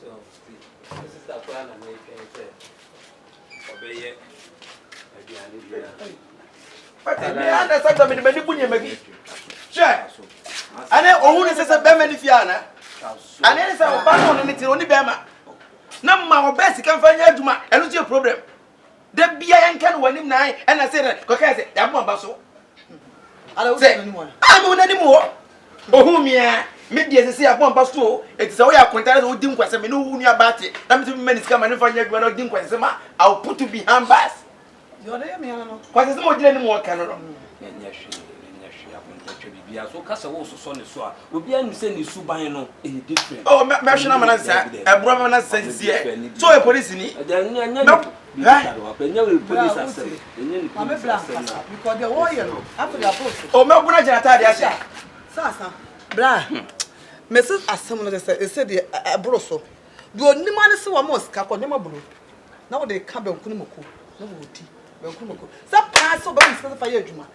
this is the plan and make it. Obey. But I understand that many people make sure. And then only says a Bemani Fiana. And then it's a battle on it only Bema. No, my best can find Yajuma, and what's your problem? The BIN can win him nine, and I said, okay, I'm one basso. I don't say anyone. I'm on anymore. Oh, whom ya, maybe as I say, I want basso. It's a way I contact who didn't question me, no, near Batty. I'm 2 minutes come and find you when I didn't question. I'll put to behind bass. You're there, me. What is more than more Canada? So Cassa also son is so. Will be any send you Subano in different. Oh, Mashaman said, a brother says, so a police in it. Police assembly. Because the warrior after the post. Oh, Melbourne, Gyata, Sasa, Bra, Mrs. Assembly said, a broso. Do any man so almost Caponema Blue. Now they come on Kumuku, no tea. Some pass over fire, Juma.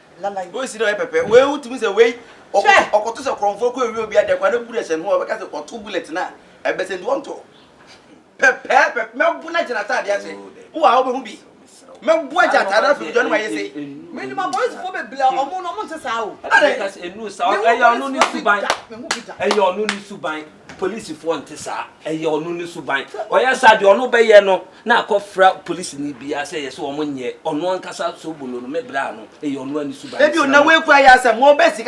Go see the paper. Well, to miss away or to say, will be at the one bullets and more because of 2 bullets now. I bet and want to. Pepper, Melbourne, who are will be. Melbourne, I don't say. Many my boys for the blood or more months out. A new sound, I don't need to buy. And you no need to buy. Police for Tessa, and your no need to buy. Or yes, I don't obey no. Now call frau police need be as I saw 1 year on one casa Sobolo, Mebrano, and your no need to buy. You know where I am more basic.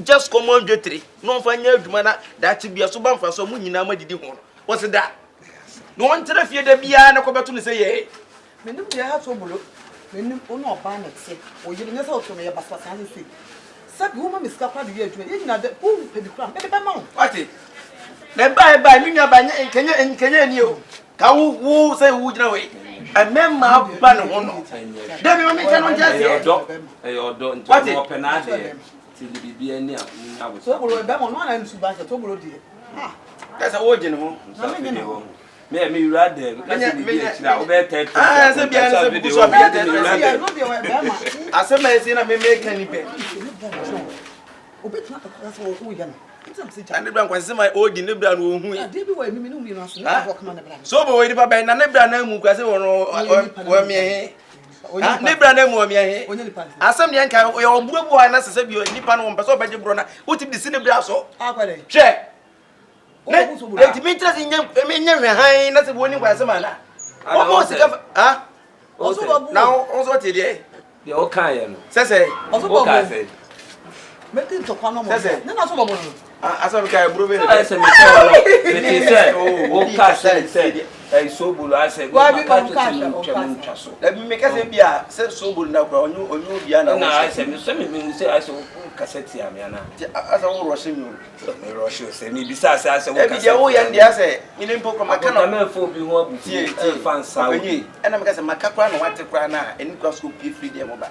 Just come on the tree. No fine manner that to be a suban for some money now. What's that? No one to fear the piano come to say, when you have Sobolo, when you no ban it, say, or you didn't also to me about Sandy. Some woman is capable of doing that. Who paid the crown? What it? Then by me, and can you? Who say, would know it? A member ban one. Then you make an just what it open out there till the BBN. So, we're back on one and to buy the Sobolo dear. That's a original. Me rather, I said, I make any pen. And the brand was my old in the brand room. So, but wait, Baba, and I never know because or me. Nebra name me. As some young can or blue and as I said, you are Nippon on Paso by the Brona, who took the cinema so. Check. Let me trust in them. I mean, high, not a warning by some man. Almost now, also today. The old Kayan says, also, I said, making to come. As I'm going to prove it, I said, oh, said, I Sobolo, I said, why let me make us be a said Sobolo now, or you be an I said, you send me, say, I saw Cassette, as I will rush you. Rush you, say me, besides, I said, oh, and the answer, in a book of my camera for being one fans, and I'm going to Macapran, want to cry now, and cross will be free them over.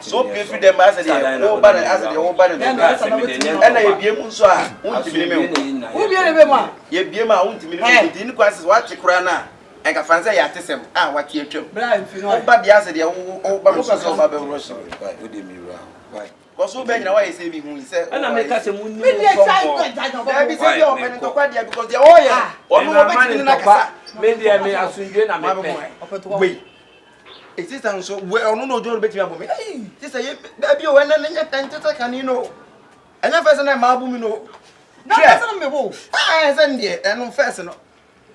So be free them as the old banner, as the old banner, and I be a moonsaw, won't be me. Who be a ye be my own to me, didn't cross what to cry now. And I fancy I tell them, what you do. But the answer, the old banner was over the Russian. Why would you be wrong? Because so many away saving who said, and I make us a moon. Because the oil or no in a maybe I may ask you, wait. It is so well, no, don't bet you about me. This is a baby when I can you know. And if I marble, you know. I send you and fasten.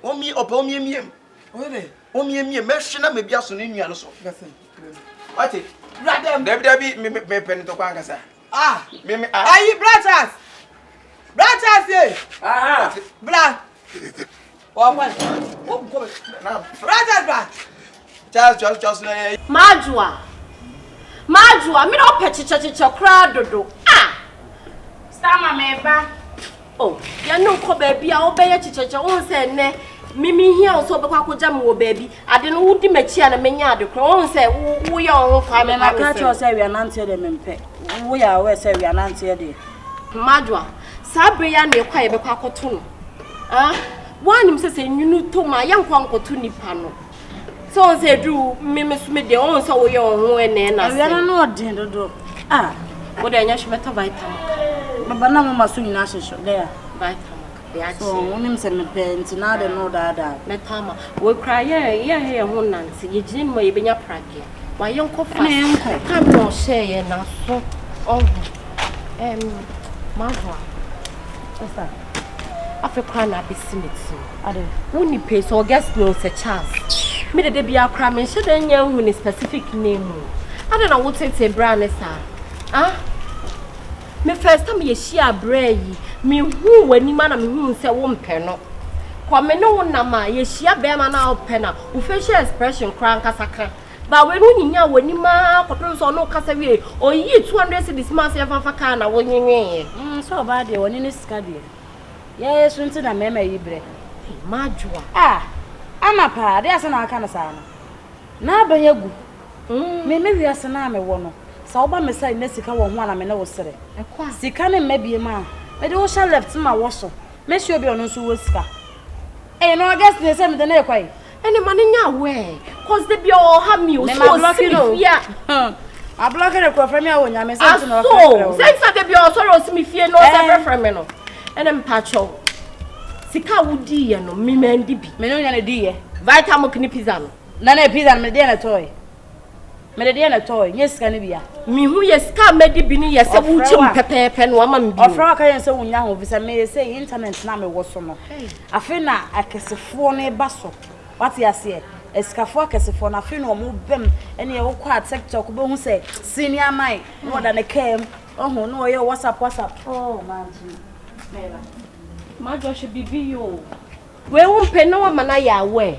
Oh, me upon me. Oh, me, mention maybe just in you. What it? Debbie, me pen to Pangasa. Ah, Mimi, are you brothers? Brothers, ah, black. Well, brothers, just Majua, me no petty crowd. Ah, Stama meba. Oh, you know, co baby, I'll obey a teacher, won't say, ne. Mimi here also because jam baby. I didn't would the machine and menya the crown say, we are 5 and I can't say we are not here them in we are where say we are not here. Majua, Sabria near quite a cocoon. Ah, one him says, you knew to my young uncle to Nipano. So say, do Miss Midday on so we are and I don't know what dinner do. Ah, what I know better vitamin. But Banana must soon in there. Vitamin. So wonim se me pent na de no dada. Me tama. We cry ye ho nanti. Ye gine mo ye benya prage. Wa ye nko fa. Come no share ye na so. Oh. Mazwa. What's that? Africa na be simiti. Ade. Woni pay so guest no se chance. Me de bia kra me hye de nya hu ni specific name. Ade na wo tete brand sa. Ah? Me first time ye share bray. Me hu wani ma na me hu se wo mpe no. Kwa me no na ma ye share be ma na ope na. Wo facial expression kra nkasaka. Ba we no nyinya wani ma kopem so no kasa wie. Oyi 200 cedis ma se fa ka na wo nyenwe. So bad de woni ni ska de. Ye sunti na mema yibre. Majua. Ama pa de ase na aka na sa na abanyegu. Me wiase na me wo no. Sa oba me sai na sika wo ho ana me na wo sere. Ekwa. Sika ne mabie ma. Me de wo sha left ma wo so. Me hye obi ono so wo sika. No guess they say me de na ekwai. Any man nya we. Cause they be all have me so yeah. I block the crop from your own. I may say no. So, since I be all sorrow see me fear no separate from me no. And them patcho. Sika wudi ye no me mendi bi. Me no nya na di ye. Vita mo kini pizza no. Na na pizza me dey na toy. Me dey na toy. Nye sika ne bia. Me hu ye sika medi bi ni ye se wuchim pepepe no ama me bi. Ofra ka ye se wunya ho visa me say internet na me wo so no. Afi na akesefo ne ba so. What you say? Escafo akesefo na afi na omo bem ene ye wo kwa TikTok be hu say senior man more than a cam. Oh no ye WhatsApp. Oh man. Mera. Ma Josh bibi yo. We won pe no ma na ya we.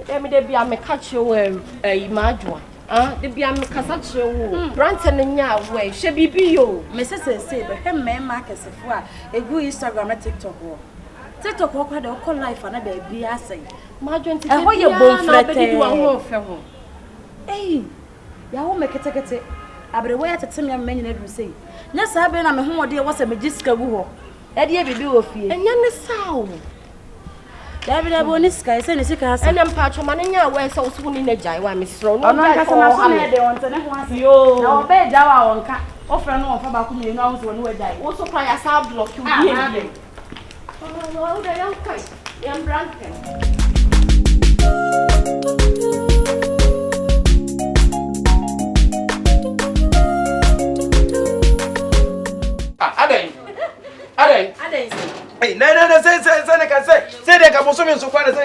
Dem de bia me catch you Majua. De bia me kasa che wo. Brand na nya we. She bibi yo. Me say be hem me ma akesefo a egu Instagram and TikTok wo. TikTok wo kwa de ko life na ba bia asai. Majua nti. E ho ye bonfrete. Ya wo me ketekete. Abrewe ya tete me manyina du sei. Nya sa be na me ho ode wo se me giska gu ho. E de bibi wo fie. Enya ne sawo. David aboni sky se ne sika asa. Enya mpacho ma ne nya we se wo so ni na jai wa me sro no. Ono kasa na so na de won tene ho ase. Yo. Na obe ja wa wonka. Ofra no wonfa ba ku me no so no we jai. Wo so kwa ya sa block you bi. Oh, da ya kai. Ya brand ken. Adai. Hey, no, say they can also mean so far as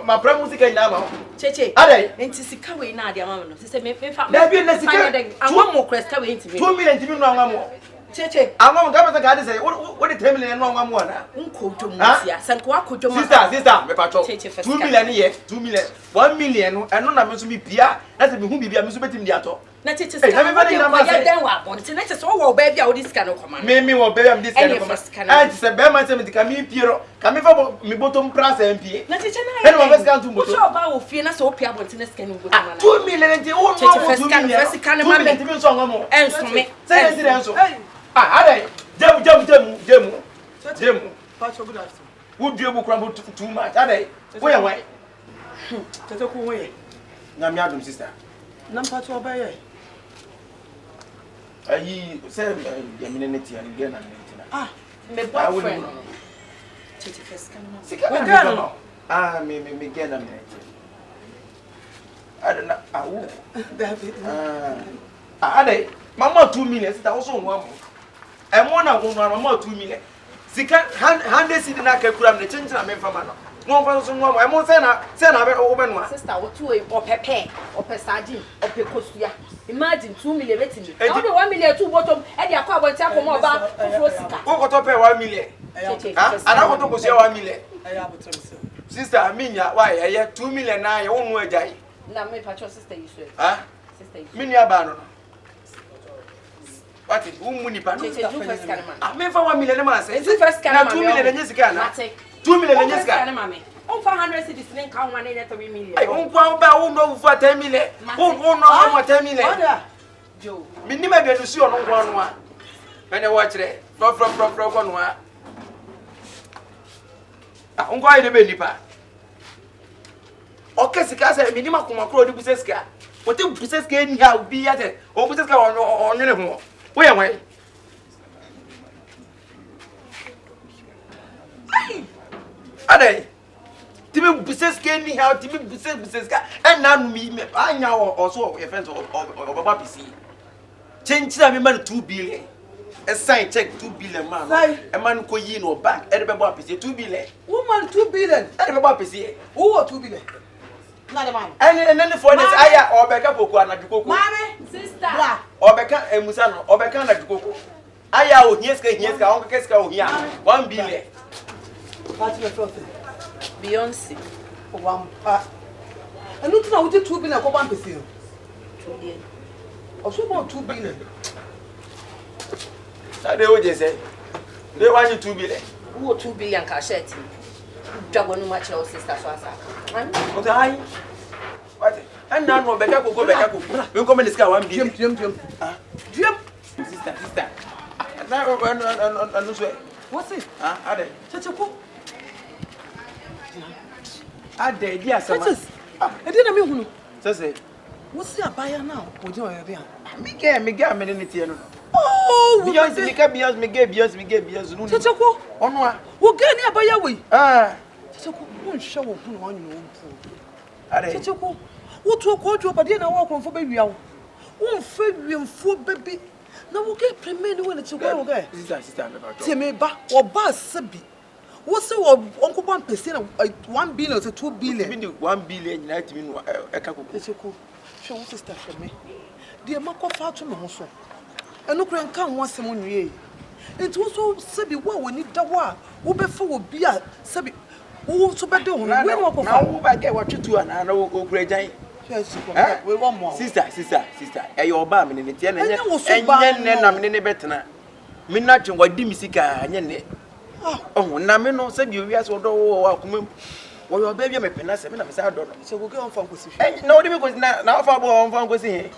my prime music and now. Cheche. Adai. And to see Kawi na dia mama no. Say me fa. There be na sika. I want more crest Kawi into me. 2 million to me no amo. Cheche. I want to go say what the 10 million no amo na. Unko to musia. Sanko akojo ma. Sister, me pacho. 2 million here, 2 million. 1 million and no na me so me bia. Na se me hu bibia me so betim dia to. Na cheche say na me fa na ma say den wa bon ti na cheche so wo ba bia wo dis kan ko man me wo ba bia me dis kan ko man and se be man say me ka me piero ka me fa me bottom price MP na cheche na e no first kan tu moto so ba wo fie na so opia bon ti na scan go man 2 million ti o no 2 million first kan ma me ti me so ngamo enso me say say enso adai jemu pacho good afternoon wo due bu krambo too much adai wo ye why tete ku wo ye na me adum sister na pacho ba ye ayi say eminenity and again and me boyfriend cheche first kan ma sika na me get na me I don't know David adai mama 2 million sister also no am e mo na wo mama 2 million sika 100 cedi na ka kura me chenchina me fama no no fa so no am e mo say na be wo be no sister wo tu o pepe o pesadi o pekosuya imagine 2 million betimi now the 1 million two bottom e dey akwa abonti akomo ba fufuro sika wo ko to pay 1 million ana ko to ko sia 1 million sister aminya why e 2 million na ye wo nu ajai na me pacho sister you swear sister you mini aba no what is muni pa no first can man me fa 1 million ma say first can man 2 million enye sika na 2 million enye sika na mama on 400 cedis nen ka 1 na 3 million ai on kwa ba wo no fu 10 million on no 10 million order jo minni ma bi si ono kwa no a ene wo kire fro kwa no a on kwa ide be nipa okay sika say minni ma kuma kro di bu sika o te bu sika ni ha obi ya te o bu sika onwene ho wo ye wan Ade. Timi buses can ni how timi buses ka and now me anya also your friends or baba PC. Change na me man 2 billion. A sign check 2 billion man. A man ko yi no bank e be baba PC 2 billion. Woman 2 billion. E be baba PC. Who 2 billion? Na the man. And then for this aya obeka poku anadukoko. Mommy, sister. Obeka emusa no obeka anadukoko. Aya o hieska on keska o hia 1 billion. What you talking? Beyonce. One pa. And not now with 2 billion ko ban pese. 2 billion. Also about 2 billion. That they would say. They want you 2 billion. Who 2 billion cash it? Dragon much your sister so asa. What I? What? And now no better go back. We come in this car 1 billion. Jim. Jim. Sister. Now and swear. What's it? Ade. Chachako. Ade dia sama. E dey na me hunu. Say. What's the buyer now? Oje oyo bia. Me get me ni tie no. Oh, Beyonce me get Beyonce no. Chachako. Ono a. Wo ga ni abaya we. Chachako, won hwe wo hunu wan no mpu. Ade. Chachako. Wo to ko ojo ba dey na wo konfo ba wia wo. Won fa wiemfo bebi. Na wo get premier ni wo na chiko wo ga. Sister me ba. Tie me ba, wo ba sabi. Wo se wo onko ban pese na 1 billion to 2 billion. Me 1 billion nyina timi no e ka koko. Chachako. Hwe wo sister hwe me. De makofa to me ho so. Eno kura nka ho asem nwie. Enti wo so sabi wo woni da wo a wo be fa wo bi a sabi wo so be de ho we no kofa na wo ba get watwetu ana na wo kura jan. We want more. Sister. E your ba me ne tie na enye na me ne betena. Me na twen wadi misika anye ne. Oh na me no sabi owi aso do wo akoma. Wo your baby me pena se me na me sa do no. So go get on fan kosi. Na wo de me kosi na wo fa bo on fan kosi he.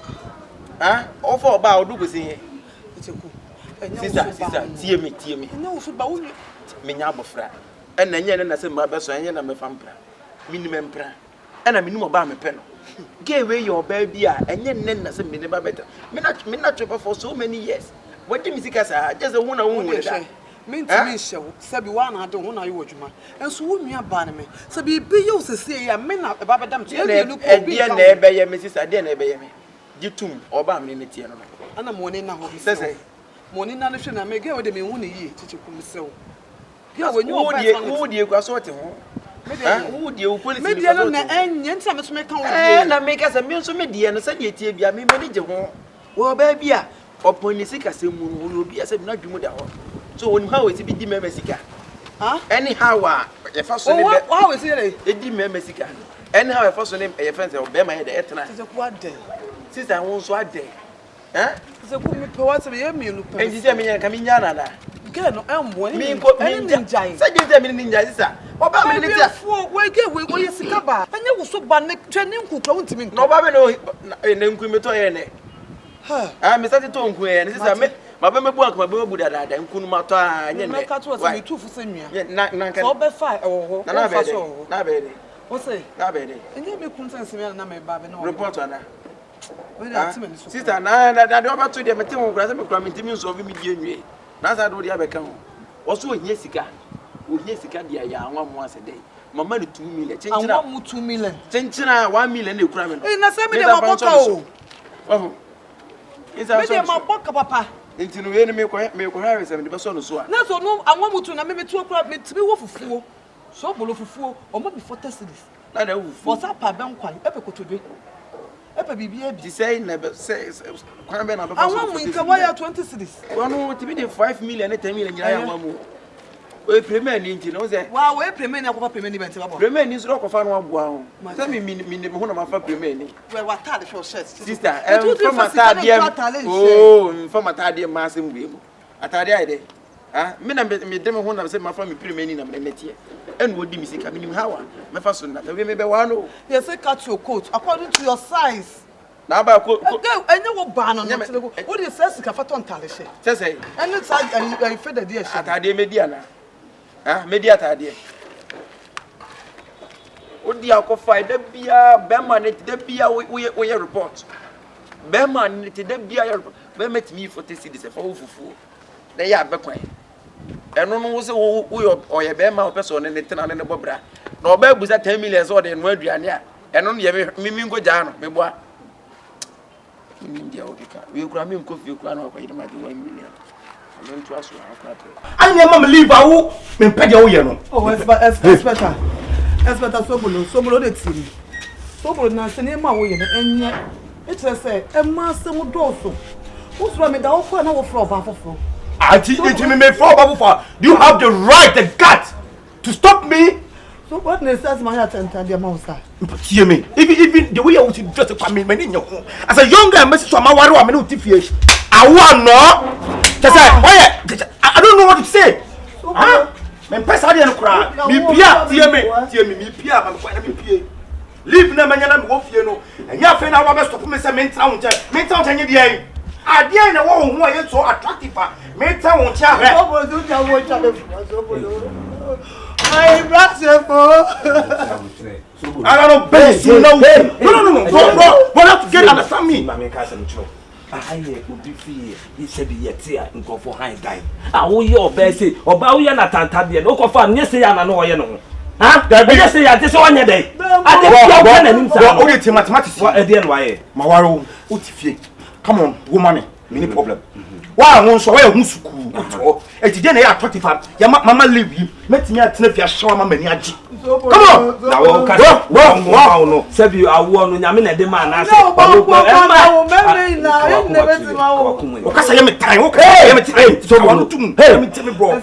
O fa ba o du kosi he. Sister, tie me. No, so ba woni me nya abofra. E na nye na se ma be so enye na me fa mpra. Minimum mpra. E na minimum ba me pe no. Give away your baby a enye nne na se me ne ba better. Me na chop for so many years. What do me sika sa just won na won da. Me ntimi hyew. Sabi wa na ade ho na yo adwuma. Enso wo nua ba ne me. Sabi bi yo sese ya me na ba bedam che e nu ko bi. E na e be ye me sister, de na e be ye me. Gitum oba me ne tie no. Ana mo ne na ho bi. Sese Money na hwe na me ge wo de me hu ne yi chichiku msew. Ge wo nyu oba wo die kwa so te ho. Wo die wo police me die no na enye ntia me so me kan wo die. Na me ka se me so me die no se die tie bia me me je ho. Wo ba bia oponi sika se mu no obi ase me na dwumu da ho. So woni how we ti bi di me sika. Anyhow e fa so ne be. How we say dey? E di me sika. Anyhow e fa so ne e fa se be ma ye de etena. Chichiku ade. Sister won so ade. Se ku mi pe wa se ye mi lu pe. Enji se me nya ka mi nya na da. Ge no emwo ni. Mi ko ninja. Se je se me ninja sister. Oba me ne tia. We ge we ye sika ba. Anya wo so ba ne twani nkukura untimi nko. No ba me no ne nku me to ye ne. Me sa ti to nku ye ne sister me ma be me bu akoma be me bu dada nku no ma to anya ne. Me ka to se me tu fu se nwia. Na nka. So be fa e wo ho. Na be de. Na be de. Wo se? Na be de. Anya me kun sense me na me ba be no. Report ana. Sister, na over to the meeting with Grasshopper Cramming so we meet na sa do dia beka ho. Wo so ohie sika. Ohie sika dia ya anwa mo ase dey. Mama ni 2 million. Chenchina. Anwa mo 2 million. Chenchina 1 million na ekura me no. Na say me dey maboka o. Oh. Isa Me dey maboka papa. Enti no we ni me ko hare se me be so no so a. Na so no anwa mo 2 na me tu okura me tibi wo fufuo. Sobolo fufuo o mo be 40 cedis. Na da wo fufuo. Wo sa pa ben kwan e pe kotodwe. Epa bibia bi. Ti say na be say kwan be na be. Anwa mo nka waya 20 cedis. Wono ti bi dey 5 million na 10 million nyina ya anwa mo. We premier ni nti no say. Wa we premier ni akofa premier ni bente babo. Premier ni so akofa no aboa ho. Say me ho na mafa premier ni. We wa tade for shirt. Sister, from atade. Oh, from atade ma asem we mu. Atade ai de. Me na me dem ho na say mafa me premier ni na me netie. And what me sika minim hawa me fa so na we me be wa no. You say cut your coat according to your size. Na ba ko enye wo ba no no tele what dey say sika fa ton tale she. Say any size I fed the there she. Atade media na. Media atade. Odi akofa da bia be ma ne da bia we report. Be ma ne da bia report. Be metimi 40 cedis fa wo fufu. Na ya be kwan. eno no wo se wo oye be ma person ne tena ne bobra na oba buza 10 million so de no aduane a eno no ye mimi ngo ja no me boa India odika we kura me nko fie kura na okoyi ma de 1 million ame ntu aso akura anya mama leave awo me pede wo ye no oh expecta Sobolo de tiri Sobolo na se ne ma wo ye no enye etre se e ma se mu doso wo sura me da wo ko na wo fro ba foforo Auntie, me for Babufa. Do you have the right, the guts to stop me? So what necessary my attention the amount sir? Hear me. Even the way you want to dress to come in, as a young guy, Mrs. Samawaru, I'm not tiffy. I want no. I don't know what to say. Huh? Men pass out and cry. Me pia, hear me, pia, I'm quite a pia. Leave them and I'm off, you know. And you're saying I want to stop me some mental, and you I didn't know who are so attractive. Mental won't tell her. I don't know, base you know. No. What have to get understand me? I would be free. He said, yet here and go for high guy. I will your best say, or bow you not Tantabia, no confirm, yes, I know you know. Huh? Yes, say at this one day. I think you're mathematics. What again? Why? Mawaro, Utifi. Come on, woman, many problem. Why I want so well who's cool. And today I attractive. Your mama leave you. Met me at Nepia show my maniaci. Come on, now, no. Save you are one when I'm in a demand. I said, because I am a time, okay, I am a time. So one to me, tell me, bro.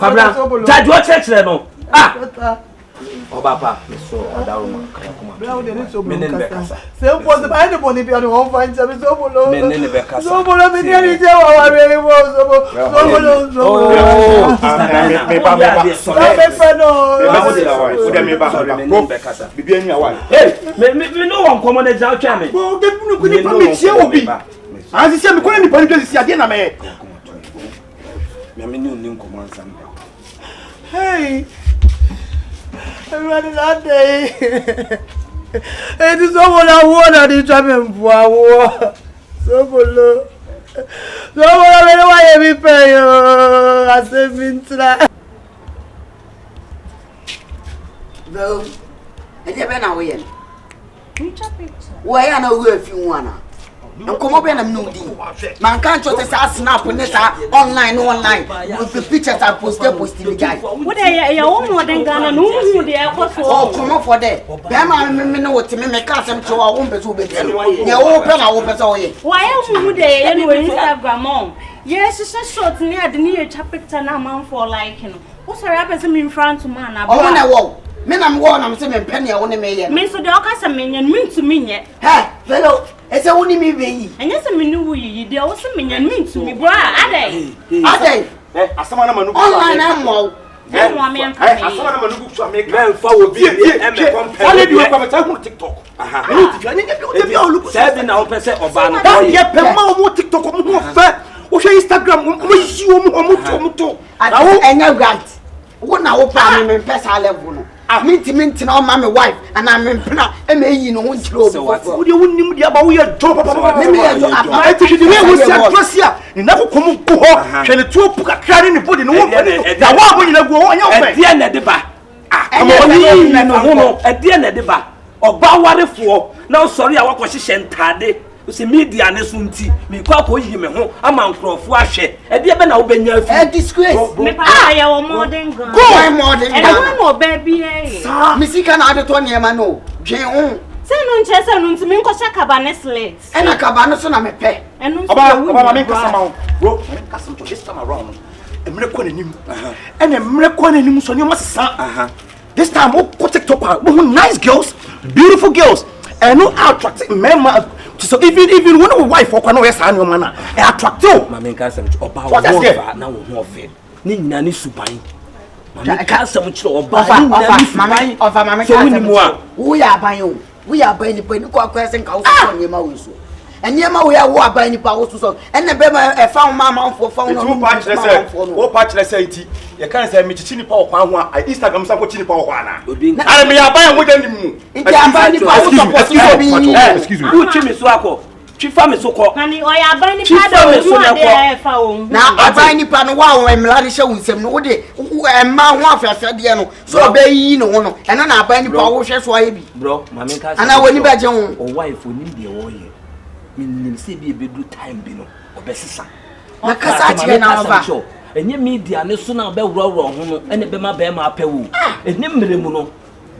Judge what church level. Ah. Oh, Papa, so Awurama, say was the anybody be on one find Sobolo. Sobolo me nearly hey. I'm running that day. It is all I want at the time for war. Sobolo. Sobolo, I know why every pay. I said, Mintra. Though, I never know when. Why I know if you wanna. And come up and no deal. Man can't just snap on this online with the pictures I posting the guy. What are you more than Ghana? No, they are what for? Oh, come up for that. Bama, know what to make custom to our own person. They open our open away. Why would they anyway Instagram on? Yes, it's a short near the near chapter now for like him. What's happens in front of man? I want to walk. Men, I'm going, I'm saying penny, I want to make it. Means so the Ocas minion mean to me yet. Hey, fellow, it's only me being. And yes, I mean, you there was a minion mean to me, bra. Are they? As someone I'm online animal. Then one man can make man forward. I do a TikTok. Seven now, person or banner. Yet, Pema, TikTok, Instagram, I know right. What now, open and pass our level. I mean to mean now, my wife, and I'm in Pena, and may you know, would you wouldn't be about your job? I think you was Russia. You never come to her, and the two put a car in the body. No one will go on your at the end of the bar. At the end of the bar. Or Bawari for now, sorry, I was Shentade. See media and Sunti, me call him a home, a man crop wash it. And the other open your disgrace. I am more than go more than one more baby. Missy can add 20 man. Jeon. Send on chess and to me, Cabanes legs. And a cabanas on a pet. And about make us custom to this time around. A miracle in him. And a miracle in him, so you must this time, oh, TikTok, nice girls, beautiful girls, and no attractive men. So even when a wife or no yes annual manner, attractive. Mamma can't say about now more fair. Nina is supine. I can't say much about mamma of a mamma. We are buying. We are buying the question on your mouse. And Yama, we are buying the power to song. And the baby found mamma for phone. What patch let's say it. You can't say me to Chini Power. I Instagram some Chini Power. I mean, I buy with them. Excuse me, who Chimmy Swako? Chifa me so ko. Nani oya ban ni pada o mu ade fa o. Na aban ni pa no wa o emla de hye wunsem no wo de emma ho afefe de no so be yi no ho no eno na aban ni pa wo hwe so aye bi. Bro, mama ka say. Ana woni be je ho. O wife oni de wo ye. Min say be do time bi no. Obesisa. Na kasa che na ova. Enye media ne so na be wuro ho no ene be ma apewu. Ene mmeremu no.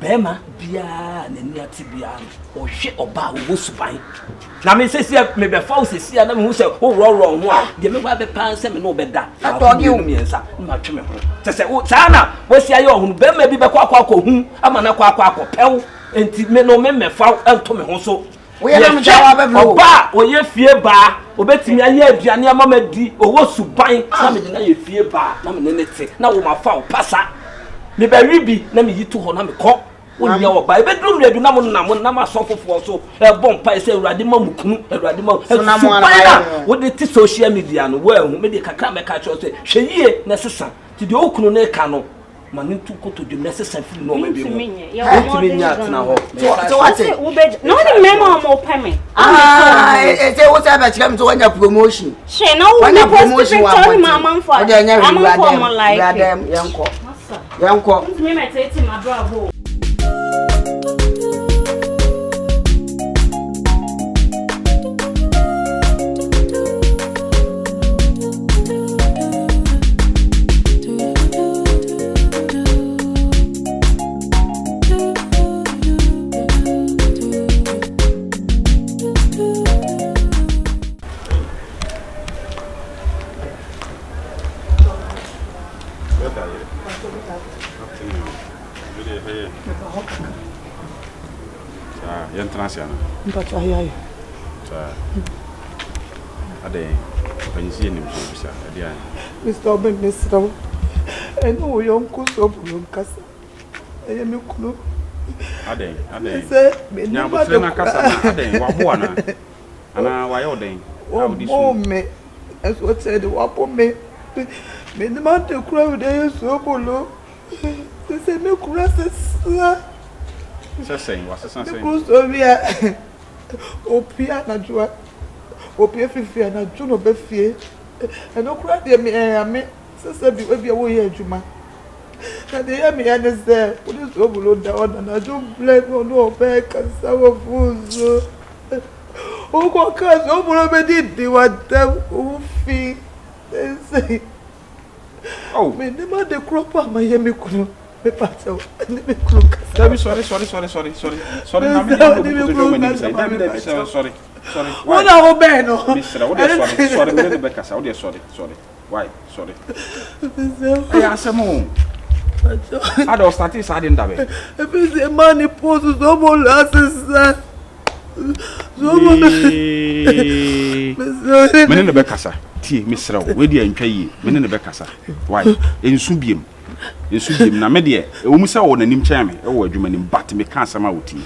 Bema bia na ni ati bia o hwe oba wo suban na me sesi me be fa o sesi na me hu se wo ro ho a de me wa be pan se me no be da atogi o mi ensa ma twe me ho se se o sana wo si aye ohun bema bi be kwa hu ama na kwa pew enti me no me fa ento me ho so we na me jawa be blo oba o ye fie ba obetimi aye aduane ama ma di owo suban na me de na ye fie ba na me ne te na wo ma fa o pasa me be ribi na me yitu ho na me ko onya oba e bedrum rebi na mo na ma sofofo so e bom pa se urade ma mukunu urade ma wo de ti social media no wo ehu me de kakra me ka cho se hweyie na sesa ti de okunu na ka no ma ne tu koto de na sesa fi no me bi mo ti nya tena ho so what no the memo mo peme say what about you to wanya promotion she na wo me post picture ma amamfo amamfo mo like yanko me me tete ma bravo International. But I Ade, when you see him, Mr. Minister, I know your uncle Sobolo Casa. I am your clue. Ade, now but then I Ade, Wabuana, and I why all day. Oh, me, as what said the Wapo me. Made the man to cry with their Sobolo. They say, no crosses. Saying, what's the saying? Opia na jua. Opia fifi na juno be fie. E no kura de me ame. Sese bi we bia wo ye adwuma. Na de ya me ya ne se, wo de so bulo da ona na jo blend no be kasa wo fuzo. O ko ka so bulo be di wa dem o fi. Say. Oh, me ne ma de crop ma ye me kuno. Me pato. Me kuno. Sorry. Sorry. What are we no? Mr. Sorry, me the back sorry. Why? Sorry. I answer mo. I don't start this I didn't have it. If it's a money post Sobolo assistant. Me in the back kasa. Ti Mr. We dey ntwa yi. Me in the back kasa. Why? Ensu biem. Na me de e wo mu sa wo nanim kyan me e wo adwuma nim bat me kan sama woti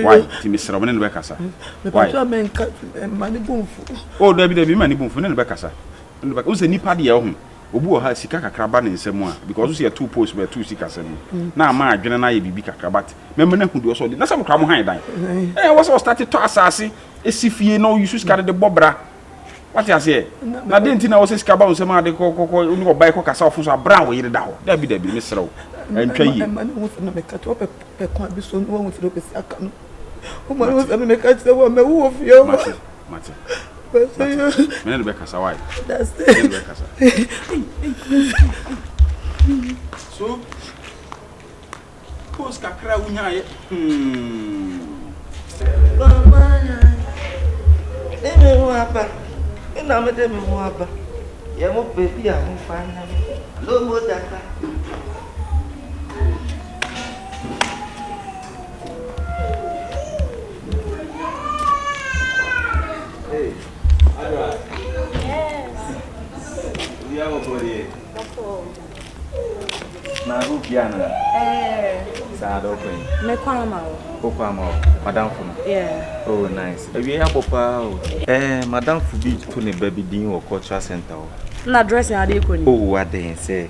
why ti me sra wo ne be kasa why mani bonfu oh dabi mani bonfu ne be kasa ne be kasa nipa de e ho obu o ha sika kakra ba ne nsam a because so two post be two sika sam na ma adwene na ye bibi kakra bat me me na hu de so de na sam kra mo han dan wo so start to asase esifie no you sika de bobra what you say na de ntina wo se sika ba nsam ade ko ni ko bai ko kasa ofo so abra wo yire da ho dabi me sra wo entwa yi mani wo na me ka to pe kwa bi so no wo se do pe aka no o mani wo na me ka se wo me wo fie mate me ne be kasa why that's it be kasa so post kakra unya ye Deme wapa. Ina me deme wapa. Ya mo baby a mo fanya. Lo mo data. Hey. Alright. Yes. We are over Na rupiana. Sa do pen. Me kwama o. Ko kwama o. Madam fu. Yeah. Oh nice. E wi apopa o. Madam fu bi to ne baby din wo cultural center o. Na dress ya dey koni. Oh what they say.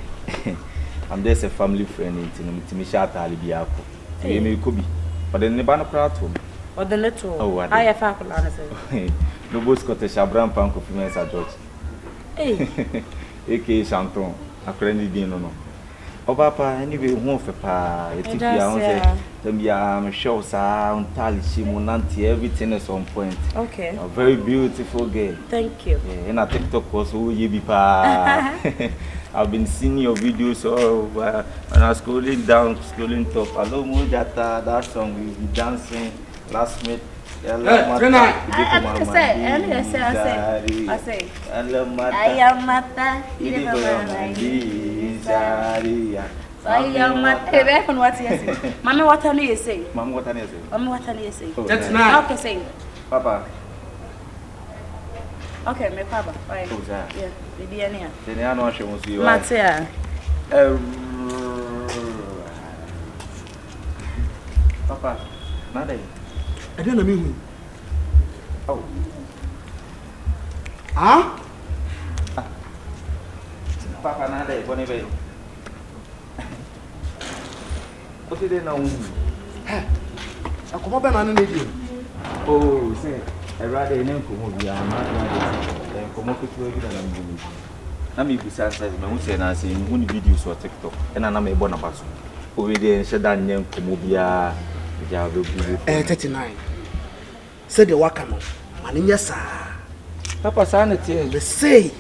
I'm just a family friend in Timmy Shata Libiako. We me ko bi. But then ne ba no prato. Or the little. Oh, I have a No boss Scottish Abraham Panko Females at George. Hey, A.K. Chanton, a friendly dinner. Oh, Papa, anyway, won't for pa. It's if you are then be a show sound, tally, shimonanti, everything is on point. okay. A very beautiful girl. Thank you. And I TikTok was who you be pa. I've been seeing your videos and I was scrolling down, scrolling top. Hello, Gyata, that song we be dancing last minute. I say. I am Mata. What you Mama, what are you saying? Mama, what are you saying? Mama, what are you saying? That's nice. Okay, say. Papa. Okay, my papa. Right. Who's that? Yeah, baby, Ania. Then I know she wants you. Matia. Papa, Nade. I don't know. Oh. Huh? Papa, Nade, what is it? What did they know? I come up and I need you. Oh, say, I rather name come here. I'm not rather come up with you again. I'm going to say, I'm saying, I see one videos on TikTok, and I'm a bonapasso. Over there, she done name come here. 39. Said the wakano. Maninya sa. Papa sanity. They say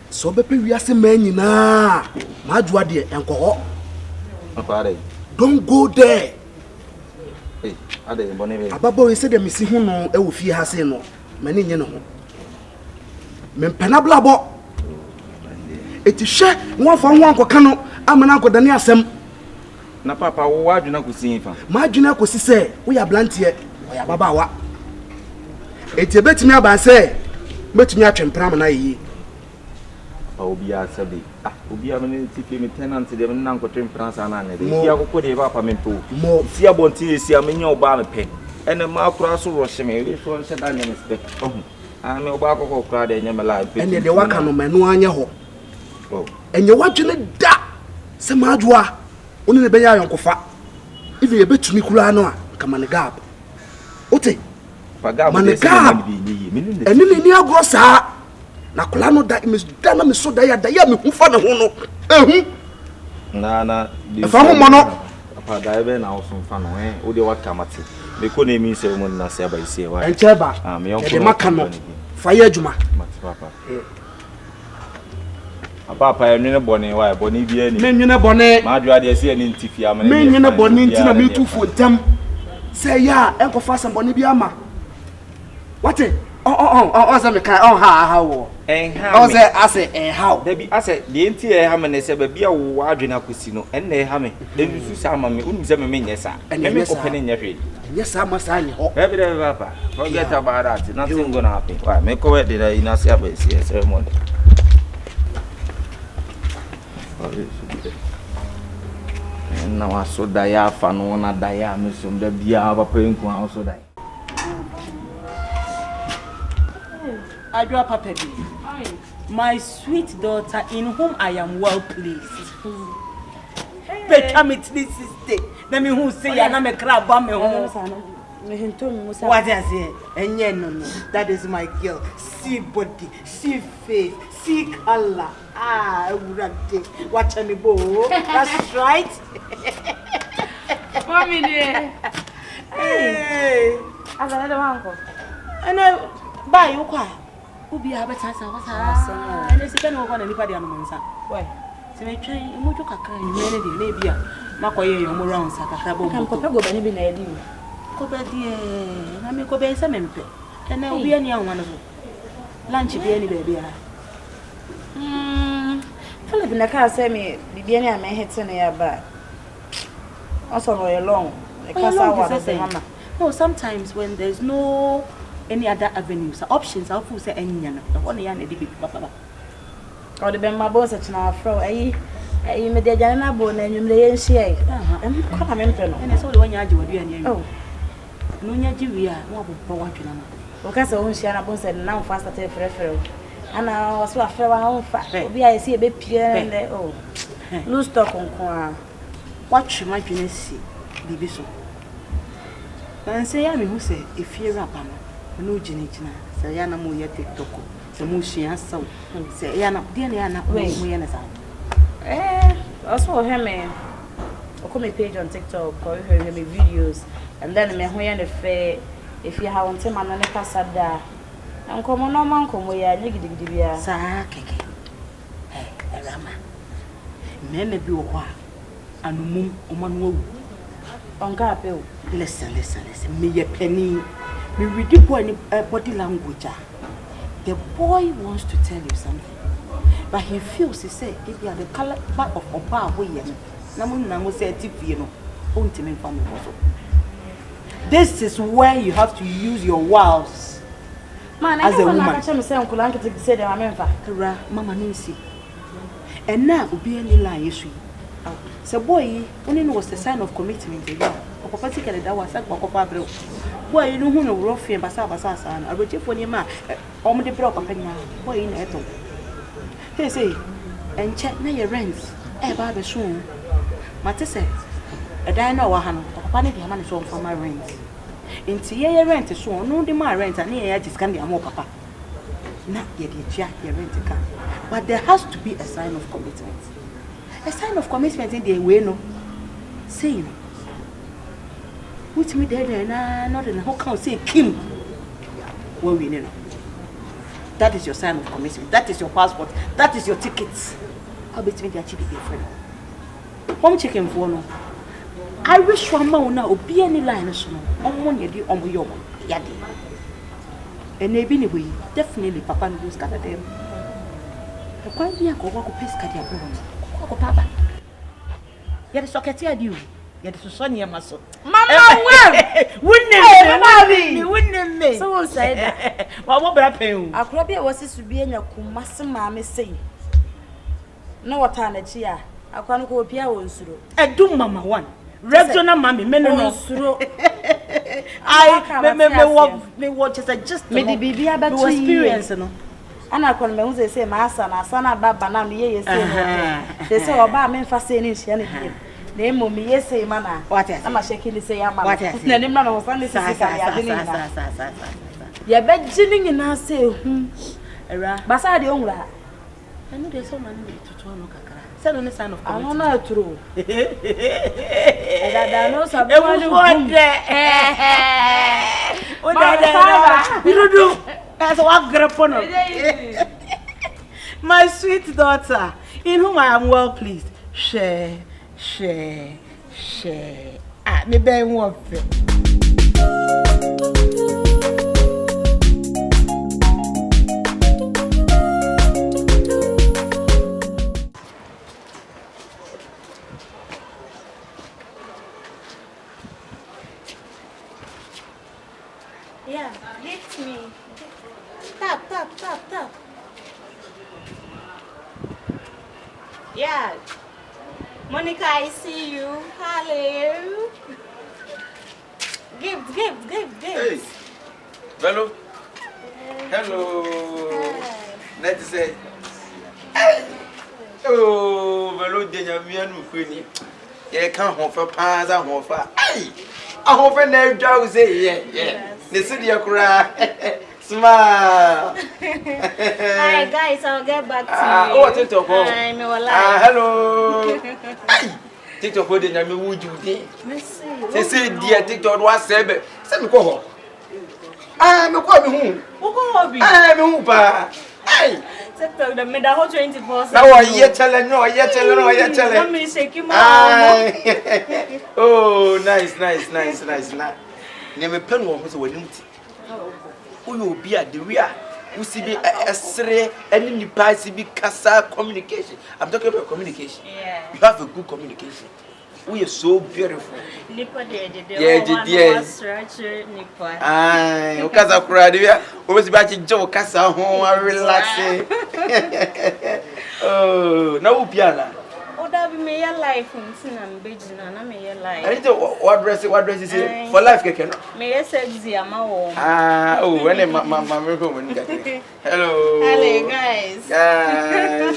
so be we are men na. Majwa de enko. Papa, don't go there. Hey, ade bonebe. Ababo we say dem si hu no e wo fie ha se no. Mani nye no ho. Me mpena blabo. Eti hwe won fa ho ankoka no amana agodane asem. Na papa wo adwuna kosi fa. Ma adwuna kosi se wo ya blantie oya baba wa. Eti betimi aba se betimi atwempram na yi. Obi asabe. Obi amene ti fi me tenant dem na nkotwempram sa na ne de. Fi akoko de papa me po. Si abonti esi amenya oba me pe. Ene ma akura so ro hye me. We so hye da nya me spe. Me oba akoko kura de nya me la pe. Ene de waka no manu anya ho. Oh. Enye wadwene da se ma adwoa. Oni ne benya yonkofa. Ibe ye betumi kura no a kamane gab. Ote. Paga mo de se na bi ni. Eni ni agro sa. Na kula no da me da na me so da ya me hufa ne ho no. Ehu. Na fa mo mo no. Papa da ebe na oso fa no o de waka mate. Me ko na mi se mo na se aba isi e wa. Encheba. Me yonko. De maka no. Fa ye adwuma. Mate papa. Papa enwene bone wa bone bia ni. Me nwene bone. Ma adwa de se ni ntifia amene. Me nwene bone nti na me tufu ntam. Say ya enkofa sam bone bia ma. What? Oh, say me kan ha wo. Oh say ase how. Debi ase de nti ha me ne se ba bia wo adwena kosi no enne ha me. De su sa ma me unu se me nye sa. Me ko pene nya hwe. Nye sa ma sa nye ho. Every day papa. Forget about that. Nothing gonna happen. Why me ko we de ina se aba isi ceremony. Na waso da ya fa no na da ya me so da bia papa enku a so da. Adwa papa bi. My sweet daughter in whom I am well pleased. Better me this sister. Na me who say ya na me crab ba me ho. What I say? Enye no. That is my girl. See body, see face, see color. Watch me bo. That's right. Mommy dear. Hey. As another uncle. And buy you kwa. Ubi abeta sa wasa. And esi kan wo kwa na nipa dia no monsa. Why? Se me twen imuju kakra ni me de na bia. Makoye yo mo round sa kakra bo. Kan ko pego bani bi na edi. Ko be die. Na me ko be se mempe. Ena obi ani anwa no so. Lunch bi ani baby a. Philip na ka say me bibia ni am hete na ya ba. Also no long. Mama. No, sometimes when there's no any other avenues, options, I'll say any na. One ya na di bi papa. Or the ben my boss at na afro. Ayi me de jana na bo na nwumre ye nhia. Em ko na me mpe no. And so the one ya agi wadu ani. Oh. No nya gi wi a, wo bo watwe na no. O ka se wo nhia na bo se na mfa start frefre. Ana waso afre wa ho fa. Obi a yesi e be pie na oh. Lose stock nko a. Watch my dwene si bibi so. And say, I mean, who say, if you're up, no Jenny, say, Yana Moya TikTok, the Mushi and so, say, Yana, dear Yana, Also, him, or me page on TikTok, or me videos, and then me when if you have on time and the passada, and come on, no man, come where I need to be a Keke. Hey, Awurama. Me be wo and mum oman wo. on carpel. Listen. Me ye penny. Me read the boy body language. The boy wants to tell you something. But he feels he say if you are the color back of Oba way. Namu say tip you know. Ultimate family also. This is where you have to use your wiles. Man, as a woman. I can't say Uncle Uncle to say that I'm Mama no see. And now obi any line issue. So boy, only was the sign of commitment again. Particularly that was like Papa Bro. Boy, you know who no rough and basa son. I wrote you for your man. The bro papa boy in eto. He say, and check me your rents. Baby soon. Mate say, a dino or hand, Papa need your money so for my rent. Into your rent is so no the my rent and here just can be a more papa. Not yet your rent car. But there has to be a sign of commitment. A sign of commitment in the way no. Saying which me there not in how can say Kim when we know. That is your sign of commitment. That is your passport. That is your tickets. How between the actually be a friend. Home chicken for no. I wish one more now or be any line of snow. On one year, on your yadi. And maybe anyway, definitely Papa will scatter them. The quite be a go walk piece cat your brother. Papa. Yet a socket you. Yet it's Sonny muscle. Mama, wouldn't me. Someone said that. What will I pay you? A crabby was this to be in your Kumasa mammy saying. No, what time at chia. I can't go Pia was through. I do, Mamma, one. Rectona, mammy, men through. I may watch as I just made the baby about to experience. And I can say, my son, a son about banana, yes, they say about me for saying anything. Name me, yes, say, Mana. What is I'm shaking to say, I'm what is the name of Sunday. You're bedging in our say, Basa the only. I know there's so many to turn. Send on the sign of I don't know true. I know some you do. That's what grandpa. My sweet daughter, in whom I am well pleased. Share. Me bear one thing. Yeah, hit me. Tap. Yeah. Monica, I see you. Hello. Gift. Hey. Hello. Hello. Let's say. Hey. Oh, hello, Denya Mufini. You can't offer pans and offer. Hey. I hope I never do say, yeah. The city of cry. Smile. Hi guys, I'll get back to you. Oh, TikTok. I'm alive. Hello. TikTok for the name would you do? They say dear TikTok was said. Send me go. I'm coming home. I'm home. Hey. TikTok the middle whole 24. Now I yet telling no, Let me shake him Oh, nice. Name pen one was winning. Who will be at the rear? Who see me a and you pass be casa communication. I'm talking about communication. Yeah. You have a good communication. We are so beautiful. Nipper did. Yeah. Stretcher nipper. Because I cried. Always batching Joe Casa home, relaxing. Oh, no piano. Oh, that be me your life in sin and beijing and I'm your life. I need to what dress is it for life, Keken? May I say, I'm a when my woman get it. Hello. Hello, guys. Yeah.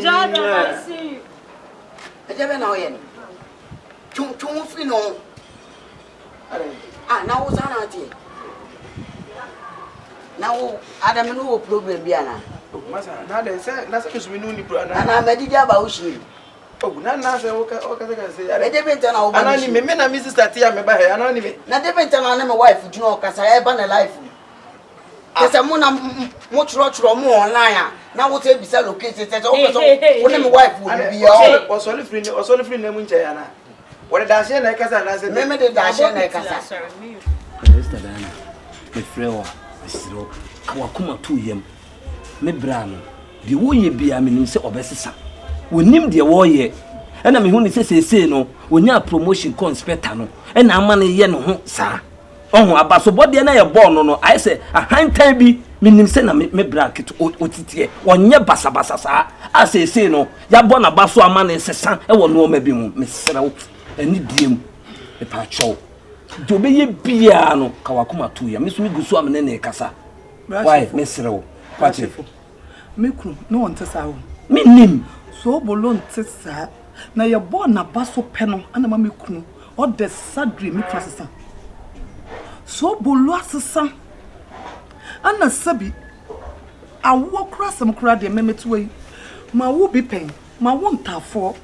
Gyata, I see you. I never know yet. Chung fino. Ah, now what's on now Adam no problem biana. Masa na de say na say me no ni pro na. Na me didi aba wo shi. Oh, na say o ka say. E de benta na wo ba. Anani me na me sister tia me ba he anani me. Na de benta na me wife juno kasa e ba na life. Kasa mo na mo chro mo online a. Na wo te bisa location te o person wo na me wife wo bi ya. O so le free na mu nche ya na. Wo de dash na kasa na say. Me de dash na kasa. Mr. Dana. Me frewa. Siro kawakuma tu yem me brano de woye bia menim se obesesa wonim de woye ena me hu ni se no wonya promotion conspector no ena ama ne ye no ho sa ohun abasobode na ye ball no I say ahantan bi menim se na me bracket otitie wonye basabasa sa asese no ya bo na baso ama ne sesa e wo no ma bi mu me srew eni diem e pa chow dobe ye bia no kawakuma tu ya mesu migusu amene ne kasa why mesrew kwache mekru no on tesa ho minim Sobolo ntesa na ye bo na baso pe no ana ma mekru o de sadri mekru asesa Sobolo asesa ana sabi awo krasam kra de memetuwe ma wo bi pen ma wo ntafo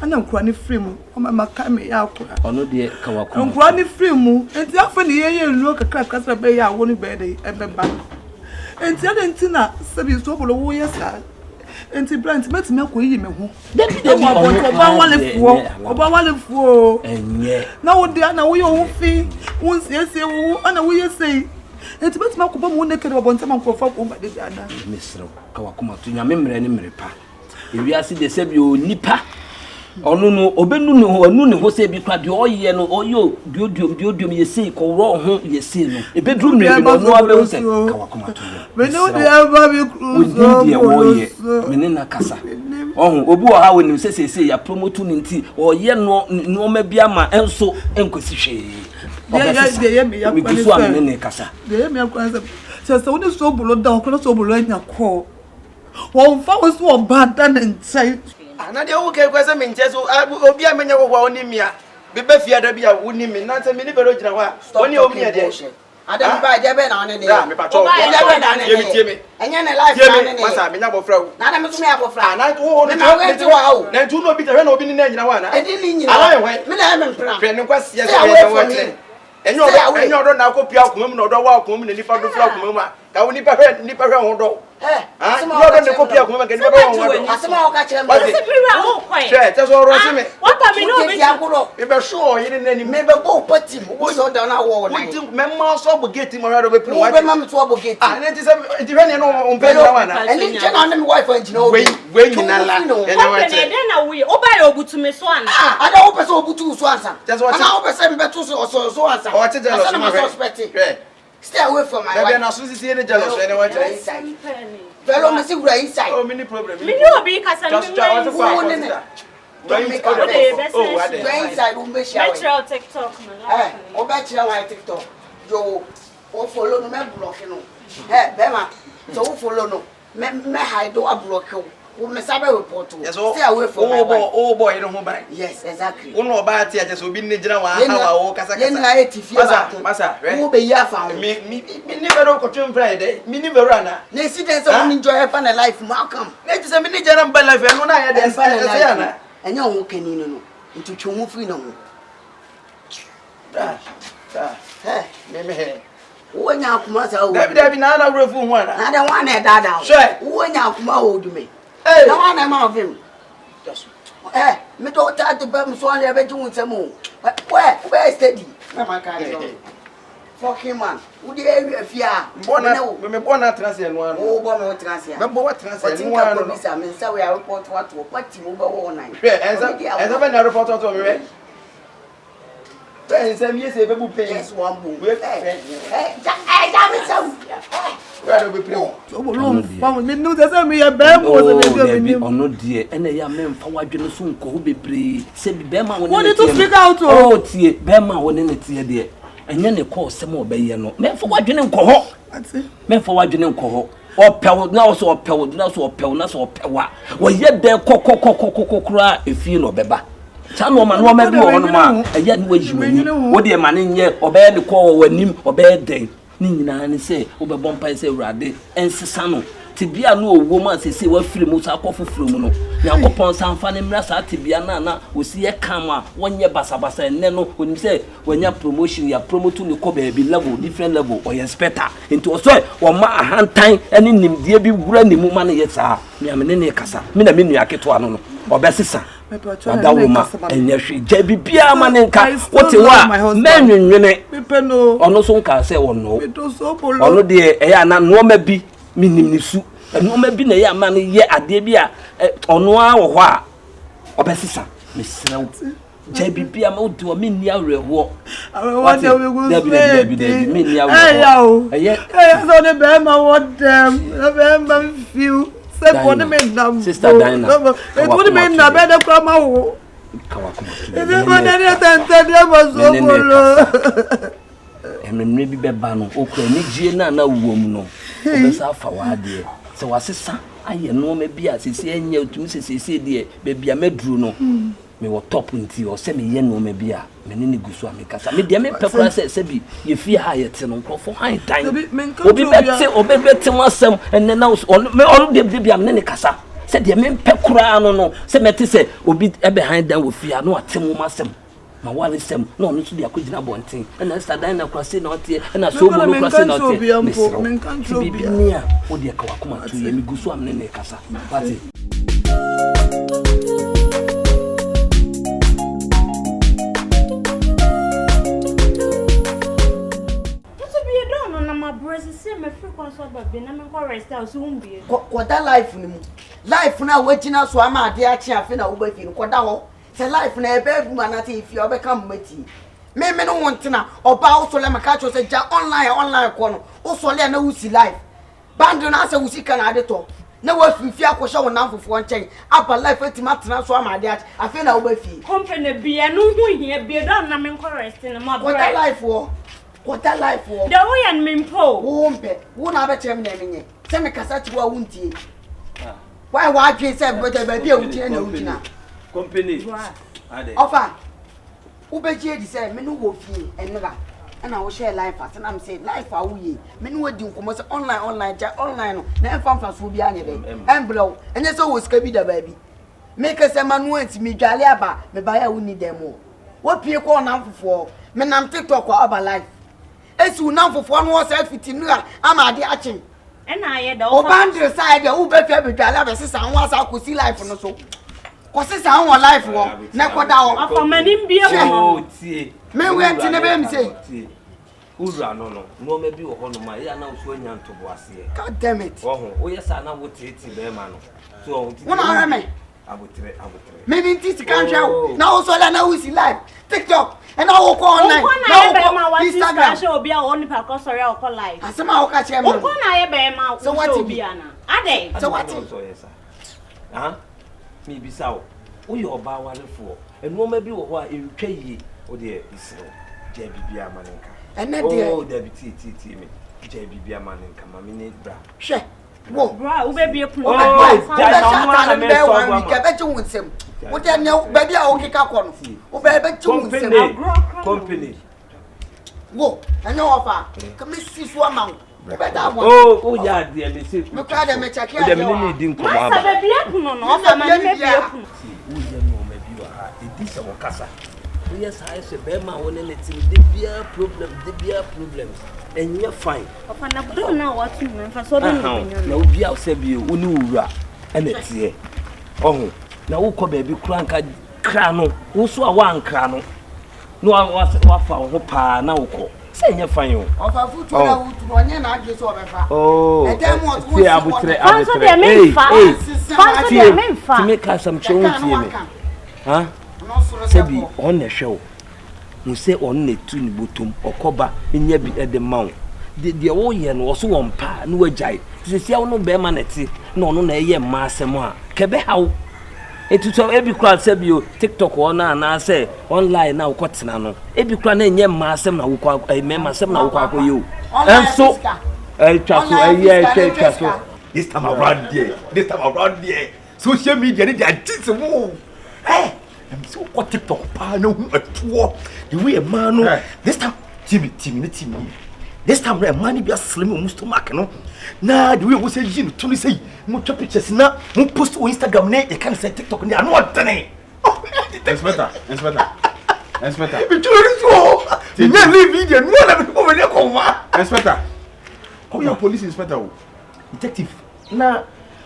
ana nkura ni frame o ma ka me ya akura ono de kawakuma nkura ni frame enti afa ni ye nlu kakra kasa be ya wo ni be de ebeba enti ade enti na sabi Sobolo wo yesa enti brand meti me ko yi me ho de oba wale fuo enye na wo de na wo ye ho fi wo nsiesie wo ana wo yesei enti meti me ko ba mo nekere bo ntama nkrofa ko ba de ada mesrew kawakuma tu nya memre ni mrepa ewiase de sabi o nipa onu no obenu no anu ne ho se bi kwa de oye no oyo diodium yesi ko ro ho yesi no ebedru me bi no abe se kawakuma to me no de aba bi cruise de oye me ne na kasa ohun obi o ha wonim se ya promote ni nti oye no ma bi ama enso enkosi hwe ye me ya kwa ni so me ne kasa de me ya kwa se woni Sobolo da ko Sobolo anya ko won fa wo so obada na ntai Na de wo ke kwese me nche so obi a menya wo oni mia be be fia da bia wo ni me na se me ni bero gina wa oni o mi e de Adam ba je be na oni de ya me pa cho ye mi tie me enye ne life na ne masa me nya bofra wo na me so me abofra na wo no na tu no bi ta hwe na obi ni na nyina wa na e di ni nyina ala we me na me mpra hwe ni kwase ye se wo tre enye odo na akopia akomam na odo wa akomam na nipa do fra akomam a ka wo nipa hwe ho do you don't know copy of women can never want. Asema okache mba. Ose priwa ho kwai. Sure, that's all right me. What am I no be? You be sure you didn't me be go party. Wo so down na wo na. We think member so bogeti mo hado be pin wa. We mam to bogeti. Ah, na ti say it when no on pay na wa na. Eni je na me wife and no. We nyina la. Ena wa che. Na we oba ye obutu so ana. Ah, ada wo pese obutu so ansa. Ana wo pese me betu so ansa. O che jealous me suspect. Stay away from my wife. Maybe na so see any jealous anyway. Velo me sigura inside. Oh, mini problem. Me no be kasa me. Just try to find. Don't make oh, go inside we be share. Metro TikTok man. O be share my TikTok. Yo, o follow no me block no. Bema. So o follow no. Me hide do a block you. We me sabe report to. Stay away from my wife. Oh boy, you don't buy. Yes, exactly. Uno oba ti aje so bi ni gina wa ha wa o kasa kasa. Yen na etifie ba. Masa, wo be ya fa. Me ni vero ko twem Friday. Me ni vero ana. Na si den say we enjoy fa na life ma come. Na ti say me ni gina ba life no na ya den say ana. Enya wo kani no. Ntu twom free no. Me he. Wo nya akuma sa wo. David na na wrefu ho ana. Na den wa na dada. Wo nya akuma ho du me. Na wa na ma of him. Me to ta to be so on e be ju nsemu. Where steady? Na ma ka yo. Fucking man. Wo dey area fia. Me bona transfer no ano. Wo bo me transfer. Me bo transfer no ano. Police me say we report what to party mo be wo online. Enza be na report to me. Enza me say be bu pay. Yes one boom. We ja me some. Where do we play? Sobolo fam me no say me ya be mo so be me. Ono de ene ya memfa wadwene so nko ho bebre. Se bi be ma woni. What to speak out oh tie be ma woni ne tie de. Enye ne call se mo be ye no. Memfa wadwene nko ho. Ati. Memfa wadwene nko ho. Opew na so opew na so opew na so opewa. Wo ye de kokokokokokora efie no beba. Chano man no maybe on ma a yet was what the man in ye obey the call when him obey day. Nina and say, Ober Bompa say Rade, and Sano. Tibia no woman say what free Musa coffee flumo. Now upon some funny Mrasa Tibiana, we see a camera 1 year basa and Neno when you say when your promotion, you're promoting the Kobe be level, different level, or you're better into a soil or ma hand time and in him, dear be running woman, yes, sir. Me am in Casa, Mina Miniaketuano, or Bessissa. That woman, and yes, she JB Manenka, what you are, men in it, or no son can say or no, or no dear, Ayana, no maybe, meaning soup, and no maybe a young man yet at Debia, or no hour, or Bessissa, Miss JB Amo to a mini hour walk. I want to be Sister Dinah. It would have been a better from our and maybe Bebano, okay, Nigiana, no woman, dear. So, as a son, I know maybe as he said, you to Mrs. dear, baby, I met Bruno. Me will top into or semi yen no maybe a menini guswami casa. Me dear me pepper said, Sebi, you fear higher ten for high time. Will be better or better myself and then now on me all the baby am nene casa. Said the men pecura no, Semeti said, will be behind them with fear no atemu masem. My wall is some no to be a good one thing, and I start dying across it not here, and I saw no crossing out here. Men can't be near. Oh, dear Kawakuma to me guswam nene casa. Party. What that life now waiting us so I'm at the action I feel over you. What that say life na ebe man if you become meti. Me no want na oba also let my catch say online kono. Also le na usi life. Band na say usi kan ade to. Na wa fifi akosha won namfofo nchen. Apa life etima tena so am ade I feel na oba fi. Company bia no hu hia bia don na me correct na ma. What that life wo? What that life wo? The way and me po. Wo mpe. Wo na be chem na menye. Se me kasa ti wa wuntie. Why dwe say better baby wutie na wutina. Company. Offer. Ubeji di say me no wo fie enra. And I will share life as and I'm saying life are we. Me no di nkomo say online no. Na enfam fa so bia nye dey. Emblow. Enye so wo ska bi da baby. Make say manu anti me dwale aba me ba ya woni dem o. Wo pie ko na mfofo. Me nam TikTok ko aba life. Esi na mfofo no wo say fitinu a ama ade achen. Na aye da o bandre side wo be fia be dwale aba sesa nwa sa ko si life no so. Ko sesa nwa life wo na koda wo. Afamanim bia wo tie. Me we ntine be mi say. Ura no me bi wo ho no ma ya na so anya ntobo ase. God damn it. Wo yesa na wo tie be ma no. So wo na ara me. Abotre. Maybe this can show. Now so na we see live TikTok and now we go online. Now Instagram show obi a oni pa ko sorry o ko live. Asema o ka che me. O ko na ye be ma so what obi ana. Ade. So what? So yes. Me bisa wo ye oba warefo. Enu ma bi wo ho a entwa yi o de isiro. Je bibia manenka. Ene de. Oh, de biti me. Je bibia manenka ma me ne bra. Hwe. Wo. Bra, wo be bi ekun. Oh, ja na mo na me so gwa. Ke be chi wunsem. Wo de ne baby a wo kika ko no. Wo be chi wunsem. Company. Wo, ene ofa. Ke me si so amount. Oh, yeah, dear, me see. Me cry dem check here. Dem ni din ko ma. Asa baby ekun no, ofa ma ni me bi ekun. Wo ye no me bi wa ha. E di se wo kasa. Yes, I say be ma won ne tin de bia problems. Enye fine. Ofa na do na what you mean so do no. Na obi a se bi wo ni wura ene tie. Ohun. Na wo ko baby kura nka kra no. Wo so a wa nkra no. No wa fa wo pa na wo ko. Say enye fine o. Ofa futu na wutu onye na age so obefa. Oh. E dem what wo. Say abutre. Fanso de me fa. To make us some show tie me. Huh? Sebi on the show. You say on ne tu ni botom okoba nya bi e de mawo. De wo ye no so won pa no agai. Sisi wo no be ma na ti na ono na eye ma asem a kebe hawo. Etuto ebi kra sebi o TikTok ona na say online na wo kotena no. Ebi kra na nye ma asem na wo kwa me ma asem na wo kwa yo. So twa so This time around there. Social media they are just move. Hey, I'm so what TikTok pa no hu atuo the way a man no this time TV this time a man be slim almost to mark no na the way we say you to say mo chop pictures na mo post on Instagram na you can say TikTok na no tane Inspector me chori so you leave video no na me ko me ko ma Inspector who your police inspector detective na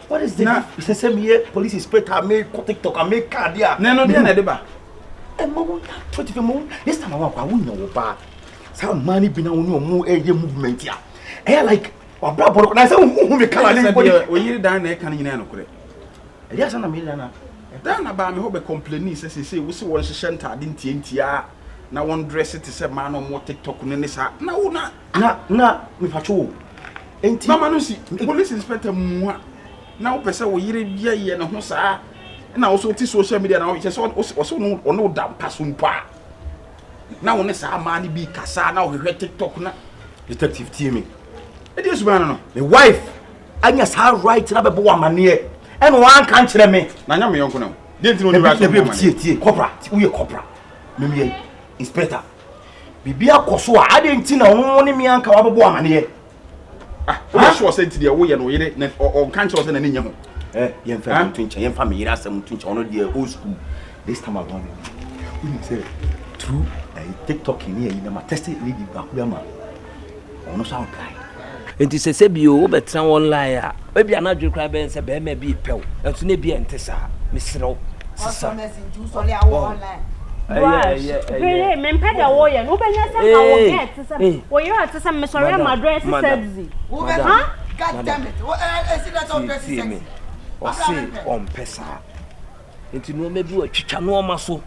what is the same here police inspector make TikTok and make card there no dey na dey ba e mo 25 mo this time I want kwa won no ba some money be na won mo e movement ya e like obra boro na say who me kala ni body o yiri dan na e kan nyina no kore e dia say na me na dan na ba me ho be complain say we see won hye ntade ntientia na won dress it say man no mo TikTok ne sa na wo na me facho enti mama no si police inspector mu na wo pese wo yiri bia ye ne ho saa na wo so ti social media na wo che so no ono da paso mpa na wo ne saa ma ni bi kasa na wo hwehwe TikTok na detective team e dey subana no the wife anya saa right na bebo amane e no wan kan kire me na nya me yonko na dey ntino ni ba so tie corporal we corporal me me inspector bibia koso a ade nti na wo ne me anka wa bebo amane o sure say nti dey wo ye no yire na on kan kire na ne nya ho yen fa tunche yen fa me yira asem tunche ono dey old school this time around we say through TikTok ni na ma test lady ba ku ma ono sound guy enti sese bio wo betra online a e bia na dwe kra ben se be ma bi pew enso ne bi entesa misrew sisa Really, men pay the warrior. No, but yes, I will get. Well, you are to some sorry, my dress is sexy. Huh? God damn it. I see that on dress is sexy. Or say on pesa. Into no maybe a chicha no maso.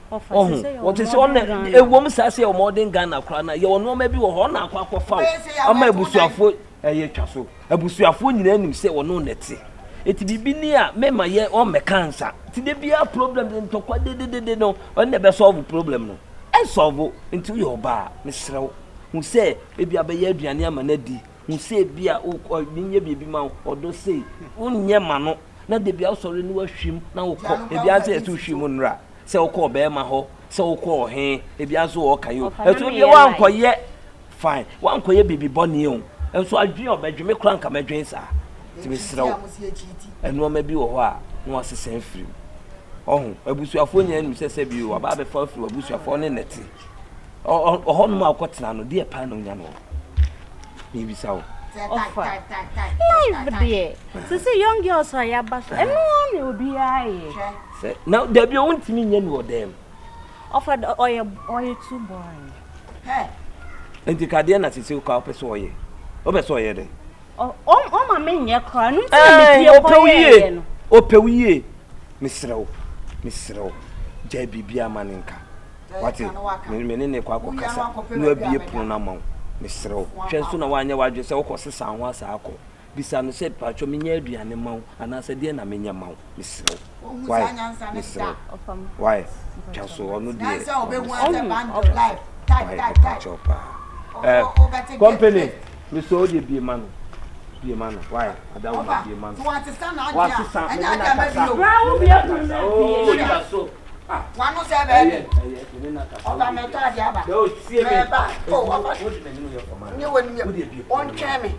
What is on a woman says your modern Ghana crana? You know maybe a honor quack foul. I'm a busuafo a year chasso. A busuafo in any say or no netty. It be near me my year on me cancer. Today be a problem in talk what they know or never solve a problem no. And solve into your bar, Miss Row, who say maybe a bear Diana Manedi, who say be a or baby mouth or do say, Unya mano, not the be also renew shim now if the answer to shimunra. So call bear my ho, so call hey, if you also walk you. It will be one for yet. Fine, one for your baby bonny on. And so I dream of Benjamin Crank and my dreams are. To be slow, and no maybe a while, no was the same free. Oh, a busuafone and says you about the fall through a busuafone in it. Or Honma Cotton, dear pan on Yano. Maybe so. Yeah, to see young girls are ya bus, and no one will be I. Now there be only to me or them. Offered oil too boring. And the Cardiana is still called Pessoye. Over Soye. Oh, my men, your crown. Opewie, Miss Row, JB Maninka. What is Menene Quaco Cassa? No be a pronamon, Miss Row. Chancellor one year, just all costs and was alcohol. Bisan said Pacho Minia animal, and I said, dear Naminia Mount, Miss Row. Why, Miss Row? Why, Chancellor, or no dear. Company, Miss Odi be man. Be a man, why? I don't want to be a man. Want to stand out? What's the sound? And I can't Oh, so. One was ever. Oh, my God, Yaba. Don't see me. You wouldn't on Chammy.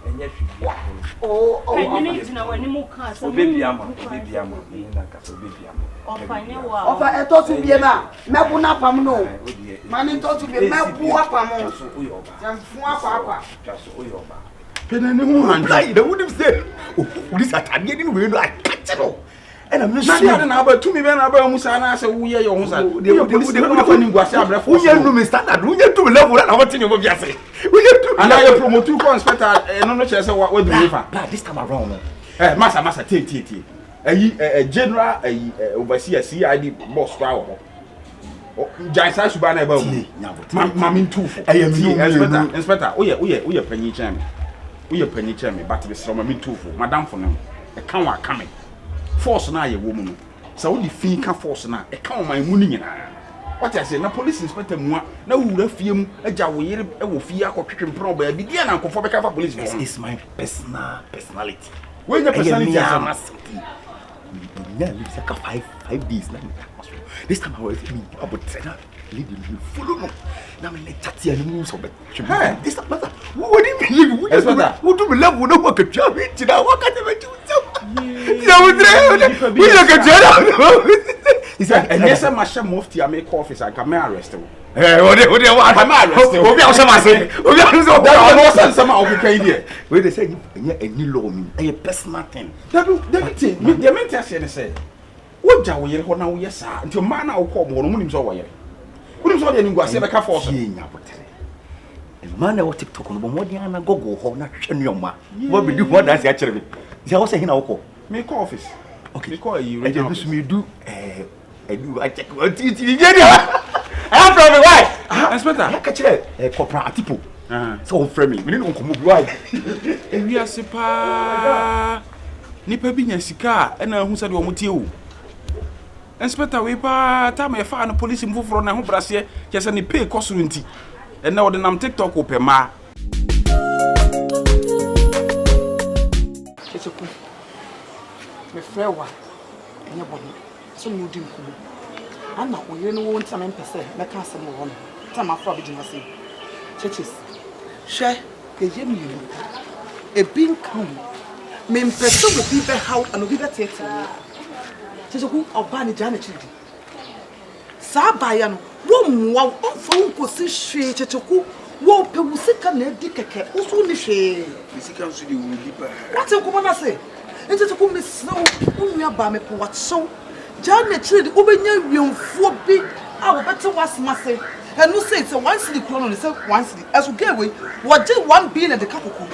Oh, you need to know any more cars. Oh, baby, I'm baby. Of I thought to be a man. Mabuna Pamno. Money thought to be a man. They wouldn't say, oh, this are getting real like catch. And I'm not about 2 million about Musana, so we are your own. They would standard. We get to level and our thing of Yassi. We get to and I promote 2 conspector and no chance what do you find this time around. Massa, take a general, overseer CID boss power. Jaisa Subana about me. Mammy too. I am inspector. Oh, yeah, penny chairman. We are penny chairman, but it's from me too for Madame for them. A count coming. Force now, a woman. So the fee can force now. A count my money. What I say, na police inspector moi. Na we film a jawere e wo fie akotwetwe problem bi dia na nkofo beka fa police. This is my personality. When your personality Yeah, it's like 5 days now. This time I was about 10. Leave you follow no. Now I'm like chatty and moves of it. This time what do you mean? What do we love? We don't work a job. You know what kind of a job? We look at job. He said, and yes, I'm a sham mufti. I make office. I can arrest him. Hey, what do you want? I'm arrested. We are some where they say, any law mean a personal thing. That thing, the mentor say, what are we here now? Yes, sir. Until man, I'll call more women's away. What is all the English? I can't force you. And man, I will TikTok on more than a go home, not your ma. What will you want? That's actually. Is also in our call. Make office. Okay, call you. I just me do. I check what you get. I'm from the wife. Inspector, I catch a corporate people. So friendly. We didn't come move right. We are super. Nipa binya sika na hu said omotie o. Inspector we pa time e fa na police mfoforo na ho brase kese ni pay kosoro nti. E na odinam TikTok opema. Kyekyeku. Me frewa. Enya boni. So mu di nkumu. Ana oyire no won time mpese meka asem wo no. Time afro be gina se. Churches. Hwe eye mi. E bin kan. Me mpese wo bi be how and obi be tete. Kyekyeku oba ni jana chidi. Sa baya no wo mwa onfa nkosi hwe Kyekyeku wo pe wusika na edi keke usu ni hwe. Wusika nso di wo bi ba. What nkomo na se? Kyekyeku me snow unua ba me po watso. Jana chidi obenya wiemfo bi a wo bete wasmase. And who says once the chrono is once as we get away, what did 1 billion at the capital?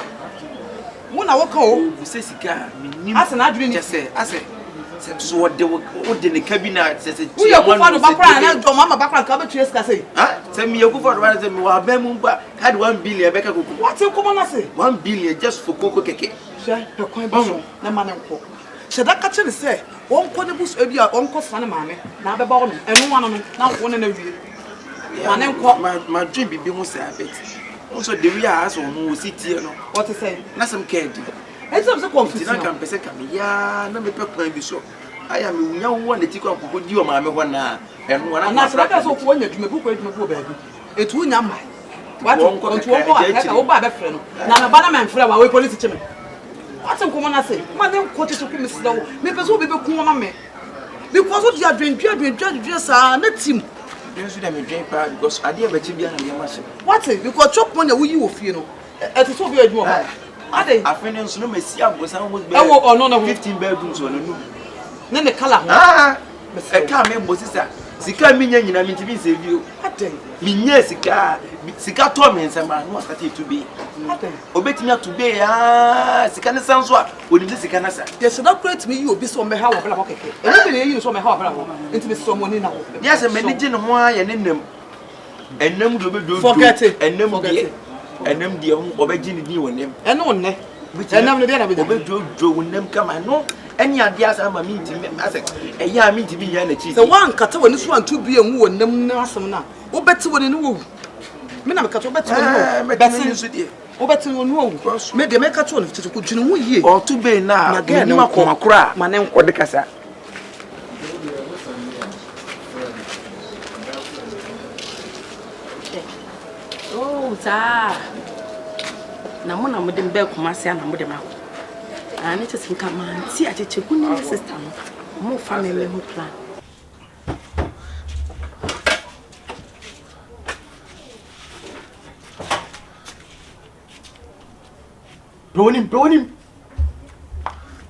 When I walk home, we say, Sika, as an adrenaline, just say, I say, so what they were in the cabinet says, we are one of background, Mamma background, come to say, tell me, you go for rather than Bemumba had 1 billion. What's your common? I say 1 billion just for Coco Keke. Sir, the coin, no man. Should that catch say, one quadribus of your uncle son, mammy, now the bottom, and one of them, now one in a year. My dream be almost a bit. Also, the real ass on who sit here. What to say? Not some candy. It's also confused. I can't say, yeah, no, me pepper be so. I am young one that you can put you on my one now. And when I'm not so when you book with my baby. It will not mind. What won't go to a bad friend. Now, a banana flower away police to me. What's a common I say? Madam, what is to come slow? Maybe so be cool on me. Because what you are doing, just not team. Because I didn't bet you what's it? Because chop money you will feel. At the top of your door. I finished no messy up with some would be no 15 bedrooms on a new. Then the color. I can't remember sister. Sika Minion, I mean to be saved you. Minya Sika torments and man was to be. Obetina to be Sikana sounds what would this Sikanasa? Yes, not great me, you will be so my house. And you saw my house into the someone now. Yes, a managing why and in them. And them do forget it and them forget it. And them dear obeying you and them. And on ne, which I never did obey Joe when them come and no. Any ideas I'm a meeting, I said, a year mean to be energy. The one cut when this one to be a woman, them nasum now. Oh, better when you know. Mina cut better, better when you made the make a tone to put you ye or to be now again. No, cry, my name for the casa. Oh, sir. Namona wouldn't beg Marcia and with them out. And it is in command. See, I teach you system. More family who plan. Blow him.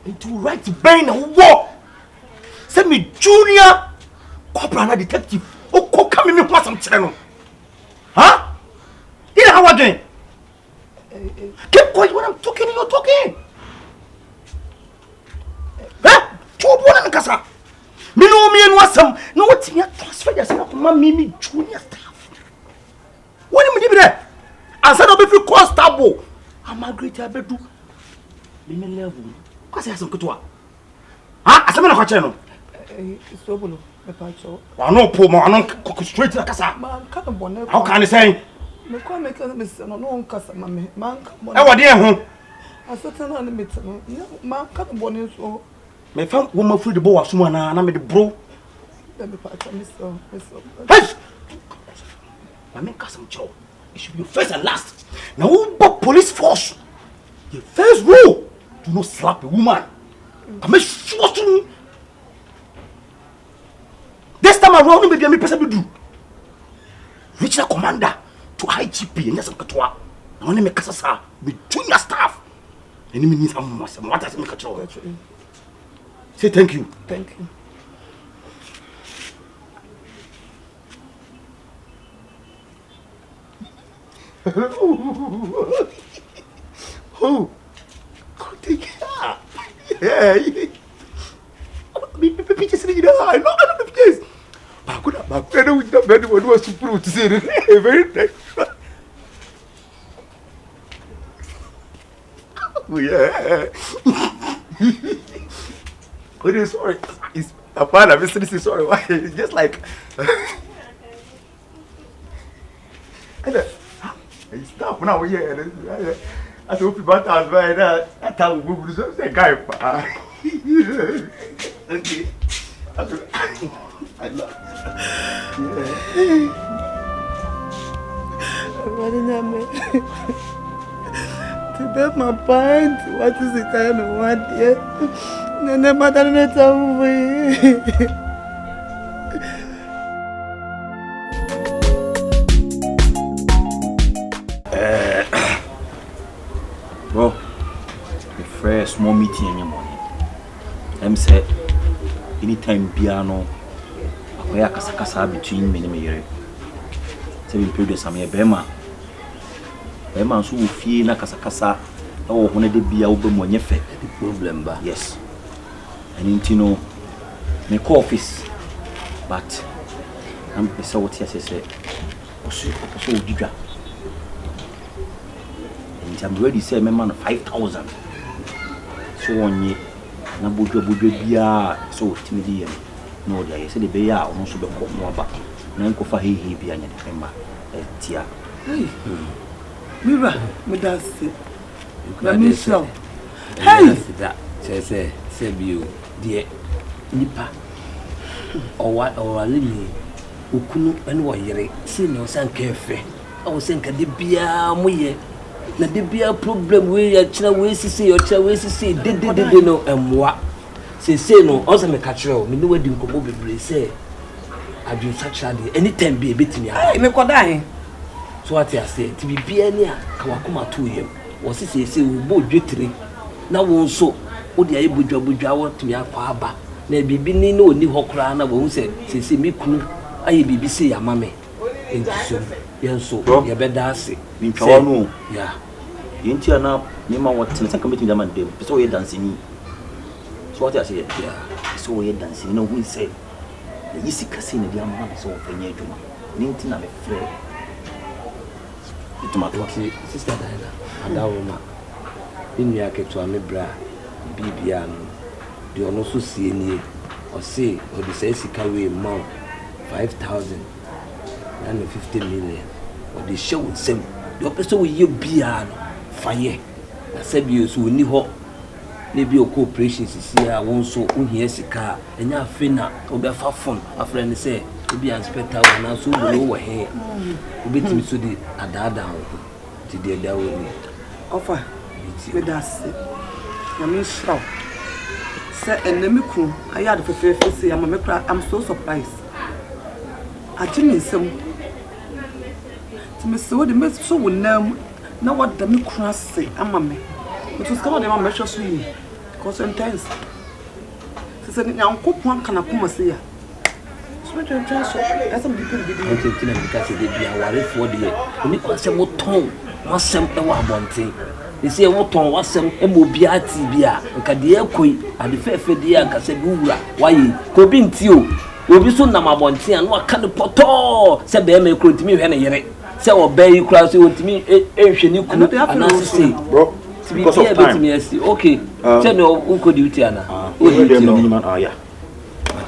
Into right to burn a war. Send me junior corporal detective. Oh, come in me for some channel. Huh? You know how I'm doing? Keep quiet when I'm talking, you're talking. Kasa. Me no me and wasam. No what me transfer yourself to me junior staff. What do you mean there? I said I'll be free cost table. I'm a great abedu. Me level. Kwase asem kotwa. Ah, asem na kwa cheno. Sobolo, me pacho. I no po mo, I no straight na kasa. Man, ka bonne. How can you say? Me kwa me ka me no kasa man ka bonne. E wode e ho. Asata na me tano. Man ka bonne so. Me found woman free the boy was someone and I made the bro. Let me pass me so. Hey! I make some job. It should be your first and last. Now, who police force? The first rule: do not slap a woman. I make sure to. This time around, maybe I may person do. Reach the commander to IGP and yes, I'm Katoa. I only make Kasasa with junior staff. And it means I'm what does make a job? Say thank you. Thank you. Oh, take care. Yeah. Pictures in the eye. No, I don't know this. But I don't know what was to prove to say it. Very nice. Oh, yeah. Oh, sorry. It's a part of this. Sorry. Why? It's just like. Stop now, yeah. I hope you bought us by that. I tell you, we will say, guy. Okay. I love you. What is that? To bet my point, what is the kind of one here? No, no matter not over. Bro, the first small meeting in your morning. I'm said, anytime piano, I have a between me and me. So we produce some Bema. Bema, so we feel like a oh, when they be out when you fit the problem. Yes, and you know, make office, but I'm so what I say. So Giga. I'm ready to say, my man, 5,000. So on ye, na bujo bia so timidi no dia ye say the bear on so be ko mo ba na nko fa hehe bia nya de pemba tia mira me da se na mi so hey say bio de nipa o limi okunu ene wo yere se no san ka fe o sen ka de bia mo ye na de bia problem we ya kira we sisi yo kira we sisi de no emwa se no o se me ka kira o me ni wadi nkomo bebre se adu sacha de anytime be betimi ha me koda he so what ya say ti bibia ni a ka wakoma to yem wo se wo bo dwetire na wo nso wo de ayi bodwa wo timi akwa aba na bibi ni na oni hokora na wo se mi kunu ayi bibi se ya mame enso yenso ye beda ase mi twa no ya yenti ana ni ma what tin kan betimi man dem so we dancing so what ya say ya so we dancing no we say the easy kasi na dia ma so fanya adwuma ni ntina me frɛ ultimatum sister Diana Awurama inu ya keto me bra bibia no de ono so sie nie o say o de say sika we ma 5,000 and 50 million o de show nsem de opeso we ye bia no faye na sabi so ni ho na bi o cooperation sisi a won so ohia sika enya afi na obefa phone afra ni say obi inspector na so bo wo he obetimi so di adada ho ti de da wo ni offer me da se na me show say enemiku ayad fefefe say I'm so surprised ajini nsem ti me so de me so wonam na what da me kura say amame it was come on the measure so yi because intense say nyankopon kana kuma say ya so me try so esa me people be dey tina because dey bia ware for dey oni kwa say mo ton wasem e wa abonten they say mo ton wasem e mo bia ti bia nka dey akoi ade fefe dey anka say bi wura waye ko bi nti o obi so nam abonten an waka ne poto say be me kro ntimi hwe ne yere say obey kra so ntimi ehwe ni kunu anase bro because of time okay say no unko duty ana o dey minimum yeah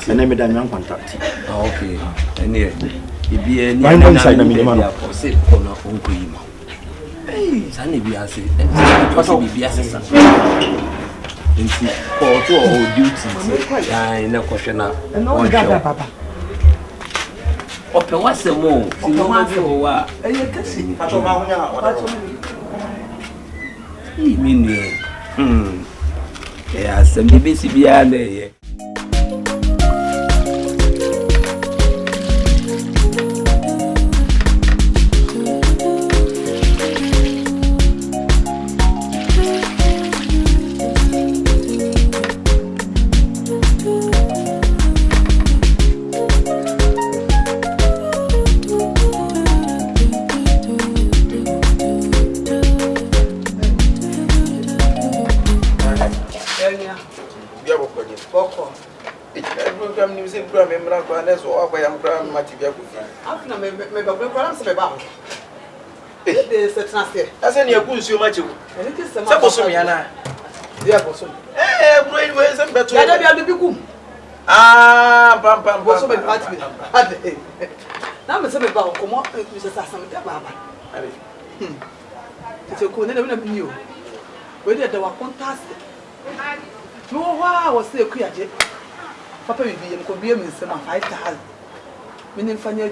and me dan yan contact okay ene bibia ni na inside na minimum o say kono unko yima hey sane bia say bibia say Inti for to all duty. I na question na. No gaga papa. Ope wase mo. Ti no ma bi o wa. Eye kasi. Pacho ma hunya oda. Mini. Ya sem bi si bia na ye. I said, you're good, so much. Suppose me, Anna. Yeah, Bosom. Brain ways and better. I don't be good. Ah, Pam, Bosom, and Patty. Now, Mr. Bell, come on, Mrs. Assam, Baba. It's a cool never knew. Whether they were fantastic. No, I was still creative. Papa will be in Kobium 5,000. Meaning Fanny.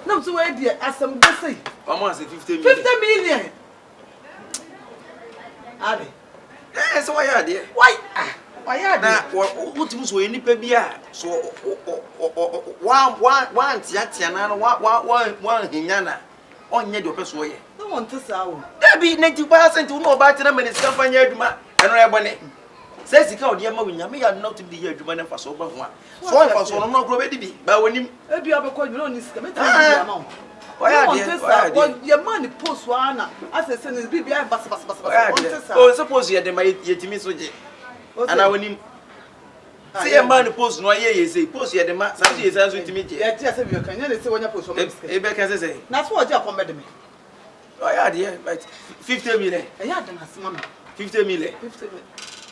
No, so where dear, as some say, almost 50 million. Are they? Yes, why are they? Why are they? What was we any baby? So, one Tiana, one Hinana, on your person. No one to sound. There be 90% to know about them and it's company, and Rabone. Says he called Yamma, me are not to be here to manage for so one. So I was on no ready, but when you have a call, you don't need to amount. Why are your money post one? As I said, it's BBI bus. Oh, suppose you had the mighty miss with you. And I will him say a man post no ye say, post you had the man, some years as with me. Yes, if you can say when you post, Rebecca say, that's what you are me. Why are dear, but 50 million. I had them as mamma. 50 million. 50 million.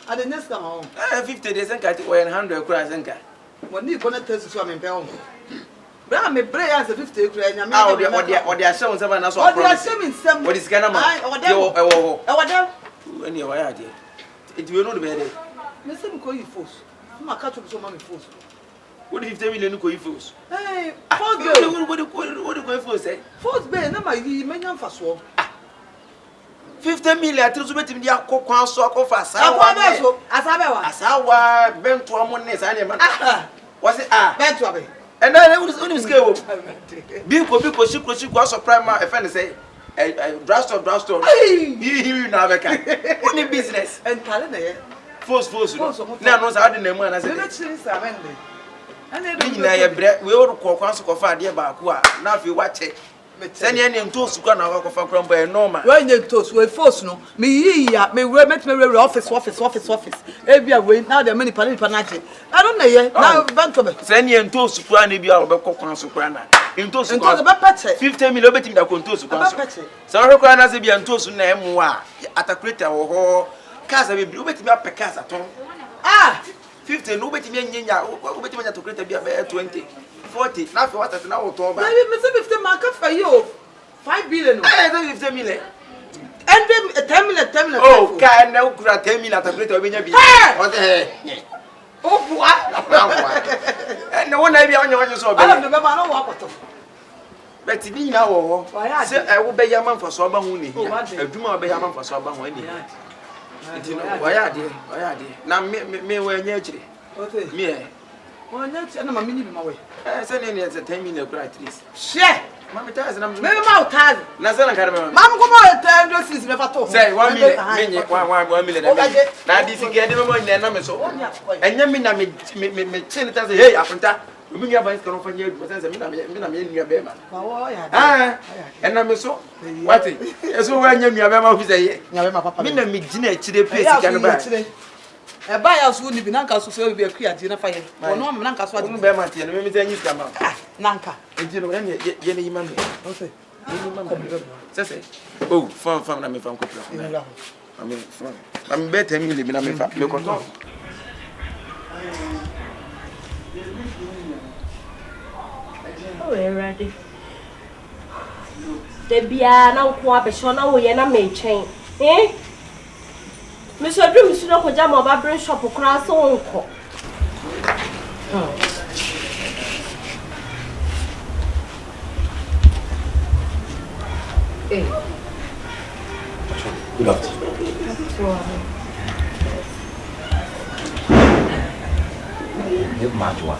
And the next come home. 50 days and cut away 100 crowns and car. When you gonna tell us I'm in Pelham. But I'm a brave as a 50 crowns. Or they are showing someone else. What is going on? When you are here, it will not be there. Listen, call you force. My catch up so many force. What if they will go force? Hey, what do you go for? Say, force bay, no, my man for swap. 50 million to bet me a cock so fast. I bent to a money. Was it bent to me? And then I was only scared. Because she was a primer, a friend say, a drugstore. You never can. Only business and talent. Force. Now, knows how the name when I said, let's see, and then we all call council of Fadia Bakua. Now, if you watch it. Send any toast to go now for crumble and normal. When you toast with force, no, me, me, we met me office. Every way now there are many panache. I don't know yet. Now, Bantam, send you and toast to Prana be our Bacon Soprana. In toast to about 50 million betting that contours to so her cranas be and toast to name at a crater or Casa will be betting up a casa at all. 50, no betting to create a beer 20. 40, now for what at now to buy. Mr. Market for you 5 billion. I don't 50 million. And then 10 million. Oh, can now grant 10 million at a greater winner. Oh, what? And no one I be on your so bad. I don't know what. But me now, I will be a man for Soba Mooney. I do not be a man for Soba Mooney. Why are they? Now, me were near me. Well, that's an minimum my way. I send in as a 10 million cry at least. Share! Mamma tells them, maybe about time. Nazan Carmen. Mamma, come on, tell us is never told. Say 1 million. Now, this is getting more than number so. And Yamina me chill it as a hey, after. We bring your vice for you, but as a minute, your baby. Ah, and I'm so. What? So when you're my say, Mina me dinner to the place. A buyers wouldn't be Nanka, so be a clear dinner fire. Or no, Nanka, so I don't bear my tea, and maybe then you come out. Nanka, and you know, any man. Say, oh, from me from Cooper. I mean, I'm better than you live in a Oh, ready. The Biana, Quabishona, we are not made chain. Eh? Miss Dream is not going to bring shop across uncle. Good afternoon. Majwa.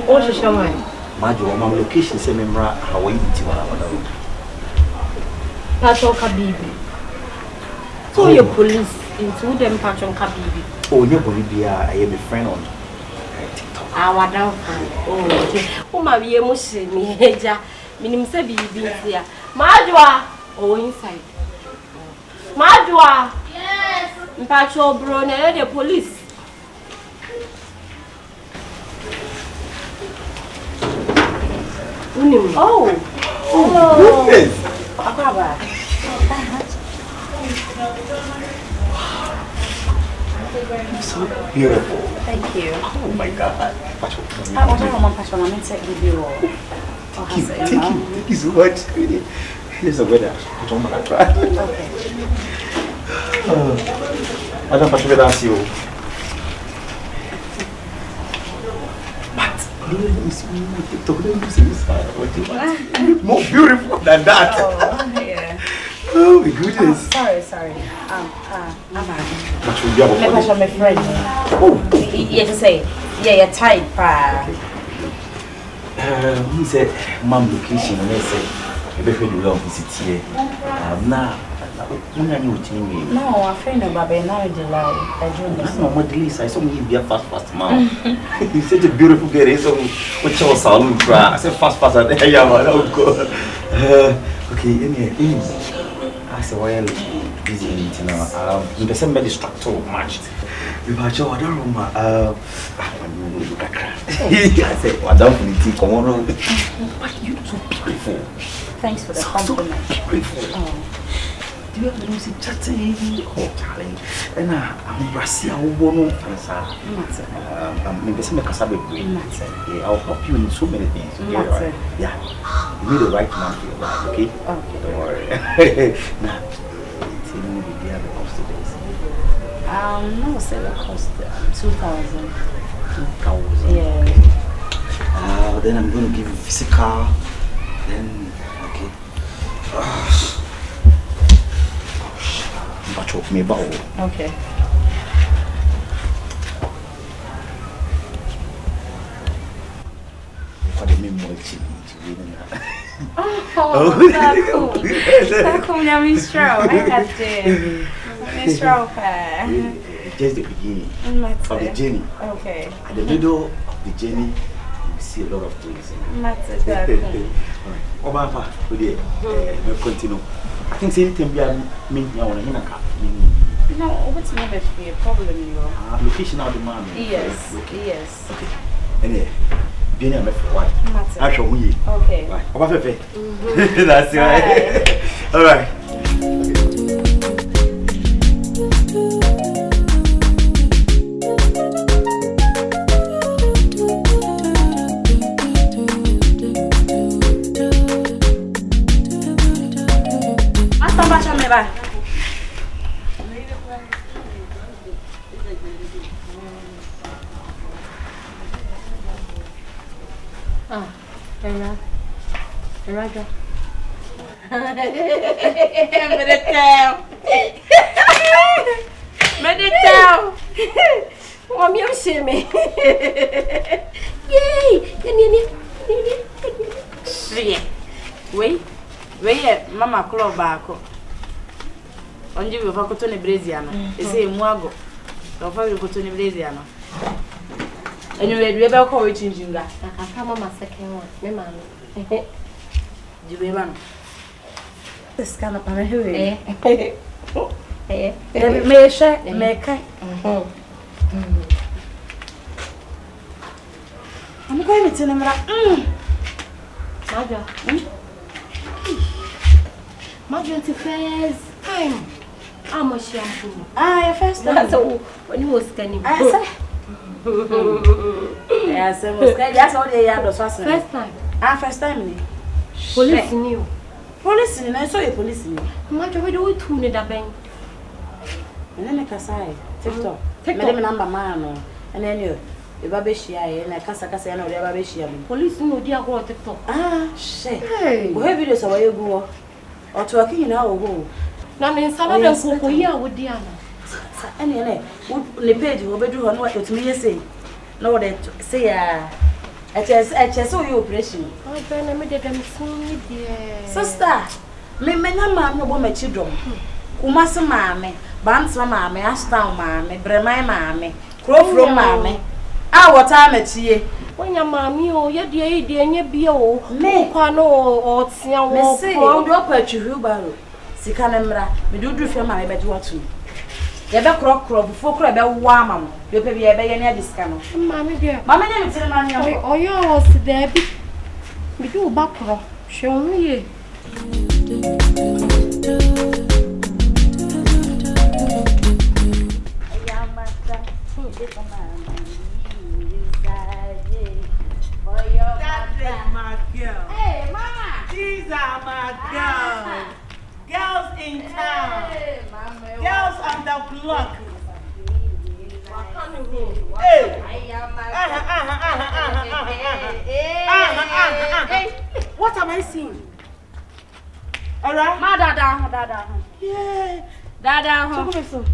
What is your mind? Majwa, my location is Memra, Hawaii, Tiwana. That's all Kabibi. So your police into them patron Kabibi. Oh, you're Bolivia. I am a friend on TikTok. Our downfall. Oh, okay. Oh, my dear Mushi, me, Heja, Minim Sabi, here. Majwa, oh, inside. Majwa, yes, Patrol Brone, the police. Oh, goodness. So beautiful. Thank you. Oh my God. Thank you so much. Here's the weather. Okay. I don't want to ask you. More beautiful than that. Oh, yeah. Oh my goodness. Sorry. My friend. Oh, yeah, to say, yeah, you're tight, he said, "Mom, location," and I said, "I bet you love visit here." Now, no, I'm afraid of Baba. Now it's delay. I don't know. No, my delay. I saw me be a fast, mom. He's such a beautiful girl. So, what your salon cry? I said, fast, and yeah, man, oh God. Okay, anyway, I said, why are you busy meeting now? You can send me distracted much. You have your other room. I said, well, don't need come on. But you so beautiful. Thanks for the compliment. So beautiful. Oh. Do you have the music chatting? Oh, darling. And I'm Brazil. I'm I'll help you in so many things. Okay, right? Yeah. You need the right man for your life, okay? Okay. Don't worry. Now, tell me the day the cost today. No, say the cost 2,000. 2,000. Yeah. Then I'm going to give you physical. Then, okay. Okay. Oh, that's cool. That's cool. Now, Mr. I got it. Mr. Just the beginning of the journey. Okay. At the middle of the journey, you see a lot of things. That's cool. Obama, we'll continue. I think anything be a mean now on a no, what's never be a problem, location of the man. Yes. Okay. Yes. Okay. Anyway, being a for what? I shall we. Okay. Right. That's right. All right. Meditao. Mom, you see me. Yay! Wait, Mama Club back. On you have a cotton braziano. They say Muago. Don't find you cotton braziano. And you read Rebel Courage in Junga. I come on my second one. Me man. You remember? This kind of a who may share, make I'm going to tell him that. Margaret, first time. I'm a shampoo. Ah, first time. So when you was scanning. Yes, that's all they had. First time. Ah, first time. Police knew. Police, I saw a police. Margaret, we do it to the bank. And then Kasai, TikTok. Take them number man, and then you. The babeshi and a casa and the babeshi. Police no dear go TikTok. Ah, shit. Where videos away you go? Or to a king now go. Now in Salada for here with Diana. Any would page will be doing what to me say. No, that say, I saw you operation. Oh, Ben, I made them soon, dear. Sister, me, mamma, no woman, children. Umasa mammy, Bansma mammy, Ashtown mammy, Bremai mammy, Crow from mammy. What time it's ye? When your mammy, oh, your dear, and your beer, me, Quano, or Sian, say, oh, drop at you, Barrow. Sicanamra, me do drift your mammy, but what to? You have a crock before crab, a warm, you pay a bay and discount. Mammy, dear, Mamma, tell me, oh, yours, there be. We do back, show me. Hey, Mama! These are my girls. Girls in town. Girls on the block. Hey, what am I seeing? Alright? Ma dada. Yeah. Dada ho.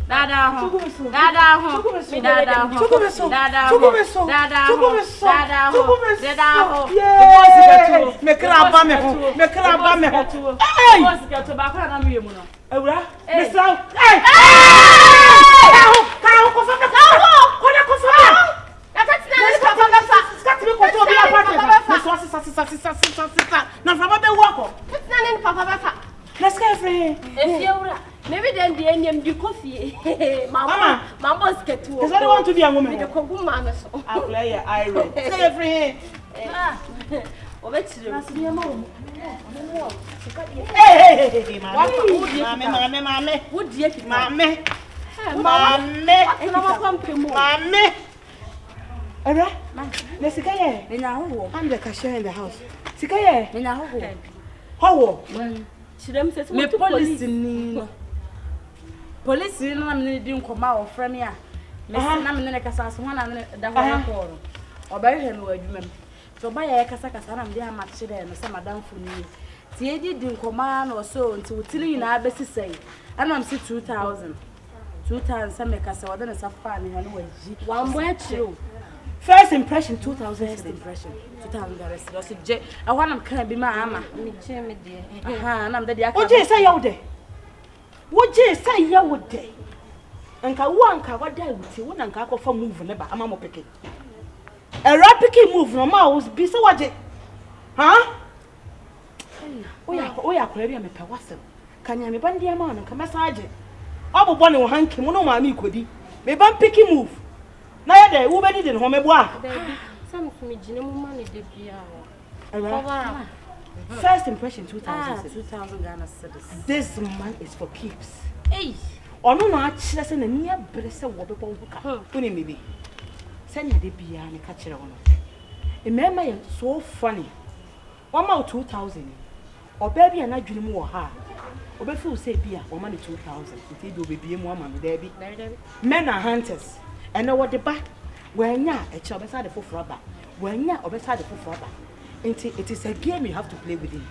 Dada ho. Dada ho. Mi dada ho. Dada ho. Dada ho. Dada ho. Dada ho. Yeah. Me kraba me ho. Me kraba me ho. Hey. Boss get to ba kwa na mi mu no. Ewura. Me saw. Hey. Ka ko fa me. Ko fa. Ya ka tina ni papa me fa. Skat me ko to bi apart. Me so sisa. Na fa ba be wo ko. Tina ni papa me fa. Let's go friend. If you maybe then the end you coffee. Mama is get to. Does anyone want to be a woman? The cocoon man so. I play your iron. Say friend. O bet you. Hey, mama. Would you mama? Mama. Alright. Let's go. I'm the cashier in the house. Sikaye. How? Me police ni police ni na me di nkoma o frame a me se na me ne kasa so na da ho ko ro oba hwe no adwuma me so ba ya kasa na me di ama chire no se madam fu ni ti edi di nkoma na so nti wutiri na abesi sei ana me se 2000 se me kasa wada na safa ni ho no waji wambo a chiro first impression 2000 first impression 2000 dollars so je I want am kan bi ma ama me che me de na me de aka oje say yawo de woje say yawo de anka wanka wada wuti wona anka akofa move ne ba ama mo peke a rapid move no ma was bi say waje ha oya akora bi me pe wasem kanya me bandi ama no ka message obobo ne wo hanki mo no ma mi kodi me ban picky move na ya de wo be di ho me bo a some me gine mo ma ne de bia o first impression 2000 Ghana cedis this man is for keeps hey ono no a kire se na ni abre se wo be bo buka woni me bi se nya de bia ne ka kire wono e mema ye so funny one more 2000 oba bia na dwene mu wo ha oba fi say bia wo ma ne 2000 nti do be bia mu ama me da bi men are hunters and what the back when ya a child beside the full ba when ya beside the full ba it is a game you have to play with it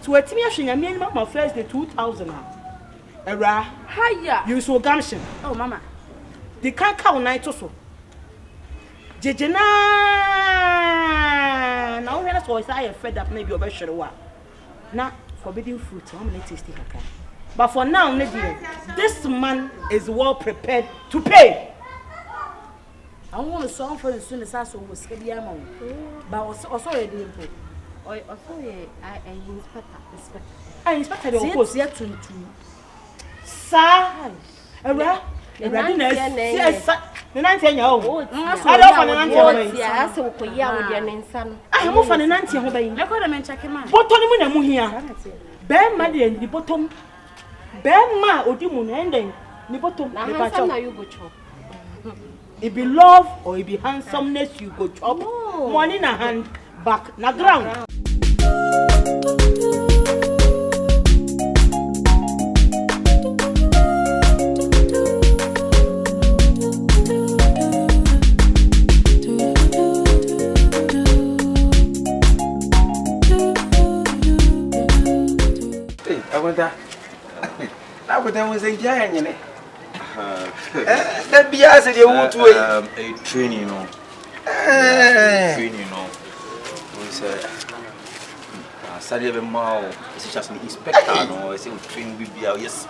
so at me ahwenya me mama first the 2000 era higher you so gumption oh mama the can count night so jejena now we are so I fed up maybe obeshere wa na forbidden fruit I'm not tasting kaka but for now this man is well prepared to pay. I want a song for as soon as I saw was Skadiamo. But also a deal. I inspected the post yet to Sir. A rap, a readiness. Yes, the 19 year old. I don't want an answer. Yes, so for young son. I am off on an answer. I got a man check him out. What on him here? Bear Maddy and the bottom. Bear ma or demon ending. The bottom. Now you go chop. It be love or it be handsomeness you go chop. Money in a hand, back na ground. akwenta na akwenta mo se ntia nyene that bia se de wo tu a training no training no we say study be mau is just an inspector no say training be bia yes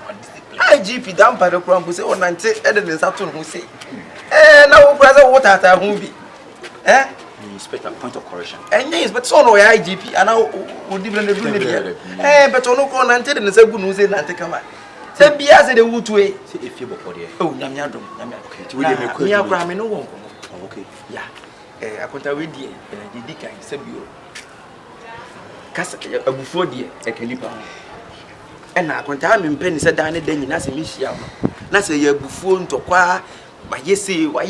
IGP down by the crumb say on nante e de nsa to no say na wo kura say wo tata hu bi inspector point of correction yes but so no IGP and wo different do ne bia but ono ko nante de nsa gu no say nante kama say bia say de wo tu e say efie boko de oh nyamia dom nyamia okay ti we dey make me akura me no won ko okay yeah akonta we die di kan say bio kasa agufo die ekanipa na akonta me mpani se dan ne dan nyina se me hia no na se ye agufo ntokwa ba yese wa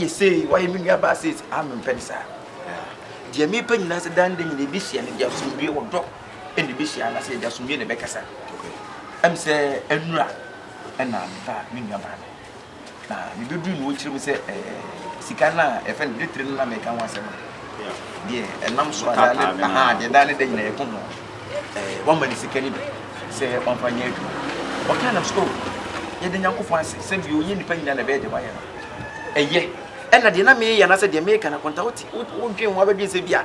me nua ba se me mpani sa die me pani na se dan dan nyina bi hia ne dia sumbi wo do ene bi hia na se dia sumbi ne be kasa am se enura na ba me nua ba na me bedu no wo kire se sika na efen de tre na me kan wasem die enam so ada le de dan de nyina e ko no one man sika ni be se on fanya edu o kan am school ye de nyankofo ase se bi onye nipa nyina na be de waya eye na de na me ya na se de me kana konta oti o dwen wa ba bi se bia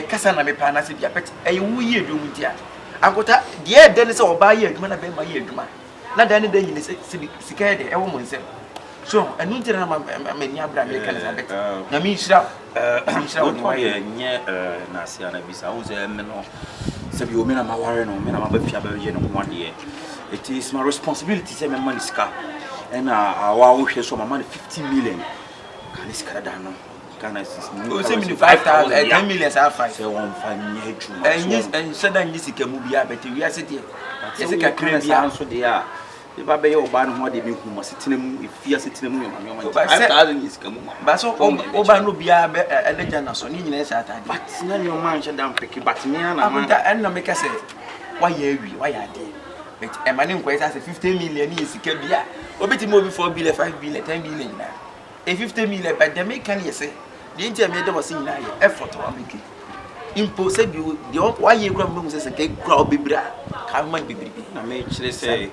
kasa na me pa na se bia pet wu ye edu mu dia akota de de ne se oba ye aduma na be ma ye aduma na dan de nyina se sika de e wo mo nsem so enu ntira na ma ni abra me kana sa bet na mi shira o ye nye na se ana bisa o ze me no se bi o me na ma ware no me na ma ba fia ba ye no ho ade it is my responsibility say me money ska and awa wo hwe so ma money 50 million kan iska da no kana sis o se mi 5000 10 million sa 5 se won fa nye juma en se da nyi sika mu bia beti wi ase de ese ka kire bia so de a e ba be ye oba no ho de me hu ma setenemu efia setenemu yo ma 5000 iska mu ba so oba no bia be eleja na so ni nyina ese atade but na ni o man che dan peki but me na ma en na me ka se wa ya wi wa ya de but e ma ni nko ese 50 million ni sika bia obeti mo bi 4 billion 5 billion 10 billion na e 50 million but the make can yese the intia me de was nyina ye effort wa make impose bi the wa ye kura mo se ke kura obibra ka man bibiri na me kire se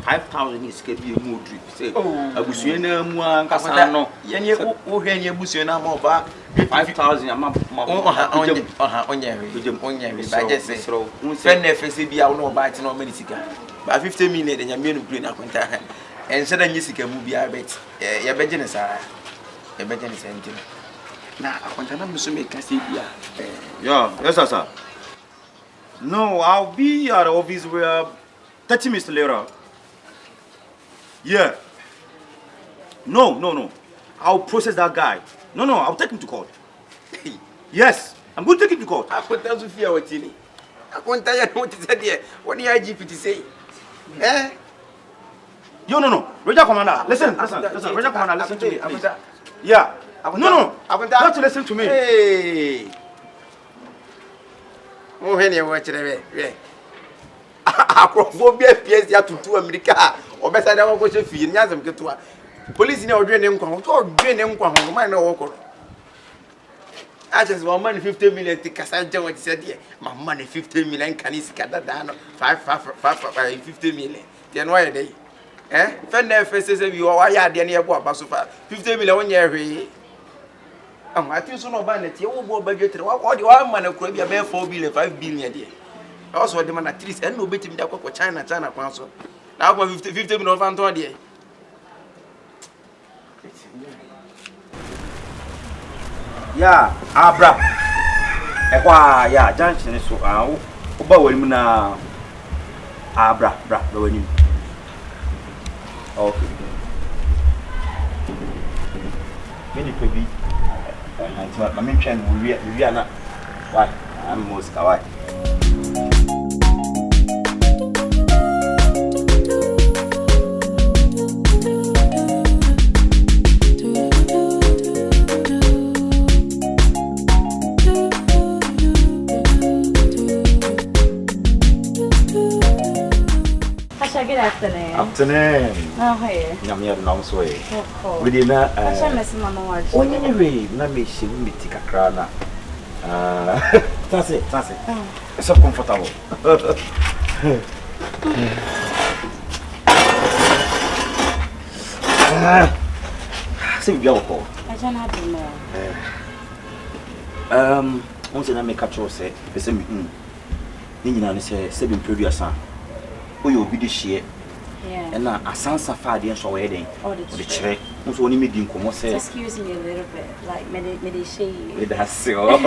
5000 is ke bi mu drip say abusue na mu an kasa no ye ne wo hwe ne abusue na ma oba 5000 ama onye ba je se fe na fese bia wo no ba ti no medicine ba 50 million de nyame no kure na kwanta en se da nyi sika mu bia bet ye beje ne sa ye beje ne sente na akwanta na muso me kasi bia yeah yes sir no I'll be at the office where 30 minutes later. Yeah. No. I'll process that guy. No, I'll take him to court. Yes, I'm going to take him to court. I put down Sophia Watini. I can't tell you what is there. What the IGP to say? No. Roger Commander, listen. Roger Commander, listen to me, please. Yeah. No. Not to listen to me. Hey. Oh, any watch it. Acrophobia PS ya tutu America. Obesa da ko se fi nyazem ketua. Police ni odwe ne nkwa. Odwe ne nkwa ho man na wo ko. Achas 1 man 50 million tikasa je what said there. My money 50 million kan isika da no 50 million. Then why dey? Fend na fese se bi wa ya de ne ebo aba so fa 50 million won ye hwe. I think so no ba na tie wo bo budget wa de wa man na kura bia be 4 billion 5 billion there. Also the man at least and no bet him that for China kwanso. Now 50 million fan to there. Yeah, abra. Ekwa yeah, junction so oba wani na abra wani. Okay. Many baby. I mean trying we are not. Why? I'm most why? Good afternoon. Afternoon. Oh, hey. Nyamia long way. Oh. We did not. I'm missing my mom. Oh, anyway, na me she me tika krana. That's it. It's so comfortable. Say we go. I don't have to know. Once I make a choice, they say me. Nina say 7 previous son. Oh, you be the share. Yeah. And now a son safari and so wedding. Oh, the check. Who's only making come say. Excuse me a little bit, like meditation. That's so.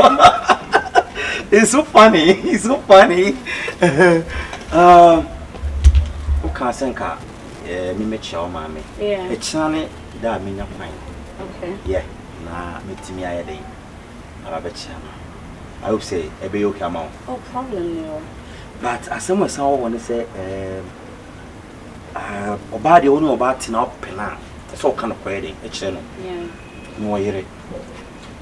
It's so funny. It's so funny. Who can't send car? Me make your mommy. Yeah. A channel that mean your fine. Okay. Yeah. Nah, meet me a day. I bet you. I would say a be okay amount. Oh, problem no. But as someone saw want to say, about the owner about now penal. That's all kind of query. A channel. Yeah. No, you're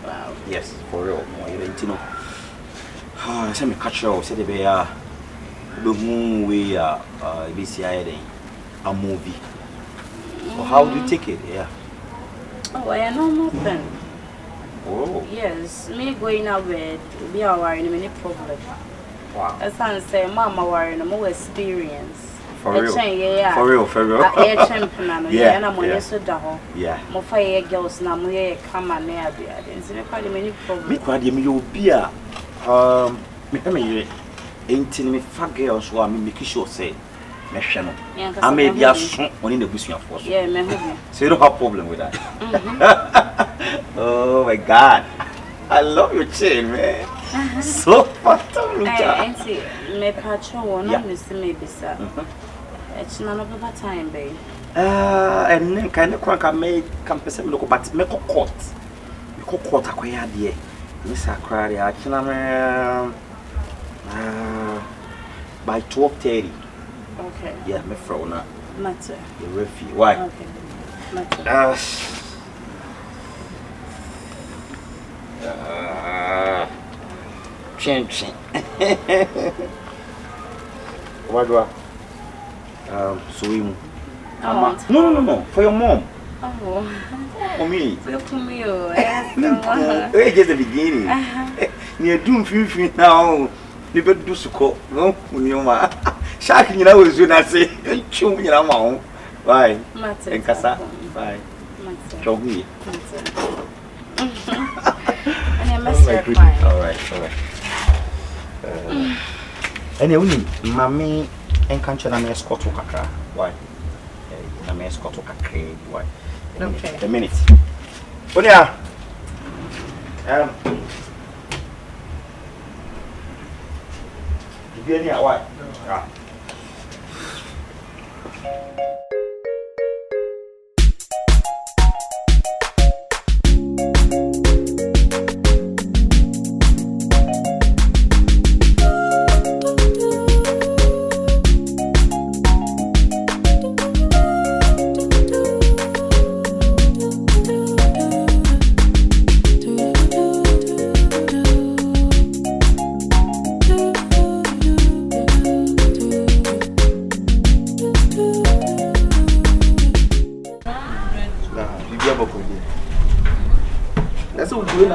wow. Yes, for real. No, you're into I said me catch you. Said the bear. The moon we BCI a movie. So how do you take it? Yeah. Oh, I know nothing. Oh. Yes, me going out with be worrying any problem. Wow. As I say, Mama worrying more experience. For real. Yeah. For real, for real. Yeah, champion. Yeah, and I'm on so down. Yeah. Mo fire girls na mo ye come and near be. Didn't see any problem. Me kwade me you be a me ain't me fat girls who are me make sure say me hwe no. I may be a son on the bush for. Yeah, me hope. So you don't have problem with that. Oh my God. I love your chain, man. So fantastic. I see me patrol one on this maybe sir. It's none of the time, babe. And then kind of crank I made campus and look but me court. Me court akwaya there. Miss Akwari I by 12:30. Okay. Yeah, me fro na. Matter. The refi. Why? Okay. Matter. Chin. What do I? Swim. No. For your mom. Oh. For me. Welcome you. It's just the beginning. Near doom free now. You better do so. No, Unioma. Shark, you know, as soon as I say, chew me around. Bye. Matter. And Casa. Bye. Show me. And I must reply. All right. Anyway, Mammy and Cancha na me escort to Kakra. Why? Na me escort to Kakra. Why? Okay. A minute. Onia. You get why? Ah.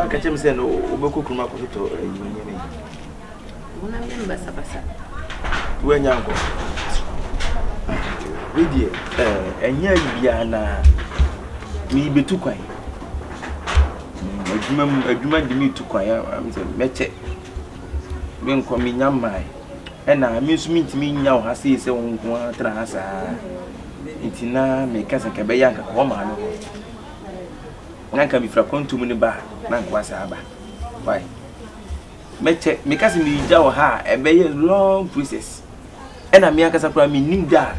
Catch him saying, "Oh, Boko Kuma Kuto, Una member Sabasa. when you go." Ready, and here you are me be too quiet. A human me too quiet. I'm saying, Mete. When coming young my, and I miss me to me now. I see some trasa. It's now make us a cabayanka woman. Nanka mi frakon tu muni ba nan kwasa ba why me kasi mi jawo ha e be long process e na mi akasa pra mi nim da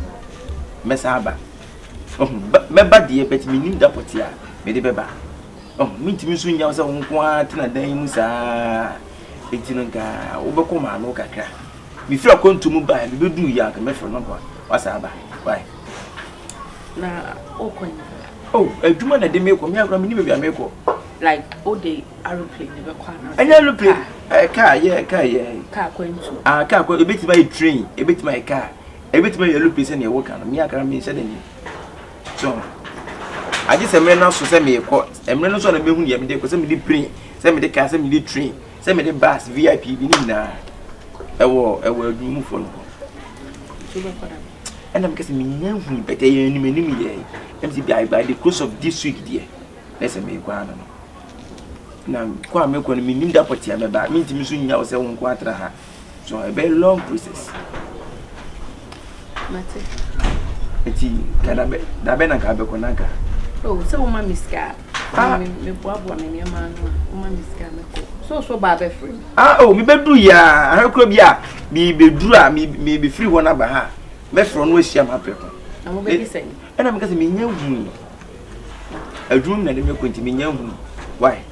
me sa ba me ba de bet mi nim da potia me de be ba mi ntimi so nya so nko atena dan mu sa etino ga wo be ko ma no kakra mi frakon tu mu ba me be du ya ka me fro no kwasa ba why Na okon. Oh, a woman that they make me a like all the aeroplane never quite. An aeroplane, a car, yeah, car going to. A car, a bit my train, a bit my car, a bit my aeroplane, and your work on me. I can't mean suddenly. So I just a man now to send me a court, and men also a million years because send me the plane, send me the car, send me the train, send me the bus, VIP, now. I will move on. And I'm guessing me, but I am by the close of this week, dear. Let's say, me, now, Kwame me mean that what I'm about, mean to me soon, I say, 1 quarter. So a very long process. Mate. Canabe, Oh, so my miska. Me bobo me near man, woman miska me ko. So babe free. Oh, me bedu ya, I could be me be dra me be free one about her. Me from where she am happy. I'm be saying. And I'm getting me new a room that me going to me new. Why?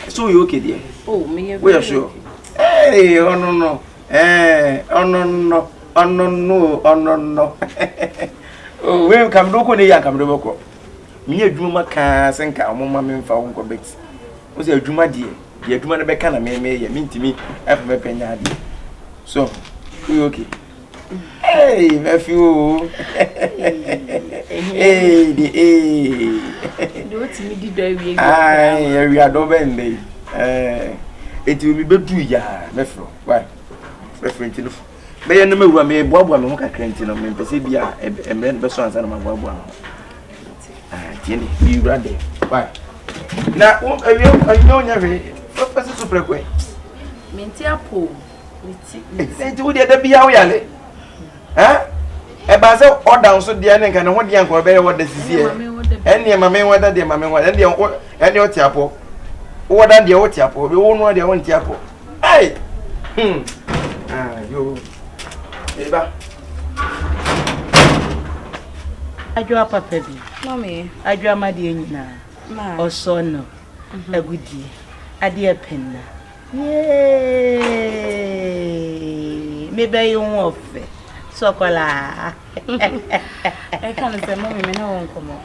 So you okay dear? Oh, me we are sure. Hey, oh no. Oh no. Oh, we come do ko ne ya come do ko. Me adwuma ka senka omoma me mfa won ko bet. O se adwuma de ye adwuma ne be ka na me ye mintimi afa me penya ade. So, we okay. Hey, Matthew. Hey, do what me did we ai we are do bende. It will be bedu ya, Mefro. Why? Reference to be no me me boaboa me ho kakra ntino me pese bia emre no be so ansa na boaboa tieni you ready why na ayo nya we pese so prekwe menti apo menti wo de da bia wo yale e ba se order so de ne kan ho de anko be wo da sisi ene mame wo da de mame wo ene o tiapo wo da de wo tiapo be wo no de wo tiapo ai yo Eba. Ajwa papa bi. Mami. Ajwa madi enyina. Ma. Osono. Agudi. Ade penna. Yay. Me be you ofe. Sokola. I can't say mommy me no won komo.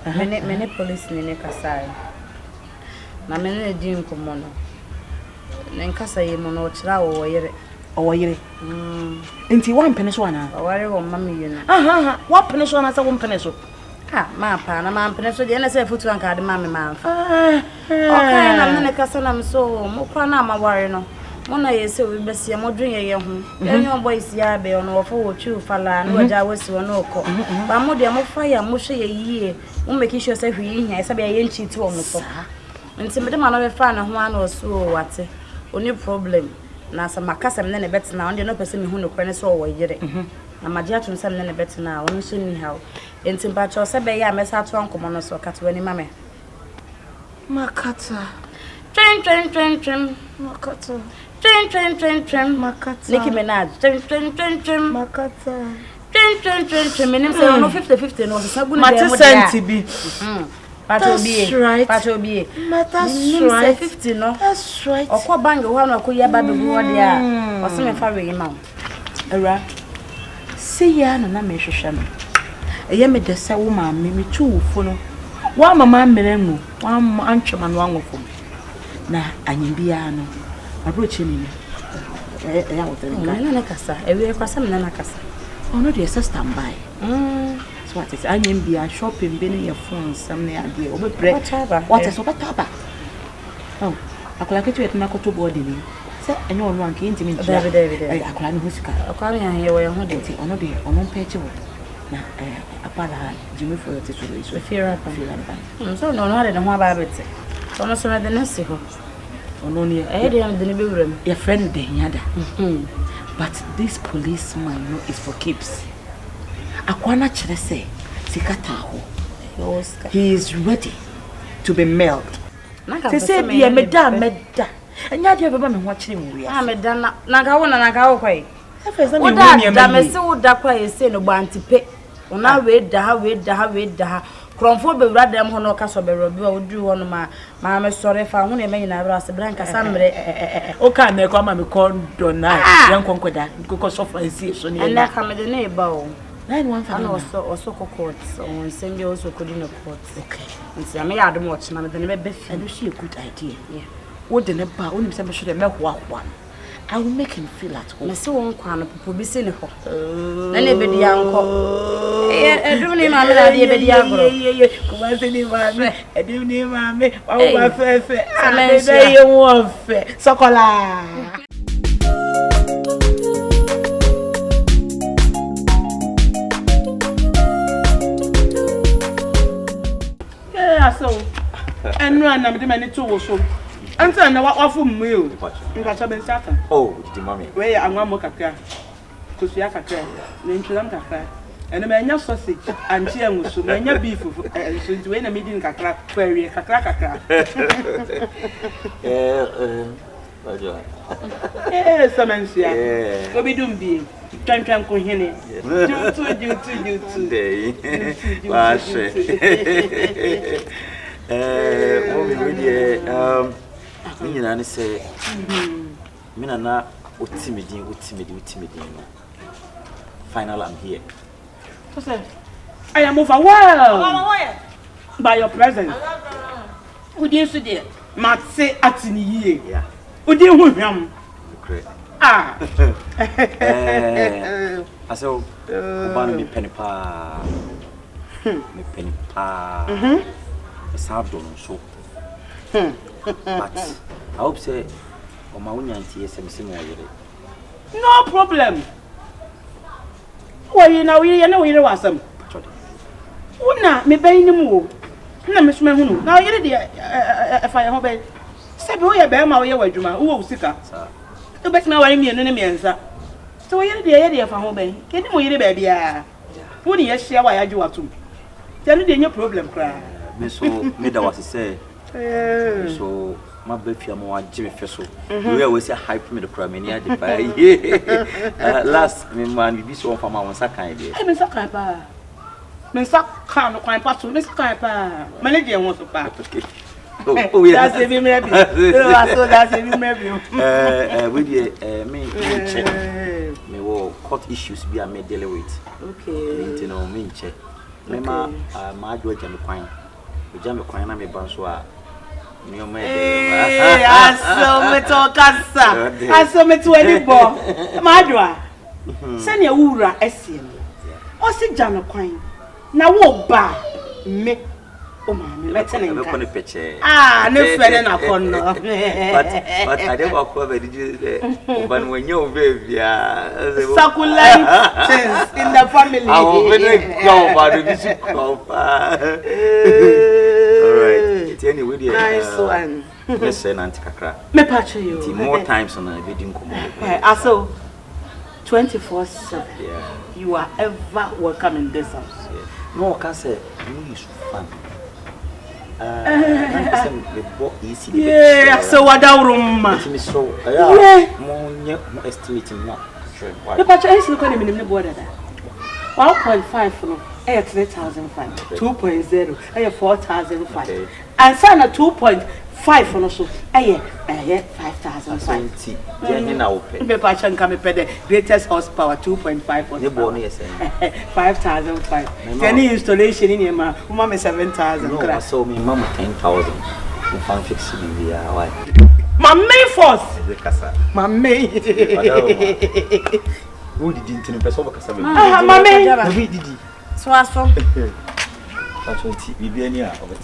Me police ni ne kasai. Na me ne di nkomo no. Ne nkasa ye mo no kira wo yere. Owoyire. Enti wan pene so ana. Aware wo mama yenu. Aha, wa pene so ana sa wo pene so. Ma pa na ma pene so de na say futu an ka de ma me ma fa. Okay na me kasa na me so mo kwa na ma ware no. Mo na ye se we besia mo dwen ye ho. Enyo boys ya be ono wo fo wo twu fala na waja wasi wo no ko. Ba mo de mo fa ya mo hwe ye yie. Mo make sure say hwi hia say be ye nchi ti wo mo so. Nti me de ma no be fa na ho ana osu o wate. Oni problem. Na sa makasa me ne betina onde no pese me hu no kwene so wo yire na Gyata nsam ne betina won so ni hawo enti ba cho se be ya mesa to ankomo no so kata wani mame makata tren makata tren makata Nicki Minaj tren makata tren menim say no 50-50 no so gunu de mo senti bi Pato bi. That's right. 50 no. That's right. Okwa bang ho na akoya ba bebu ho de a. O se me fa we ma. Era. See ya na me hwehwe no. Eye me de se wo ma me tu wo fo no. Wa mama mmere mu. Wa antwema no anwofo. Na anyibia no. Abrochi ni ni. Ya wo tere ka. Na kasa. Ewe kwasa me na kasa. Ono de sister by. So what is anyibia shopping be ne your phone some na ade. Obe pre. What is obataba? Oh, akola ketu etina koto body ni. Se enyo ono anke intimi ntia. David. Akola ni husika. Akola ya he wo ho de. Ono de ono peche wo. Na apala jimi for your tetu so fear up. So no no de ho aba bete. So no so de nasi ho. Ono ni de am de ne bewuram. Your friend de nyada. But this policeman no is for keeps. Akwana chere say sikata ho. He is ready to be mailed. They say be a meda. Anya dia beba me ho akire mu ya. Meda na ga wo na ga wo kwai. Da me se wo da kwai se no bantipe. Una we da ha. Kromfo be wura dem ho no ka so be robi wa odu ho no ma me sore fa ho ne me nyina bra se branka samre. O ka na ko ma me kondo na yan konkoda ko so fancy so ne. Ana ka me de na e ba o. 915 no so court on send you also could in a court. Okay. Nti am ya adom watch na me be be fi. I do see a good idea. Yeah. What the neba only say me should make one. I will make him feel at home. Me say won kwa no popo bi se ne ho. Na ne be di anko. Edum ni ma me na de be di agro. Ko ba se ni ma me. Edum ni ma me. Wa ba fe. Ah, be ye won fe. Sokola. and I'm the many two so. And then what for meal? You got some sata. Oh, the mommy. Where I want more cacao. Because you have a cacao. Name to them cacao. And a man sausage and tea so many beef and so it's when a meeting cacao, query cacao. Yes, some men say. Go be doing be. Try kohene. You Mommy, me and I say, Minana, ultimatum. Final, I'm here. I am overwhelmed by your presence. Who did you say? Might say at in ye. Yeah. Who did you him? Ah. I saw me penny pa. Me penny pa. It's hard to so. But I hope say, oh my own auntie is no problem. Why you know you was some. Una me bay no more. Na me suma hunu. Now you dey if I hope say be we be ma we wadwuma wo sika. You bet na wari me no me nsa. So you dey fa ho ben. Kedi mo yire ba bia. Wo ni ya hia wa ya gye watum. Tell dey any problem kra. Me so me da was say. So my baby am wa gye me fe so. We always say hype me the kra me near the buy. Last me man bi so on ma won sakan dey. Me sakan pa. Me sakan no kwan pa so me sakan pa. Manage won so pa. Oh yeah. That's even maybe. So that's even maybe. We me check. Me wo court issues be am deal with. Okay. You know me check. Me ma adwo jam kwan. We jam kwan na me ban so a me o me dey. Aso me to kasa. Aso me to any bo. Ma adwo. Se ne wura esie no. O si jam kwan. Na wo ba me oh man, let's say no ne fere na kono. But I don't walk over did you but when you baby succulent things in the family. I will very go about all right. It's anyway nice one. Let's say Auntie Kakra. Me patch you. More times on a video come. Also 24/7. Yeah. You are ever welcome in this house. Yeah. No, I can say you is fun. Yeah, so what room? So yeah, more estimating now. The patch is looking at me in the border. 1.5 for 3,005, 2.0, 4,005, and son at 2.5 for no so, 5,005. The patch and come the greatest horsepower 2.5 for the bonus 5,005. Any installation in your mama 7,000. No, I saw me mama 10,000. You can't fix it. Why? My main force. My main. Who did you tell person because I'm my main. Who did you? So as from that's what we be any of it.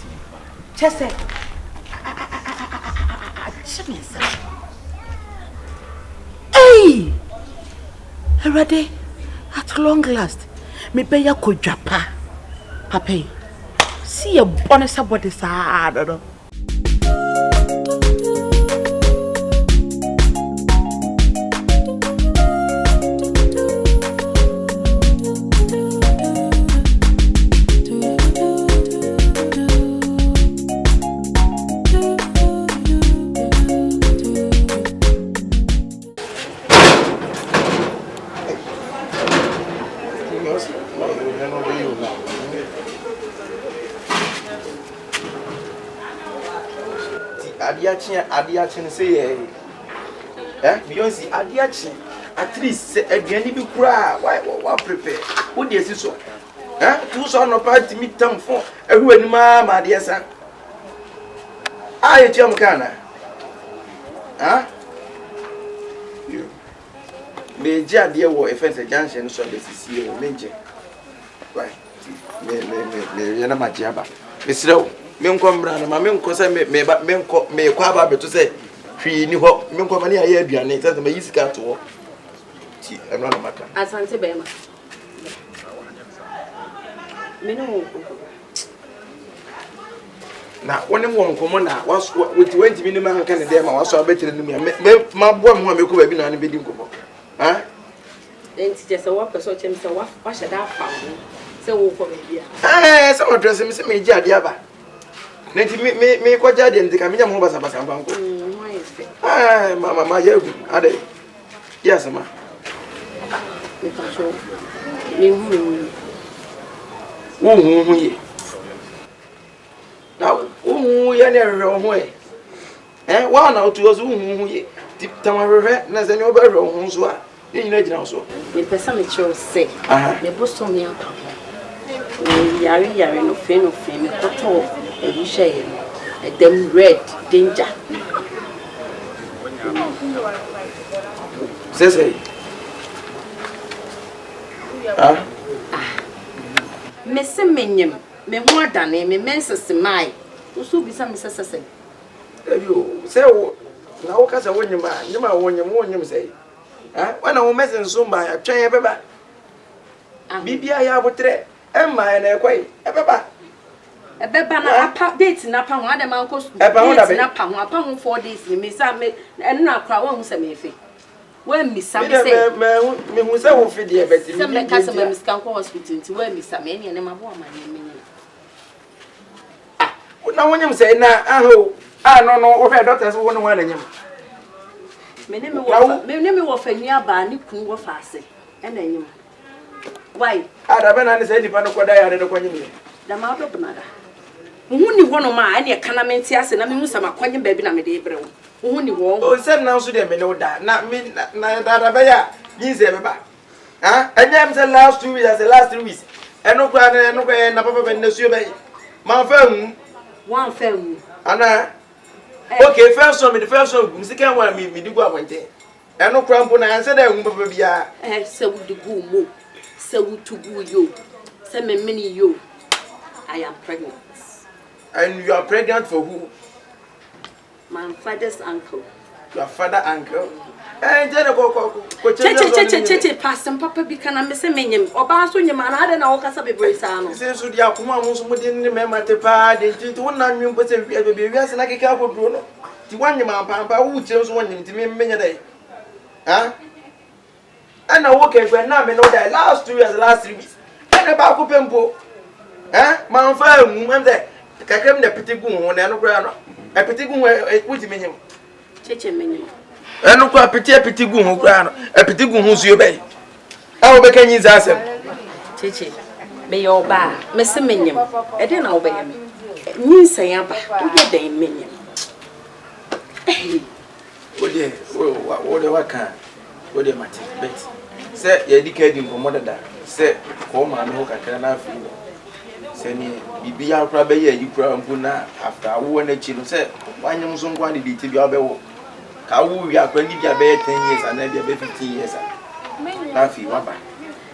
Just say hey! Ready? At long last, me pay ya ko Gyata. Papa, see a bonus about this. I don't know. Adiachi say Beyonce Adiachi at least again be cry why prepare who dey see so two son no party meet them for ehwe ni ma dey san aye tiam kana you me ja dey wo efense junction so dey sisi o menje why me na majiaba me srew me nkombra na ma me nkosa me kwa ba beto say hwi ni ho me nkoma ne aye aduane say ma yisika to ho ti eno na maka asante be ma me no na woni mo nkomo na waso with 20 minimum kan dey ma waso abetre no me ma boa mo ameko ba bi na ne bedi nkomo ha enti je se wa person chem se wa sheda fa se wo ko be bia se mo dress me se me ji ade aba nenti me ko ja de enti ka me nya mo basa basa banko mama ya gu ade yes ma me pacho me hu ye na ye ne re ho wa na otu ozu ye tamahwehwe na se ne obahwe ho so a ni nyina gina so me pesa me cho se me boso me apa yari no fe me koto e hye them red danger say me se menyem me ho adane me mensese mai usu bisa me sese ebio se wo na wo kasa wonyema nyema wonyem sei wana wo mesen so ba atwen e beba bibia ya abotre emma na ekwai ebeba na apa date na pa ho ade man ko school date na pa ho apa ho 4 days ni me sa me eno na akra wo hu se me fe wa mi sa me say me hu se wo fi de beti se me kasa me miskan ko hospital nti wa mi sa me ne ma bo ama ne me na wonyem se na no wo fe doctors wo no wa na nyem me ne me wo fa nua ba ni kun wo fa ase e na nyem why ada be na ne se nipa no koda ya de ko nyem da ma do bnada hu ni wo no ma ane kana menti ase na me hu sama kwanye ba bi na me de ebre wo hu ni wo o se na so de me no da na me na da be ya yin se be ba anyam se last 2 weeks as last 3 weeks eno kwa na papa be na suo be ma fa hu one fa hu ana okay first one the first one the second one me di go abonte eno kwa mpo na anse da hu papa bia se wu di go mo se wu to go yo se me mini yo I am pregnant. And you are pregnant for who? My father's uncle. Your father uncle? Eh, che pastor papa bi kana me se menyem oba so nyema na ade na wo kasa bebre sa no. Se so dia akoma mo so mo de ne me mate pa de ti won na nwem po se be wi ase na keka akoduro no. Ti wanyema pampa wo kire so wonyem ti me menya dai. Ana wo ke gbe na me no dai last 2 years last 3 weeks. Ana ba ko pempo. Man fa mu am de kakrem na pitigu ho na no kura no. E pitigu ho wuti menyem. Cheche menyem. Eno kwa pitigu ho kura no. E pitigu ho suyo be. A wo be kanyi za asem. Cheche. Be yo ba, me se menyem. E de na wo be yem. Nyi san aba, wo de dan menyem. Wo de waka. Wo de mate. Bet. Se ye dikadi nkomo dada. Se ko ma no kakra na afi. Seni bibi ya kura be ye yi kura mpu na after wo na chi no se wanyem so nkwa de ti bi obewo ka wo wi akwa ni bia be 10 years and bia be 15 years na fi waba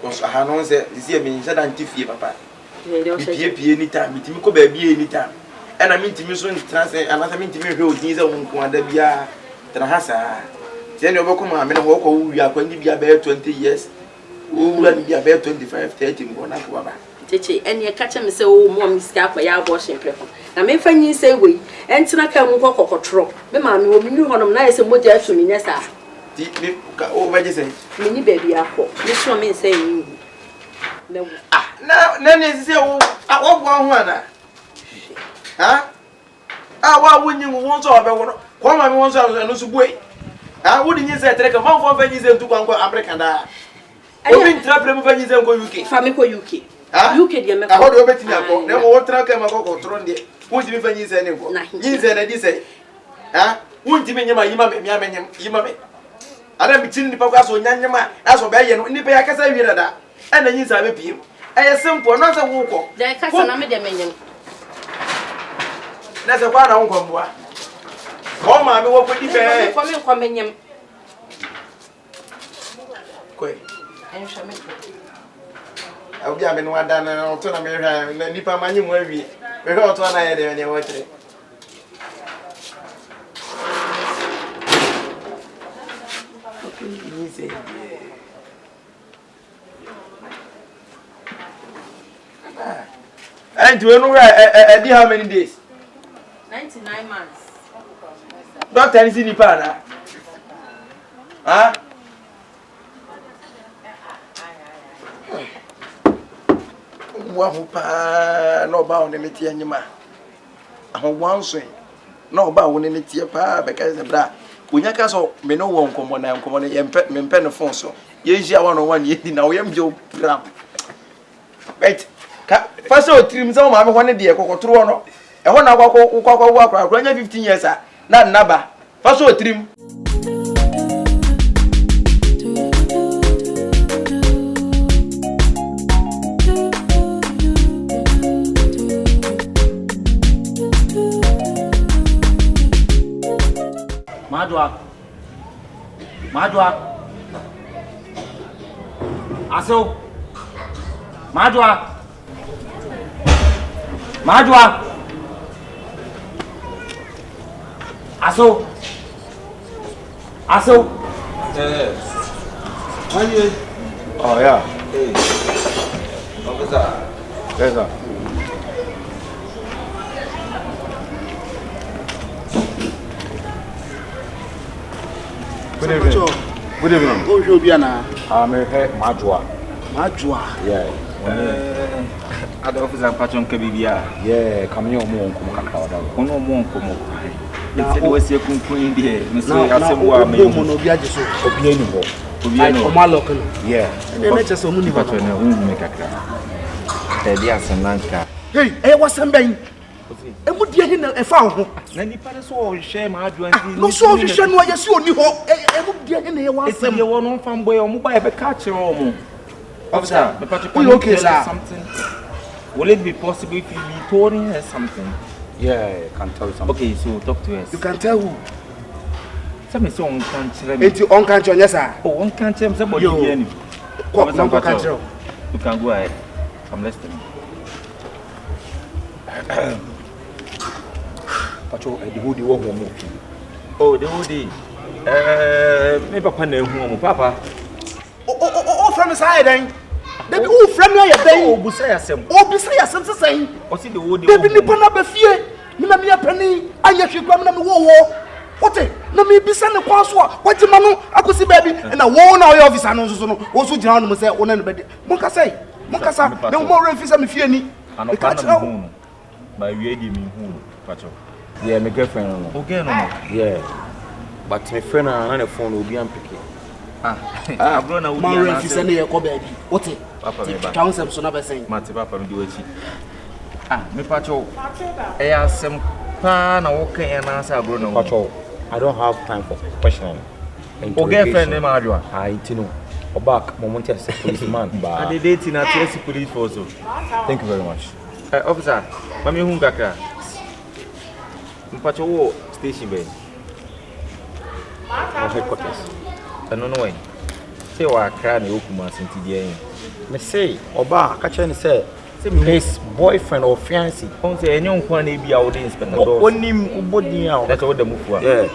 cause aha no se si e me se dan ti fie papa pie ni time mitimi ko ba bia ni time e na mitimi so trans anasa mitimi hwe odin se wo nko ada bia tra hasa se ne obeko ma me no wo ko wo wi akwa ni bia be 20 years wo wi ni bia be 25 30 ngo na ko baba cheche eni e kacha me se o mo miska akwa ya abortion preko na me fanyi se we entina ka mu kokotro me ma me o minu honom na se moja asu mi nesa ti me ka o baje se me ni baby akọ me so me se yin na ne se o wo ho ana wa wonyi won so obe wo ko ma me won so no so buei wo di nyi se tere ka ma fo fanyi se ntu kwa America da obi ntra pre mu fanyi se nko UK fa me ko UK UK dia me ko ho do betini akọ na mo tra ka ma ko tro ndie wo ti mi fanyi se ne ko nyi se na di se wo nti me nyama yima me amenyem yima me ada mi tin ni pa kwa so nyanyema aso be ye no ni pe yakasa wi dada ana nyi sa be piem eye simple no se wo ko da kasa na me de menyem na se kwa na wo ko mboa ko ma me wo ko di be ko menyem ko en shame awu ya me no ada na to na me hwa na nipa manyi mo awie me hwa to na ye de ne wo tere easy. And do you know how many days? months. Doctor is in the pana. Huh? No bound in it, Yanima. I want swing. No bound in it, pa, because the bra. When you castle, me no one come on and come on and pet me pen of fonso. Yes, you 1 year now, I'm Joe Bram. Wait, first of all, trims on my 1 year, Cocotrono. And when I walk around 15 years, not number. First of all, trim. Madwa. Aso. Madwa. Aso. Oh yeah. Hey. Officer. Yes, sir. Good evening. Good evening. Go show Biana. I'm Madwa. Yeah. Other officer patron kabibia. Yeah, come here more kakra. Ono mo nkomo. It's the way you kun there. Me say asemwa me. No bia jeso. Obi eni ho. Yeah. And the nature so many Patron na unu me kakra. Dia asemlanka. Hey, wasam ben. Emu die hin na efa ho. Na nipa so o hwe ma adwanti. No so hwe no yesi oni ho. Emu die hin na ye wasam. Ye won fam boy o mu ba e be ka kire o mu. Officer, me patron okay, sir. Something. Will it be possible if you be told her something? Yeah, I can tell you something. Okay, so talk to us. You can tell who? Tell me so on can't me. It's on can't yes sir. Oh, on can't tell me somebody here. You can go ahead. I'm listening. Pacho, the hoodie wo mo. Oh, the hoodie. Me papa na hu mo papa. Oh, from side then. Debi who from your ben? Oh, busa yasem. Oh, busa yasem se say. O si the hoodie. Debi nipa na be fie. Me na me apani anya hwekwa na me wo. What? Na me bisa ne kwa so a kwagima no akosi baby na wo na oy officer no so no wo so gina no say wo na ne be de monka say monka sa na mo re fisa me fie ni ano pa na me hu ba wie di me hu pacho. Yeah, my girlfriend no. Okay no. Yeah. But my friend na the phone will be am pick. Bro na wo ma re fisa ne ye ko baby. What? Papa me ba. Town sem so na be say. Mate papa me di wachi. Me pacho. E asem pa na wo kan na sa bro na wo. Pacho, I don't have time for questioning. O girlfriend name Adwa. I know. Obak, moment as a policeman. But the dating at TSC police force. Thank you very much. Officer, mami hu kakra. Mpacho wo station be. Our headquarters. No no way. Say wa kra na okuma senti dia yin. Me say, Oba, catch any say his boyfriend or fiancé. On say enyo nkwa na bia wo dey inspector do. Onim ubodi ya. That's what the move for. Yeah.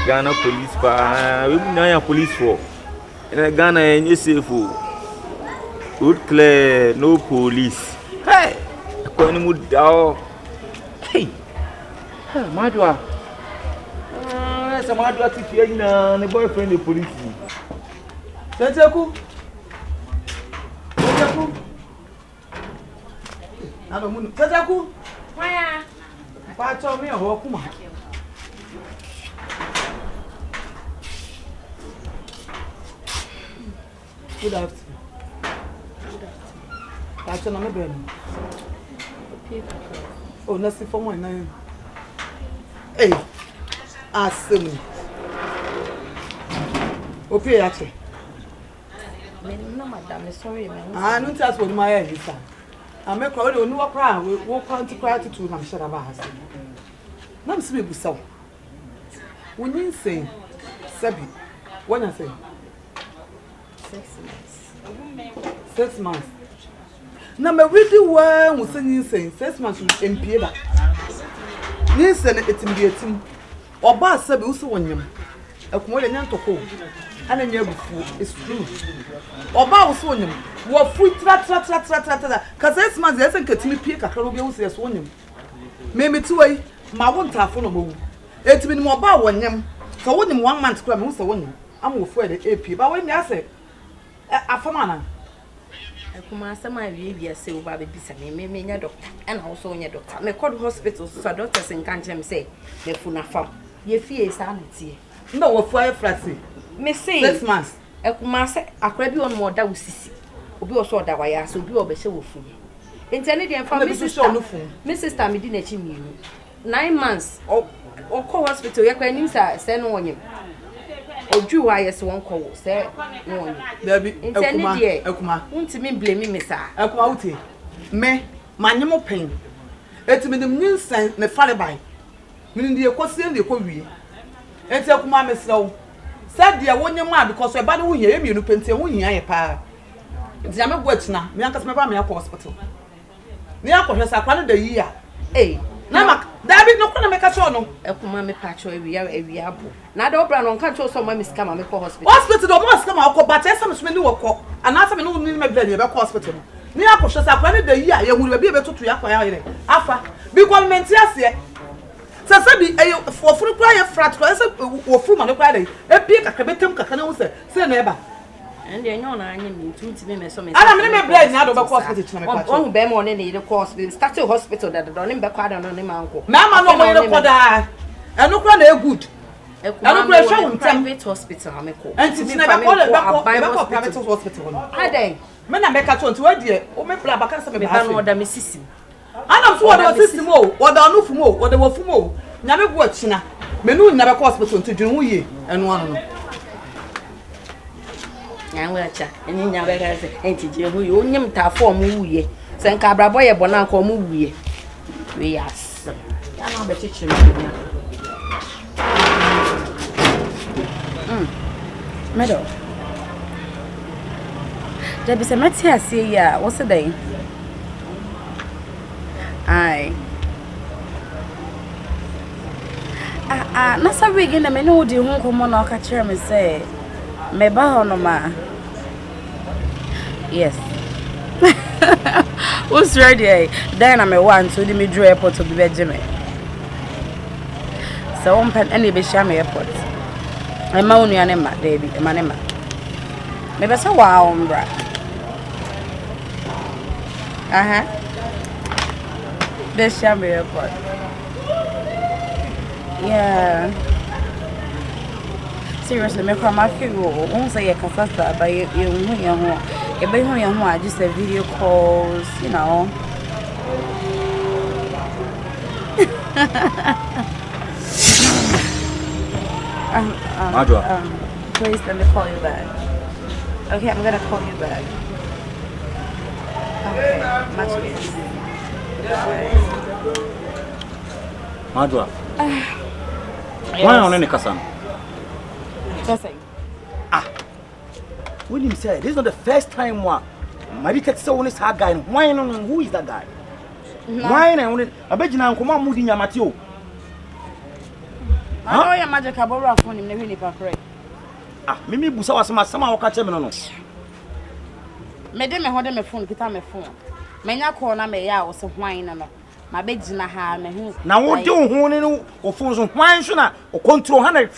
Ghana police pa, we na police for. In Ghana enye safe. Road clear, no police. Hey, ko ni mu da. Hey. Ha, Madwa. Esa Madwa ti fie na ne boyfriend the police. Kyekyeku. Aba munu. Kyekyeku. Waya. Pa cho me ho kuma. Good afternoon. Pa cho na me be. Oh, na si for one na. Hey. Asem. Opi ache. No, madam, sorry, man. Ah, no tell us what my head is. I make crowd on no cry, we walk on to cry to two, I'm sure about us. Nam see me so. When you say, Sabi, when I say 6 months. 6 months. Now, my really well was saying 6 months with MP. Listen, it's in the team. Or Bass Sabi, also on him. A commodian to home. And then it's true. Oba was on him. What free tra. Cause this man doesn't get me pick a carobia who says on him. Me too way. Ma won't have phone mo. It's been more about one yam. So when him 1 month club, who's the one? I'm afraid the AP. But when you say, Afamana. Kuma sama wie say over baby say me nya doctor and also nya doctor. Me call hospital so doctors in kan tell me say me funa fam. Ye fie sanity. No, we fire flatty. Me say 6 months. Kuma say akra bi on mo da wusisi. Obi o so da waya so obi o be hye wo fu. Intended the family sister. Me sister me di na chi mienu. 9 months or call hospital ya kwa nim say no wonyem. Oju wa yes won call say no wonyem. There be Ekuma. Untimi blame me sir. Ekuma uti. Me manyemo pen. Etimi nim nsen ne fare ban. Me ndi ekosie ndi ekowie. Enti Ekuma me slow. Said dia wonyem a because e ba no wo hia e mienu penti wo hia ye pa. Enti ame go atina me anka me ba me akọ hospital. Ni akọhwe sa kwa no da yi a. Eh na mak David no kuna meka cho no Ekuma me pa cho ewi abo na da obra no nka cho so ma me sika ma me ko hospital do mo sika ma ko but esa me so me ni wo ko anasa me no ni me bla ni be ko hospital no ni akọhwe sa kwa no da yi a ye huru be tutu ya kwa ya yire afa bi government ase se bi e ofuru kwa ye frat kwa se ofuru ma no kwa dai e pie kakra betem kakra na wo se na eba ende enyo na anye mi ntunti me so me ana me me bla ni ado be ko hospital china me kwa cho on be mo ne ni ko hospital start hospital da do ne be kwa da no ne manko ma ma no mo ne ko da enu kwa na e good enu kwa show private hospital ha me ko enti na be ko private hospital no aden me na be ka cho nti wadie o me bla baka se me ba no da me sisi ana so wada system o wada anufu mo wada wafu mo nya me go achina me nu na be ko hospital nti dwun hu ye enu anu no Anwacha eni nya be ga se enti je hu yo nyim ta form wuye se nka abrabo ye bona nka omu wuye we yas ya na be chichiri medo je bi se meti asie ya wo se dai ai na sabe gi na me no di hu ko mo na ka kire me se me ba hono ma yes who's ready then I'm want to me draw airport to be Benjamin so on pen any be shame airport I ma unu ane ma baby e ma ne ma me be so wow mbra be shame airport yeah seriously me come my feel won't say kasasa but you be who just a video calls, you know. Please let me call you back. Okay, I'm gonna call you back. Okay, much Madwa. Why on any kasan? When him said, this is not the first time Marita saw this hard guy. Why no? Who is that guy? Why no? I bet you now come on, moving your Matthew. I know your magic abora phone him, never need to pray. Mimi Busa was my summer or catch him on. Madame, hold me phone, get on my phone. Menya corner me ya was of wine and my bed in a hand. Now, what do you or phones on wine, Shuna, or control 100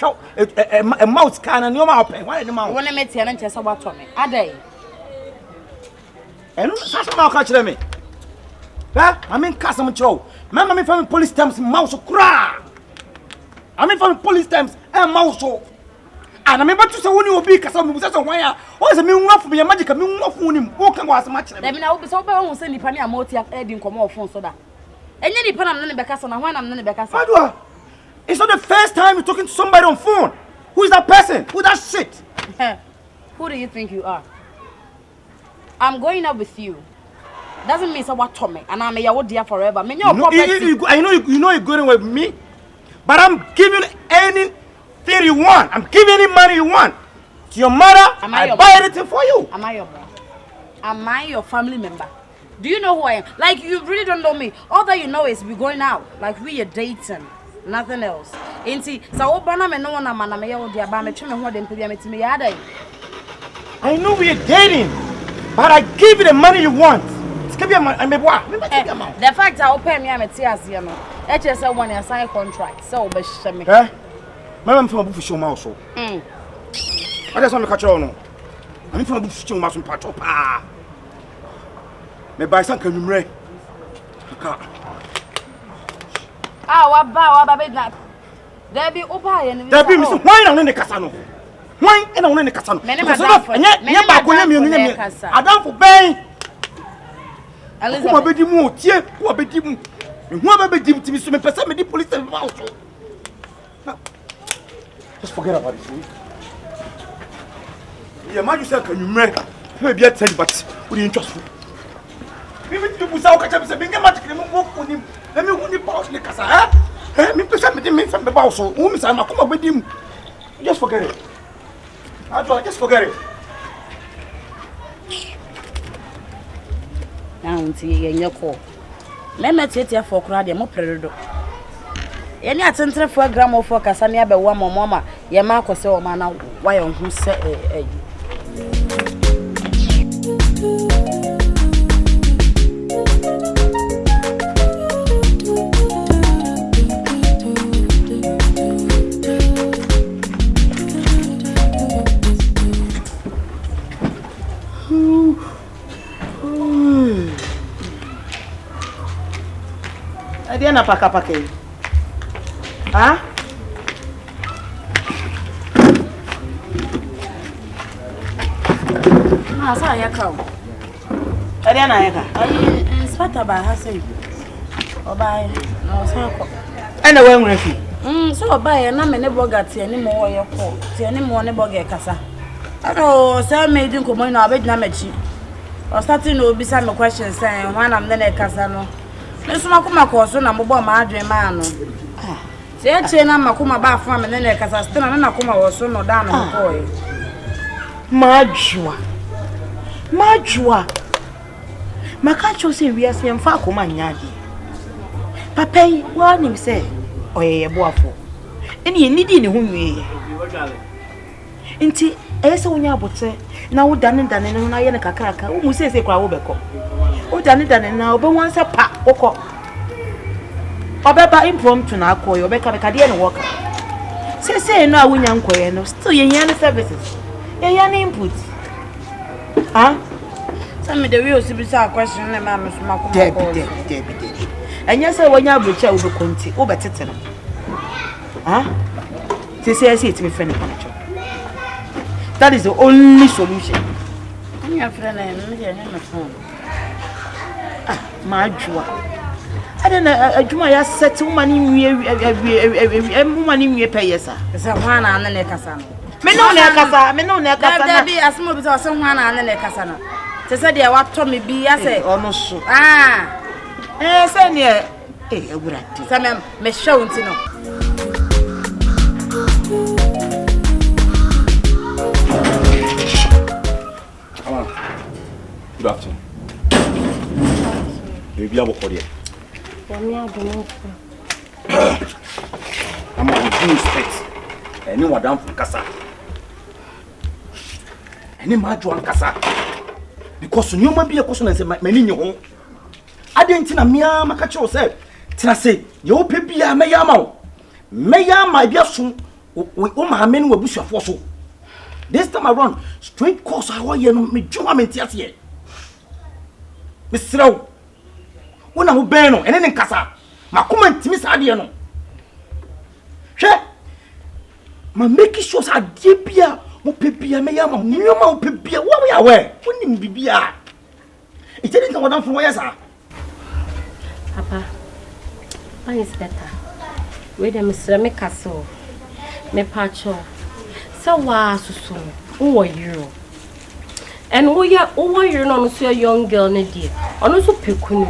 a mouse can and your mouth? Why the mouth? When I met tenant just about Tommy, a day. And such a mouth catch me. I mean, Castle Joe. Mamma, me from police terms, mouse cry. I mean, from police terms, and mouse. And I'm about to say when you will be Castle wire. What's a mean for me? A magic, a mean of him. Who can was much? Let me know, so I won't send the penny a motive adding come off phone so that. And then I'm not back and when I'm not back. It's not the first time you're talking to somebody on phone. Who is that person? Who that shit? Who do you think you are? I'm going out with you. Doesn't mean so what Tommy and I'm your dear forever. I know you're going with me, but I'm giving anything you want. I'm giving any money you want. To your mother, I buy anything for you. Am I your brother? Am I your family member? Do you know who I am? Like, you really don't know me. All that you know is we're going out. Like, we are dating. Nothing else. Inti, so Obana me no one man me ya odi aba me tweme ho de mpia metime ya dai. I know we are dating, but I give you the money you want. The fact that open me am tias here no. HSL one and sign contract. So, but shame. Eh? Madam from a bush also. I just want to catch on. I'm from a bush mouse and patch up. Me buy some can you what baby that? There be Opa and there be Mr. Wine on the Casano. Wine and on the Casano. And yet, back when you I don't for Bay. Elizabeth, who are bedim. Whoever bedim to me, so me person me the police and also. Just forget about it. Yeah, man, you say can you make? Maybe I tell you, but we didn't trust you. Maybe you was out catch up and say, "Magic, walk with him." Let me win the boss in the casa. Eh? Me person me didn't from the boss. So, who is I'm come with him? Just forget it. Just forget it. Now, see, in your call. Let me take you for crowd, more predo. Any attention for a gram of focus, and never one more mama, your mark or so, man. Why on who said, Dia na paka-paka. Ha? Ma sa ya ka. Dia na ya ka. Ai inspector ba ha sai. Oba no sa ko. Ana wa nwura fi. So oba ya na me ne boga tie ni mo ye ko. Tie ni mo ne boga kasa. Ano say me din ko mo na abedina machi. O starting no obi sa me question say when am ne kasa no. Nesuma kuma koso na mbo ma adwen ma no. Se eche na makuma ba afa me ne kasa stena na kuma wo so no da no ko e. Majua. Maka cho se wiase mfa akoma nyaade. Papa yi wa nim se oyeye boafo. Eni enidi ne ho nwie. Nti ese wonya abote na wo dane no na ye ne kakraka. Wo mu se kwa wo beko. O dane na obe wansa pa okọ. Obeba impromptu na akoyo obeka beka de ne work. Say no awunya nkoye no still ye yan services. Ye yan input. Ah? Some the way osibisa question na ma me so makoma. Debi. Enya say wonya abrocha wo be konti, wo betete no. Ah? Say it me friend panacho. That is the only solution. Anya friend na me dey na phone. Majua. I don't know, a juma ya set woman in woman in your payesa. Sa hwana na ne kasa no. Me no ne kasa. Da bi asmo bi so hwana na ne kasa no. Te se de wa to me bi ya se. Ono so. Se ne Awurade. Sa me show nti no. Good afternoon. Maybe I will call you. I'm going to respect anyone down from Kasa. Any Majuan Kasa. Because you might be a question and say, many in your home. I didn't know Mia Makacho said, Tina say, you baby, I may am. May I my dear soon, my men will be your fossil. This time around, straight course, I want you to me, Juma Mentias. Mr. Rowe. Una ho ben no ene ne nkasa makoma ntimi sa ade no hwe ma make sure sa ade bia mo pebia me ya ma nyoma mo pebia wo ya we wonim bibia e tedi nka wadan fo wo yesa Papa why is better we dem Mr. me kaso me pacho so wa susu wo yiro and wo yiro no so young girl ne die ono so pekunu.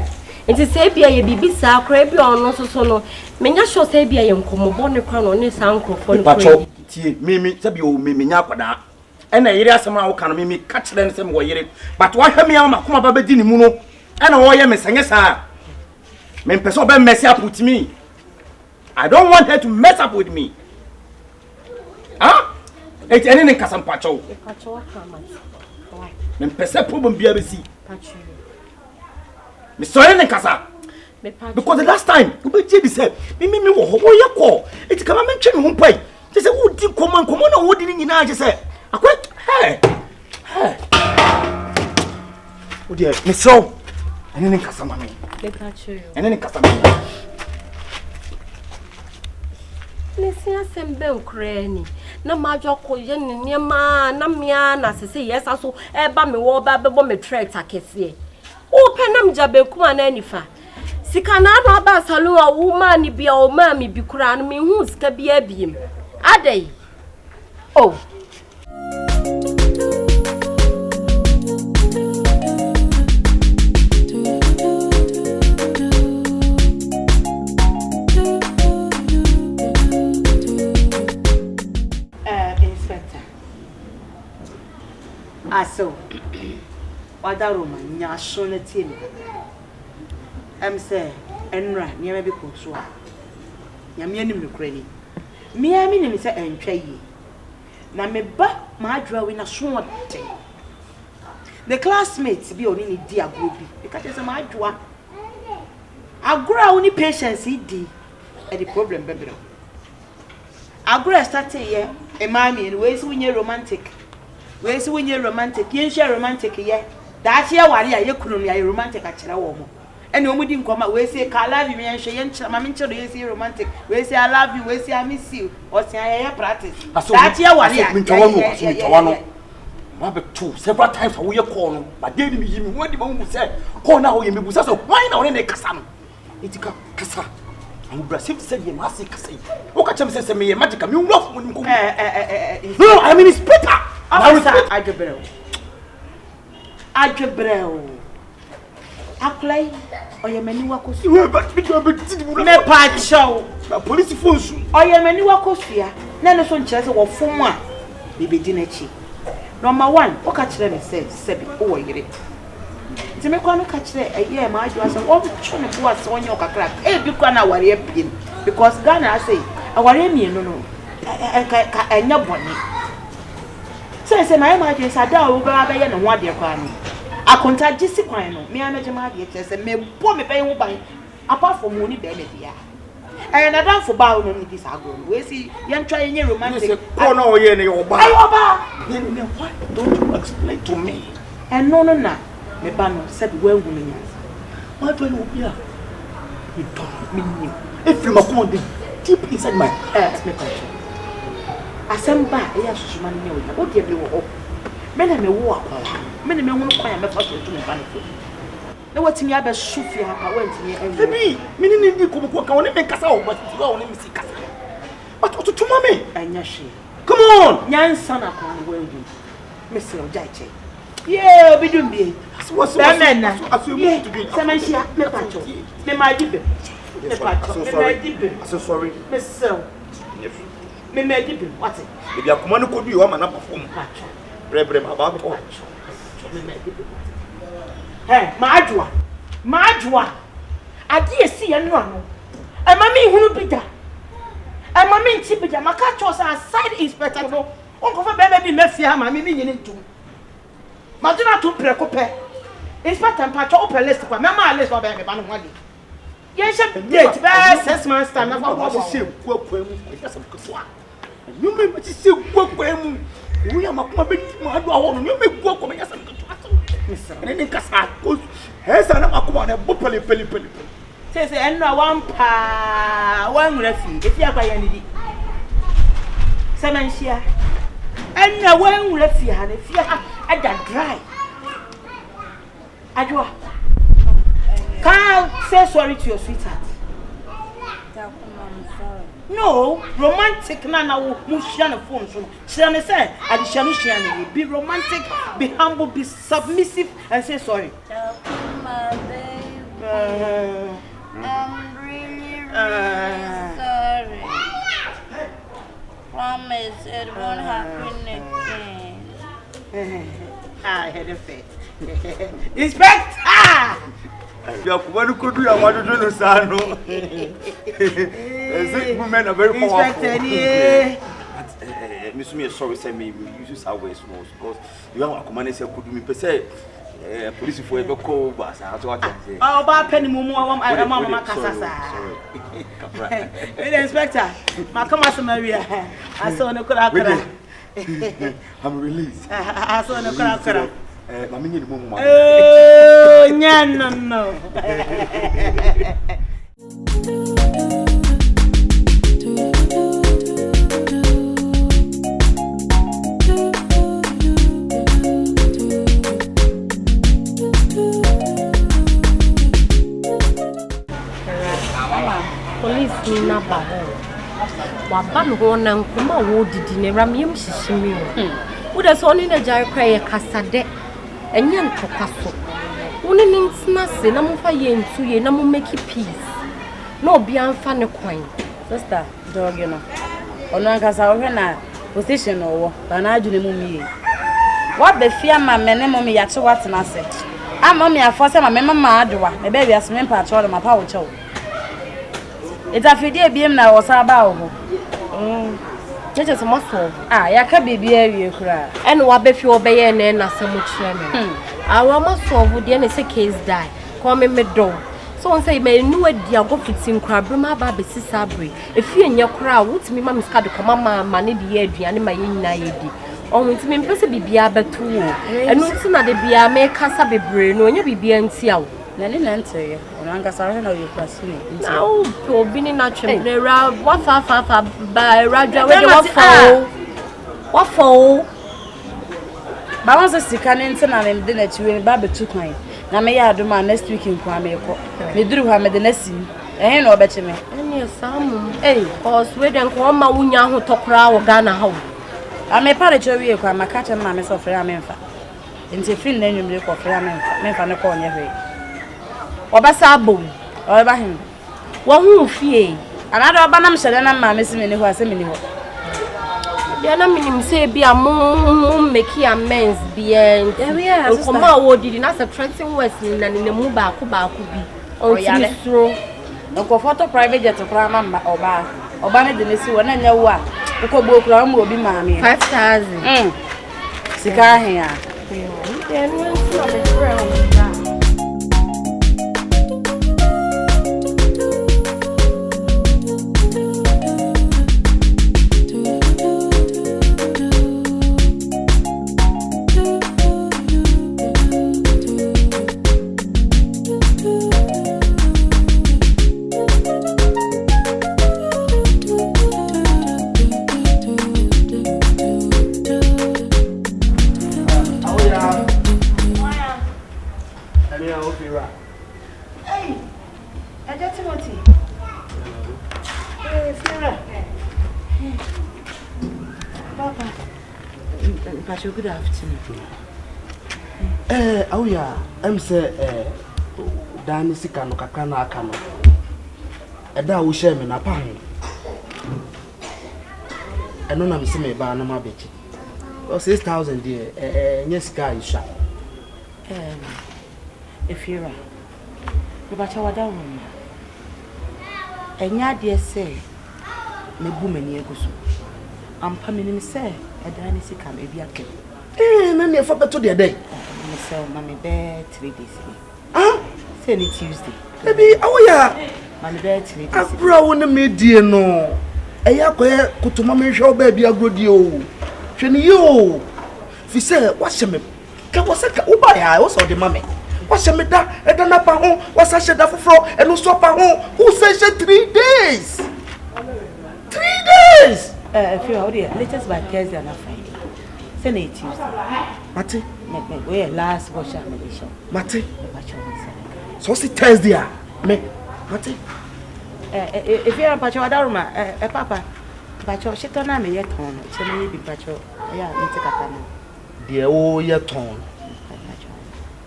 Nti say bia ye bibisa akra bia ono so no menya sure say bia ye nkomobo ne kwa no ne sankrofo ne pacho tie mimi sabi o mimi nya kwada ena yiri asema wo kan mimi ka kire ne sem wo yiri but wa hwa me ya makoma ba bedi ni mu no ena wo ye mesenye sa me pese oba mess up with me. I don't want her to mess up with me. Huh? It's anything kasam pacho. Pacho wa kama. Me pese problem bia be si. Pacho. Me so anything kasa. Because the last time, you be just said, me wo ya call. It come mention me pay. Just say who did come on no wo didn't nyina just say. Akwa hey. Oh dear, me so. Ene nkasa ma me. Me pa cho. Ene nkasa ma. Nesi asem be nkra ni na majo koye ne niema na mia na sese yesa so e ba me wo ba bebo me track akese o penam jabe kuma na nifa sika na no aba salon a wo ma ni bia o ma mi bi kura no me hu sika bia biem adai oh Aso, wadaroma nyasho na tiemi. Say, enra niame bi koso a. Nyame anim nokra ni. Mia mi nim se entwa yi. Na me ba ma adwa we na so wote. The classmates bi oni ni di agro bi. Because say ma adwa. Agro oni patience di. E the problem bebro. Agro start here e mami and we so nye romantic. We see when you're romantic, you share romantic, yeah. That's your worry, you couldn't be romantic at Chirawomo. And you wouldn't come out, we say, I love you, and she ain't Mamma, we say romantic. We say, I love you, we say, I miss you, or say, I practice. That's your worry. Two several times we are calling, but didn't be what the woman said. Call now, you may so why now in the Cassam? It's a Cassa. And Brazil said, you must say, what can say, me a magic, you love when you go. No, I mean, it's better. Ajebrel. Apply or your menu wakos. You have but me pacho. Police phones or your menu wakos here. None of some chess or for one. Bibi dinechi. Number one, what catch them said, Sebi, oh, you to make one catch there a year, my was an old children who was on your crack. Eh, you can't worry a pin because Ghana say, I worry me, no, I know bonny. Say my imagine sat down over and one dear crime. I contact Jessica Crino, me I imagine my dear and me poor me pay by apart from money baby. And I don't for bow on this agro. We see young trying your romantic. Oh no, you know, why don't you explain to me? And no, me banner said well woman. Why do you be? You don't mean if you must want deep inside my heart, me country. Asamba ya susuma ni oya o de bi wo me na me wo akwala me na me hu kwan me fa so tu me ba no na watimi aba sufi hapa wantimi enwe ebi me ni ndi ko ko ka woni me kasa o ba ti wa woni me si kasa but o to mama anya hwe come on nyansa na kwa wengu me se o jaiche yeah obi dum bi what's asu mu to be semanhia me pacho me ma dibe me pacho me ma dibe so sorry me se me made it what it if you come on could you am na perform bre baba ko me made it hey madwa ade esi ye no ano e ma me hunu bida e ma me nti bida maka cho sa side inspector no onko fa bebe bi mafia ma me nyine ntum ma do na to preko pe inspector pa cho open list kwa me ma list wa be me ba no hwade ye she date be 6 months time na fa wa se ku mu ya se ku you may be see kwemu we am akoma be mu adu awo no you may go akoma ya sam to and then kasa ko hesa na akoma na bo pele say enna wan pa wan rafi efi akwa ya nidi semanhia enna wan rafi ha na fi ha ada dry adwa can't say sorry to your sweetheart. No, romantic na wo share na phone so. Share me say, share be romantic, be humble, be submissive and say sorry. My baby. I'm really sorry. Promise it won't happen again. I had a faith. Inspector! You are could do a water to Sano. Women are very powerful. me sorry say me use our ways because you have a command say could me say police for ever call but I what I say. Oh, ba penny mumu mama kasasa. Sorry. Hey inspector, ma come as Maria. I saw no kura. I'm released. I saw no kura. Mami ni mumu. Oh, no. Police ni na ba ho. Wa ba no ho na nkoma wo didi ne ram yem hihimi o. Wo da so ni na jare kra ye kasade. Enye ntokwaso. Wo ni ntina se na mo fa ye ntu ye na mo make peace. Na obi anfa ne kwan. Sister, dog you know. Ono ankasa wo na position owo. Ba na adwene mu mie. Wa be fia ma mene mo me yache watena se. Ama me afose ma me mama adwa. Me be wiase me pa atwa ma pa wo chew. It's a fidie biem na wo sa ba wo. Jeje so maso. Ya ka bibia wie kura. En wa be fi obeye na na samu kire me. Awurama solve de na say case die. Come me do. So on say me nu adi ago fitin kura brema ba be sisabre. Efi enye kura wutimi ma miska de koma ma ne de ye aduane ma ye nyina ye di. On wutimi mpese bibia betu wo. Enu nti na de bia me kasa bebre no onye bibia nti awo. Nani nante ono ankasa ho na you kwasini. Now obi ni na twem ra wa fa ba radwa we de wa fo ba won se sika ne nti na me de na chiwe ba betu kwan na me ya adoma next week nkwa me ko me duru ha me de na sim ehe na obeche me eni samu cause we de nkwa ma wunya ho tokra wo Ghana ha ame pare chowie kwa makacha ma me so frɛ amemfa nti fin na nwumre ko frɛ amemfa ne ko onye hwe obasa abo oba hin wo hu fie anado oba na mhyede na ma me sime ne ho aseme ne ho dia na minim say bia mo make amends bia nkoma wo didi na se threatening words ni na ne mu ba ko bi on ti suro nko photo private jet kura ma oba ne de ne si wo na nya wo a ko bo kura mo obi ma me 5000 sika he ya dia no so be friend. Good afternoon. Awuya, say Dani sika no kakra na aka no. Eda wo share me na pa ho. Eno na me se me ba na ma bechi. O 6000 there, nya sika isha. If you're right. You bacha wada won. Enya de say me bu mani eguso. Ampa menim say Dani sika me bia ke. Na ne fa beto de dey. Me say mama be 3 days. Say ni Tuesday. Baby, awuya. Mama be 3 days. Abra wo na me die no. Eya koye kutuma me hwe oba bia grodi o. Hwe ni yo. Fi say wa hye me. Ka wo saka wo ba ya wo so de mama. Wa hye me da eda na pa ho, wa sa hye da foforo, eno so pa ho. Who say 3 days? 3 days. If you're already latest by Thursday and Friday. Say na Tuesday. Mate. We last wash up Malaysia. Mate. So see Thursday me. Mate. If you're a pacho adaruma, papa. Pacho shito na me yet on. Cheme bi pacho. Yeah, me take a time. The o yet on.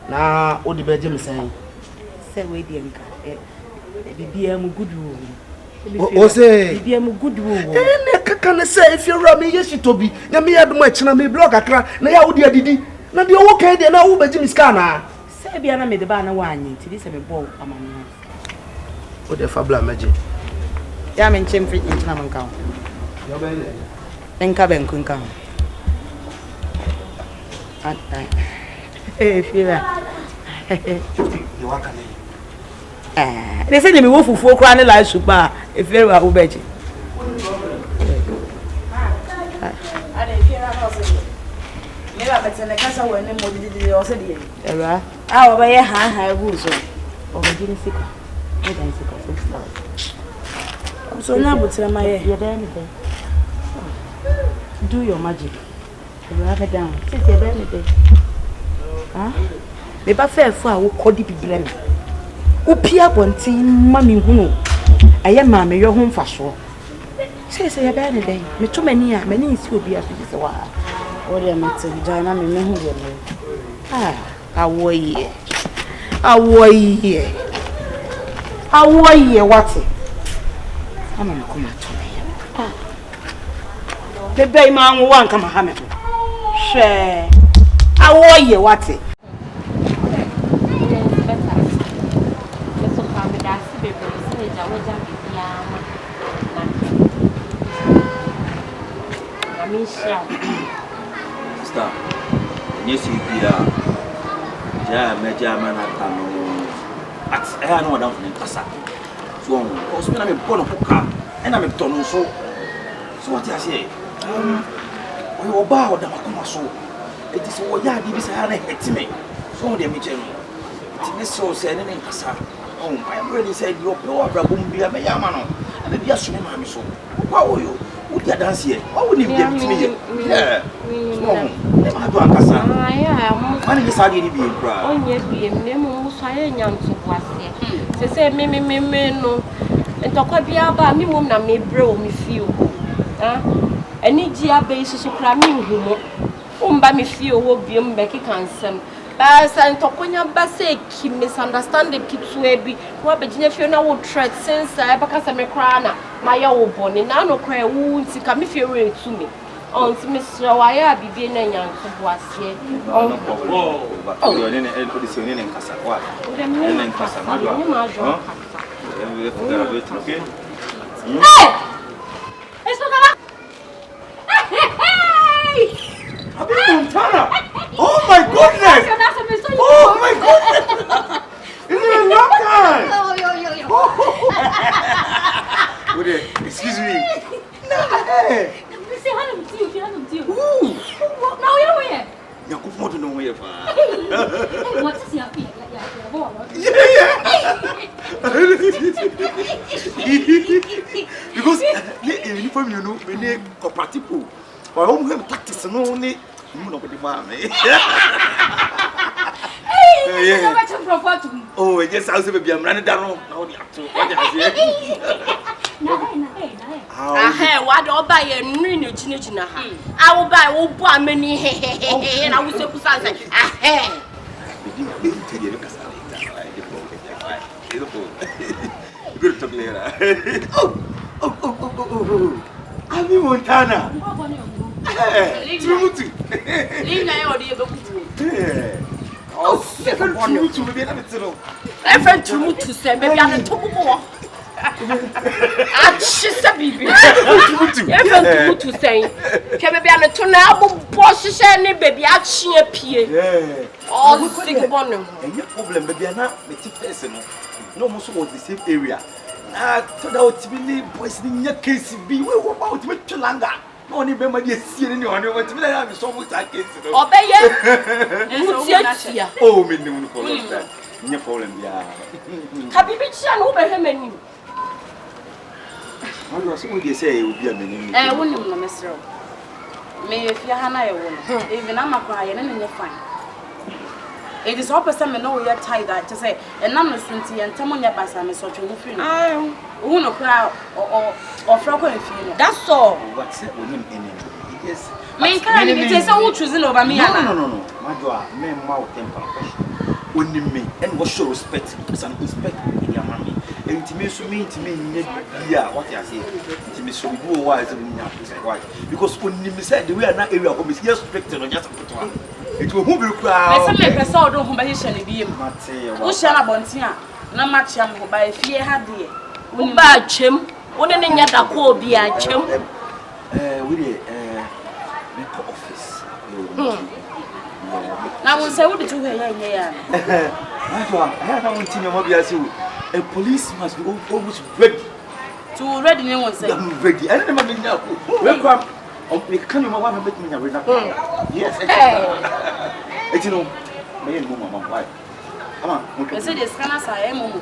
Na o di beje me say. Say we di nka. Bibia mu good wo. O say bibia mu good wo. Ne kaka ne say if you ram me yeshito bi. Na me yadum achina me blog akra na ya wo di adidi. Na de o kai de na wo beje me ska na. Say bia na me de ba na wanyi. Ti say me bo amanu. O de fabla meje. Ya me nchemfri ntina manka. Enka benkunka. Fira. You want to They say me wo fufu okra ne la super e fira wa ubeji. Never better than casa when the modi or said, Eba. I'll buy a high rules. Or beginning sick. What I sick. So now, but my You're there anything. Do your magic. You have it down. Sit there anything. Huh? Maybe fair for our coddy be blend. Upia bonty, mammy who. I am mammy, your home for sure. Say, you're there anything. Me too many will be as it is a while. What am I saying? Diana, me know who. Ah, away. Away, what's it? I'm going to come out to me. The bay man won't come a hammer. Share. Away, what's it? Sister, yes, you be German at I know what I'm from Casa. So, I was when I'm a born of car and I'm a tunnel. So what I say? We were bound down my soul. It is what I did. I hate me. So, they meet me. It is so said in Casa. Oh, I really said your poor brabum be a mayamano. And maybe I swim my soul. How are you? Would you dance here? Why would you get me? Yeah. So, I do a Casa. Why did you say you be a bride? Oh, yes, be a name of Sayan to was here. They say, me, no. And talk about me, woman, may bro me feel. And need your basis of cramming whom by me feel will be Becky Canson. But I talk when your bassy misunderstand the kids will be what Virginia Fiona would tread since I because I'm a crana, my old bonny, none of cry wounds to come if you're to me. On to Miss Rawaya be being a young to was here. Oh, you're in Casa. What? In Casa, okay? It's not Montana! Oh my goodness! Oh my goodness! It's been a long time! Excuse me. No, hey! Now you're here. You want to know where? What is your Because in uniform, you know, we need compatible. But home have practice and only you know the mommy. Oh, yes, I'll say, I'm running down. What all buy a new chinchina? I will buy all boy many and I will say, Good to later. Oh, I'm in Montana. Trumutu. Oh, second Trumutu. Reverend Trumutu said, maybe I'm a top more. She said, baby. Trumutu saying, can maybe I'm a tornado, boss, and baby, I'll see a pie. Oh, sick one. And your problem, baby, I'm not the person. No, most was the same area. I thought I would be boys in your case. Be well about with Chalanga. No one remember the scene in your honor. What will I have so much I can't say? Obey you. Oh, me no problem. No problem, yeah. Happy bitch, and over him and you. What was what you say? Will be a minute. I wouldn't know, Mr. May if you have a woman, even I'm a crying and you're fine. It is all person know you're tied that to say, and I'm not and someone your pass I'm a sort of free. I won't cry or frock if you know. That's all. What's it with him in it? Yes. It is all choosing over me. No. My daughter, men mouth temper. Only me and what show respect is an respect in your mommy. And to me, so mean to me, yeah, what I say. To me, so go wise and why? Because when you said we are not area of Miss yes, strict on just put one. It will move you crowd. Some make a sort of competition be him. Who shall I want here? No match him by fear had dear. Who bad chim? Wouldn't get a call be a chim? We Now we say what did you hear here? A police must be always ready. To ready no one say. I'm ready. I don't know. Welcome. We can't even want to make me a ready. Yes. You know, me and mama, why? Come on. I said this can I say mama.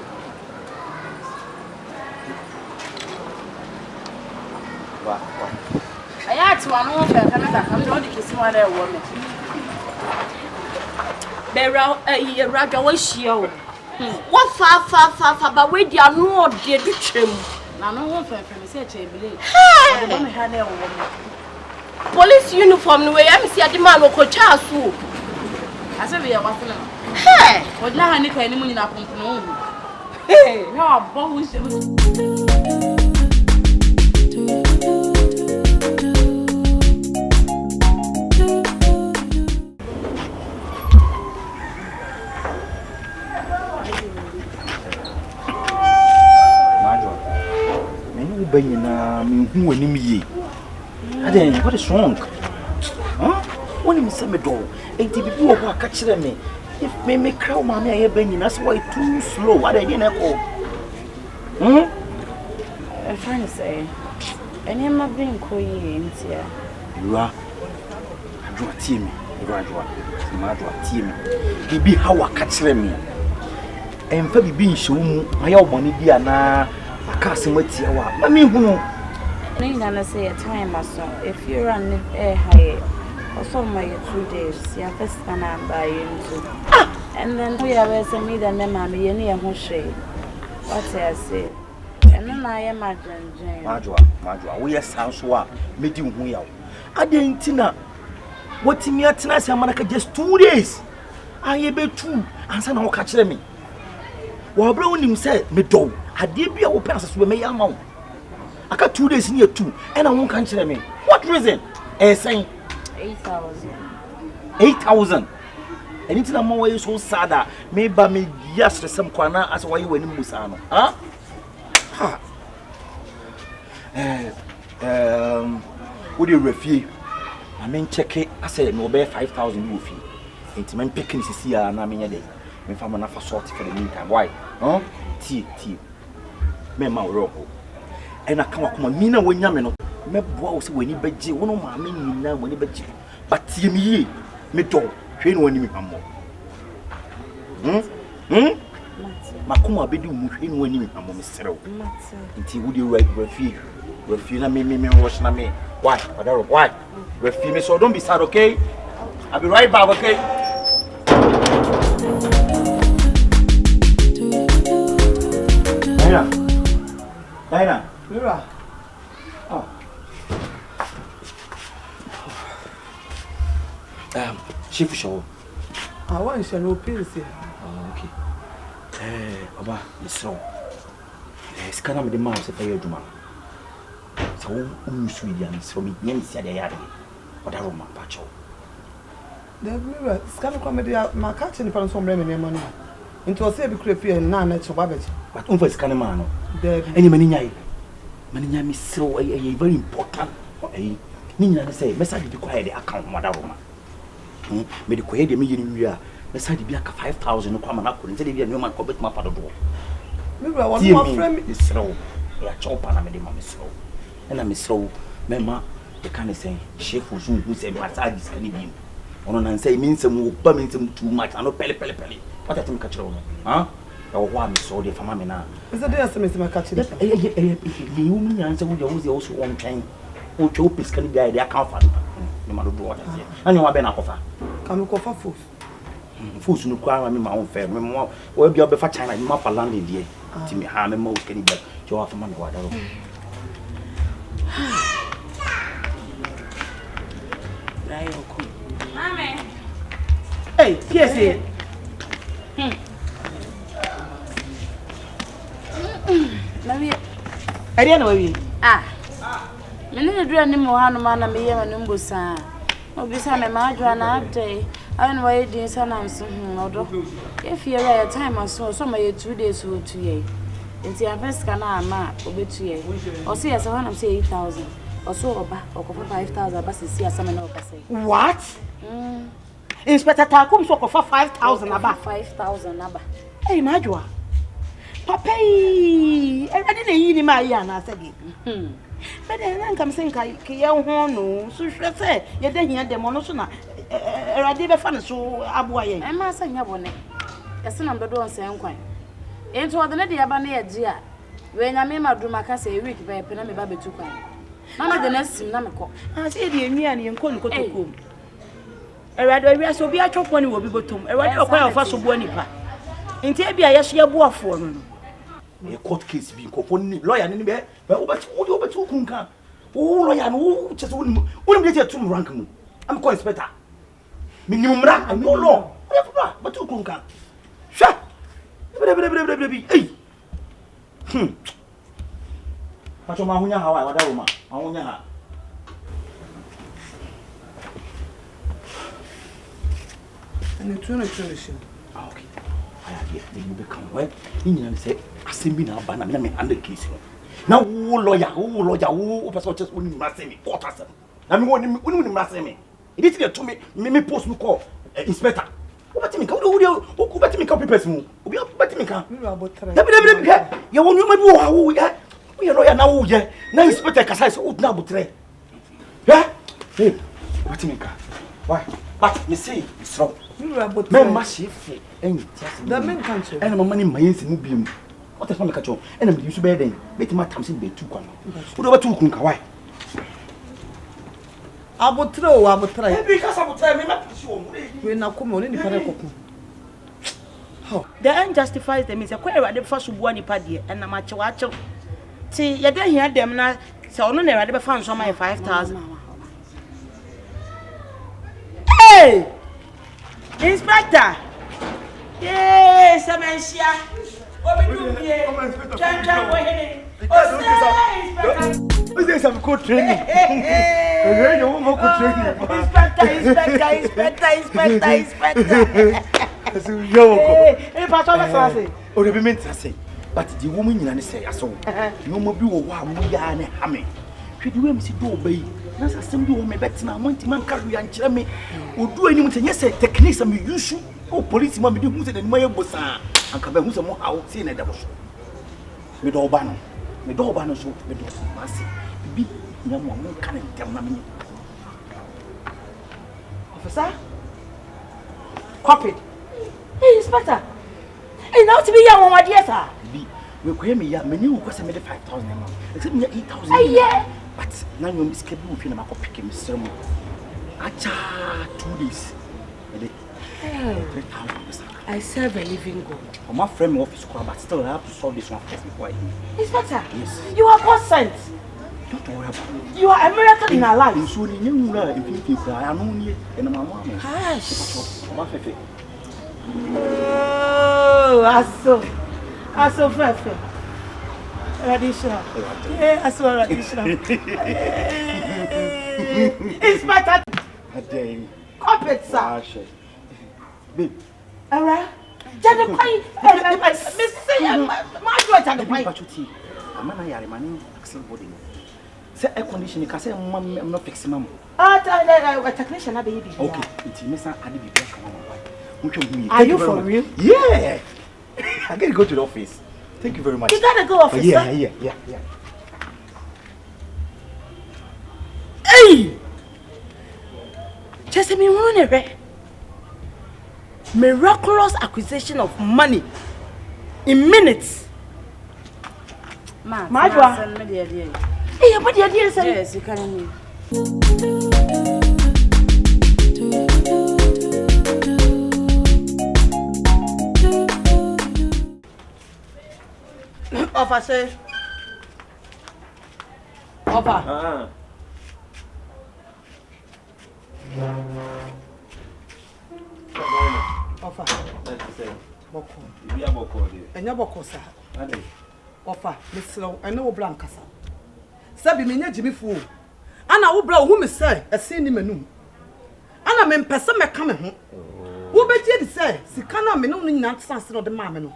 I had to one fair Canada come to the kiss one there woman. Bera raga was you. What far, but we are no dear to trim. Now, no one fair from the search, I believe. Police uniform, the way I'm see at the man of Cochasu. I said, we are watching them. Hey, what now? I need any money up on no. Hey, no, both. Benina, me who and me. What is wrong? Huh? When you say me do, ain't it people who are catching me? If me make crow, mammy, I have been that's why too slow. What I didn't echo. I'm trying to say, and you're not being coy in here. You are. I draw a team. You are a team. He be how I catch me. And for being shown, my old money be an I mean, who know? I say a time or so. If you run air high, or some my 2 days, your first can I buy you into. And then we are some me than them, mammy, and near Moshe. What I say? And then I imagine, Majua, we are Sansua, meeting who are. I didn't know what me at Tennis America just 2 days. I able 2 and son will catch me. While Brown himself, me dog. I did be a pass with me. I got 2 days near 2 and I won't cancel me. What reason? Saying 8,000. 8,000. Anything I'm always so sad. Maybe me yes some corner as why you were in Musano. Huh? Would you refuse? I mean, check it. I said no bear 5,000 fee. It's men picking to see an army a day. If I'm enough for sorting for the meantime. Why? Huh? Tea. Mema roho ena kama kuma mina wonyame no meboa wo se wani beje wono ma me nyina wani beje batie mi ye me do hwe no wani mi pammo makuma bedi mu hwe no wani mi pammo me serew nti wudi refi na me wash na me why refi me so don't be sad, okay? I'll be right back, okay? Diana. Mira. Oh. Shifo show. I want to know pills here. Oh, okay. Oba, so. Scanner me the mouse if I hear Juma. So, Swedian, so me, yes, I had it. What a Roman patcho. The mirror, scanner comedy, my catching the person bringing money. Into a safe creepy and none at Babbage. But over scanner man. Any many is so a very important. Nina say, message be quiet the account, Madame. May the quiet the million year. Message be 5,000 no come up and tell you no man commit my father door. Mirror, one more friend is slow. They are chop and I made him slow. And I'm slow. Memma, the kind of say, Shifo who said, massage is Canadian. On and say, means some too much. I know pele. What I think catch on, huh? Or one saw the family now. Is that there some my catching? You mean answer with your also one time. Who chope is can guide the account fund. No matter what I say. And you are being offer. Can we go for food? Fools no cry me my own fair. Well, be up for China, you must land in the to me, harm and most can you bet your offer money. Hey, yes, I didn't know you. Many do any more man and me and Umbusa. Oh, beside my madra day. I don't know why you didn't say I'm so. If you're a time or so, some of you 2 days or 2 years. It's your best can I map or bet you. Or see as I want to say 8,000 or so or 5,000 but see as someone else say. What? Inspector Takum so for 5,000 aba. 5,000 aba. Hey, Majwa. Papa, I didn't hear my yana say. But then come saying Kyekyeku no. So she say you dey hear them no so na. Erade be fa no so aboaye. E ma sanya bone. Ese na mbedo on say nkwan. Ento ode ne de aba na ye gi a. We nya me maduma ka say week be pe na me ba betu kwan. Mama de na sim na me ko. Ah say de enua ne enko ni kotokom. Erade wi aso bi atwopɔ ni wo bi botom. Erade okwan ofa so bo nipa. Nti e bia ye so ye boafo no. A court case being company lawyer and be over two kunka. Oh, lawyer, no, just wouldn't get two rank. I'm called inspector. Minimum rank and no law. But two kunka. Shut. Hey. What's your mahunya? How I want Roma? I want ya. And it's one of Okay. I have to become well. You say. Asembi na aba na me na me case na wo lawyer wo person just woni mase me court asem na me woni mase me e dey to me post me call inspector wo beti me ka wo beti me ka papers mu obi beti me ka ya wonu ma bi wo ya wo lawyer na wo je na inspector kasa say wo na abotre hey beti me ka why but me say it's wrong me ma Shifo enyi tiase da men kan so ena mama ni mayensi mu biem. What is my catch? And I'm used to bed then. Make my time be too common. What about two kunka? I will try. Because I will try me not we na come on in the parako. How? The end justifies them is a query at the first one party and a match watch. See, you don't hear them now. So no never found some my 5,000. Hey! Inspector! Yes, I'm a What's this? I'm called training. But the woman in say, I saw no more be one yarn hammy. Should you MC do obey? That's a simple woman, bet now, man carry and tell me, or do anything. Yes, techniques and use. Oh, police, mammy, do and my bossa. And come who's a more out seeing a double. Me do banner so me do massive. Be no more can tell me. Officer? Copied. Hey, Inspector. Hey, now to be young, my dear sir. We call me ya many who cost me 5,000 except me 8,000. Hey, yeah. But now you escape you feel my picking me sermon. Acha 2 days. 3,000. I serve a living God. My friend office call, but still I have to solve this one first before I do. Inspector, yes. You are God sent. Don't worry about it. You are a miracle in our lives. So you know, if I am only in my mom. Hush. Oh, I so perfect. Radisha. Yeah, I saw Radisha. Inspector. Corporate, sir. Babe. All right. Jana Pai, Miss my daughter, my patchuti. A man, I am an accent body. Say air conditioning, because I'm not fixing mum. A technician, a baby. Okay, it's Mr. Adi. Are you for real? Yeah. I gotta go to the office. Thank you very much. You gotta go, officer. Yeah. Hey! Just me one, miraculous acquisition of money in minutes. Ma, send me the idea. Hey, what the idea? Yes, you can. Officer. Officer. Offer. Boko. You are boko. Enya boko sa. Offer. Mislo. I know blank kasa. Sabi me nya Jimmy fu. Ana wo bra wo me say ese ni manum. Ana me mpese me ka me ho. Wo betie di say sika na me no nyina tsanse no de ma me no.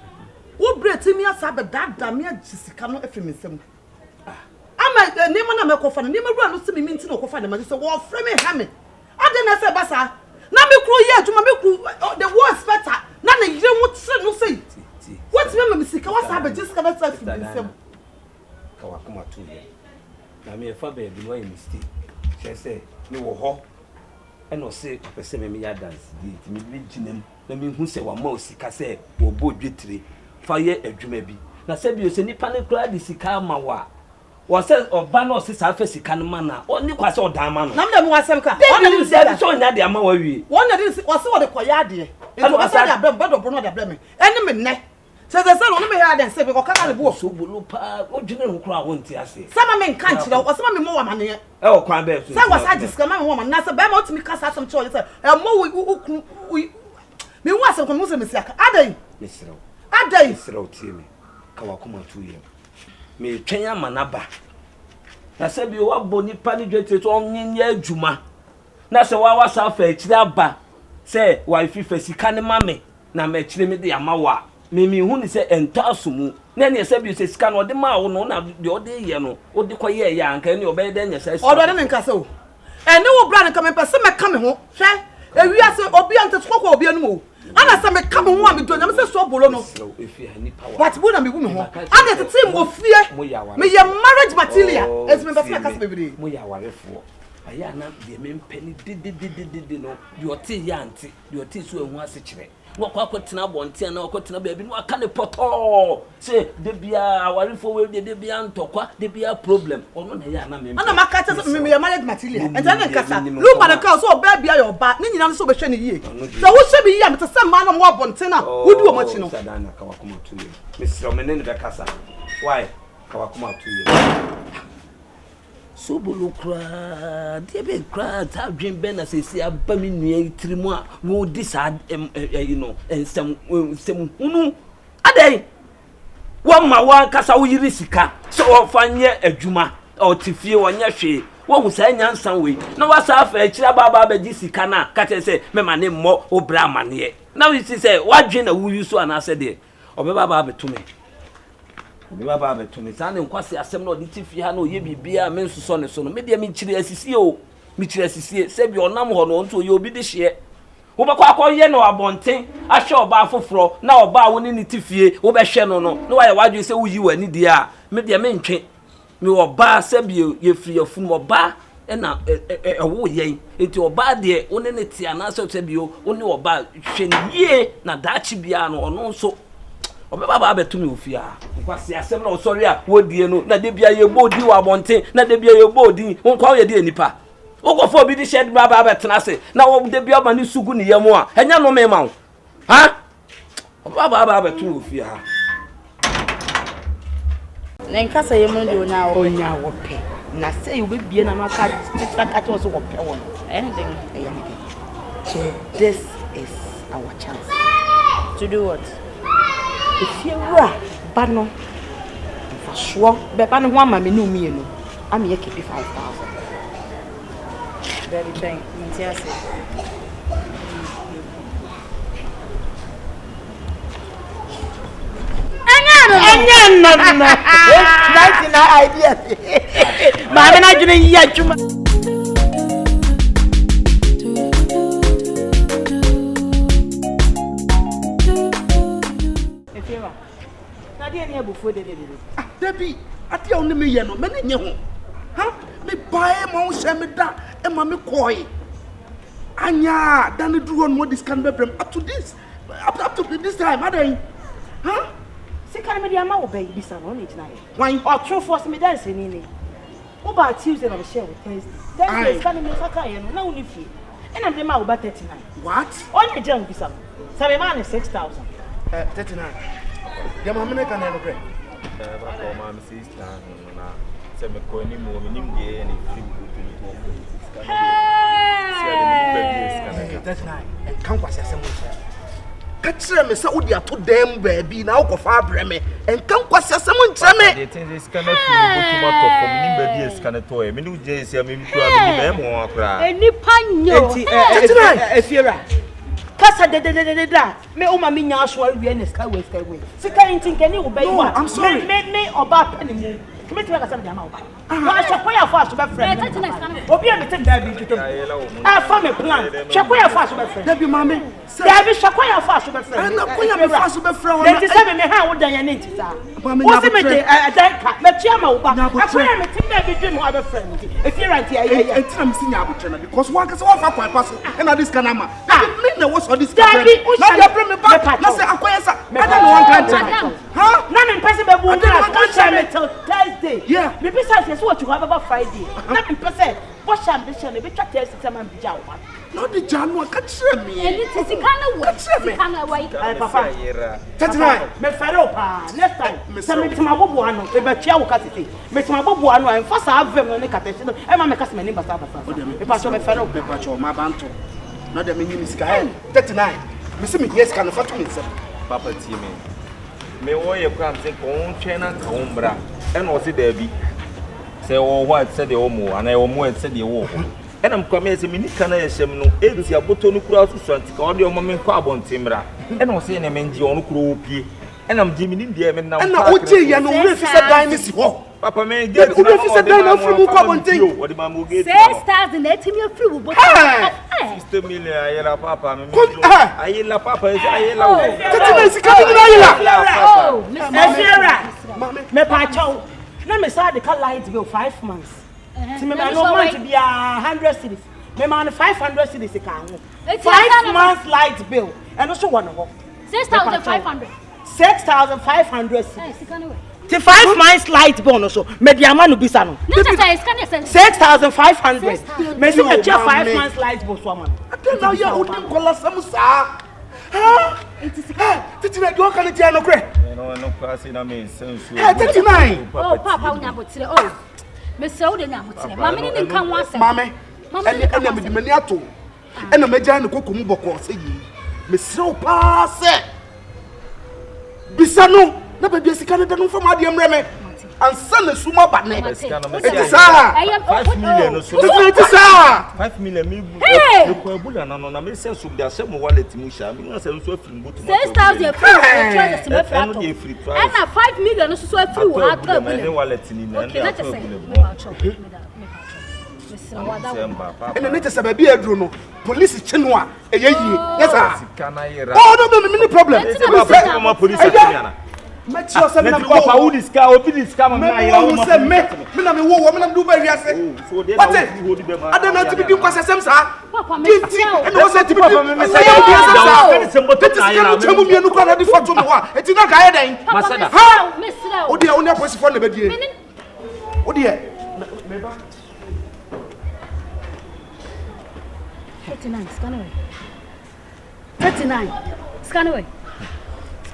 Wo bra timi asa be dada me agi sika no afri me nsam. Ama ni ma na me kofa no ni ma bra no se me minti no kofa na ma so wo frɛ me ha me. Ade na say basa. kro ye adwuma me kru the war expecter na na yire wo tse no say what me sika what have just come outside from the same kawa kuma tu ye na me fa be bi wa mistake say me wo ho e no say pese me ya dance di me bi ginem na me hu say wa ma osika say wo bo dwetire fa ye adwuma bi na say bi o say nipa ne kra di sika ma wa was oba no se sa fa sika no mana oni kwase odama no na me wasem ka oni se so nya de ama wa wi won na dis was what the koya de into was dey abem bedo bro no dey abem eni me ne se no me ya den se be ko kaka le bo Sobolo pa o dwene ho kra won ti ase sama me nka nchire o sama me mo wa mane e o kwan be so se was agiska ma me wo ma na se be ma otimi kasa asem cho se e mo wi me wo asem ko mo se me siaka adai mesrew tie me kawa kuma tu ye me twenya manaba na se bi wa boni pani dwetire to onye adwuma na se wa wasa fa akire aba se wa fifa sika ne mame na ma akire me de amawa me hu ni se entasomu na ne se bi se sika no de ma wo no na de o de ye no o de koye ya anka ne obey de nya se o do ne nka se o ene wo bra ne ka me pese me ka me ho hwe ewi ase obi ante kokko obi anu o ana se me ka me ho a me do nya me se Sobolo no but bu na me hu me ho ana te team go fie me ye marriage material es me pese me ka se bebere mo ya warefo aya na de me mpani de no de o te ya ante de o te so ehu ase kire wo kwa kwetena bonte na kwetena baabi no aka ne poto se de bia awarefo we de bia ntokwa de bia problem ono na ya na me ana makata me ye marriage material enta ne nkasa lu ba na ka so baabi ayo ba ne nyina no so be hwe ne yie so wo hwe bi yie am te se ma na mo bonte na wo du o machi no sadana ka wakoma tu ye mesro me ne be kasa why ka wakoma tu ye Sobolo kra de be kra ta dwen be na sesi aba mi nua itirimu a wo di sa ensem hunu adai wo ma wa kasa wo yiri sika so wo fanye adwuma o tifie wonya hwe wo hu sa nyansan we na wasa afa akira baba ba di sika na ka te se me ma ne mo obra mane na we si se wadwen na wo yusu ana se de obeba baba betume baba betumi sane nkwase asem na odi tifi ha na oye bibia me nsuso ne so no me de me chire asisie o me chire asisie se bi onam ho no nto oye obi de hye wo be kwa akoye na abonten ahwe oba afoforo na oba wo ne tifie wo be hwe no no na wa ye wadwe se wo yi wani di a me de me ntwe me oba se bi ye firi afum oba na wo yen enti oba de wo ne ti ana se bi wo ne oba hwe ne ye na daachi bia no ono nso baba abetumi ofia nkwase asem na osori a wodie no na de bia ye bodi wa bonten na de bia ye bodi wonkwa ye de nipa wokofo obi di shed baba abetena se na wo de bia mani sugu ne yemu a enya no me ma wo ha baba abetumi ofia na nkasa yemu de onya wo onya wo pe na say you be bie na maka titaka to so wo pe wo anything so this is our chance to do what. If you were bano for sure be bano ho ama me no mi no am ye keep 5,000 very thank you ase anya no that's na idea ma me na dwene yi adwuma Debbie, ati ya only me ye no, me nye ho. Ha? Me buy ma o me da, e ma me koi. Anya, dan do on what this can be up to this. Up to this time, adan. Huh? Se kan me dia ma wo bai bisa no ni tonight. Why? O true force me dance ni ni. O ba Tuesday na be share with Thursday. Thursday kan me saka ye no na uni fie. E na me ma wo ba 39. What? Only jam bisa. Sabe ma 6,000. 39. Ya ma me na kan no bre. Ba ko ma me sister na se me ko ni mo me nim de ni film go to me to go. Hey! That's nice. And kan kwase asem wo se. Ka kire me se wo dia to dem baabi na wo kofa abre me. En kan kwase asem nkyere me. The thing is can film go to matter for me nim baabi is can to e me no je se me kura me nim e mo akra. Eni panyo. Efiera. Kasa de me o ma me nya aso awie ne sky way. Sika ntin kani wo bai wa. I'm sorry. Me oba pani mu. me to make some amount. I shall pay a fast to friend. Obi a meeting Debbie to I found a plan. Shall pay a fast to friend. Debbie, mammy. Debbie shall pay a fast to friend. I'm not going to fast to friend. Let us have me how would I need to say. What's the matter? I don't let Chama. I pray me to Debbie didn't have a friend. If you're right here, I'm seeing Abuchana because one can offer my person and this canama. I mean, what's all this? Debbie, now you bring me back. Let's say, I don't know one. Huh? None impossible. Until Thursday. Yeah. Maybe besides what you have about Friday. Nothing percent. What's ambition? Maybe try to tell me Jawa. Not the January. Catch me. And it is the kind of way. Catch me. Kind of way. Papa. 39. Me fellow pa. Next time. Send to my bobuano. Ebe chia ukatiti. Me to my bobuano. And first I have them on the catechist. Emma make us many basa basa. Me pass me fellow. Me pass my banto. Not the mini sky. 39. Me see me yes can afford me. Papa Timmy. Me woye kwa mtenko onchena kaumbra eno si debi se wo what said the omo ana omo said the wo ena mkwame se minika na yeshem no enti aboto no kura susu antika ode omo me kwa abontimra ena se ne menji onu kura opie ena mjimi ni ndie me na ena oje ya no we fi se dan ni si ho papa me get we fi se dan na firi mu kwa bontin odi ma mo get 6,000 etimi afiri wo bo 60 million ayela papa me ayela papa ayela wo tete sika ni ayela oh Mr. Me pa chow na me say the car light bill 5 months ti me no month to be 100 cedis me man 500 cedis ka ho 5 months light bill and also one ho 6,500 6,500 cedis the 5 months light bill no so me dia man no bisa no 6,500 me say me 5 months light bill so man now you odim kola samusa it is titi na do kan ti anokre no class na me sensu 39 oh papa unya botire oh me say wo de nya botire mama ni nkan wa asem mama ena me di mani ato ena me gya ne kokom boko se yi me srew pa se bisano na ba bi sika ne da no fam ade mre me ansa na suma ba ne it sa 5 million so it sa 5 million me ko abula na no na me sensu bi asem wallet mu sha me na sensu afiri mbutu 6,000 free and 5 million so free wo aka me wallet ni na okay let's say ena ne tese ba bi aduro no police chenu a eyeyi yes sir oh no no problem papa police chenu Make sure say me na papa who this car obi this car me na say me na me wo me na do ba wiase what I don't know to be do kwase sem sa papa me and no say to be me say you be sem sa this can chemu me no kwa na di foto me wa eti na ka ye den masada ha o dia oni aposi for na be die o dia me ba 39 scan away 39 scan away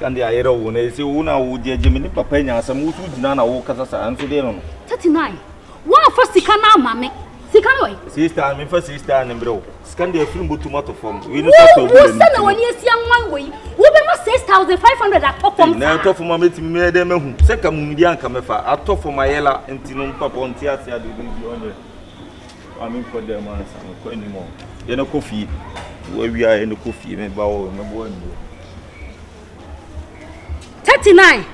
Kandi ayero wo na ese wo na wo jeje me ni papa nya asam wo su gina na wo kasa sa anso de no 39 one for sika na mama sika no way sister me for sister na bro skandi afiri mbo tomato form we no start to do wo se na woni esi anwan we wo be ma 6,500 atop form na atop form ameti me de mahu se ka mu ndi anka mefa atop form ayela enti no papa onti ase ade bi onye amin ko de ma sa ko ni mo ye no kofi wo wia ye no kofi me ba wo me bo ni 39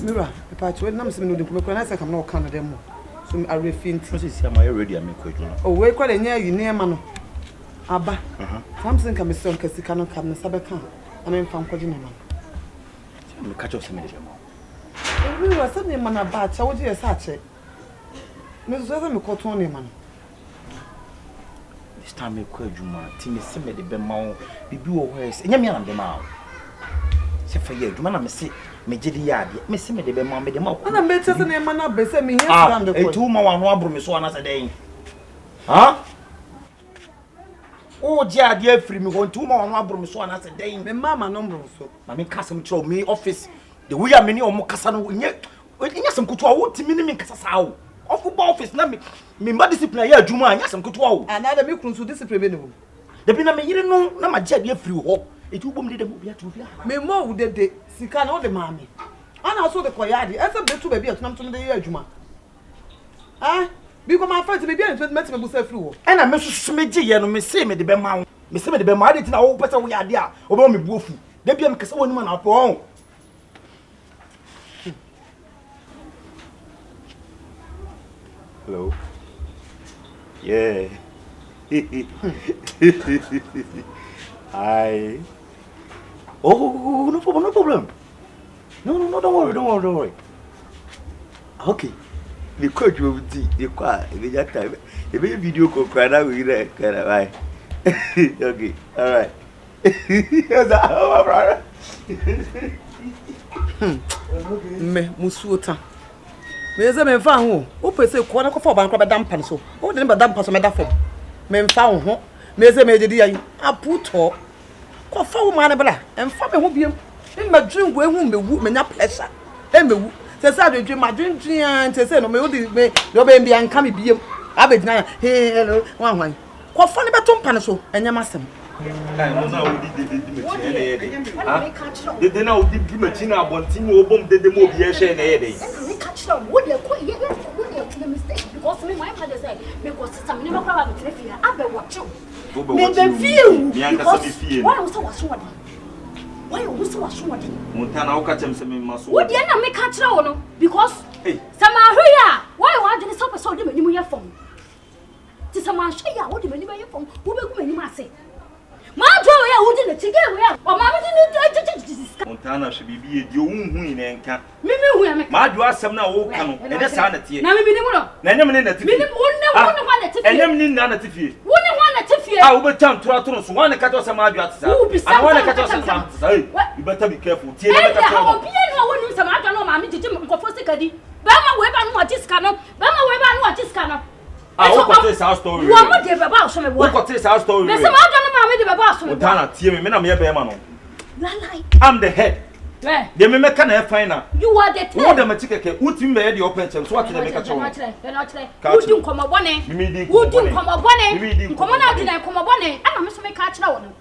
Mira, if I nam some no dey come na say come na o kan dem mo. So I refint. So say am I ready am ko juna. Oh we kwa nya yi ne ma no. Aba. Something can be so kasika no kam na sabeka. Ana mfa nkwaji ne ma. Me catch up some dem. We were sending man about cha wo je sache. Me so say me ko ton ne ma no. This time me ko adwuma ti me se me de be ma wo bibi wo ho ese. Nya me na de ma wo. Se fa ye adwuma na me se me gidi yaade. Me se me de be ma me de ma wo. Na me tese ne ma na be se me here stand ko. Etu ma wa no abro me so ana se den. Ha? O je ade afiri me ho ntu ma wa no abro me so ana se den. Me mama no mbro so. Ma me kasam kiro me office. The way am ni o mo kasa no nye sem kutu a wo ti me kasa sa wo. Ofu ba office na me ma discipline ya adwuma anya sem kutu a wo. Ana da me kunsu discipline be no. Da bi na me yire no na ma je ade afiri ho. Etu bom de mo bia tu bia. Me mo wo de sika na wo de ma me. Ana so de koyade. Ese be tu be bia tunam tun de ya adwuma. Ah? Because my friend, maybe I'm met me busa free. And I mess me ye no me say me the be ma. Me say me the be ma dey na wo person we ade a obo me buofu. Da bia me kase woni ma na po. Hello. Yeah. Hi. Oh, no problem, no problem. No, don't worry. Okay. The coach will see the car. Gyata. The video call cry now we there. Right. Okay. All right. Yes, my brother. Me musuota. Me ze me fa ho. O pese ko na ko fa ban ko be dampan so. O de ne be dampan so me da fom. Me mfa ho. Me ze me dedi ayi. Aputo. Ko fa wo ma na bla. Emfa me ho biem. Me ma dwen go ehu me wu me nya pressure. E me wu. Se sa dwen ma dwen se se no me odi me do be mbia nka me biem. Abedina hey hello wan. Ko fa ne be to mpan so. Enya masem. Kai mo na odi de machine na ye de. Ha? De na odi di machine abontin wo bom de mo bi ye hwe na ye de. What you call the mistake because me my mother say because some never come to the I be watch you. Me the feel. Me an ka se feel. Why was so what? Why was so what? Montana o ka chem se me maso. What dey na me catch ra no because some ahwe why wa dey so person dey mani ye fom. Ti some ahwe ya wo dey mani ye fom. Wo be gu mani ma say. Ma jo ya wo dey na tige we ya. O ma me dey Montana she bibi e di ohunhu ina nka. Mimi hu ya me. Ma do asem na wo ka no. E dey sa na tie. Na me binim no. Na nyam ne na tie. Binim wonne wa na tie. Enyam ni na tie. Wonne wa na tie. Ah, wo be tam tura turu so wan ka to se ma do atisa. Ana wan ka to se sam atisa. Hey, you better be careful. Tie na better tell. Obi no wonu se ma do no ma me jiji nkofo sikadi. Ba ma we ba no ajiska no. Ba ma we ba no ajiska no. Ah, wo ko tell our story. Wo mo de be ba so me wo. Wo ko tell our story. Me se ma do no ma me de be ba so me. Montana tie me na me be ma no. Lalai. I'm the head. Where? They me make na final. You are the head. Wo de matikeke, utim be the open chem so what dey make a chow. Who do nkomo bone? Who do nkomo bone? Nkomo na dina nkomo bone. Ana me so me ka kira wo no.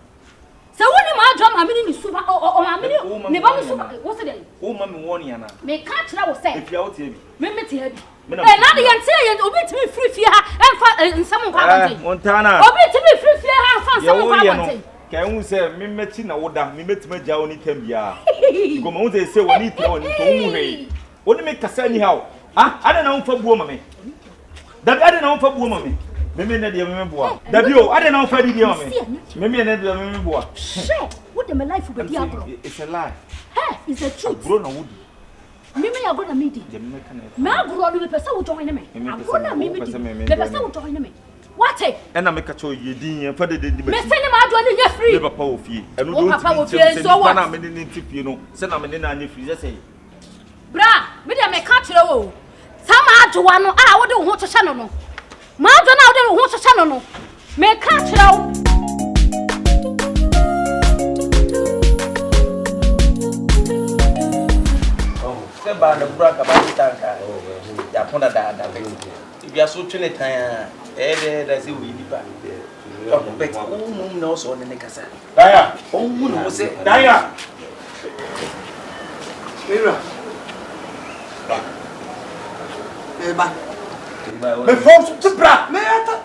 Se woni ma adwa ma me ni suba o ma me ni ba me suba. Wo se dey? O ma me won yana. Me ka kira wo se. Efia wo tie bi. Me tie bi. Na de yente ye obi timi free fie ha emfa nsam nko abonte. Montana. Obi timi free fie ha fa nsam nko abonte. Can you say me meti na woda me meti ma ja oni tambia go ma unze say woni tira woni to mu hwe woni me kasa ni hawo ah ade na unfa buo ma me dabi ade na unfa buo ma me me na de me boa dabi o ade na unfa di de ma me me na de me boa sure what the life be dia bro it's a lie hey it's the truth bro na wodi me ya go na me di me agro do me pesa wo join me agro na me di me pesa wo join me what and I make a choice ye din for the me say ni ma do ni ye free me papa wo fie eno do papa wo fie so what na me ni tifie no say na me ni na anye free say bra me dey me ka kire wo sama adwa no a wo de ho kyekye no no ma adwa na wo de ho kyekye no no me ka kire wo oh se ba na bra ka ba tanka ya pona da bia so twene tan da se we nipa oh bet oh mum na so ne kasa Daya oh mu no se Daya Mira ba me fom so bra me ata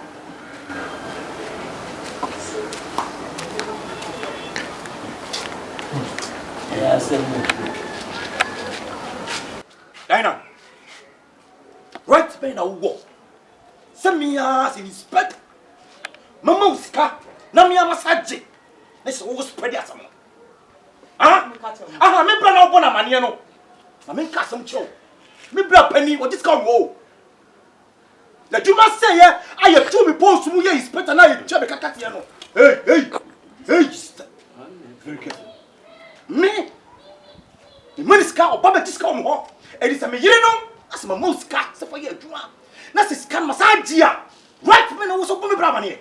ya se mu Dina right be na wo se me as inspect mama usika na me amasaje na se wo spread asam me bra na wo na mane no na me ka asam chiro me bra pani o discount wo la juma say ye aye tu me post mu ye inspector na ye twa be kaka tie no hey very careful me money ska obaba discount ho e di se me yire no asema moska se for ye adwuma na se scan massage a right me na wo so bo me bra mane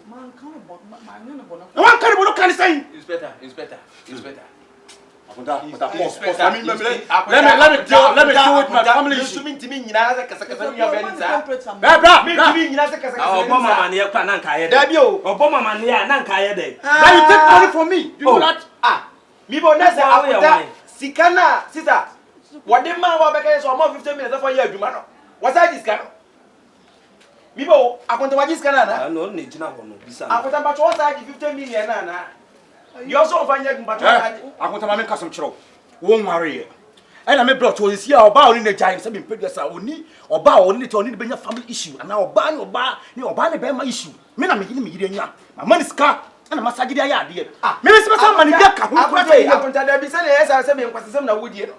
man kan bo one carry bono can say inspector let me deal with my family issue timi nyina za kasa mi abani sa bra me timi nyina za kasa obo mama ne kwa na nka ye de dabi o obo mama ne ya na nka ye de now you take money from me you know that mi bo na sa akuta sikana sita wade ma wa beka so mo 15 minutes for ye adwuma no wasa ji sika no Mibo, akonta wajis kanana. No ne gina ho no bisa. Akonta ba cho sa 50 million na. You also find you ba cho sa. Akonta ma me kasam chiro. Wo nware. Ena me brought to see oba oni na giant say me pedesa oni oba oni te oni be nya family issue ana oba ni be ma issue. Me na me yire nya. Ma man ska ana massage dia ya ade. Me be se ma ni dia ka ho akonta da bi se na yesa se me nkwasesem na wodie no.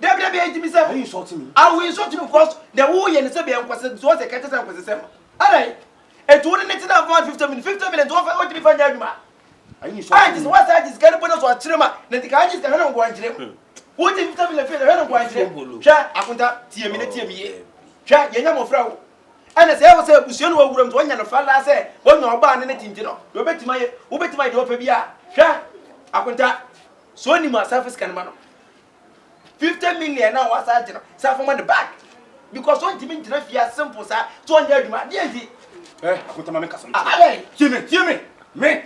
Debi ejimi se. Are you insulting me? I will insult you because the wo ye ne se be nkwasesem so se kete se nkwasesem. Alright. Etu ni net na 50 million do fa o ti fa nya adwuma. Are you insulting me? Just what I just get bonus or trema. Na ti ka just ka na ngwa nkyerem. What if 50 million fail na ngwa nkyerem. Hwa akonta tie mi ye. Hwa ye nya mofra wo. Ana se wo se abusuo no wawuram to nya no fa la se wonya oba ne tinti no. Wo betima ye de opa bia. Hwa akonta so ni ma surface kan ma no. 50 million now was I from the back because one team in simple sir 200 man DNT akonta ma me kasam hear me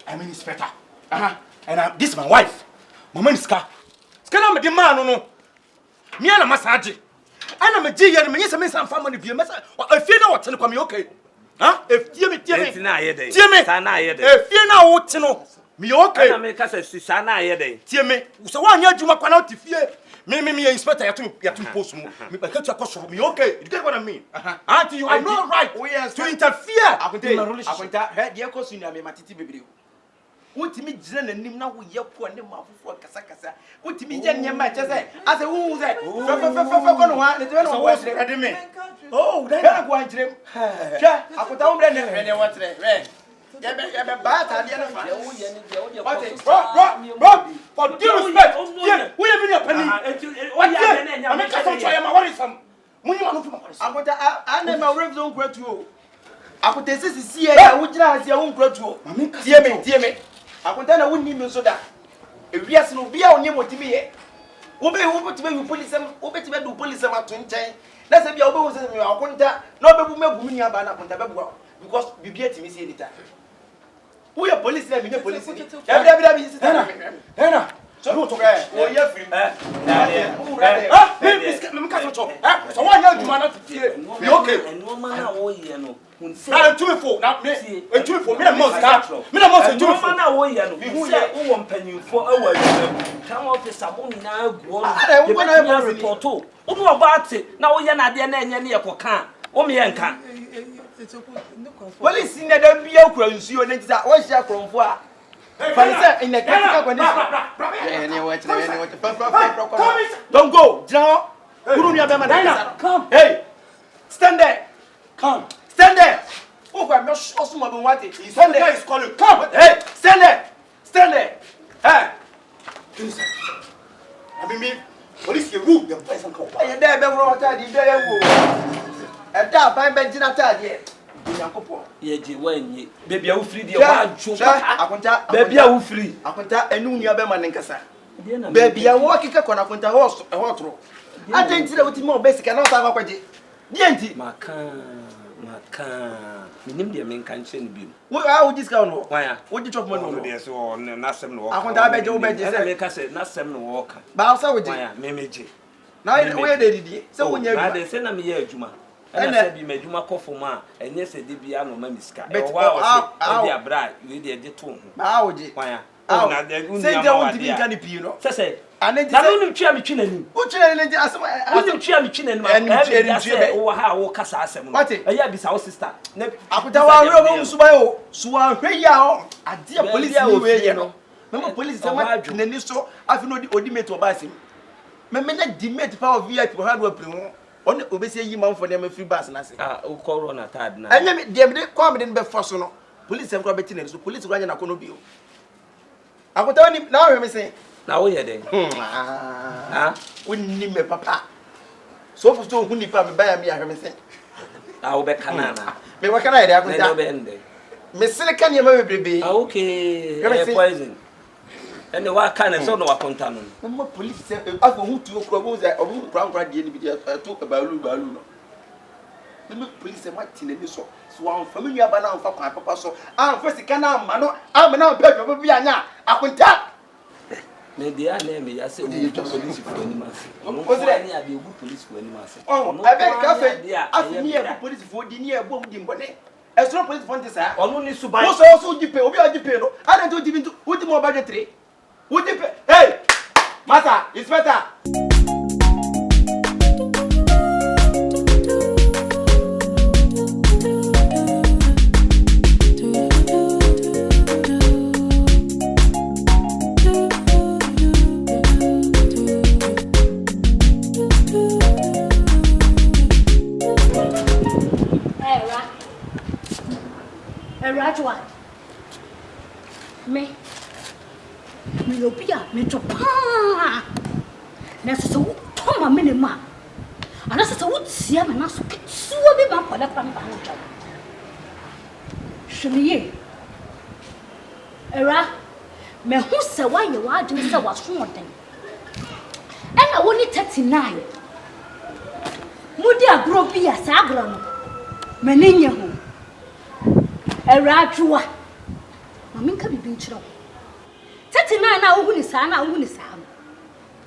I'm an inspector and this is my wife mama is ska na me de man no me na massage ana me ji ye me yesa me san family bi me say afie na wote no kwa me okay if tie me na ye dey sa na ye dey afie na wote no me okay ana me kasa si sa na ye dey tie me so wa nya adwuma kwa na wote fie me inspector yatum post mu me ba katu akoso me okay you get what I mean auntie you are not right to interfere in my relationship akonta he kosu ni me matiti bebre wotimi gina nanim na wo ye ko ne mafofo kasa wotimi je nyema che se ase wu se fe ko no ha ne te no wo se ade me oh then go anjrem hwa akonta wo bre ne wo tere ye be ba ta de na fa wo ye ni de wo de bro for due respect wo ye me ni pani o ya ne nya me ka so cho ye ma worry sam munyi ma no fi ma worry akonta ana ma worry zone kwatu o akonta sisi ya wo gina ase wo kwatu o tie me akonta na wonni mi so da ewiase no bia onye motimi ye wo be you police wo be tibe do police ma to nchen na se bia wo be wo se mi akonta na obebu magu mi aba na akonta bebu because bibia timi se edita wo ye police na mi ne police ni ya bi sister Hena so no to guy o ye free me ka so cho so wa nya adwuma na fie me okay eno ma na wo ye no na ntumi na me na mo ska na wo ye no hu se wo mpanyimfo awa adwuma kan officer mo nyina guo no ye be report o no oba ate na wo ye na de na enye ne ye koka wo me ye nka police ni da bia kura nsuo ne tisa wo hia kromfo a Falisa in the critical condition. Don't go. Come. Hey. Stand there. Come. Stand there. Oh, I'm not sure what it is. Stand there. Come. Hey. Stand there. Stand there. Hey. I mean, police your room. Your place and come. I there. Be wrong. I did there. And that by Benjina Tadi. Ye ji wanyi baby a wo free dia wa adwo akonta baby a wo free akonta enu nua be ma nenkasa baby a wo kika kona akonta ho tro agenti na wotimi obesika na ota akwaje dienti maka minim dia men kan chen bi wo a wo discount no wan wo di chop money no dia so na sem no wo akonta abeje wo beje se me ka se na sem no wo ka ba sa wo ji wan me meje na wo ye dedidie se wo nya na de se na me ye adwuma ana se bi madwuma kofoma enye se de bia no ma miska e wa o de abra we de to ho ba wo ji wan na de unya ma wa de kan pi no se na no ntwa me twinani wo twinani ne asema wo ntwa me twinani ma e se wo ha wo kasa asem no e ya bisa wo sister na akuta wa hwe wo musuba yo suwa hwe ya o ade police ni we ye no mama police se ma twinani so afi no odi mate oba asim me na di mate power VIP ko ha do apre ho on obese yi manfo dem free bus na se o call na tad na anya me dem de kwa me de be force no police em ko beti na so police ko anya na kono bio akota ni na hwe me se na wo ye den wonni me papa so for so huni pa me ba ya me hwe me se wo be kanana me wa kana ya de akota me be ende me sele kan ye ma bebrebe okay poison ene wa kana so no wa konta no mo police afo hutu okro bo ze obu kra de ni bi de to balu no me police ma tine ni so an family aba na anfa papa so an fa sika na ama no ama na pe bi anya akonta Me dia na me ya say police for any man. What's that? I be police for any man. Oh, I beg cafe. Afi ni e police for di ni e bom di mbone. E so police for this ah. Onu ni subai. Mo so di pay, obi o di pay no. I don't give into what the more budgetary. What the pay? Hey! Master, inspector. Rajwa. Me lobia me topa. Na so toma me ma. Ana so wutia me na so suo bi ba kwada kwa mba no twa. Hwemiye. Era me hu se waye wa adwene se waso oden. Ena woni 39. Mudi agro bi ya sa agro no. Me nenye ho. Erajwa mami nka bibi nkyerɛ 39 na wo ni saa na wo ni saa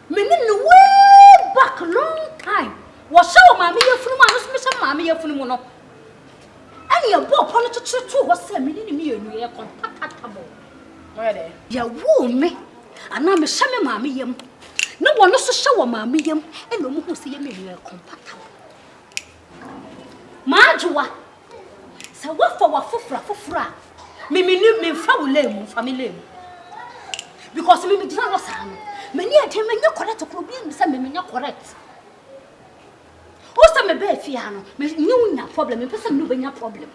me ni way back long time wo show mami yefunu mu anu so me hyɛ mami yefunu mu no ani ye bo pɔno kyekye to ho sɛ me ni me yenu ye compatible where ya wo me ana me hyɛ me mami yem na wo no so hyɛ wo mami yem ɛna mo hu sɛ ye me yenu ye compatible maajwa sa wafa wafufura me fa wulemu family because me dina no sa no me ni ade me nya correct problem say me nya correct o say me be fia no me nyu nya problem me pesa me no be nya problem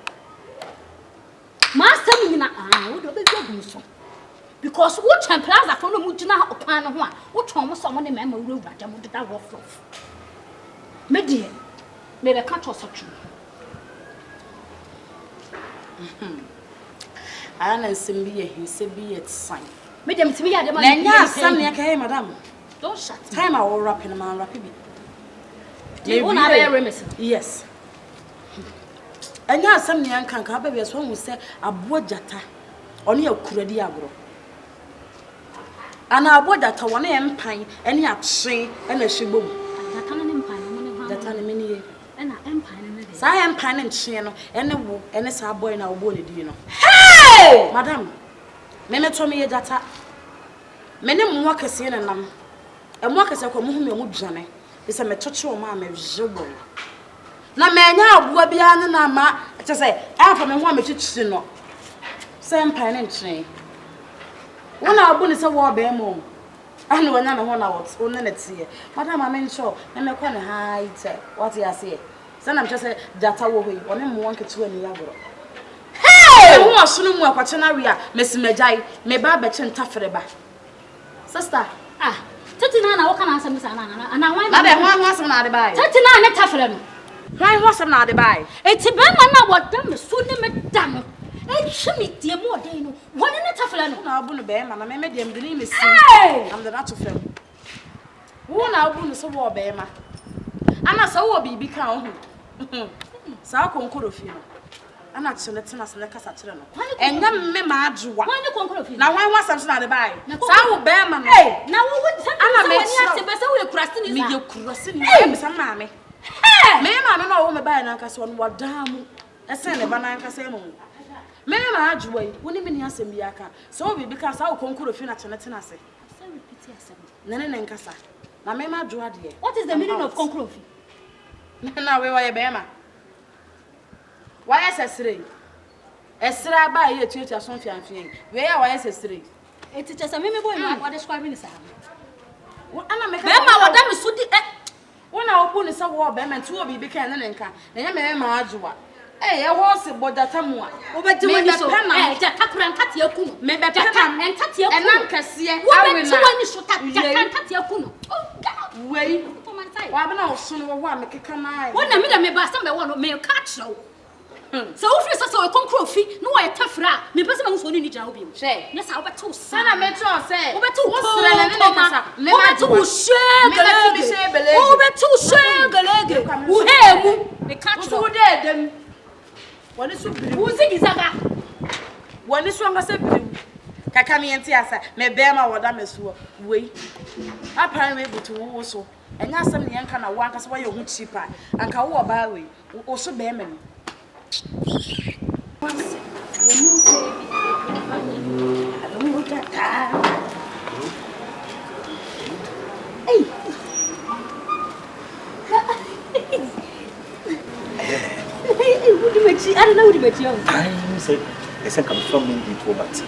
ma say me nyina wo do be gbu so because wo chan plaza for no mu gina okwan no ho a wo twon mo so mo ne me ma wura wura mo deda rough me die me be ka to so tru ana nsimbi ye hinse bi ye tsan me dem timi ya de ma na nya asam ne kai madam don't shut time I will rap in man rap bi you wanna be remis yes anya asam ne ankan ka ba bi so hu se abo Gyata ono ya kuradi agro ana abo Gyata wona ye mpan ene atwe ene hwebom Gyata no ne mpan no ne ha Gyata ne meni ye ena mpan ne de sa ye mpan ne ntwe no ene wo ene sa boy na obo ne di no hey madam me to me ye Gyata me ne mo akese ne nam e mo akese ko mo hu me mo dwane be se me choche o ma me jebo na me nya aboa bia ne na ma che se afa me ho a me chichi no se mpan ne ntwe wona abu ne se wo be mo anu wona me ho na what wona na tie madam amencho na me kwa ne haite what you say se na me che se Gyata wo hoi one mo nketu ani yagoro hey who asono mu akwache na wi a mesimajai me ba be che ntafere ba sister ah 39 na wo kana asem sa na ana wan na be ho asem na de bai 39 ne tafere no wan ho asem na de bai eti be ma na wodam so ne me dam e hwemi tie mo den no woni ne tafere no na abu no be ma na me de me ni me si am de na to fem wo na abu no so wo be ma ana so wo bibi kan ho sa konkoro fi no ana chele tena se kasa kire no enya me ma adwoa wani konkoro fi na wan wasam so na de bai sa wo be ma no na wo ana me ati be se wo kurasi ni me ye kurasi ni me sa ma me ma me na wo me bai na kasa won wadamu ese ne ba na kasa mu me ma adwoa yi woni me ni asem bi aka so bibi ka sa wo konkoro fi na chele tena se say repeat asem ne nkasa na me ma adwoa de what is the meaning of konkoro fi na we wa ye be ma why esesere esra ba ye tuatua so fianfian we ya why esesere eti chesa meme boy no what describe me sa ana me ka be ma wada me sudi wona obu ni se wo be ma nti wo bi kan ne nka na nya me ma ajuwa ye ho se Gyata mu a wo be ti woni so Gyata kura nkate aku no me be pena nkate aku enam kase awe na wo be ti woni so Gyata nkate aku no wei wa be na wo so no wo a me keka na wona me da me ba sam be wo no me ka chro so wo free so konkro fi no wo etafra me pese ma wo so ni jira wo bi she na sa wo be to sa na me to say wo be to wo sere ne kasa me ma to wo shegele wo be to shegele wo hemu me ka chro wo de dem woni so biri wo zigi zaga woni so ngase biri Kaka me enti asa me bema woda mesuo wei apara me butu wo so enya asem ne yanka na wo anka so wa ye hu cheaper anka wo ba wei wo so bema ni Hey. What do you I don't know what you I said, it's a come from me to but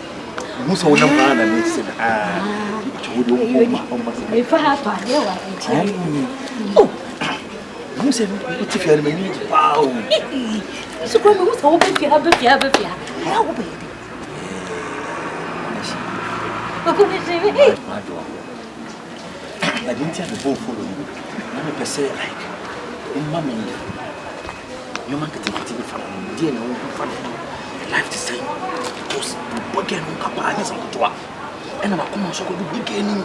most of them are and said, if I have oh, you said, if you are me, wow. So come on, so if you have I didn't have the ball for you. Let me say, like, in my mind, you might get it from dear no fun. Life the same. Because we again, Capanas on the and I'm a common so good beginning.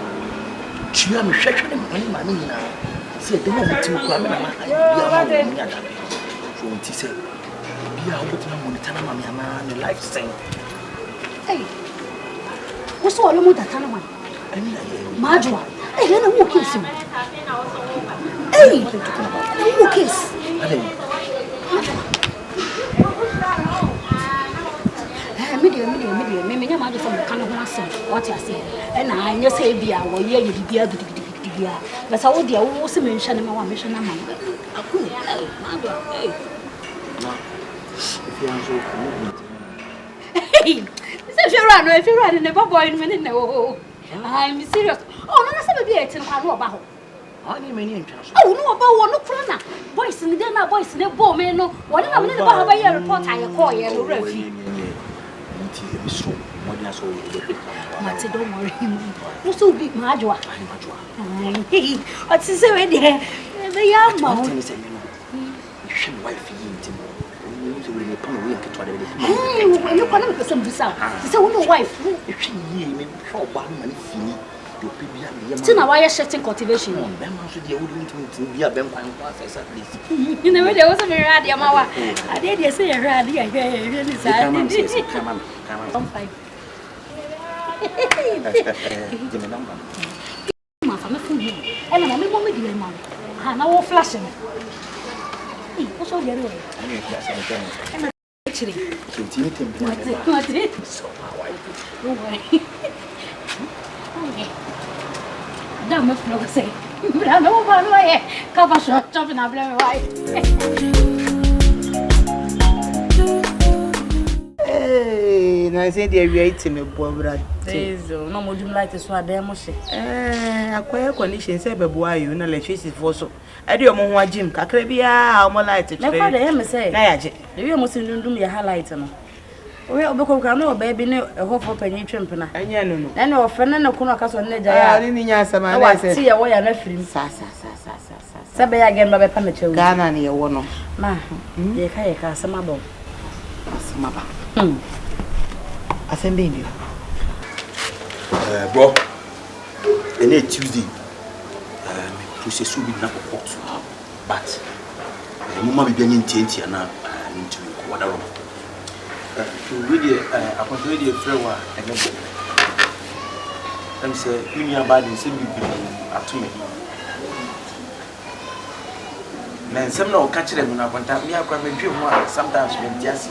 She am a section and my meaning now. See, the moment to come and I so what he said, be out with my money, man, the life the same. Hey, what's all about that kind of one? Major. Hey, then who kiss him? Hey, who kiss? Medium. Me nyama just from the kind of what you say. And I just say be our year you be a good. But I would dear also mention my mission. I'm hey, if you are so hey, if you run in the boy in a minute, no. I'm serious. Oh, no, that's be it. I know about. I mean, interest. Oh, no, about one, no, Prana. Boys in the dinner, boys in the bow, man. No, what I'm going to have a year report. I call you. Don't worry. You so big, Majua. Hey, what's his already? The young man. Wife, hey, you can't make some bizarre. It's a wife. Still, now why are shifting cultivation? You know, there was a very rad Yamawa. I did say a rad. Come on. And I'm a flashing. What's all the other way? Actually, what it? So, don't worry. Damn, if no say, but I know about why. Cover short, chopping up, right? Hey, I say they wait me, poor brother. No more like this one, damn, acquire conditions, say, boy, you know, electricity for so. I do more Jim, Cacrebia, how more light. Never the say, you must do me a highlight. We are becoming baby, no, a hope for penny trimping. And you know, and your friend and a Kunaka on the day. I didn't answer my see away and left him. Sabe again, Baba Pamacho, Ghana near one. Ma, ye Kyekyeku, some mabble. Mabba. I send baby. Bro, and it's Tuesday. To say so be not pot. But the moment we begin to now, I need to what around. Really, I want to read a friend. I'm saying, you need a bad in same at me. Men some no catch them when I want to me. I can review one sometimes when just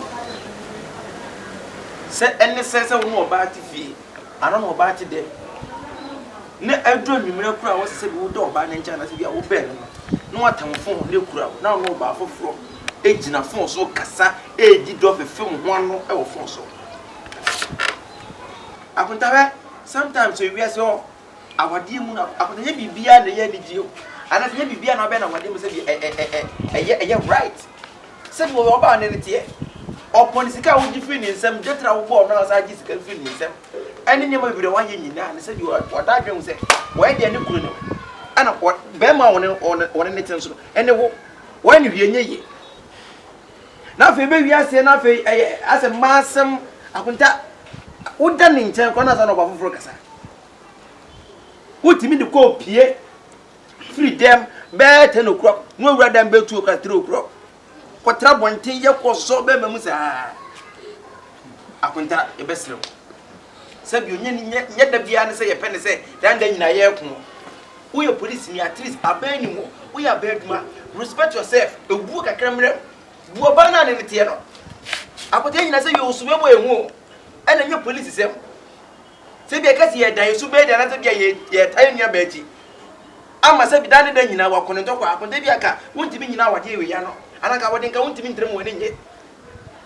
say any sense of more about it. I don't know about it. Ne edro mi mira kura wo se bi wo do ba na ncha na se bi a wo ben no atamfo ne kura na no ba foforo ejina fon so kasa eji do fefem ho ano e wo fon so akuntawe sometimes we say oh awade mu na akuntaye bibia na ye ni gio ana se bibia na be na awade mu se bi right se bi wo ba na ne tie opon sika wo ji fi ni nsem detra wo bo na sa ji sika fi ni nsem ani nyama bi de wan ye nyina ne se bi wada dwen se wo e de ne kuru no ana be ma won ne tin so ene wo wan hwie nyeye na fe be wi ase na fe ase masem akunta woda ne nchen ko na sa no ba foforo kasa wotimi de ko pie freedom be te no kro no wura dem be tu ka tro kro ko tra bonten ye ko so be mamu sa akunta e be sere sabi onye da bia ne say ye pene say dan da nyina ye ko we are police ni at least abani mo we are bedma respect yourself ebu kakra mrem bu oba na ne tie no akote nyina say you sube mo ehu ena nye police sem se bia kasi ye dan sube da na se bia ye tai nya baaji ama se bi dan da nyina wa kono to kwa akote bia ka wontimi nyina wa je we ya no anaka wode nka wontimi ntrem wo ne nye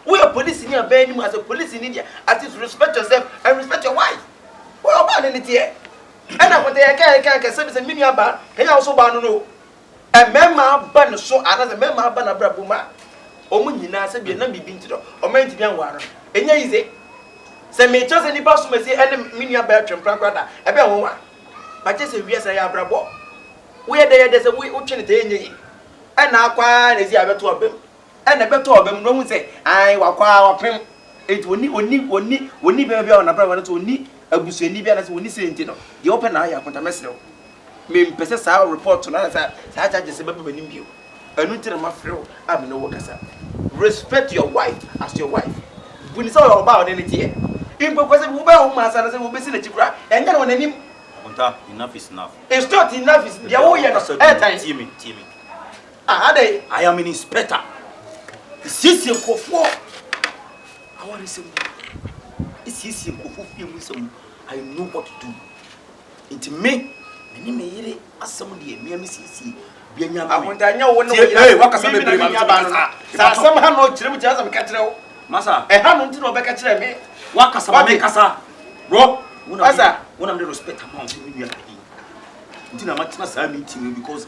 we are police ni abani mo as a police in India at least respect yourself and respect your wife we oba ne tie ena kote ye ka se mini aba he ya so ba no e mema ba no so ana se mema ba na brabuma omu nyina se bi na bibi ntiro o ma ntimi anwaro enya yize se me chose ni ba so me se ene mini aba twempra kwada e be wo wa ba che se wiasa ya brabo we de se we utwe ne te enyi ena akwa na zi abeto obem ena beto obem no hu se ai wakwa wapem enti oni be bia na brabo na to oni abusuani bia na se oni se enti no de open na ya konta mesrew me mpese sa report na sa charge se baba manim bio anu tire ma frew am no wokasa respect your wife as your wife buni so your ba on tie impo kwase bu ba o ma sa na se wo besi na chikura enga na wonanim Konta, enough is enough. It's not enough is dia wo ye no time Team me. Adai I am an inspector. sisi nkofo I want to say sisi nkofo fi mu sem I know what to do. Into me me yire asem de me sisi bia nya ma. Akontanya wo no Hey, wakasa be bre ma. Sa asem ha no kire mu kire asem ka kire wo. Masa. Ha no ntino be ka kire me. Wakasa ba me kasa. Bro, Masa, when I'm the respect amount we are here. Ntina matina sa meeting because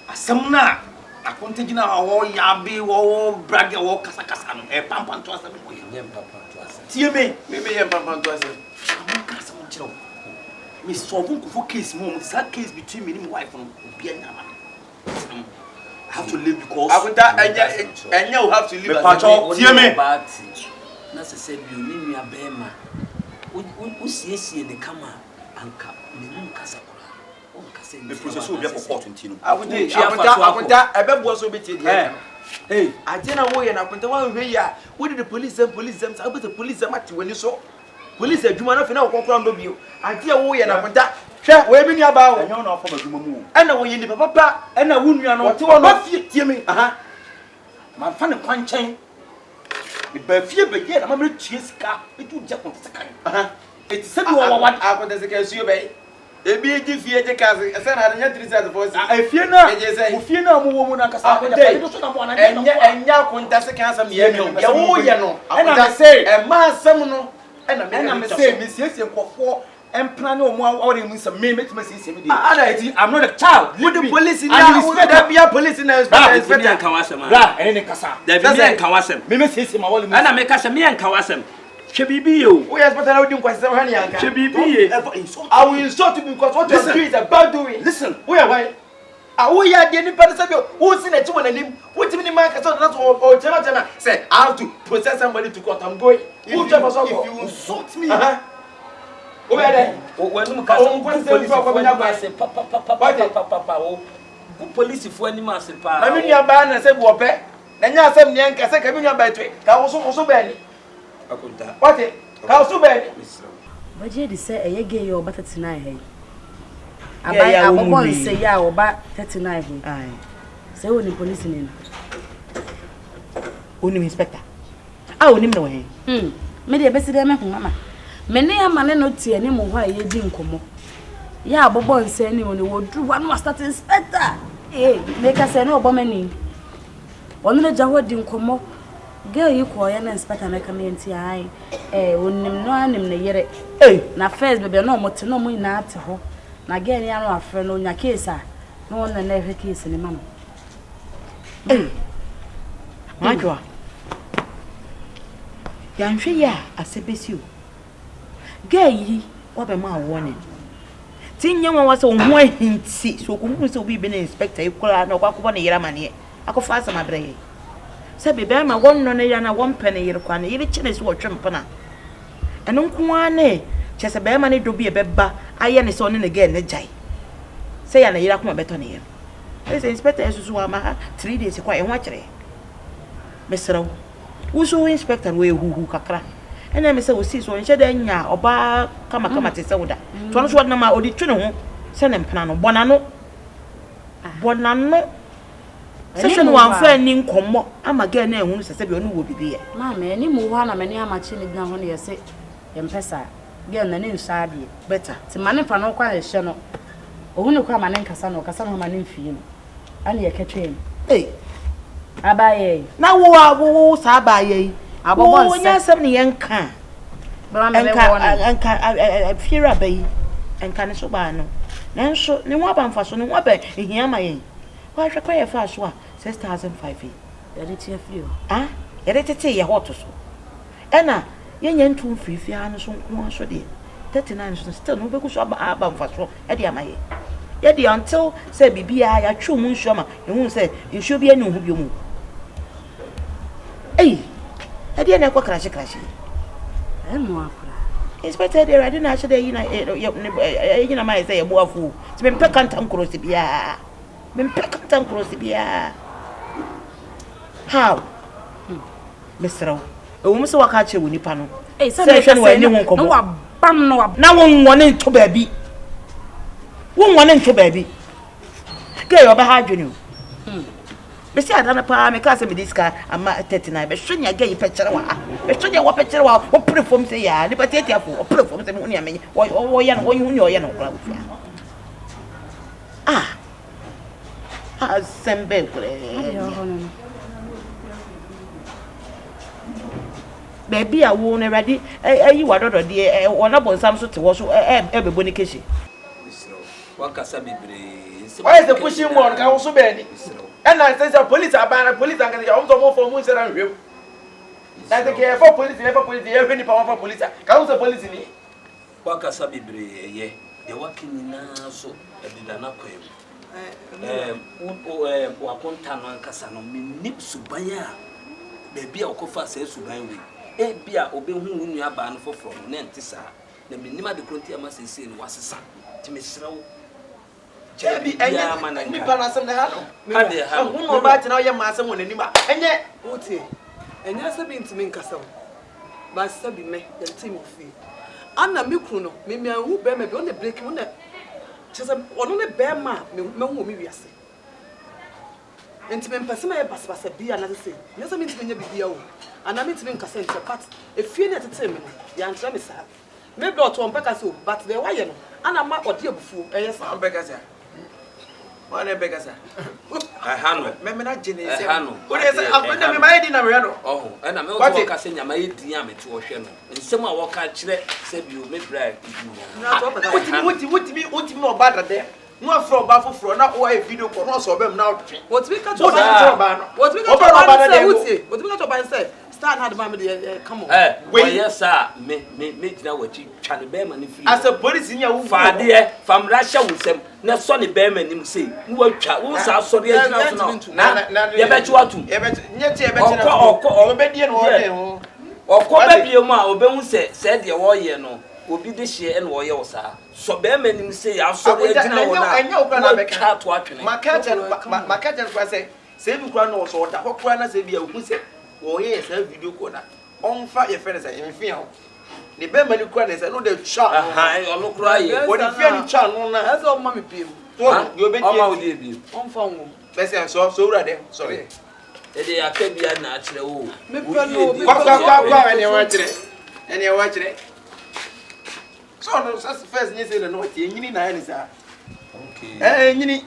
asem na akontagina wo yabe wo brage wo kasa no pampan to asem mo yem pampan to asem. Tie me yem pampan to asem. Am kasa mo kire wo. Me solve ko case mo that case between me and my wife no obi anyama. I have to live because Akunta enya you have to live as tie me. Na se se bi oni nua bema usiesie ne kama anka menum kasa kura o kasa the process will be for court ntino akunta ebebo so be tie dia hey agena wo ye na akunta wan hwe ya wo de police them say the police them ati wani so police adwuma na fe na kokora ndo bio ade wo ye na akunta hwe wo ebi nua ba wo enyo na ofo adwuma mu ena wo ye ni papa ena wo nua no wote wo no fie tie me man fa ne kwanchen me ba fie be ye na ma me tue sika etu je konta kan eti se bi wo wa akonta sika suyo be ebi ji fie je kaze ese na nya 3 fie na wo fie na mo wo mu na kasa ko ja so na mo na enya akonta sika asam ye me ya wo ye no ena say e ma asam no ena me say me siesie nkofo empna ne omo awore mu nsam me metima siesie me dey I'm not a child with the police in there be a police in inspector kan wasem bra ene ne kasa da bi me kan wasem me siesie ma wole mu ana me kasa me kan wasem hwe bibi yo we expect na odi nkwasem ha ne yanka hwe bibi ye I will insult you because what you do is a bad doing listen we are why awo ya de ni pade sabi wo si na chi wonanim wo timi ni man kasa na so o chema say I have to process somebody to court I'm going if you insult me o be there wanu kasa police fo ni ma se papa o ku police fo ni ma se pa na mi nua ba na se bi ope na nya asem ne nka se ka mi nua ba etwe ka wo so be ni akunta wate ka wo so be ni baje di se eye ge yo ba 39 he abai abobon se ya wo ba 39 he ai se wo ni police ni oni inspector oni mno he me de be se de me hu mama me ne amane no tie ni mo ho aye di nkomo ya abobon se ni mo ni wo dru wa no start inspector me ka se no obomani onu le jaho di nkomo girl yi ko ya na inspector na ka me nti ai onim no anim ne yere na first bebe no mo te no mo ina ate ho na girl ya no afre no nya case a no na na hwe case ni mama majwa ya nhwe ya asebesi o girl yi wa be ma warning tinya wa so ho ahinti so ko mu so bi be na inspector e kola na kwa ko na yera mane akofa asama breye se bebe ma wonno ne ya na won pene yere kwa na yere chine so twempana eno nko ane chese be ma ne do bi e beba aye ne so ne ne girl ne jai se ya na yere akoma beto ne yere ese inspector esusu wa ma 3 days kwa e ho akere mesrawo uso inspector we huhu kakra ɛna me sɛ wo si so nhyɛ da nya oba kama te sɛ woda to no so na ma odi twe ne ho sɛ ne mpena no bonano sɛ no wanfa ni nkommo ama ga na ehunu sɛ bi onu wo bibi ye ma me ni mu ho na me ni amachi ni gina ho ne yɛse yɛmpɛsa ga na ne nsa ade better ti mane pa no kwa hye no ohunu kwa mane nkasa no kasa no mane mfie no ane yɛketwe abaye na wo sa abaye wo nya sɛm ne yɛnka enka fiera bayi enka ne so ba no nanso ne ho abamfa so ne ho aba ehia ma yɛn wa hwɛ kwa yɛ fa so a 6,500 yɛde tie fie yɛde tete yɛ hot so ɛna yɛnya ntum firifia no so nko so de 39 so still no beku so abamfa so ɛde ama yɛde until sɛ bibia ya twu mu nsuo ma ehu sɛ nsuo bia ne hu bi mu ɛde na ɛkɔ krashi ɛmo akora inspector de ready na hyɛ de yi na mai sɛ yɛ boafo ti me pɛ kanta nkrosi bia how mesrɛw ɛwom sɛ waka kyerɛ wo nipa no sɛ hwɛ no wani ho nkɔmmɔ na wonwɔne nto baabi gɛ yɛ ɔbɛha adwene o bɛsi adana paa meka sɛ mede sika ama 39 bɛhwɛ nya gɛ yi pɛkyerɛ wa bɛhwɛ nya wɔpɛkyerɛ wa wɔpere fam sɛ yɛ nipa tiatiafo wɔpere fam sɛ mehu neamenye wɔyɛ no wɔnhu ne ɔyɛ no kora wofia asɛm bɛn korɛ baabi a wo no awurade ayi wadɔdɔdeɛ wɔna bɔnsam so te hɔ so ɛbɛbɔ ne kɛhye wakasa bebree why is the pushing one ka wo so bɛni ɛna sɛ police abana police anka ya wo mo fo mu nsɛra nhwem na te ke for police yɛ hwɛ nipa wa police ka wo so police ni wakasa bebree yɛ de wakinina so ɛdida na kwam wakonta no ankasa no menni suban a baabi a wɔkɔfa sɛ suban we ebia obehu wo nua ba no foforo no na nte saa na mennim ade kronti ama sɛsɛ no wasesa ti mesrɛ wo Jebi enye nipa na asem na ha no ade ha wo no ba tina ye ma asem won anim a enye wotie enye asabi ntimi nkasa wo ba asabi me the team of fee ana me kru no me ahu be ma bi on the break wo na chese ono ne be ma me hu me wiase ntimi mpese ma ye basbasa bi ana se me asabi ntimi nya bibia wo ana me ntimi nkasa ntia pat efie na tete me no ya ntra me sa me do to on peka so but the why no ana ma odi abufu eye sa on peka sa One begasa. Hano. Me na gene se. Hano. What is it? Me mai di na me no. Oh, and I me wo ka se nyama yedi am to wo hwe no. Nsem a wo ka kire se bi o me bra idu. Na to pesa. Woti me obada de. No afro ba foforo na wo e video ko no so obem na otwe. Woti me ka to ba no. Woti me ka to ba se wuti. Woti me ka to ba se. Start had mama dey come on. Wait, yes sir. Me gina wachi twa ne be ma ne free. As a police nya wo fa de fam rasha wo sem na so ne be ma nim sei. Ni watwa wo sa so de gina so na ye be twa tu. Ye be nye tie be tina. O be die no wo de ho. Okọ ba bie mu a obehu se de wo ye no. Obi de hye e na wo ye wo sa. So be ma nim sei aso de gina wo na. Enya wo na be ka to atwene. Makaja kwa se bi kwa no so da kwa na se bi a hu se wo ye se video ko na onfa ye fere se emfia ho ne be mani kura ne se no de twa ono kura ye wo de fia ni twa no na eze o ma me piem yo be die o ma wo de bi onfa wo bese so wura de sorry e de akabia na akire wo me pe no kwa ene wa kire so no first ni se no tie nyini na ani sa okay nyini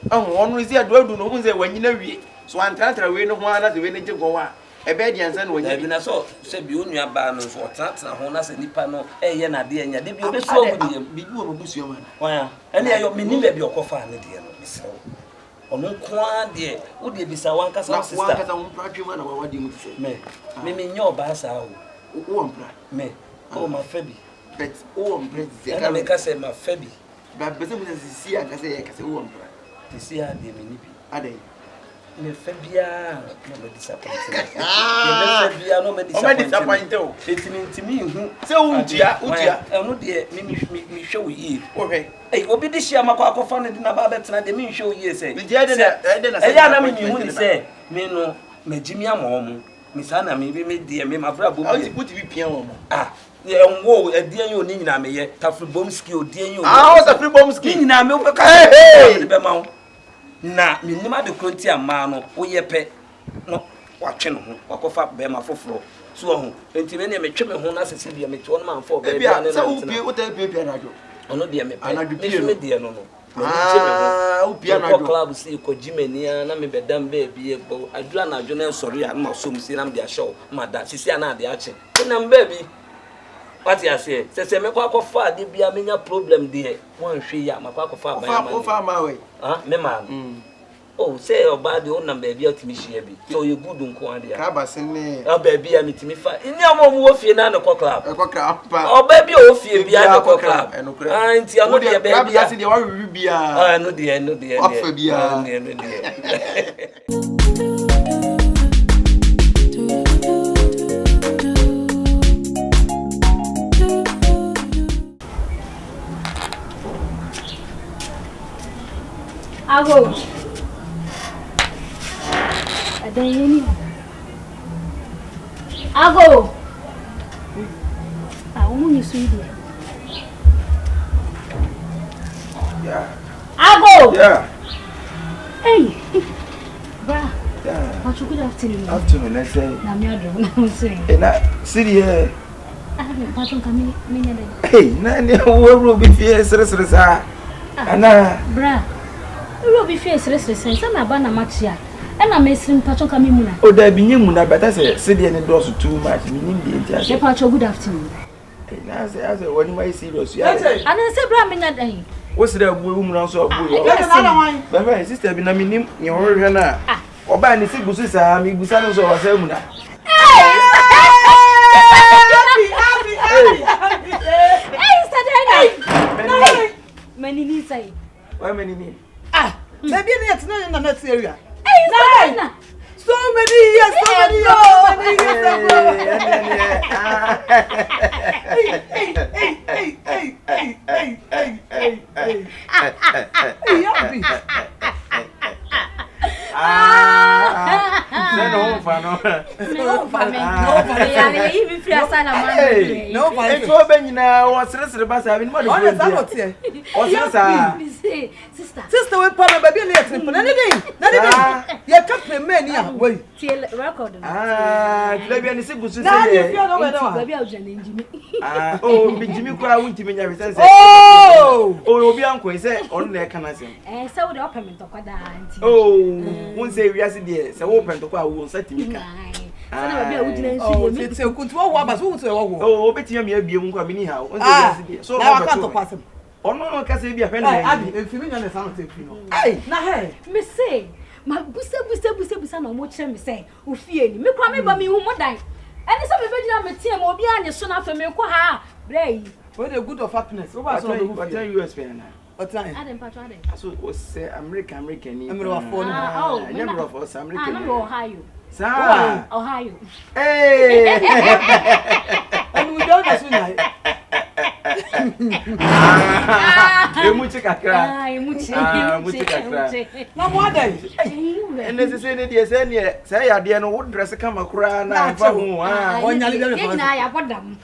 ono isi adu no hu se wanyina wie so antratra we no ho ana se we ne jigo wa e be dia nsa no wanyi bi na so se bi onua ba no so tratra ho na se nipa no ye na de nya de bi obesu obu de bi wo no busu ma wa ene ayo meni ba bi okofa ne de no bisew ono kwa de wo de bisa wan kasa sister wan kasa won pratwe ma na wa wadi mu se me nya oba sa wo won me o ma fabi bet o won ze ka me kasa ma fabi ba bese mu se sia kasa ye kasa won ti sia de me ni bi ade me fabia no me disappoint me fabia no me disappoint o etimi hu se untia eno de me hwe wo yi wo hwe obi de hia makwa akofa ne de na ba betena de me hwe wo yi se bi de na ya na me hu ni se me no magimi amom misana me bi me die me mafra bom How put be pia wo. Ye nwo edie ye oni nyina me ye tafri bomski odie ye oni. What's a free bomski? Nyina me wo ka be ma wo. Na me nima de kronti ama no wo ye pe no watwe no ho wakofa be ma foforo so ho enti me ne me twe me ho na sese bia me to no man fo be bia ne na. So wo pie na jo. Ono de me pe. Me de no. Wo pie na jo. Club si ko jimania na me bedam be bia bo adura na adwo na sori a ma so msi na me de show ma da sisi ana de ache na mba bi what you say se me kwa kofa de bia menya problem de wan hwe ya makwa kofa ban ma. Wo fa ma we. Me ma. Oh, say about the old number be out me share bi. So you good nko ade. Ka ba se ne. Baby a metimi fa. Ini amom wo fie na no club. E club pa. O baby o fie bia no club. Nti ano de baby a se de wa wi bia. No de. Ofa bia. No de. Ago. Adayeni. Ago. Umu Sweden. Yeah. Ago. Yeah. Hey. Bra. Yeah. What you good afternoon? Afternoon, let's say. Na me adro na say. Na city here. Patron kami menya de. Hey, na ne wo bi fie sere sa. Ana. Bra. Wo bi fie sere sa na ba na machia. Na mesrim patron kami mu na. O da bi nyemu na beta say city ne do so too much. Me nim de ntia. She patron good afternoon. Na say as a one my serious. Ana say bra menya dan. What's the boy who runs up? Baba, sister, be na minim, you hurry na. Oba ni si busu sa mi busa no so wasa mu na. Hey, Sadena. Many ni say. Why many ni? Maybe it's not in the next area. Hey, Sadena. So many years Sister, we probably baby late. You can't pay many. Wait. Record. Baby, and see busu. Baby, I'll oh, Jimmy kwa wunti menya resense. Obi anko say on na kana sem. Say we dey open to kwada anti. Won say we ase dey say we open to kwa wo satimika. Say baby a wudina nsu dey. Say kuntu wo wa ba so wuntu e wo. Obeti me abie mu kwa mini ha. Won say we ase dey. So na wa kan to kwasem. Ono ka say bia hwe na. Abi, enfimi nya na sound take no. Ai, na he. Me say ma busa na mo kire me say ofie ni me kwa me ba me hu mo dan eni so me begyina me tie mo obi anye so na fa me ko ha brai for the good of happiness wo ba so no what tell you explain na what time adam patro adam so o say American ni America wa phone oh never of us American no Ohio sa Ohio hey and we don't know now emuchi kakra emuchi kakra na mo adai ene se se ne die se ne se ya de no wo dress kama kura na fa hu onyale be fa na ya bodam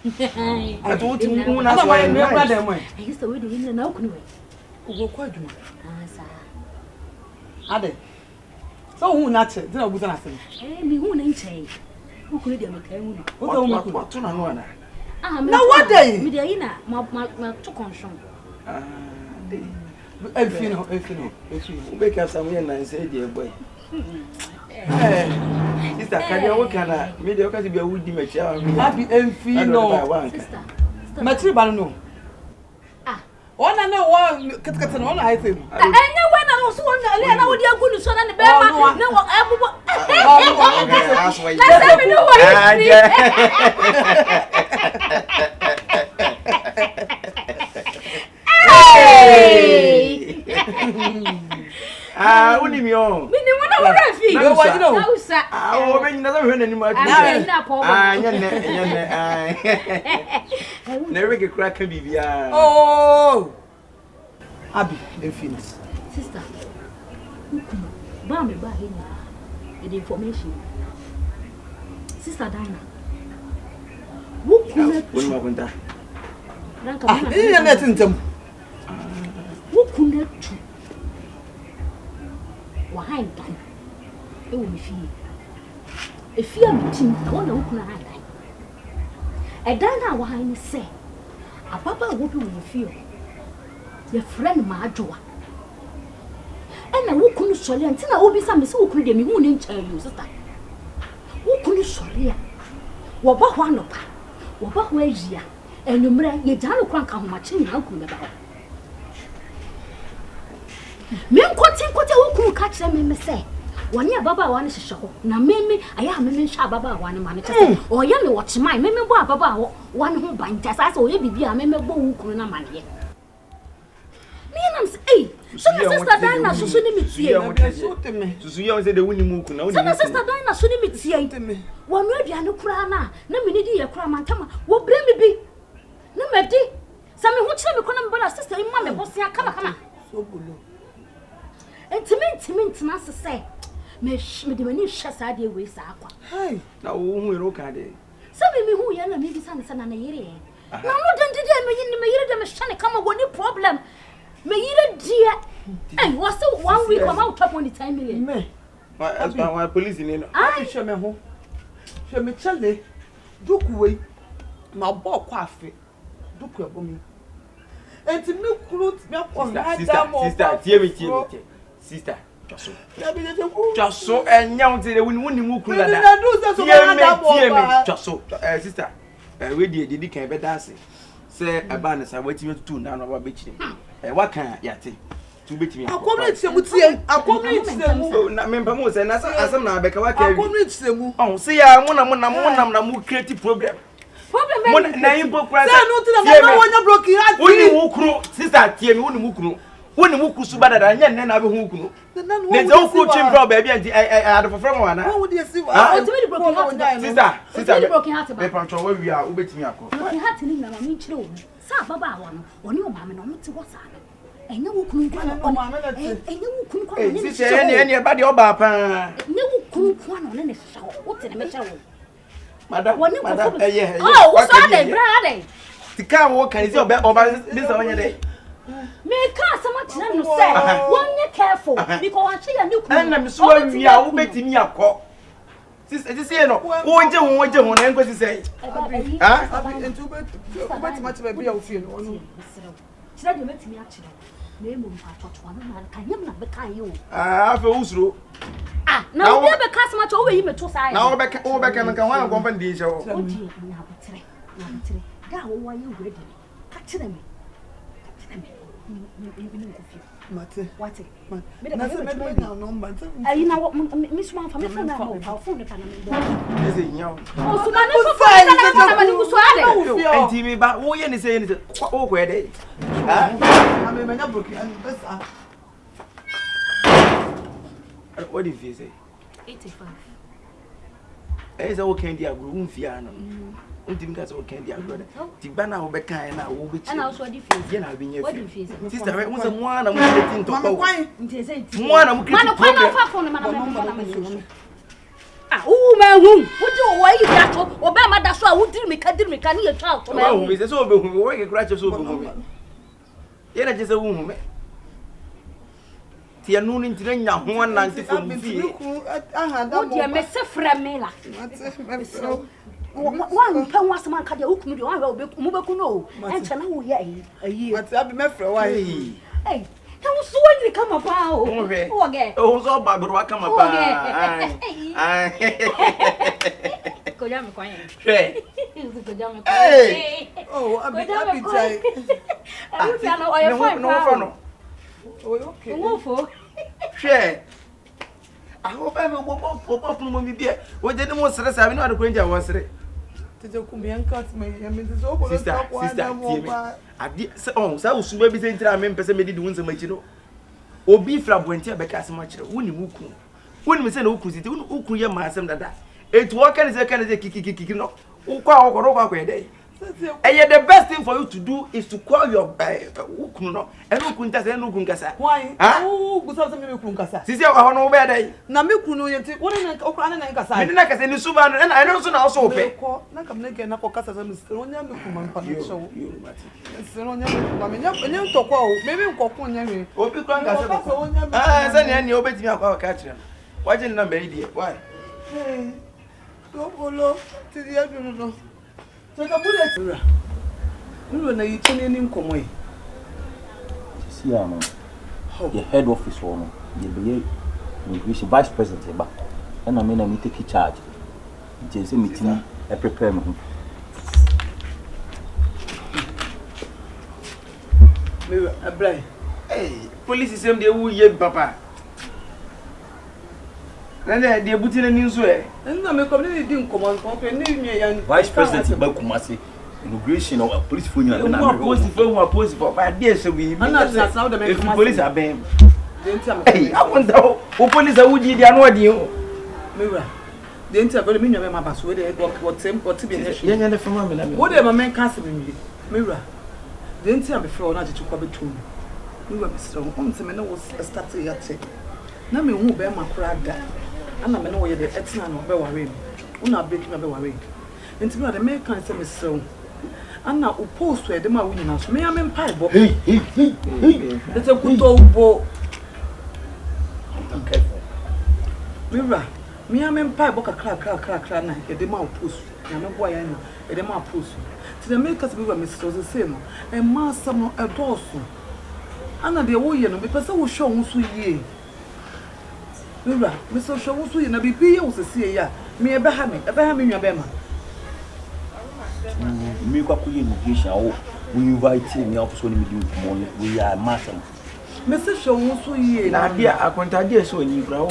ato ti mu na so ya me brother mo I used to we do in na okunu we ugo kwa adwuma sa ade so hu na che dina obusa na sem mi hu na nche okunu dia me kai hu o to mu ko to na no na na what day me dey na ma to consume efino ube ka samu ya na nse die boy sister kanya wo kana me dey o ka si bia wudi ma chia abi efino sister matri ba no ona na wo katakata na ona haife mu enya we na no so wona le na wodi agunu so na ne be ma na wo abubo na se me no wo uni mi o mi ni wona wo rafi no wa you know usa o be nyina so hwe na ni ma nyane na rege kura ka bibia abi efino sister ba me ba he na the information Sister Dinah. Who could why done? It will be fear. If you are meeting, I want to open a hand. I don't know why I say. A papa will be with you. Your friend Marjoa. And I will come sorry until I will be some so could me who didn't tell you, sister. Who could sorry? What about one of what about where's ya? And you may ye don't quite how much in how come about. Men quoting what I will catch them and say. 1 year baba one is show. Na meme I am me sha baba one man or ya me watch my meme bo baba one who bind test as o ye bibia meme bo wu kunu na man ye. Me am say eh so na sister Dinah so ni metie susu ye on say the wuni mu kunu na sister Dinah so ni metie wonu aduane kura na me ni di ye kura man tama wo bre me bi na me di sa me hu kire me kona me bala sister imma me bosia kama Sobolo entimente na say me de mani shasa de we sa akwa hai na wo hu ero ka de sabe me hu ya na me bi sana na yire na no den de me yire de me shane kama woni problem me yire dia eh was 1 week come out top on the 10 million me why police ni no I show me ho show me chale dukuwe ma bo kwa afi duku ebo mi enti me kuru me kwa sister tie me sister Jaso enyam te woni mu kunu dada. Tie me jaso sister we di kan be dance say aba na sa watimi tutu na no ba be kire wa kan yate tu betimi akomrete mu tie akomrete mu na memba mu say na asam na be ka wa ka akomrete mu oh say ya mu na mu create problem na impo kwasa say no tina na wonya broken heart woni mu kunu sister tie me woni mu kunu woni mu kusu badada nya nne na be hu kunu ne ze oku chimbro ba bia nti adofo from wana wo dey see o ti be broken heart sister be pancho we wi a wo betimi akọ broken heart ni na ma mi chire o sa baba awa no oni o ma me no mo ti wasa no enya wo kunu kwa no enya wo kunu kwa no ne sister ene ba de oba pa enya wo kunu kwa no ne sha wo ti ne me chire wo madam oh wo so dey brother tika wo kan si oba bi so onye dey me can't so much no say one you careful because one share new and na me so wi a wo betimi akọ sister no wo je ho na enko sister ah enti wo betimi ati ba bia wo fie no onu shira de betimi a chire na emu mpa toto na na kan yem na be kan yi o afa usuro na wo be ka so much wo yi me to sai na wo be ka kan wan ko ban di je wo o di na betire ga wo wa yi ready ka chire me Mate. What? Me na number. Ayi na miss man fa me phone na mo phone ka na me bo. Ese nyawo. O so man so phone na ma ni guso ade. Enti me ba wo ye ni say ni wo ko e dey. Ah? Me menya broken and best ah. What did you say? 85. Ese wo kan di agro mfia no. Untim ka so kan di agro. Ti ba na wo be kan na wo be chi. Ana so di face. Ye na be nya What fi. di face? Sister, we say mo na mo create to Mama kwan. Nti say nti. Mo na mo create problem. Man fa phone na me. Ah, ma hu. Wo di wo yi da to. O be ma da so a wo diri me ka ni ye twa to ma hu. Me say so be hu. Wo ke kra che so be hu. Ye na je say wo hu me. Ti anu ni ntire nya ho na nti fo mu fi. Aha da mo. Wo di me se fra me la. One pen was man ka de okunu de wan mu be kunu o. Enche na wo ye ayi. Mate abi me fra wa. Hey. Ka wo so wani kama pa o. O ge. O so ba bro kama pa. Ai. Ko ya me kwan. She. Ko ja me kwan. Oh, abi chai. Abi ya no o ye fine. No fa no. Oh, okay. Wo fo. She. I hope I will pop mo mi bia. Wo je ni mo sere sa bi na adekwa nja wo sere. Tete kumbi enkat me me so ko sister adi se on sa usuma bi se ntira me mpese me didi wonse machi no obi fra boanti abeka asema kire woni muku woni me se na ukun siti ukun ye ma asem dada etu o kan se kikikiki no ukwa okoro kwa kwa dey And the best thing for you to do is to call your Ukuno and Ukuntas and Ukunkasa. Why? Oh, good something me Kunkasa. Sisi I no better. Na me kunu yeti woni na okran na nkasa. Me na kasa ni suba and I know so na also pay. Na kam na ke na ko kasa me onya me kuma mpa no show. Se onya me kuma me nya ntoko o me me nkoko nya me. Obi kran kasa. Ah, say na ni obetimi akwa ka kire. Waje na be die. Why? Hey. Sobolo, ti dia no. Take a bullet. No, na you turn in comoy. See, the head office woman, the immigration vice president, and I mean, I take charge. It's a meeting, I prepare me. Hey, police is saying they will yet, Papa. Then they're putting a news way. And I make community didn't come on for Vice President Bakumasi, immigration or police for you. I'm not posting for my dear, so we police are banned. Hey, I wonder who police are would you know you? Mirror. The interval mean my bass with it, what same what to be a phenomenon. Whatever man can't me. Mirror. The interval before not to come to me. We were strong. Only was started yet. Na me hu be makrada ana me no ye de etina no be ware una break me be ware enti me de me kan se me sew ana o post e de ma wuni na so me ya me mpai bo hey it's a kuto bo okay mira me ya me mpai bo kakra na e de ma o post na me boya na e de ma post ti de me ka se be me sew se se no e ma sam no e doso ana de wo ye no be pese wo show wo so ye Mira, Mr. Shawusu, you know, be was a seer. Me a Bahami, your bema. Me got immigration. We invite him up so we are master. Mr. Shawusu, ye, Nadia, I can't tell you so in you grow,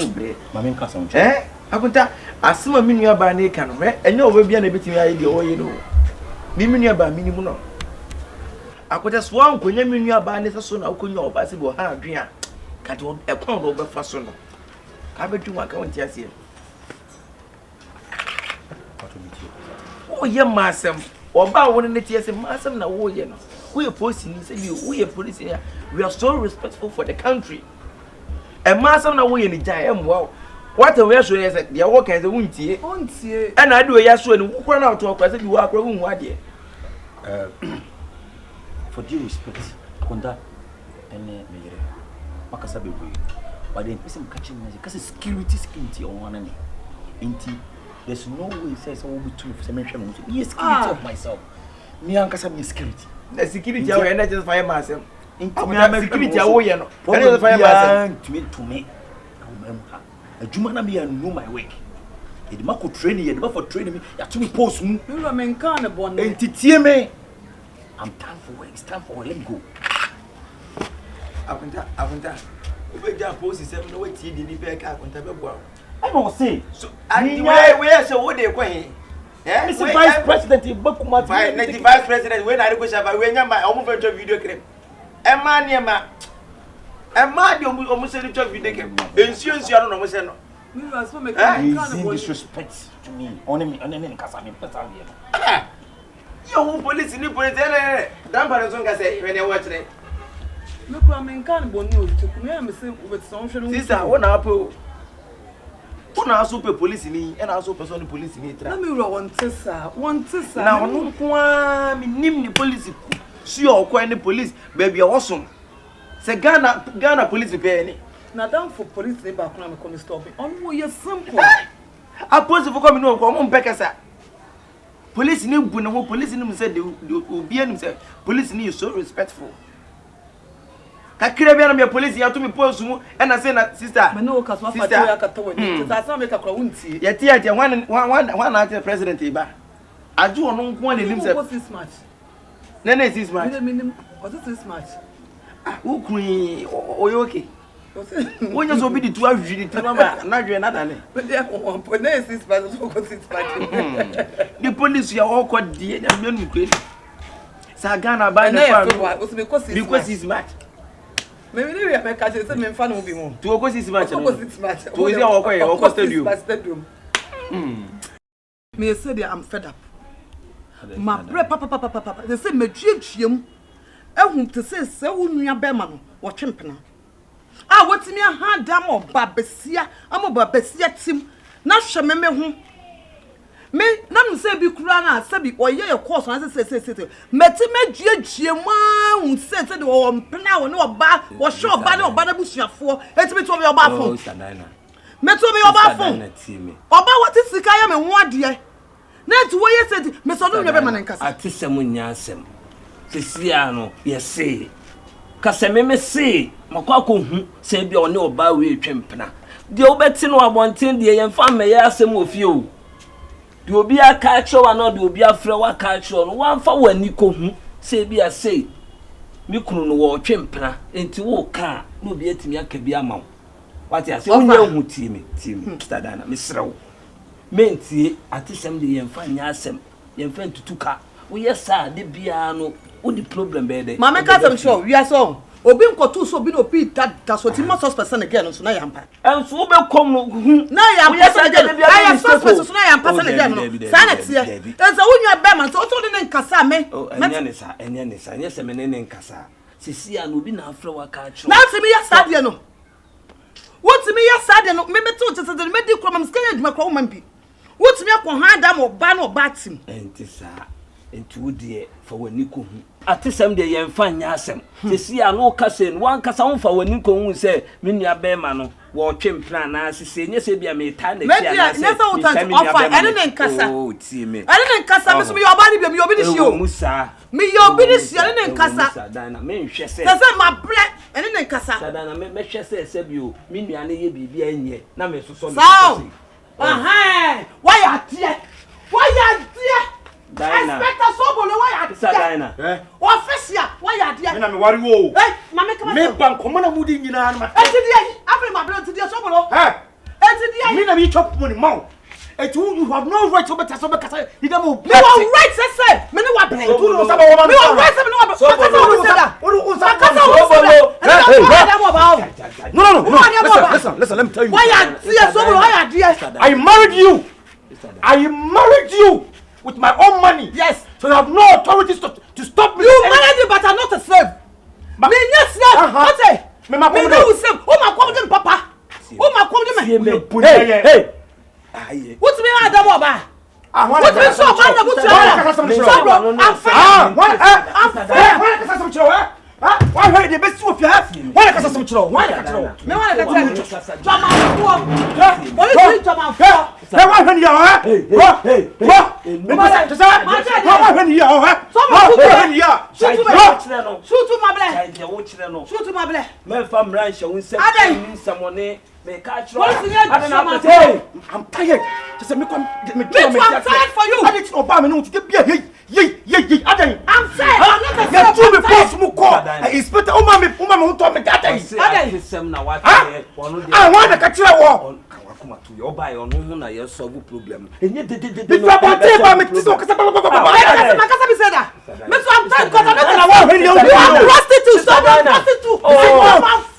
Mamma Casson. I put a summer minia by Nakan, and no will be an ability idea, or you know. Minia by minimum. I could have sworn when you mean your band is a son of Kunyo, possible hard drink. Cut on a pound over fason. I bet you want to tell you. Oh, yeah, Massam. Or about one in the tears and Massam now, we are posting, we are police here. We are so respectful for the country. And Massam now, we in the giant wow. What a reaction is that they are working as a wound here. And I do a yes when we run out to a present you are growing what dear. For due respect, Konda and Makasabi. But then person catching me because security on one enemy. There's no way it says I will be true for some mention. Yes, security of myself. Me and Kasam security. The security I will just fire myself. Security away, you know. Fire myself to me. A Jumana me and know my work. It mako training, it for training me. You to me post me. You are men can't abandon. Me. I'm time for work. It's time for let me go. Avanta. We just post 7 no wait the back up on table. I don't say. So and where so what they going? Yeah, Mr. Vice President, the Vice President, when I go have when my almost video clip. A man, you almost said the video clip. Insurance, you don't know. Disrespect to me. Only Casami. You police in the police. Damn, I say when you watch it. Look, I mean, can't go news to come here with some sister. One apple. One are super police in me, and also person police in it. Let me one tessa. Now, no one name the police. See your coin the police, baby, awesome. Say Ghana police pay any. Now, down for police, they back when I'm coming stop me. Oh, you're simple. I pose for coming on, come on, Becker. Police knew when the police in them said they will be himself. Police need so respectful. Kakira be na police ya to me post mu and I say na sister me no ka so fa ya ka tawo ni sister say make akra wunti ya tia one na president iba aju ono nko na nim say this match na this match what is this match who kun oyoke wonya so bi di tu ahwiri ti ba na dwe na dane na this match so ko this match the police ya all ko die na me nu kweli sa Ghana ba na because this match maybe we are make say me fan no be mo to go see match to is our stadium me say I'm fed up ma bre papa they say medwetwem ehum te say se wo nua bema no wo twempena wotimi aha dam oba besia amoba besia tim na hwe me ho me na no say bi kura na sabi oye ye course na say meti medwetwem hu say de wo mpena wo ne oba wo hwe oba ne oba na busuafo etimi to be oba fo meto be oba fo oba wati sika ya me ho ade na ti wo ye say me so no bema na nkasa atisem nya asem sesia no ye say kaseme me say makwa ko hu say bia one oba we twempena de obeti no abonten de yemfa me ya asem ofie o de obi aka chowa no de obi afre wa ka cho no wanfa wani ko hu say bia say mi kunu no wo twempena enti wo ka no obi atimi aka bia ma wati ase onya hu timi stadana misrew mentie atisem de yemfa nya asem yemfa ntutuka wo yesa de bia no odi problem be de mama ka sam show we are so obi nkotu so bi no pi that so ti ma suspect again so na yampa enso wo be kom no na yampa again I suspect so na yampa again no sanete enso wonwa be man so to de nkasa me enya ne sa me ne nkasa sisi a no bi na afre wa ka cho na se me ya stade no what me ya stade no me beto tete de me di kro mam skanya djuma kro mam bi what me akọ ha da mo ba no ba tim entisa entu de for wani ko hu atisem de yemfa nya asem sisi a no kase no wan kasa won fa wani ko hu se me nua be ma no wo twemplan na sisi nye se bia me ta na tia na se me offer ene ne nkasa oh ti me ene ne nkasa me so me oba ni bia me obi ni shi o musa me obi ni shi ene ne nkasa sadana me nhwe se ma bre ene ne nkasa sadana me hwe se bio me nua ne ye bibia enye na me soso me why are there Dina. Inspector Sobolo, why are Dina? Officer, why are there? Me worry wo. Mama come. Me ban komo na mudi nyina na ma. After my blood today Sobolo. Me na me chop money mau. You have no right to better so because you don't know. Me want right say. Me no wa blame. You know say woman. Me want right say me no wa. Listen, let me tell you. Why are there Sobolo? Why are there? I married you. With my own money. Yes. So you have no authority to stop me. You married me, but I'm not a slave. Me yes, slave. What say? Me no slave. Oh my God, papa. Oh my God, Hey. What's me Adam Oba? What me so man na butu why heard the best of your house? Why can some children? Why can me want to tell you? Jama I'm tired. Just me come me I'm tired for you. I need to obey me no to get I'm tired. I'm not a you do me post mu call. Inspector o ma me to me that day. I want to catch you all. Your buy on who na your solve problem. If you about me so kasa I'm tired because I'm not prostitute.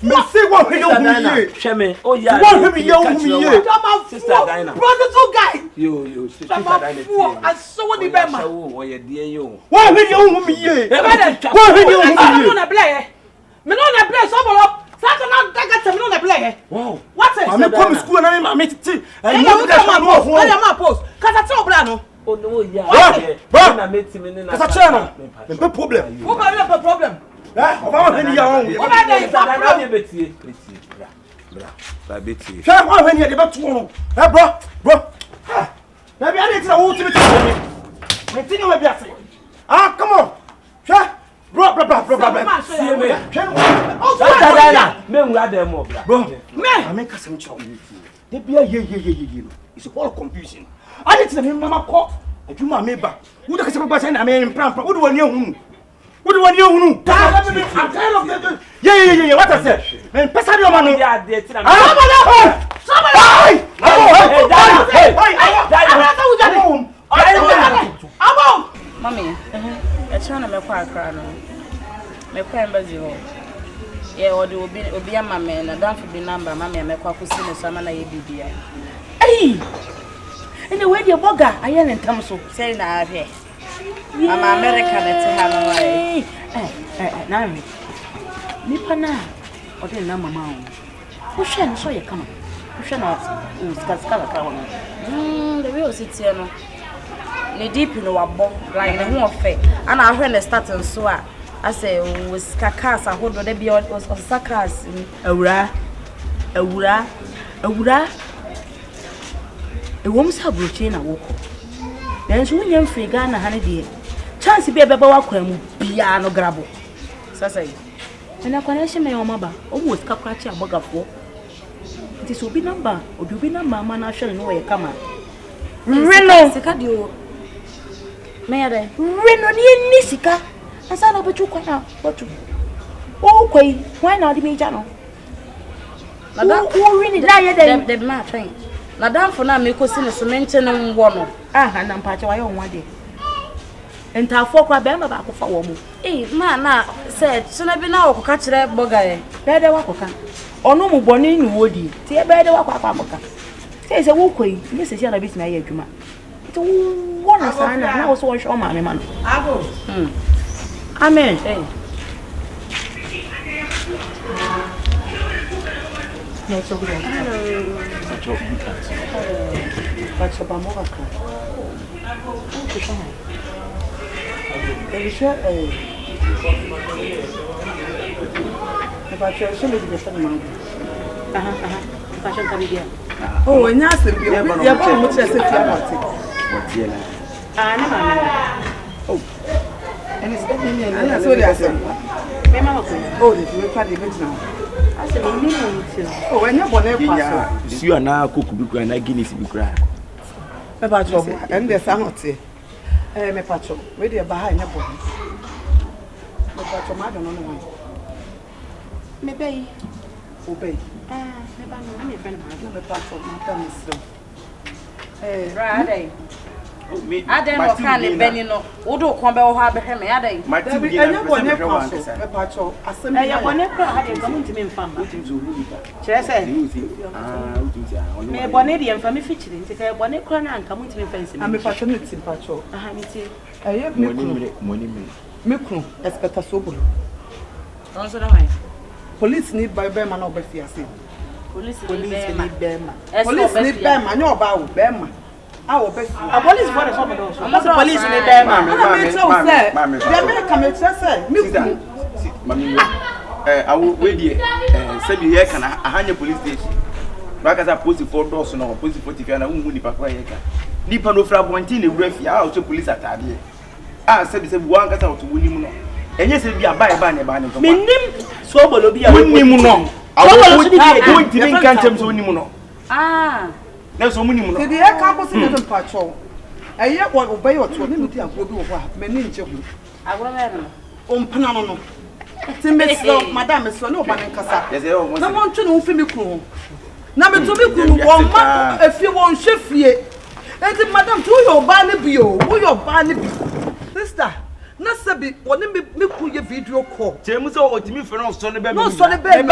Me say what we don't hear. Sheme. Oh yeah. Sister Diana. Prostitute guy. Yo, Sister Diana. I saw what the bema. Oh, you dear you. Why we don't hear? Me no na play Sobolo. Sasa na daga te me no na play. Wow. What is? I me come school na me meet tea. And you come post. Kasa te obra no. Oh no, yeah. Na meet me na. Kasa che no. Me problem. Who ba no problem? Oba when you on. Oba dey problem. Bra beti. Try one when you dey bet to. Bro. Na be ade ti na wo ti me. Me think you be ase. Come on. Try. Bro. See me. Oh, me nwura dem mo bra. Bro. Me. I make some chow. They be ye. It's all confusion. I need to me mama call. Adwuma me ba. Wo da kase ba say na me pram. Wo do wani ehunu. I'm tired of that. Yeah. What I said? Man, pass out your money. Mommy, it's one of my quiet crown. My quiet bazio. Yeah, or do be a mamma and a damn for the number, mammy, and my quackusino, some and I be. Hey! And the way your bugger, I am in terms of saying I have here. Mama America na te ha no wai. Na me. Nipa na o de na mama o. Wo hwe no so ye kama. Wo hwe na o ska ka wono. The way o sitie no. Ne deep no wabo, like ne ho ofe. Ana ahwe ne start nso a. Ase o ska cars ahodo de bia o sakas awura. Ewom sa broche na woko. Den so nya mfiri Ghana ha ne de. Chance bi ebeba wakwa mu bia no grabo. Sasa yi. Ena kwa na hye me omaba. O mu ska kwachi abogafo. Nti so bi number, obi number ma na hwe no ye kama. Reno sika di o. Me ya de. Reno ni sika. Asa na betu kwa na botu. O kwai, why na di me ja no? Nada o rini da ye de ma twen. Nada fo na me kosi ne so menche ne ngwo no. Aha na mpache wa ye onwa de. Enta afọ kwa be ma ba akọfa wo mu. Ma na said so na bi na okoka kire boga ye. Be de wakoka. Ono mu boni ni wodi. Ti e be de wakwa akoka. Se wo kwai, ni se sia na bi tina ye adwuma. Ti wo na sa na wo so wo hwe o ma me ma no. Abo. Amen. No, so good. But your bamboa car. Oh, and yes, you're going to say, oh, and it's getting in. And that's what I said. Oh, did you reply the now? I said, oh, and you're going to you are now cook because I Guinness be cry. About your and there's a hot tea. Me pacho, where they are behind your body. Me pacho, I don't know. Maybe obey. Me friend, me pacho, my family so. Right. I don't know can Benny no. Odo kon be wo ha be hwe me adai. My team be na me pacho, asem ya bone kra ha de gamu ntimi mfam. Utim so hu nipa. Kire se. Utim me bone de mfam fichiri nti kai bone kra na nka mu ntimi fansi. Me pacho me tim pacho. Aha me ti. Me kunu expecta Sobolo. Onso da mai. Police ni by be man obefi ase. Police ni be man. Police ni be man, no ba wo be man. A police for the Sobolo. I'm police in the damn. I will wait here. Said you here can a hanya police station. Back as I post 4 doors no post 40 and I won't nipa kwa yeka. Nipa no fra bonti ne wrafi a to police atade. Ah said one kasa to woni mu no. Enye se bia ba ne ba ne ko. Menim Sobolo bia woni mu no. Awo won ti min kan tem so woni mu no. Ah. Na so muni mu no. Did the air campus in the patrol? A year what obey what to me to go do what many in I will Panano. Timmy, Madame is no one in Casa. No one to know Fimi Crew. Number 2 be one month if you won't shift ye. And Madame to your Barnaby, who your Barnaby. Sister, not Sabi, what me put your video call. James or Timmy for no son of no son of bear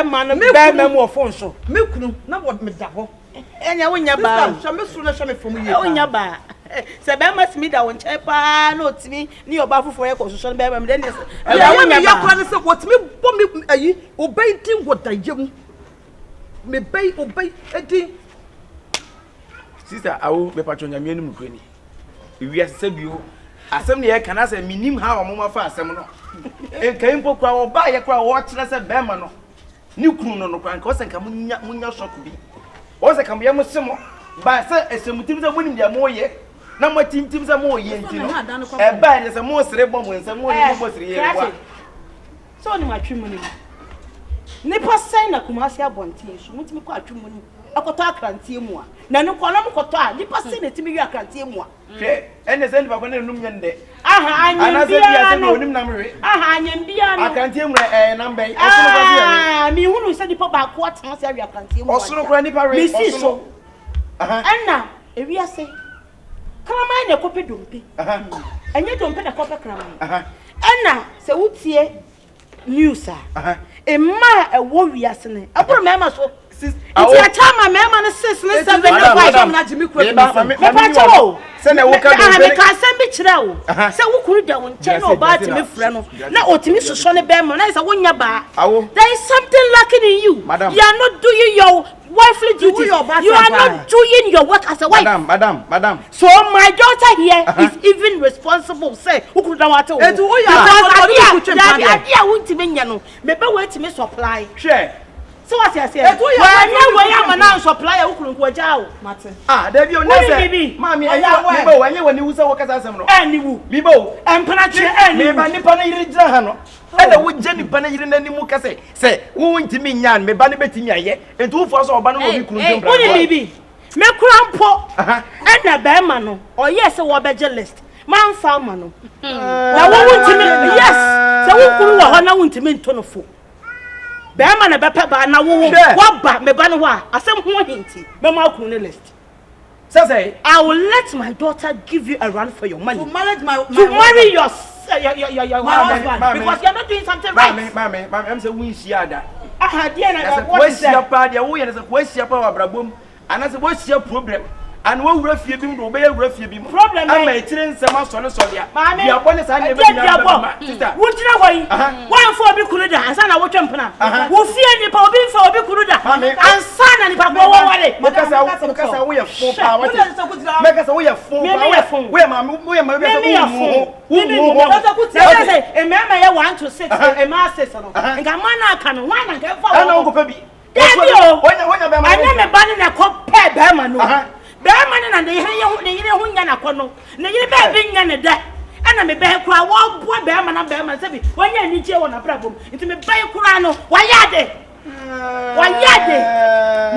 man, and bear memo phone show. Milk, not what me double. Enya wonya ba shame suru shame from you wonya ba se be ma simi da won chepa na otimi ni oba fofo ye ko so be ma den ya wonya ba ya kwa se wotimi bom me ayi obey din wodayem me bay obey edin sister awu be pacho nyame anu mkrani wi asese bio asem ne ye kana se minim ha o mo fa asem no en kan po kwa oba ye kwa wo kire se be ma no ni kunu no kwa nka o se nka munya shock bi Oza kambia musimo ba se esemutimza munim dia moye na matimtimza moye ntino e ba ne se mo sere bom nse mo ni mo sere ye wa so ni matwimu ni nipa sai na kumasi abontin so mutimi kwa atwimu ni akoto akrantie mu a na ne kono mkoto a nipa sai na timi wi akrantie mu a hwe ene se nipa kone num nyende aha anyembia no onim na mwe aha anyembia no akrantie mu namba osoro kwa bia ah mi hunu se nipa ba ko atan se wi akrantie mu osoro kwa nipa re osoro aha enna ewi ase kramai na kope dompe aha enye dompe na kope kramai aha enna se wutie news a emma ewo wi ase ne aburo mema so Iti a chama mema na 6 na 7 na 5 na Jimmy Kwe. Me pacho. Say na wo ka do. Me ka asem bi kire wo. Say wo kunu da won che na oba ti me frɛ no. Na otimi soso ne be mo na say wonya ba. There is something lacking in you. Madam. You are not doing your wifely duties. You are not doing your work as a wife. Madam. So my daughter here is even responsible. Say, who could not want to? Me be wait me supply. Share. So what you say? When am now supplier who could go jaw. Martin. There be only Mommy, I know when you say work as asem. Anywho. Bibo. And penetrate me ba nipa na yiri jira ha no. Ele wo je nipa na yiri na nimu ka say wo ntimi nyan me ba ne betimi aye. Entu wo fo so oba no wo bi kunu dem bra. Woni bibi. Me kura mpo. E na be ma no. O yes wo be list. Man farmer no. Na wo ntimi yes. Se wo kuru wo ho na wo ntimi ntonofo. Be ma na be pe ba na wo ba me ba no ho a asem ho hinti. Me ma kunu ne list. Say I will let my daughter give you a run for your money. To marry my marry your husband because you are not doing something right. Mami, I'm saying we share that. Dear na what is that? We are question pa abrabom. And as what share problem. And when we refuse him, we refuse him. Problem. I'm a train some so ya. Mami, you are born as I never sister. What you know why? One for be kuruda and sana wo twempna. Wo fie ni pa obi for obi kuruda. And sana ni pa go wale. Because we are full power. Because we are full power. We are say e mema ya 1 to 6 e ma 6 no. Nka mana aka no wan na ka fa. Ana go pa bi. Anya me bani na ko pe be ma no. Be man na de yire hu nya na kono na yire be bi nya ne da ana me be kura wo bo be man na be man se bi wonya ni je wona brabom nti me be kura no wayade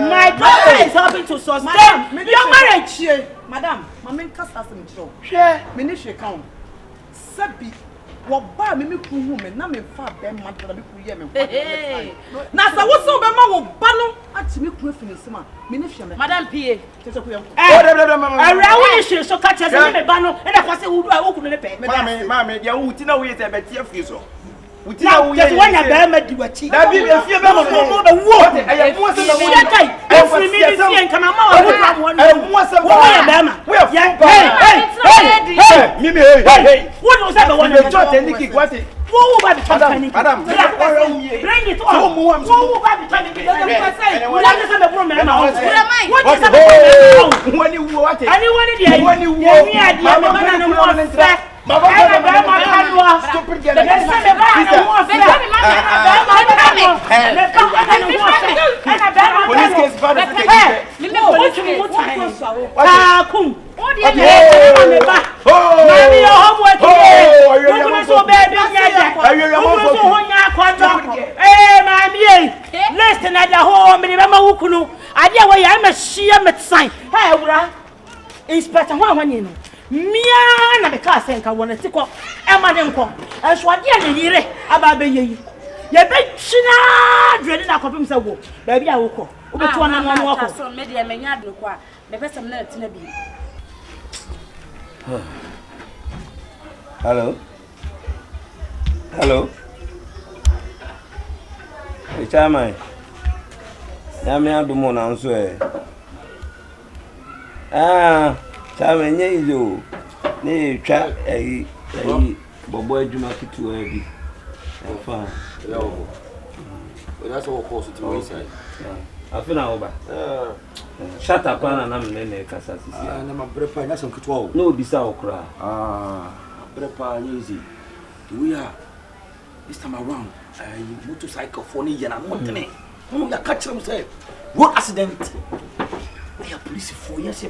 my daughter is helping to sustain your marriage. Madam mama nkasa se mchiro hwe me ni hwe kan sabi wo ba me ku hu me na me fa be man da me ku ye me kwa na sa wo so be ma wo ba no ati me ku afini sima me ni hwe me madam pa tete ku yam around ni hwe so ka che se me ba no e da kwa se wo ku no le pe mama dia wo ti na wo ye se be tie fie so wuti na wo ye se wonya be ma di wachi da bi be fie be mo be wo e mo se na wo ye kai e firi mi bi fie nka ma wo wo tra mo no mo se wo ye be ma we are hey mimi hey what was that one you just technique what wo ba bi tani madam bring it on wo ba bi tani bi don't say wo la se be bro me ma wo what is that woni wo what ani woni dia woni wo ni adia me ba na mo fe Mama, stupid girl. Police case bad. Mia na be ka senka wona tiko e ma de nko enso ade a ne yire aba be yeyi ye be twina dwede na kopim se wo ba bia wo ko wo be to na no wo ko so me de me nya de ko a me pesam na tina bi. Hello e chama ya me adumo na nso Chama nye izo ne twa bobo adwuma kitua bi fa yo that's all course to we say afina oba shut up na me kasa sisi na ma brepa nya sam kitua o no bisa okra brepa nya easy we are this time around motorcycle for ni yana mo tene no ya catch them say road accident. They are police for years, no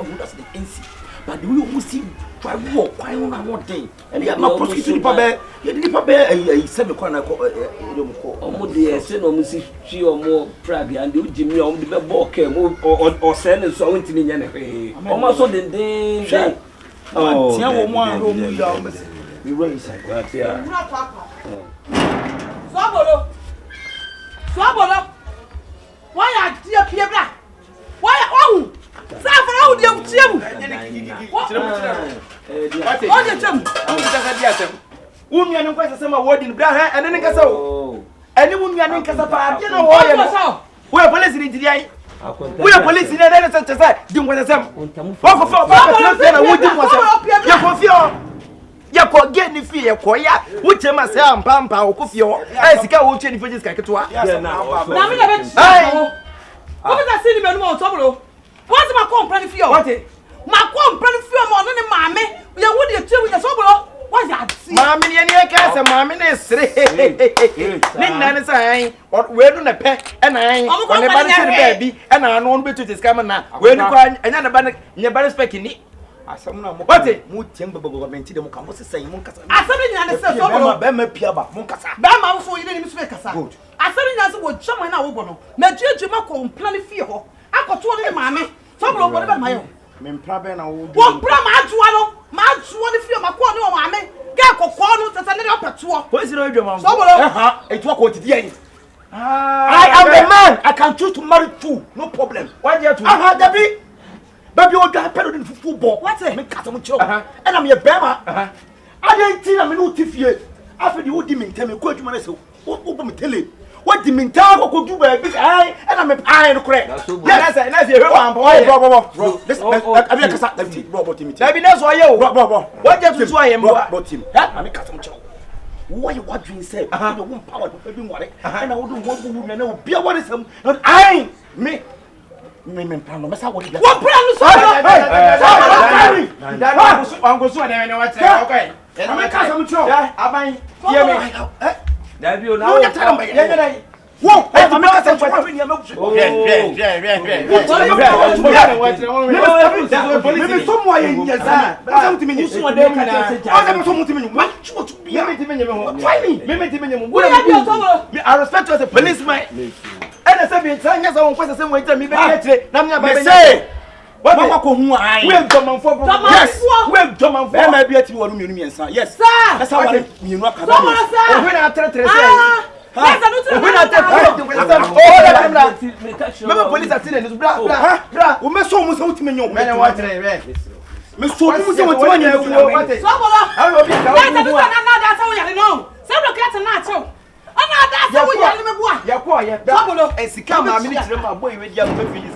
good as the NC. But do you see drive walk quite on one thing? And they are not prosecuting the paper. You didn't paper 7 corner. Omo say no musi chi omo Prague and you Jimmy on the ball came or send so went in any. Almost so the oh, yeah, one we raise it. Sobolo. Why are you here, black? Why oh Safa how dey tiam what dey tiam wunua ne nkwasa sama wodi bra ha ene ne nkasa o ene wunua ne nkasa pa ade na wo ye no we police ni diri ai We are police in the center. Do what I said. Walk for you confuse. Ya ko get ni fie ya ko ya wuche ma se ampampa okufie ho ai sika wo che ni fie sika ketwa na me na be ai wo be say ni me no mo Sobolo what ma company fie what ma company fie mo no ni maame ye wo de tue wo Sobolo what ya see maame ni e ka se maame na sere ni nna ni sai we no na pe e na ai o ne ba ni se ba bi e na anu on betu sika ma na we ni kwa enya na ba nya ba respect ni asam na mo mu tiam government de mo ka mo sesan mo kasa asam ni nya ne se Sobolo be ma piaba mo kasa be ma so yire ni mi so kasa asam nya se wo chama na wo bo no na juju ma ko plan fie ho akoto ni maame Sobolo bo ne be ma yo me mpra be na wo wo mpra ma ajuwa no ma ajuwa ni fie ma ko ni wo maame ga kokko no tata ne opetuo police no edwa ma Sobolo etuwa ko tidi yin I am the man. I can choose to marry two, no problem. Why you to? Dabi. Baby, you got pedo in football. What's it? Me kasa mo cho. And I'm your bema. I didn't think I'm no tifie. After the old demon tell me go adwuma na se. Wo me tele. What demon tell go do baby. And I'm a no correct. Yes, that's your bro. This I be kasa Dabi. Bro, Timmy. Dabi that's why you. Bro. What you to I am bro Tim. I'm kasa mo cho. Why you what dream say? You won't power to be worry. And I would do one woman and I will be a what is some. Not I me. Me plan no mesa what is that? What plan no so? That I'm go so and I what okay. I'm kasa mo cho. Aban hear me. Dabi now. Yeah. Whoa, I'm kasa mo cho. Maybe someone in yes. Something me so dey na. I say something me. What you to be? I respect you as a policeman. And I said, "Yes, I want to say, wait a minute, I'm say, what who I will come on for yes, will come on for maybe at 1 million, sir. Yes, that's how I you know. When I tell remember police are telling us, blah, we must almost out me, no man, what Miss Sobolo, that's how you know. Several cats are not so. And she come a minute to my boy with your feelings.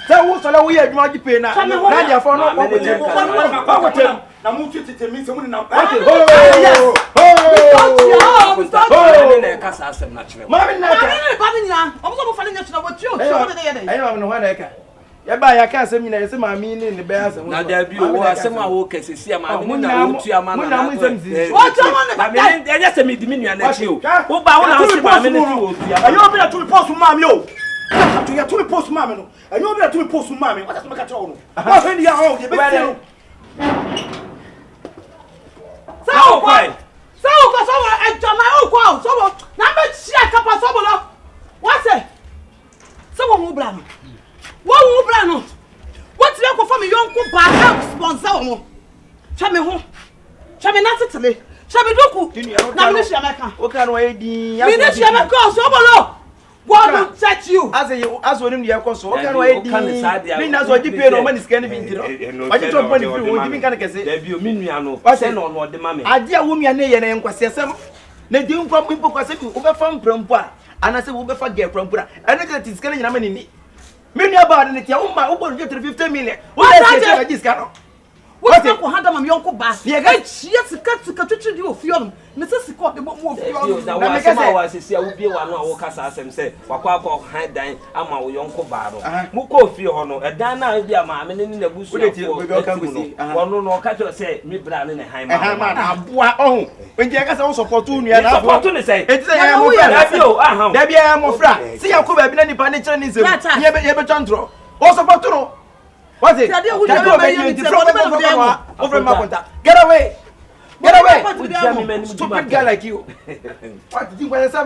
So, what's all we had not pay now? Nadia for no one. Now, move to me someone now. I can't say me as my meaning in the bears. Now, there be some workers, see, I'm not to your man. I just a dominion at you. Oh, but I want to post I know me to post mammy. To your two post mammy. I know me to post mammy. What does my cat own? What's in your own? So, and John, my own crowd. So, number check up a Sobolo. What's it? Someone will blame. What will blame? What's the uncle from a young cook by help sponsor? Chame home. Chame not today. Chame Doku. Now, Miss Yamaka. What can we do? Miss Yamaka, Sobolo. What will set you? As when you are so, what can we do? That's what you pay no money is going to be. What you talk money for? What you can say? There be a miniano. What's on what the mammy? I dear woman, and Quassim. They don't come people because you over from Prompa. And I say, we'll forget from Pura. And I get this kind of money. Many about it, your own will get to 50 million. What is this cannot? What's the Kohanda, my uncle Bass? Yes, cut to catch you of your Mrs. Scott, the more of your hours. I will be one of Casas and say, Wakako, high dine, I'm our uncle Barrow. Muko Fiono, a Dana, dear mamma, in the bush. One no catcher say, me brown in a high man. Oh, when Jack also opportunity, and opportunity say, it's a am there be a more frat. See how could have been any panic. Also, Portuno. What's it? Get away! Get away! Stupid guy like you. What did you want to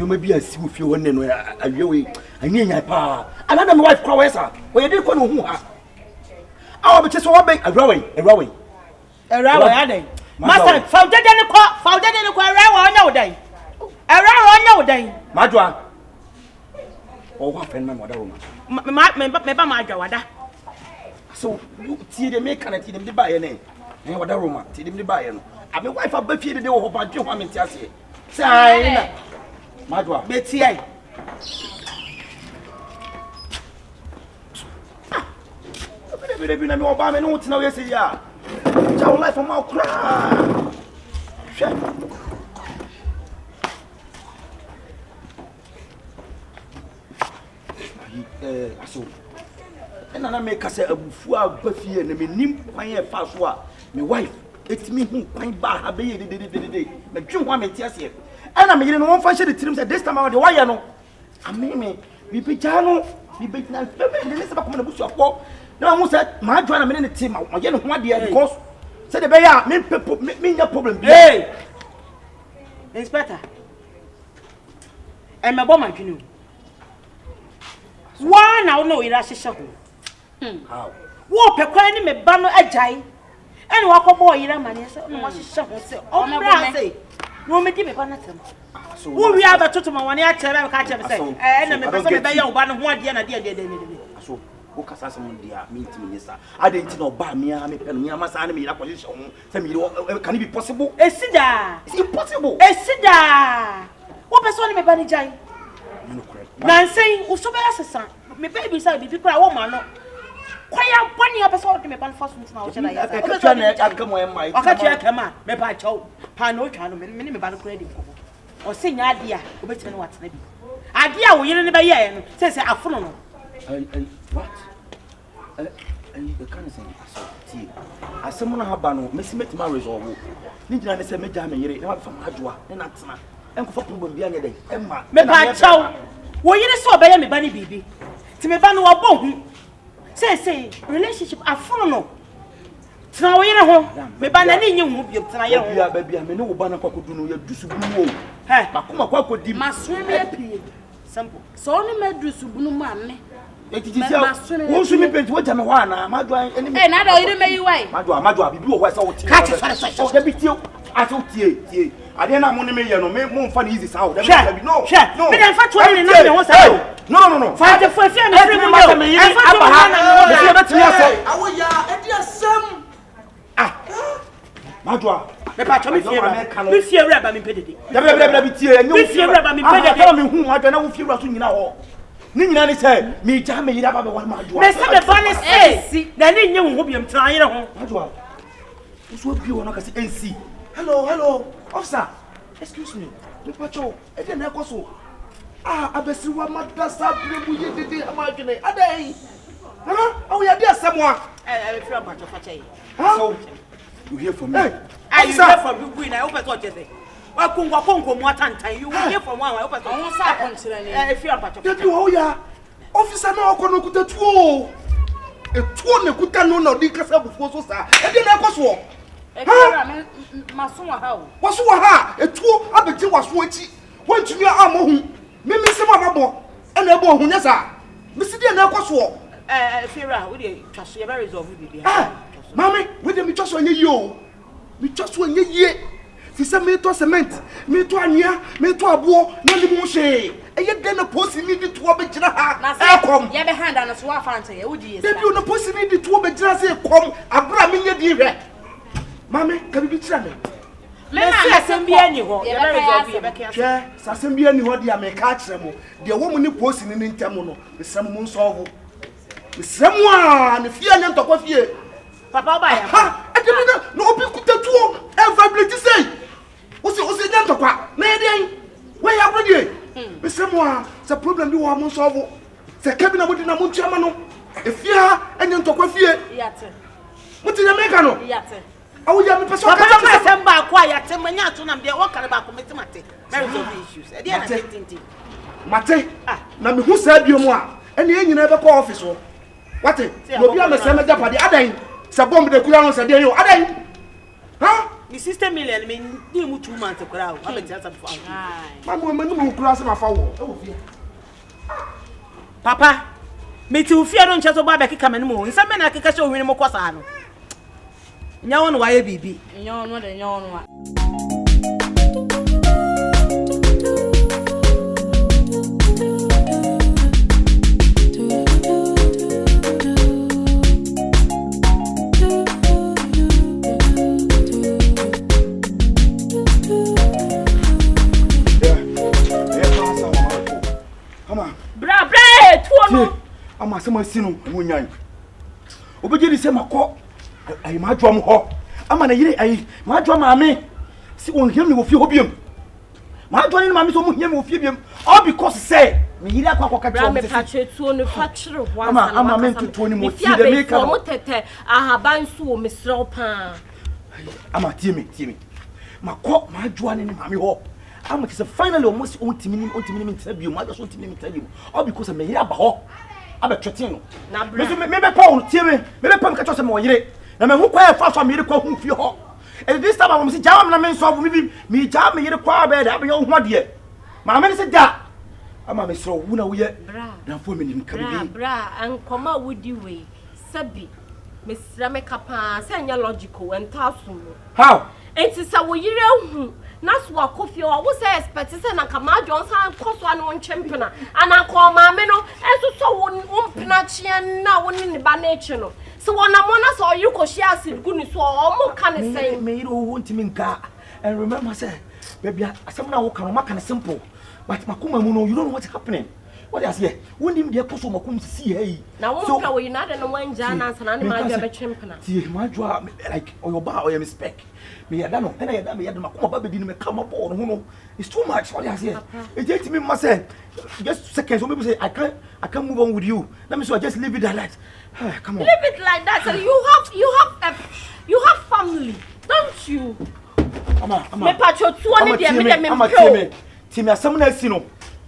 you may be a see if you want to know. I need my power. Another wife, Crowesa, where you didn't know who. I'll be just one big a rowing. Master, found dead in the car, found dead in the car, around no day. Around no day. Madra. Oh, what friend, my mother woman. My Jawada. So you see the make and see them to buy a name. And what a woman, see them to buy him. I'm a wife of Buffy, the whole bunch of women. Say, Madra, Betty. I've been no Obama notes now, yes, yeah. Your life from our crowd. So, and I make us a before Buffy and me nim quiet fast war. My wife, it's me who find bar a baby the June woman tears here. And I'm in one function the teams at this time out the wire no. I mean, we be Jano, we be now, and this about the bush of walk. No one said, my join a minute team, I get one dear because said the bear, me no problem. Hey, Inspector, I'm a woman canoe. One now know it as a show. How? Walk a crying me banner a jay, and walk a boy in a man. What she shot herself. Oh, my say, no, me give me banner. Who we have a total one year, catch him say, and I'm a person by your banner 1 year and a dear. So, who can someone dear meet minister? I didn't know by me, I'm a mass enemy position. Can it be possible? A sida. It's impossible. A sida. What person me banner jay? Nancy, who so be assassin. Me baby say be people a woman no. Kwaya boni episode me ban first now che na ya. I come when my. Okachi akama me pa chaw. Pa no twa no me ban credit ko. O se nya ade a obetime no watena bi. Ade a wo yire ne be ye no. Say afono no. What? The kind of thing tea. As someone have no, Messi met my resolve. Nina ne say me jam yire na fa adwoa na tena. Enko fa problem bia nya dey. Emma. Me pa chaw. Wo yire so be ye me bani bibi. Ti me ba no wa bon hu. Say relationship afono no. Tena wo yire ho. Me ba na ni nyi hu bi tena yire ho. Bia me ne wo ba na kwakodu no ya dusu bunu o. He, makoma kwakodi. Maswe me pie. Simple. So ni me dusu bunu ma me. Who should me paint what I'm one? Madua, and I don't even make you way. Madua, be was out. Catch it, let me tell you. I told you, I didn't have money, no, make more fun easy sound. No, no, no. Fight the first and every moment. I will ya, some. Madua, the patch of me fear rabbi in pedity. You fear rabbi in pedity, whom I don't know if you are doing now. Nina said, me jam me up about my door. Let's have a funny say. Then you will be trying home. This will be one of us NC. Hello, officer. Excuse me. The patrol. I didn't have so. I bet you want my dasa. You did imagine it. A day. Oh, we are there someone. I feel about your fatty. So, you hear from me? I hear from you. Queen, I hope I got you. I couldn't walk on more time. You will hear from one. I hope I feel about your fatty. Officer, now I can't go to 2. A 2 kuta no dikasa before so sir. E dey na kwaso. Maso ha. Waso ha. E 2 abegye waso achi. Wantumi amohu. Me se mababo. E na ebo ohunya sa. Me se dey na kwaso. Fira, we dey twaso ye very resolve bibia. Mami, we dey me twaso nye yi o. Me twaso nye yi. Fi se me to cement, me to ania, me to abo, na ni mo hwe. Eye den na posi ni di to obegyina ha. E kom. Ye be hand na so wa fanta ye wodi yes. Debi no posi ni di to obegyina se kom. Abra me nye di hwe. Mami, ka bi kira me. Me na asem bi ani ho. Ye be resolve ye be ka. Hwe, asem bi ani ho dia me ka kire mo. De wo mu ni posi ni ntem no. Me sem mu nsolve. Me sem a ne fie anya ntokwa fie. Papa ba ya. Ha, e de me no obi kutatuo. E vibrate say. Osi nya ntokwa. Na ye den. We ya brodi. Me sem a, se problem bi wo mo nsolve. Se kebi na mudi na mo ntuama no. E fie ha anya ntokwa fie. Yate. Muti na meka no. Yate. Awu ya me person ka ta sem ba kwa yate manya to na me wo kare ba ko meti mate. Marriage of issues. E dey na tintin. Mate. Na me hu sa biom a. Ene enyina be ko office wo. Wate. No bia me se me japade adan. Se bomb de kura no se dey yo adan. Ha? Mi sister million me dey mu 2 months kura o. Abeti answer before. Mamu me no kura se ma fa wo. E wo fie. Papa, Me to fear don't just about back come anymore. In some men I can catch you when more cosano. No one why baby. No one, no one. Ama sama sinu munyan obeje di se makọ ay ma adwo am ho ama na yire ay ma adwo maame si on hia me wo fie ho biem ma adwo ni maame so mu hia me wo fie biem all because say me yire akwa ka twa me patche tuo ne fatchire ho ama me tuo ni mo ti de me ka mo tete ahaban so wo mesrew pa ama tie me makọ ma adwo ni maame ho ama kise finally almost on timi interview ma adwo so timi interview all because me yire aba ho abe twetino na bra me be pa on tie me be pa me ka twose me oyire na me hu kwa fa so me yire kwa hu fie ho e this time am se jaam na me so vo me jaam me yire kwa be da be yo hu de ma me se da ama me so wu na wo ye na fo me nim ka bi bra an koma wudi we sabi me sira me kapa se anya logical en taso how enti sa wo yire hu na so akofie wo say expect say na kama Johnson koso an won champion ana ko ma me no enso so won mpina chie na won ni ba na echi no so wona mo na so you ko share acid guni so o mo kan say me yire wo ntimi nka and remember say baby asem na wo kan ma kan simple but makoma mu no you don't know what's happening what I say when him dey koso makom see hey na wo ka wo yinade no wanja na sana ni ma be champion tie ma jwa like oyoba or spec me yada no na yada me yada makoma ba be di me come up on no it's too much what I say it takes me myself just seconds so maybe say I can't move on with you let me so I just leave it like that come on leave it like that so you have family don't you ama me pacho tuo ni dia me me tie me asem na asi no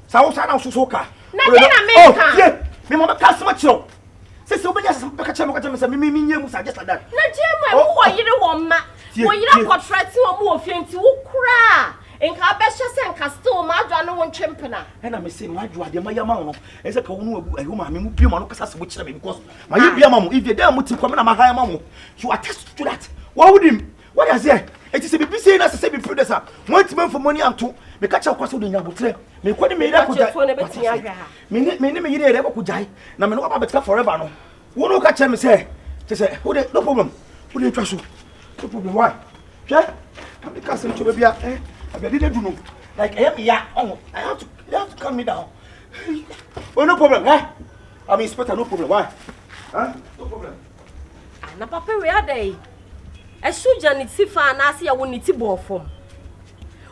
sa wo sa na so ka na dia na me ka me mo ka asem chiro se obenya asem be ka chema se me nyem sa just like that na jema wo yire wo ma wo yire contract wo mo ofienti wo kura enka be hye se enka still ma adwa no won twempena na me se ma adwa de ma yama no e se ka wo no abu ayu ma me mu bi ma no kasa se wo kire me because ma ye bia ma mo if you dey muti kwa me na ma ha ma mo you attest to that what would him what I say it is be say na say be producer want man for money anto me ka cha kwa so do nya botre me ko ni me ira ko me me ira ko jai na me no ba better forever no wo no ka cha me say no problem wo dey twa so no problem why sure I'm the cousin to baby I didn't do no like I have to calm me down oh no problem I'm inspector no problem why no problem na papa we are there Esuja ni tifa na ase ya wo ni ti bo fom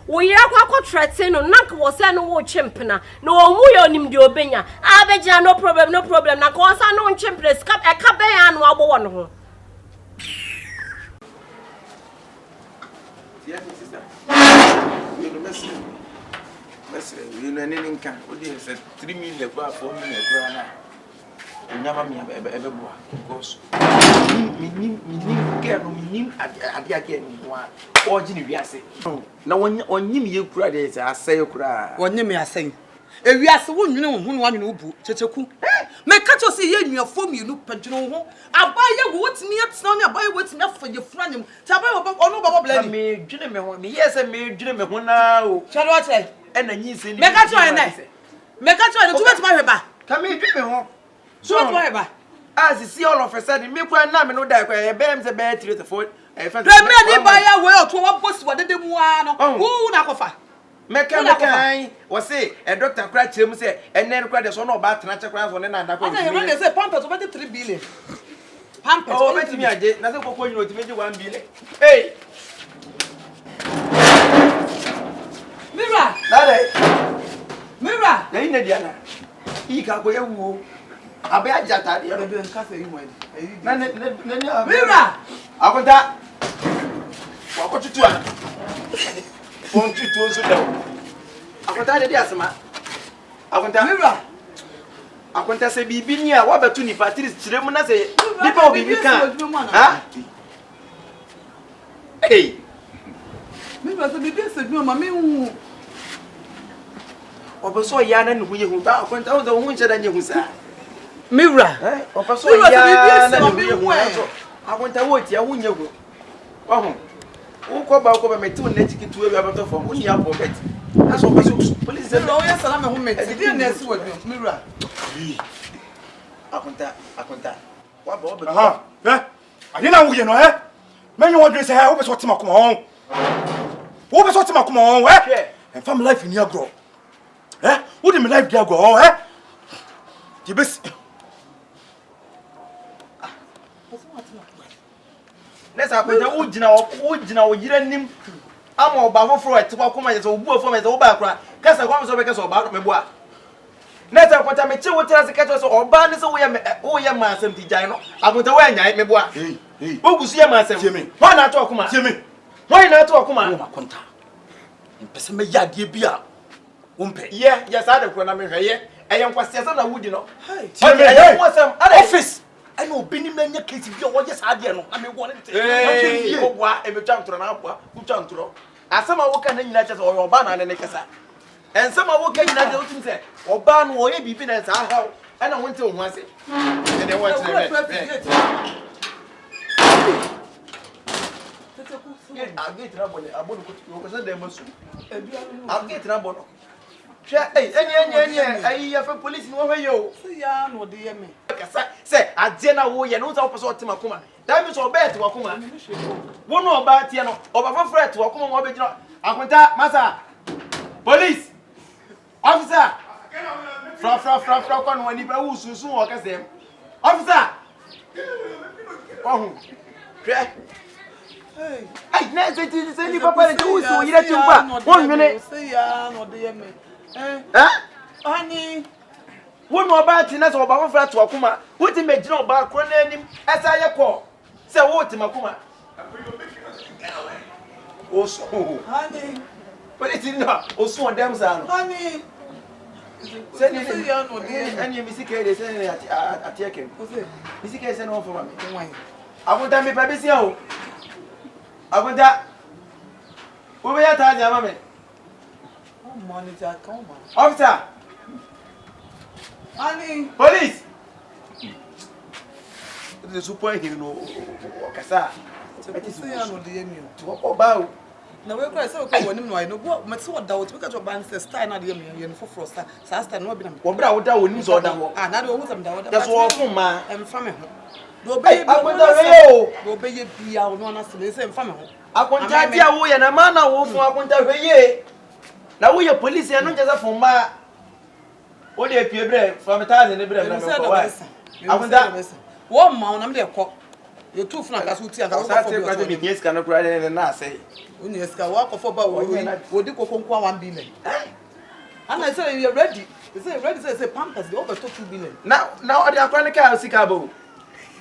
wo yira kwa threaten no nank wo se no wo chempena na wo mu yo nim de obenya abegia no problem na ko sa no chempre skap e ka be ya no abo wo no ho yes sister you know mesre you know any nkan o dey say 3 million kwa 4 million kwa na nyama mi ebe boa because mi ke no mi ade ake ni wa oji ni wiase na wonyim ye kura de say asay kura wonyim asay e wiase wonnwene wo hu no wanwene obu Kyekyeku me ka to say ye nnuafo mi nu padwene ho abaye wo wotimi atena ne abaye wotimi afa ye franyem ta abaye ono baba blani me dwene me ho me yes me dwene me ho na o chalo ate e na nyi se ni me ka to ene tu betima hweba ka me dwene me ho so what whatever as you see all of a sudden me kwa na me no die kwa e be am say be 3 to 4 e fa me ni ba ya we o to wa boss wa dede mu ano wu na kofa me kan wo say e doctor kra kire mu say enen kra de so no ba tena che kra so ne na nda kwa me dey say pampers over 3 billion pampers oh bet me aje na say kokko nyino ti meje 1 billion hey Mira na ina dia na ka ko yewu abe Gyata de be nka fe yi mo na Mira akonta wa ko tutu ana on tutu so da akonta de asema akonta Mira akonta se bibi ni a wa betu ni patris kire mu na se nipa obibi kan ha hey Mira se bibi se dum ma me hu oboso ya na nu ye hu ba akonta o da hu nche da nye hu sa Mira. Opa so ya na me hu so. Akonta wo ti ahunye go. Oho. Wo ba ko ba metu na tikitu e abato fo wo ni ya pocket. Aso opa so police say no yes na me hu met. Di na esi wo Mira. Akonta. Wa ba oba. Aha. Aye na wo ye no menyo wo dwe say wo be so tema kuma on. Wo be so tema kuma on and family life in here grow. Wo dey me life dey go Di bes Let's akonta wo gina wo yira nim ama oba foforo etikwa kuma je so obu ofo me se wo ba kra kasa kwa so be kasa oba me bo a Let's akonta me che wo tira se kasa so oba ne se wo ye ma asem ti jan no akonta wo anyai me bo a wo gusu ye ma asem ho na to akuma ho na to akuma wo akonta mpese me yade bia wo mpe ye sa de kro na me hweye eyen kwase se na wudi no office I know Benny Mania case if you want just idea no. I mean one thing. Hey, Obwa, e be chantro na abwa, ku chantro. Asema wo kan nyina che so oba na ne kasa. Ensema wo kan nyina che o tim se oba no wo ye bibi na sa haw. E na wonte wo ase. E de want to agate na bole abono ko ti ko se de masu. Agate na bono. Enye ayi ya fa police no hwe yo. Se ya no de ye me. Kasa se ade na wo ye no za opeso otima kuma. Da mi so bet wa kuma. Wo no oba tie no, oba fa fret wa kuma mo be gina. Akonta masa. Police. Officer. Fra kon wani ba wu sunsun wo kasem. Officer. Ohu. Hwe. Hey, na se ni papa ni wu so yira timpa. Won nwene. Se ya no de ye me. Honey, one more bad in us or about flat to Akuma. What in make no bar cronin as I call. Say what to Makuma. Oh, so, honey, but it's not also on them, son. Honey, send it and you Missy K. They send it at Kyekyeku. Missy K. send on for me. I want that me, baby. I want that. We will have time, mammy. Manager, come on. Officer! Honey! Police! The super hero, Kasa. About now, we're going to say, when you know what, my sword doubt because your band says, Stein, not the for Frost, Sasta, no, what about that when you saw that? And I don't want them down. That's all for my and family. Obey, obey your be our one as the same family. I want to tell you, and a man, I want to hear. Now we are police and not just from my what do you bread from a thousand every I want that. 1 month, I'm there. You're too frank as we tell you. Yes, cannot cry and I say. When you walk off about what you call 1 billion. And I say you're ready. They say ready, say Pampers, they over 2 billion. Now, the chronic car, Sikabo.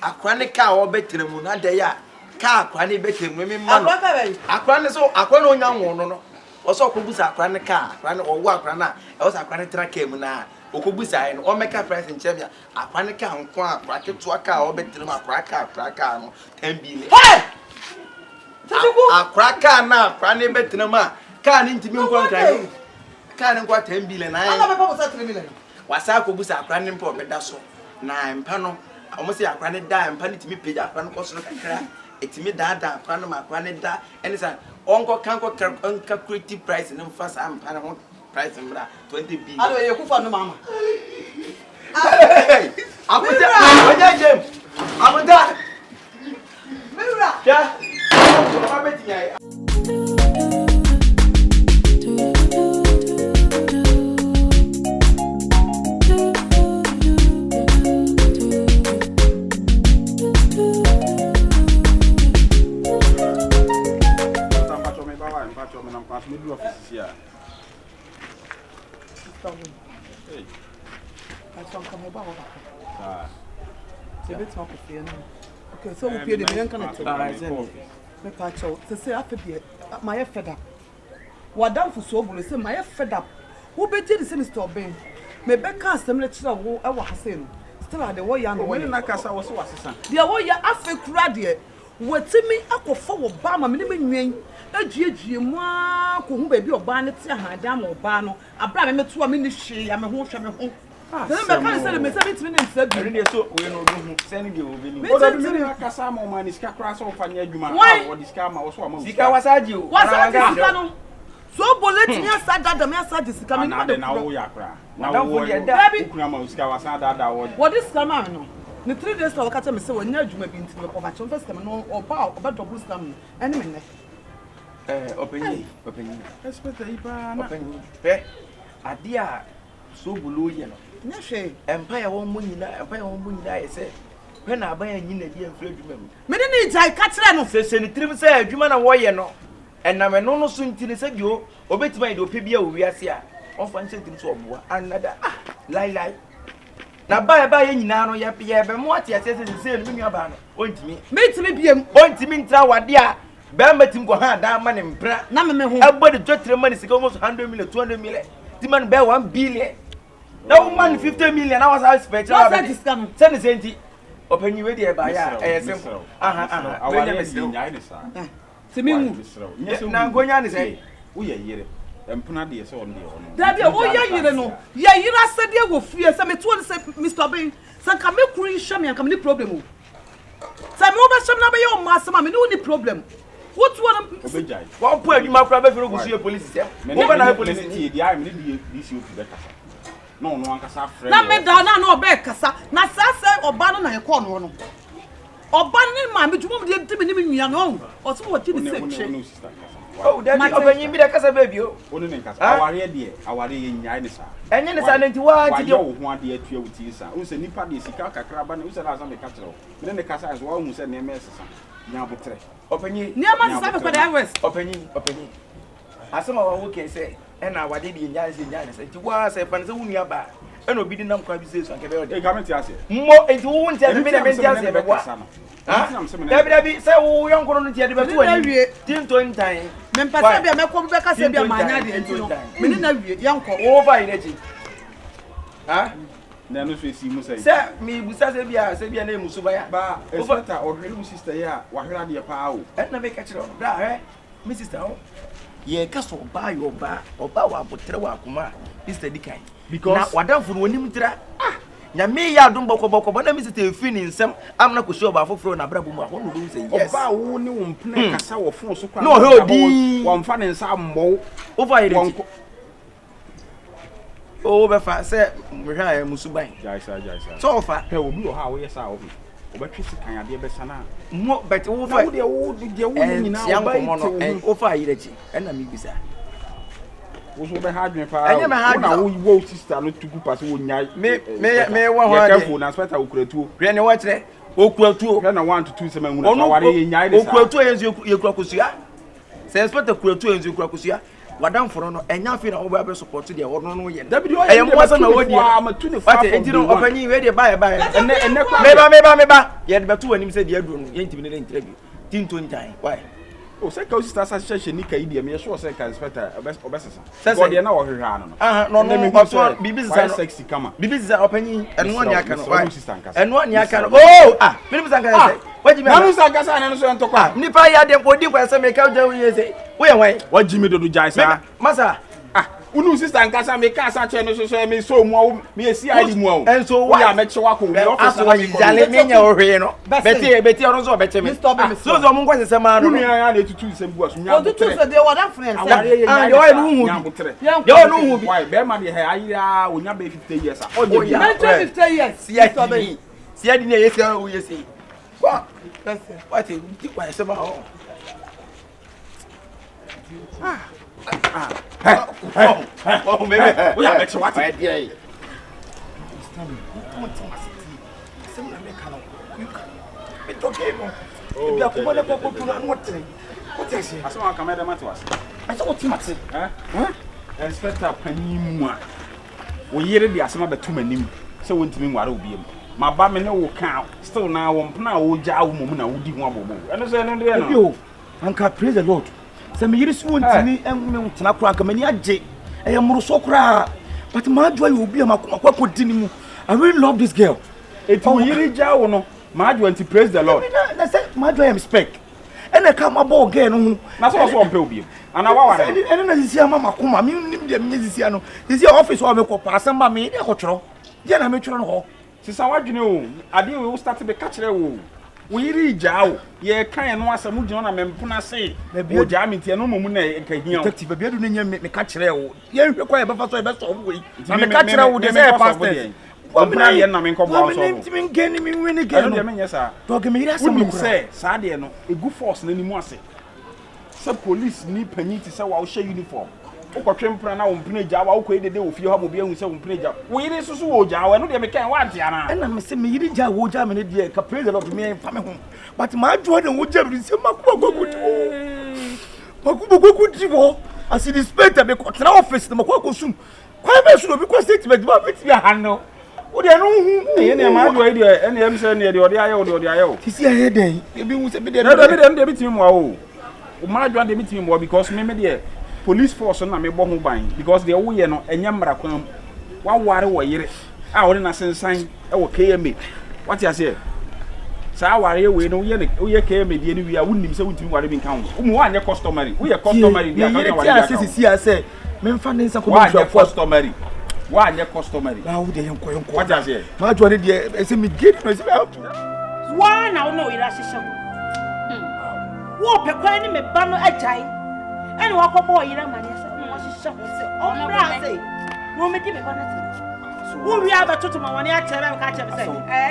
A chronic car or better than not there. Car, chronic better women. I chronic so I call young one. Also, Kubusa Cranica, or Wakrana, I was a Cranica came now. Okubusa and or make a price in Chevia. A Cranica and Qua, bracket to a car or better than a cracker, 10 billion. Hey! A cracker now, Cranny better than ma. Can't into me one time. Can't go 10 billion. I was 3 million. Was I Kubusa Cranin for Bedasso? 9 panel. I almost say a cranny dime, penny to me pay a cran cost of a crack. It's me dada, Panama, Cranida, and it's an uncle can't creative price and first I'm Panama price and 20 billion. How do you cook for no mamma? Hey, I would that, Jim. I would that. Mira, yeah, Hey. That's what I'm coming about. Okay, so we pay the million connect. Make a show. To say after my fed up. What done for Sobolo? Say my fed up. Who bet you the same store Ben? Maybe cast them let you know I was saying. Still at the way young when I cast I was so assistant. The way you Africa radiate. What to me, I could forward Bama minimum. A GG, who baby or barnet, a dam or barno, a brother met 2 minutes. I'm a home. Then me can say me say me said Really so we no do send you obi ni. O da me na kasa ma o ma ni sika kra so fa nya adwuma o di sika ma o so ma. Sika wasaji o. Wasaji sika no. So bullet me asada da me asada sika me na de na wo ya kra. Na wo ukuna ma sika wasada da wo. What is scam no? Ni 3 days to wakata me say wanya adwuma bi nti me ko ba chon first scam no oba double scam ene me ne. Openyi. Expect yi pa na. Openyi. Pe adia Sobolo ye no. Nya hwe. Empire won mu nyina ye pe na aban anyi na di amfra adwuma mu. Me de ni jai ka kire no. Se ni trim say adwuma na wo ye no. Enam no no so ntini se bio obetima ye de opebia owiase a onfa nche ntini so oboa anada lai na ba ye nyina no ye be mo ate ase se no nua ba no ontimi metimi biem ontimi ntra wade a ba matim ko ha da ma ne mpra na me ho abodi jotre mani sika almost 100 million 200 million ti man be 1 billion na wo man 50 million na was house pay na ba discount send senti opanyi we de ba ya sim awale me nyai ne sa Semimu. Na ngonya ni say. Wo ye yire. Empuna de se on de ono. Daddy, wo ye yire no. Ye yire asede wo fie se me to say Mr. Ben. San ka me kuru hwe me anka me problem o. Sa me oba hwe na be ye o ma asema me no ni problem. What one obejai. Wa po adwuma kura be fere gusu police se. Wo ba na police ti di ai me di DCO be kasa. No no anka sa friend. Na me da na oba kasa. Na sa se oba no na ye ko no no. Oba ni ma me dwuma me de me ni nua no. O so wo ti ni se. Oh, daddy, obanyi bi da kasa baby o. Onu ne kasa. Aware de, aware ye nyai ne sa. Enye ne sa nti wa ti de wo ho ade atua wuti sa. Wo se nipa de sika kakra ba ne, wo se na sa me ka kire. Me ne kasa so wa hu se ne me sesa. Nya botre. Opanyi. Ni ama sa me ko da west. Opanyi. Asema wa wo ke se e na awade de nyai se nti wa se fa ne se wunu aba. E no bi di nam kwa bi se so anke be o de. E government ase. Mo enti wo nti ade me na me nti ase be wa. Dabi say wo yonko no tie de be to ani. Tinto ntan. Me mpasa bia me ko be ka se bia manya de enti no. Me ni na wie yanko. Wo fa ire ji. Ha? Na no so esi mu sai. Se mi busa se bia na emusu ba ya. Ba, espeta odwere mu sister ya, wa hwera de pa o. E na me ka kire bra he. Mi sister o. Ye ka so ba yo ba, oba wa botre wa akoma. Sister dikai. Because na wadamfo no onim tira. Nyame ya dum bokoboko na mi sister efi ni nsem amna ko show ba foforo na brabo mu ahono do say yes. Oba wo ni wo mpne kasa wo fon so kwa. No he odi. Wo mfa ne nsa mbo. Over here. Oh be fa say mhwa musuban. Jaisa. So fa. Pe obi wo ha wo yesa wo. Obetwe sikan ade be sana. Mo but wo fa. Wo de wo nyina oba ite. Wo fa yire chi. Ena mi bisa. Wo so be ha adwen pa. Enye me ha na wo sister no tugu pass wo nya. Me wo ho ade. Careful na speta okuratuo. Hwe ne wo kire. Okuratuo. Hwe na 1 to 2 sema nguna fa ware ye nya ide sa. Okuratuo yenzu yekura kusua. Se speta okuratuo yenzu yekura kusua. Wadam foro no enya fi na wo ba be support de wono no ye. Eye mo sa na wodi. Ate enti no opanyi we de ba enne me ba. Ye de beto wanim se de aduro no ye ntimi ne interview. Tinto ntan. Why? O se ka o sister sa hye nika yi de me so se ka inspector obesesa. God ye na wo hwehwa no. No no bibi sa no. Sexy kama. Bibi sa opanyi eno ni aka no. Why? Eno ni aka no. Oh ah, bibi sa nka say. Waji me. Nanu sa gasa na no so ntokwa. Nipa ya de odi kwa se me ka ja wo ye say. Wo ye wan? Waji me dodo jaisa. Masa unu sister nkasa me ka sa che no so me so mu me esi adi mu o. Enso wa ya me che wa ko we office na me jale me nya ohwe no. Beti ono so beti me. So mo nkwa sese ma no. Unu ya na etutu nsem bu aso nya. Otutu so de wa that friend. Yo wa no hu bi. Yo no hu bi. Why be ma de he ayira onya be 50 years. Oje 50 years. Si adi na yesi o yesi. Wa. What is it? Why sese ma o. Oh, maybe. We are better what I did. It's okay. Oh, you are going to go to what is it? I saw a camera matters. I saw what matters. Huh? Inspector Panimua. We hear the asthma but too many. So, won't mean what will be. My bammy no count. Still now, one now, Jow woman, I would do one more. And I said, no, Uncle, praise the Lord. Some years won't me and tena kura kamani aje e yamruso kura but ma adwa you obi amakwa kodinimu. I really love this girl. It will yiri jawo no ma adwa anti praise the Lord. I say ma adwa am spec and I come about girl no na so so ompe obi ana wa ware and na zisia mama kuma me nim de me zisia no zisia office wa me ko pa asamba me e ko tworo dia na me twere no ho sisa wadwene o ade we start be ka kire wo we yiri jao ye kan no asam gyina na mempona se o ja me tie no momu na ka hia detective bia do no nya me ka kire wo ye hwe kwa ye befa so ye be so wo na me ka kire wo de say pastor Ombra ye na me nkɔbɔ so. Wo me ngeni me wini ge no. Ano de me nyesa. To ge me yira sam no. Say saa de no egu force na ni mu ase. Sa police ni panyi ti say wa wo hye uniform. Wo kɔtwe mpra na wo mpene gya wa wo kɔ edede wo fie ha mo bia hu say wo mpene gya. Wo yiri susu wo gya wa no de me kan wa ante ana. Na me se me yiri gya wo gya me ne de ka praise the Lord me fa me ho. But ma adwo de wo gya me se makubagoguti wo. As the inspector me kɔtena office na makɔ sum. Kwa be su no bi kwa statement ba fit be handle. Wo de no hu ye ne ma adwo ide ene em se ne de ode aye wo de ode aye wo. Sisi aye den. E bi hu se bi de. No de bitimi mo wo. O ma adwo de bitimi mo because me de police force na me bo ho ban because de wo ye no enya mra kwan wa ware wo yire a wo na sensan e wo KMA what you say sa ware we no ye KMA de ni wi a wonnim se wontimi ware bi kan wo mu wa anye customary wo ye customary dia kan ware dia sisi ase me mfa ne nsa ko bi customary wa anye customary na wo de yenko what you say ma adwo ne de e se me gate no se me wa na wo no ira hyehyɛ wo pe kwa ni me ba no agyae ene wa kɔ bɔ yira mane sɛ mo hyehyɛ ho sɛ ɔmbra sɛ wo me di me ba na tɛ wo wi aba toto ma wɔne akyerɛ ka kyerɛ sɛ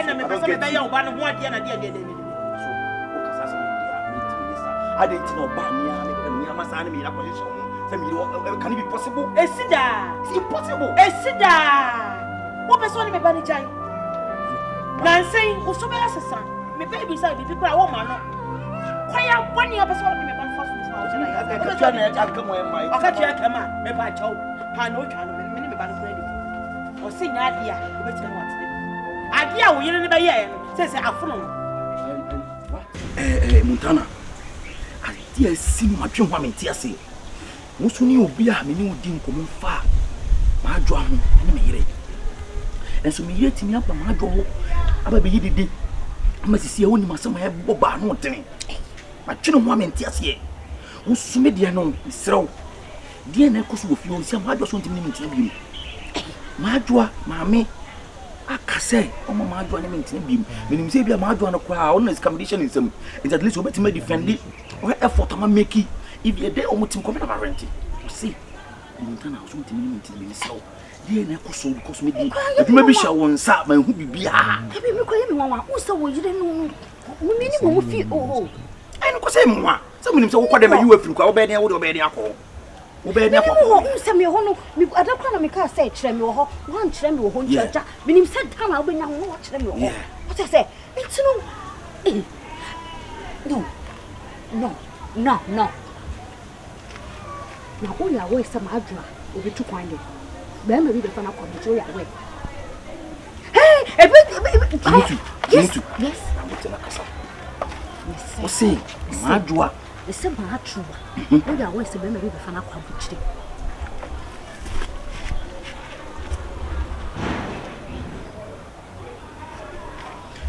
na me pɛ sɛ me bɛyɛ wo ba no ho adeɛ na deɛ so wo kasa sɛ me dia meet minister ade nti no ba me a me ama sa ne me ira position sɛ me can it be possible esida it's impossible esida wo pɛ sɛ wɔne me ba ne gyae nansen wo so bɛyɛ sesa me baby sɛ bibi kura wo ma no kwaya bɔne a pɛ sɛ wɔne me ba no fa so Akatia kama me ba chaw pa no twa no me me ba no kura di o se nya ade a obetire no watire ade a wo yire ne ba ye no se afono no Montana ade a si no matwe ho amenti ase musu ni obi a me ni odi nkomo fa ma adwo ho ne me yire enso me yire timi apa ma adwo ho aba be yididi ma sisi e woni masama e boba no tene ma twe ho amenti ase Usume dia no srew dia na koso wo fie o sia ma adwo so ntimi ntimi bi ma adwo maame akase o ma adwo na ntimi bi menim se bia ma adwo na kwa on is condition insem it at least o betima defend o effort ma make if you dey o mutim come na rent see Montana so ntimi ntimi srew dia na koso because me di eduma bi sha won sa ma hu bibia ebi me koye me wanwa wo sa wo yire no wo meni mo fi oh ai no ko se mwa se munim se wo kwade ma you afiri kwa wo be ne wo de wo be ne akọ wo be ne akọ wo se me ho no mi adakwa na me ka say kire me wo ho wan kire me wo ho nchacha minim se dama wo be nya wo kire me wo ho what I say it's no na wo ya wo se ma adwa obi tu kwan de be ma bi be fa na kwa mo ya we hey yes o sei madwa ese ma atwa o ya we se be me be fa na kwa buchire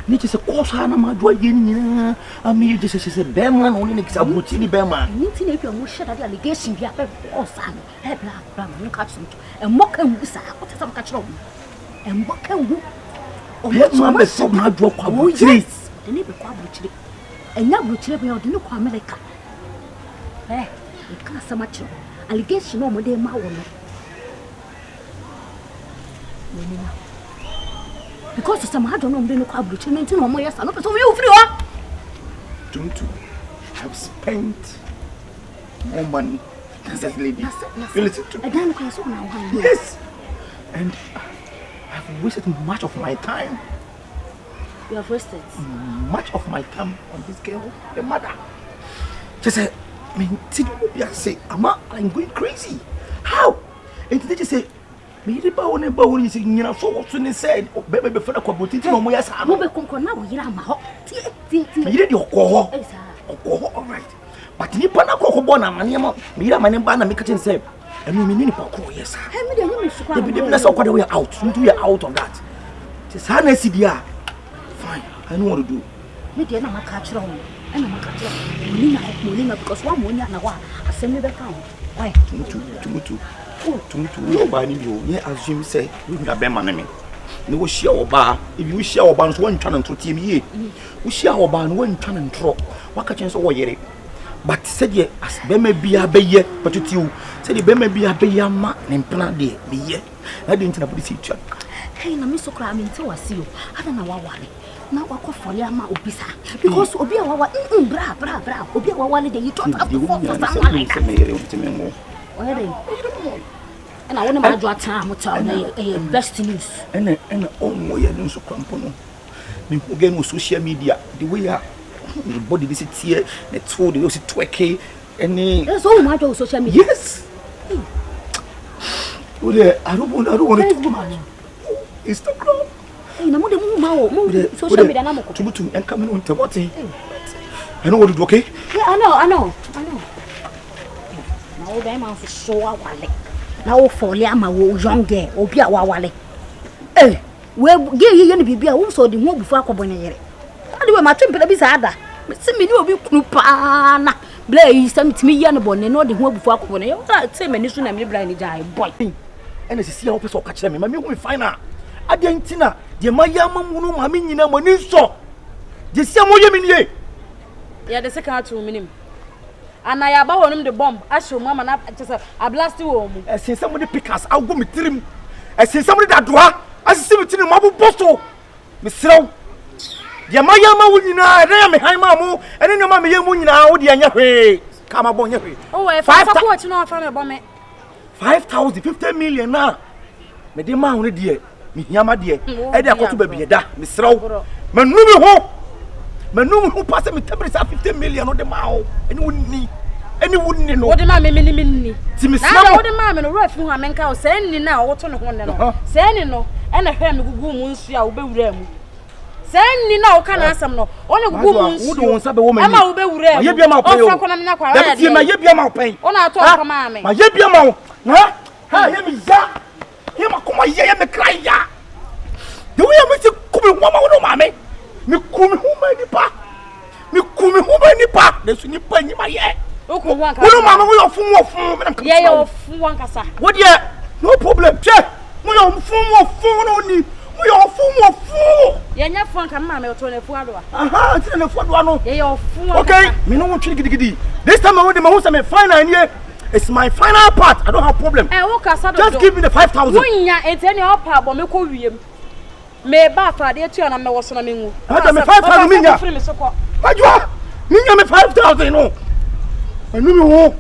ni se ko sa na madwa ye nyina ami je se be ma no ni kisa buchiri be ma ni ti na mo shada de allegation bi ape o sa no e bla mo ka tsun e mo ka ngu sa o te sa ka chiro e mo ka ngu o mo be so madwa kwa buchiri ni be kwa buchiri enya buchire be odini kwa America e ka sama chiro allegation no mo de ma wo no because some had no be no kwa buchire nti no mo yesa no person we free wa don't have spent more money than that lady you listen to yes and I've wasted much of my time. You have wasted much of my time on this girl, the mother. Just say, I'm going crazy. How? And they just say, me ba woni is nyina so what to say, baby be for ko botiti no mo yasa no be konkon na wo yira ma ho tie me yire de okọ ho all right but ni pa na ko bo na mane ma me yira mane ba na me kitchen say enu me ni pa ko yesa me de nyame sukwa the business of we are out we are out of that just na si dia fine I know what to do me de na maka kire ho na maka kire mo na because one mo nya na wa asem me be ka ho why tumutu no ba ni bi o ye assume say we na be man me ne wo hia oba if you hia oba no so wan twa no ntro tie me ye wo hia oba no wan twa no ntro waka chen so wo yere but said ye as be ma bia be ye but you said ye be ma bia be ya ma ne mpena de be ye na de ntina police twa hey na me so kra me nte wase yo ada na wawale na wakofole ama obisa because obi a wawa bra obi a wawale de you don't have to fall for someone like that and I want to do a time with a best news and oh yeah no so crampo no me again with social media the way the body this here the tool they also twerk any that's all my do social media yes well I don't want to Instagram hey na mo de mo social media na mo ko to and come on to what I know what to do okay yeah I know na o be man for so awale na o fole ama wo young girl obi a wawale we ge ye ne bibia wo so de ho obufu akobone yere ade we ma twempela bi sa ada se me ni obi kunu pa na bla yi sam timi ye ne bonne no de ho obufu akobone ye o se me ni so na me bla ni jai boy ene sisi ya wo pese o ka kire me ma me hu me final ade ntina de ma ya mamunu ma me nyina mo ni so de sia mo ye me nie ya de se ka to minim ana ya ba wonum de bomb asho mama na chese a blast wo mu esin some de pickers agu me tirim esin some de dadoa asisi me tirim mabu boso me srew de ma ya ma wo nyina na ya me han ma mu ene no ma me ye mu nyina wo de anya hwe ka ma bo nya hwe oh e fa ko chi no fa me bo me 5,000 50 million na me de ma hu de me hiama de e de akoto ba bi da me srew manum hu pass me tabri sa 50 million no de ma ho eni wonni no wo de ma me ni ti me na wo de ma me no ref hu amenka o se ni na wo to ne ho ne no se ni no e na hwe me gugu mu nsu a wo be wura mu se ni na wo kana asam no o ne gugu mu nsu wo de won sa be wo ma ni ama wo be wura mu ye bia ma wo pen o fa ko na me na kwa ya de ma ye bia ma wo pen o na to ko ma me ma ye bia ma wo ha ye mi ya ye ma ko ma ye me cry ya de wo ye me ti ku me wo ma wo no ma me me kumi huma ni pa de su ni pa ni ma ye o ko wan ka wo mama wo yo fun me na ye yo fun wan ka sa wo de no problem che mo yo fun no ni mo yo fun ye nya fun ka mama me to na fu ado aha ti na fu ado no ye yo fun okay me no want gidi this time I want the say me final here it's my final part I don't have problem wo ka sa do just give me the 5,000 wo nya ente ne opa bo me ko wiem me ba fa de tu na me wo so na me ngu ada me 5,000 minya ajwa minya me 5,000 no anu me ho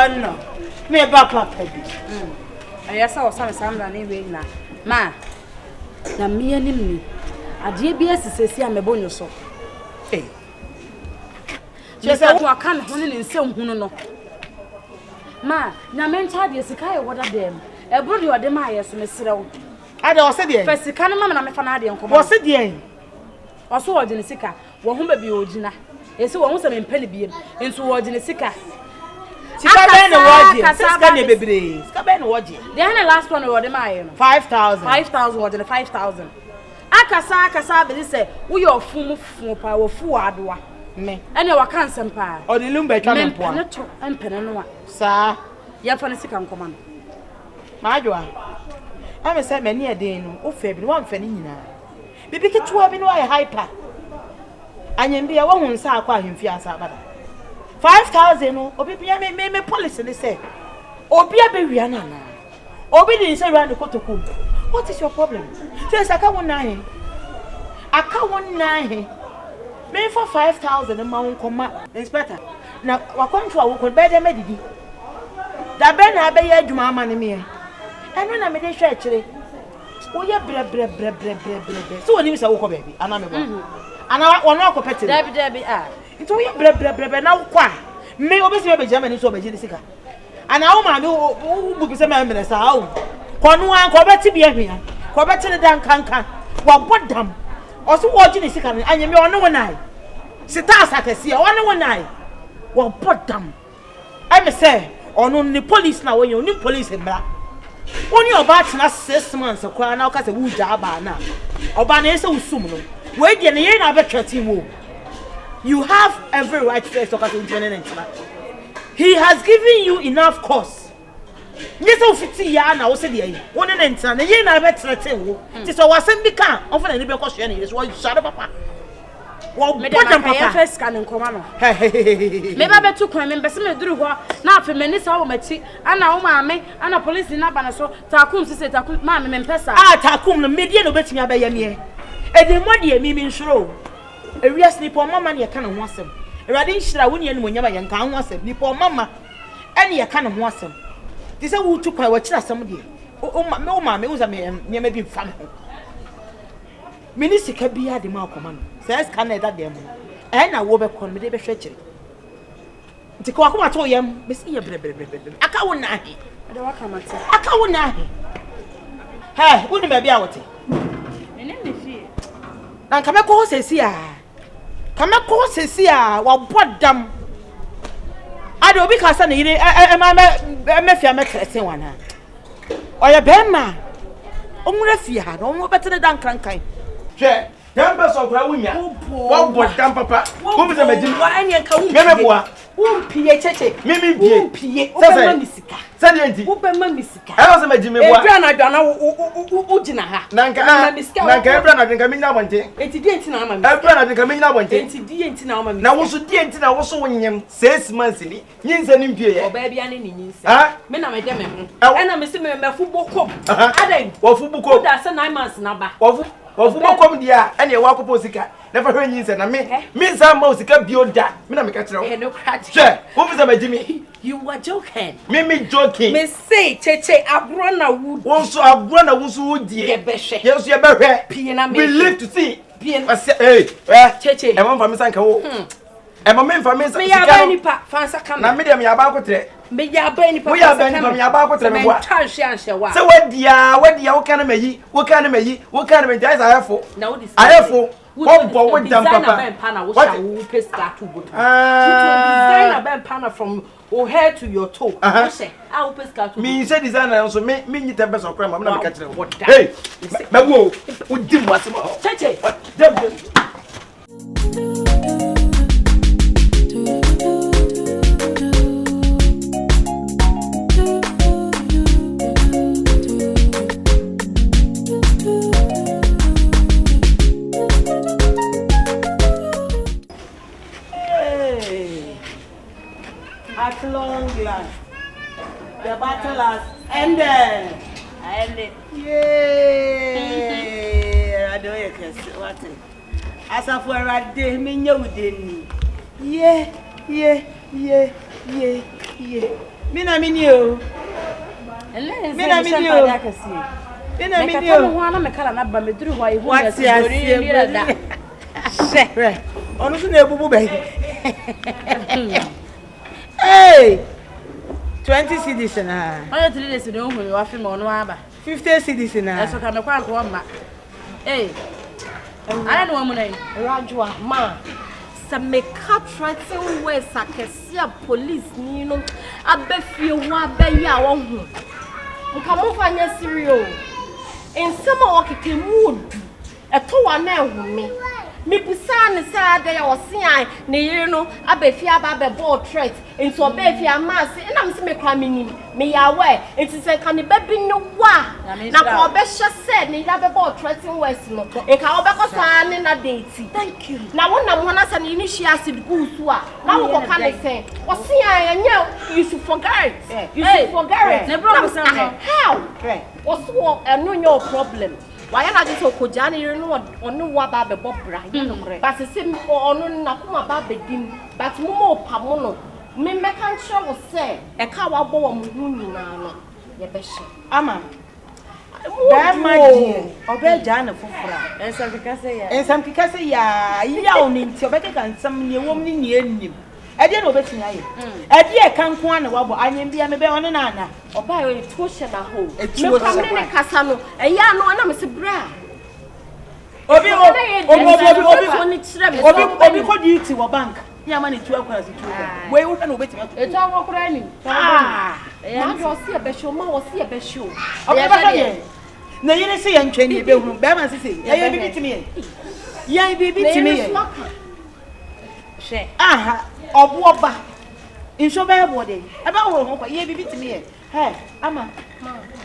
no me ba papa bi ayasa o same samra ne we na ma na me anim ni ade bi asisesi a mebonyo so chese wo aka me ho ne nsem hunu no ma na mencha de sika ye woda dem e bro de ode ma yeso mesrew ade o se de fa sika no ma na me fa na ade nkomo o se de o so ode ne sika wo ho ba bi ogina esi wo ho se me mpele bi enso wo ode ne sika sika be ne woje sika ne bebre sika be ne woje the last one ode ma ye no 5,000 ode ne 5,000 akasa be say wo ye ofumu pa wo fu adoa me ene wa kan sempa ode lumba twa me po ne to empene no a sa ya fa ne sika nkoma no maadwa ame say me ne eden no o fa bi no wan fa ni nyina bibi ketua bi no ay hyper anyambia wo hunsa akwa ahemfi asa bada 5,000 no obi bia me policy ne say obi abewia na na obi din say run the kotoku what is your problem say saka won na hin aka won nine me for 5,000 ma won koma inspector na wakonto a wokon be de medidi da be na be ya adwuma ama ne me eno na me de hwe akire wo ye bre so woni mi se wokọ baabi ana me bo ana wono akopete Debi nti wo ye bre na wokọ a me obesi me be jama ni so be jini sika ana wo ma me wo bu bi se me me sa o kono an ko beti bi ahia ko beti ne dan kankan wa bodam oso wo jini sika ne anye me ono wonai sita asakese e ono wonai wa bodam I me say ono ni police na wo ye oni police mbra oni oba tena 6 months kwa na okase wu ja ba na oba na ese usum no we de ne ye na be twati wo you have every right to okase ntene ntina he has given you enough cause nyese ofiti ya na wo se de yi woni ne ntina ne ye na be trete wo ti so wasem bi kan onfa na ni be ko hwe na ye so share papa wo bodam papa first scan nkoma no me ba betu kwan me bese me duru ho na afi me ni sa wo machi ana wo maame ana police na ba na so takum sise takum maame me mpesa takum no medie no betimi abaya me edi modie mi nsuro ewias ni po mama na ye kana ho asem ewade nhira wo ne anu nyama ye nka ho asem ni po mama ene ye kana ho asem ti se wo tu kwan wo kira asem de o maame wo za me nyama bi mfa me ho minisika bia de ma akoma no says Canada dem na wo be kon me de be hwe kire nti ko akoma to yam be si ye bre aka wo na ahi de waka mate aka wo na ahi he wo ni ba bia wote ene ne fie na kama ko sesi a wa bodam ade obi ka sa na yire me fia me trese wana oya be ma omura fie ha no mo betere dan krankan hwe Temper so kwa wunya. Wo bodam papa. Wo bi se majim. Wa anya nka wu. Me boa. Wo pie cheche. Me bie. Wo pie. Wo be ma misika. Se de enti. Wo be ma misika. E wo se majim me boa. Edra na dwana wo gina ha. Nanka ebra na dinka me nya bonte. Enti di enti na ama misika. Ebra na dinka me nya bonte. Enti di enti na ama misika. Na wo so di enti na wo so wonyem 6 months ni. Nyinsa ni mpie ye. Oba bia ne ni nyinsa. Me na me de me ho. E na me se me fubo kom. Adan. Wo fubo kom. Da se 9 months na ba. Wo fubo kom dia ene e wa kopo sika. Never heard you say na me some musica bioda. Me na me catch no. No crack. Sure. Who is my Jimmy? You were joking. Me joking. Me say cheche abrona wood. Also abrona wusu wudi. Yes, you better. We live to see. Hey, cheche. E won fa me sanka wo. E ma me fa me sanka. Me ya ba ni pa fansa kam. Na me dem ya ba ko tre. Me ya ba ni pa. We ya ba ni pa me ya ba ko tre me boa. Wa. Se wadia wo kana meyi, wo kana meyi dai sa ayefo. Na wo dis. Ayefo. What what damn papa? What paste that to bottom. Designer ben pana from your head to your toe. I say, I will paste that to. Me say designer so me you tell person crime I'm not catch them. Hey, me go. We dim what mo. Cheche. At long last, the battle has ended. Yay! I don't what? As of where I did, me know didn't. Yeah. Me na me knew. Me na me knew. Wana me kala na ba me duru hwa ihu na story da. Share. Onu so na ebubu bai. Hey! 20 cedis na. Oyo 3 days no hu wa fi mo no aba. 50 cedis na. Eso ka me kwa ko ma. Hey. Ara no mu nai. Rajwa ma. Se me ka threaten we sakesia police ni no abefie ho abeya wo hu. Nka mo fanya serious. Ensema wakeke mood. Eto wa na ehu me. Me busa ne sa da ya osia ne yire no abefie aba be ball threat into obefie amase na me se me kwa minim me ya we enti se ka ne baby no wa na ko be hye se ne ya be ball threating west no e ka obekọ sa ne na date thank you na wona mo na sa ne ni share sid gusu a na wo ko ka ne se osia ya nya you should forget it you should forget it ne bro busa no how what's eno your problem Why not just Okojani, you know what, or no what about the Bob Brian? But the same or no Nakuma Babedim, but Momo Pamono. Me can't show say a cow now. Ama. Bad my dear, obey Jana for Fra. And some Picasso, ya, yawning, so better than some new woman near him. I didn't obey tonight. I dear can't one wobble, I am be a on an Anna, or buy a tuition at home. It's a Casano, a yarn on a Mr. Bra. Obi, what do you to a bank? Yeah, money 12 hours. Where would I wait? It's all crying. I will see a beshul, more see a beshul. No, you didn't see and train your bedroom. Bama say, yeah, be to me. Yeah, be to me. Aha, or Boba. In so bad body. About what you be to me. Hey, Amma,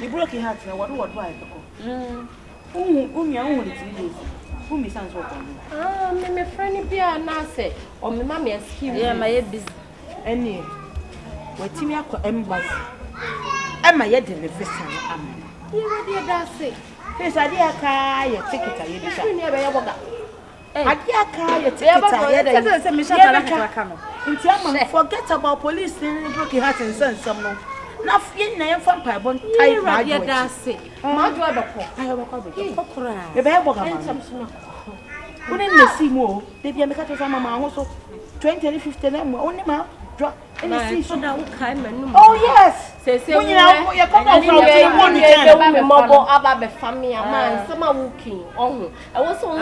you broke your heart now. What do I go? Whom you only 3 days. Whom is answer? My friend be a nurse or my mammy and ski. Yeah, my busy. Any what Timmy embassy. Am I yet in the first time? You dear Darcy. Yes, I dear car, your ticket. I never ever. I dear car, your ticket. Forget about police and broken heart and send someone. Nothing near from Pabon. I dear Darcy. My driver, I have a copy. The Bible. Wouldn't you see more? They be a mechanic from my also 20 and 15 only ma drop any so that oh yes. Say when you know you're coming from mobile about the family man some are walking on. I was on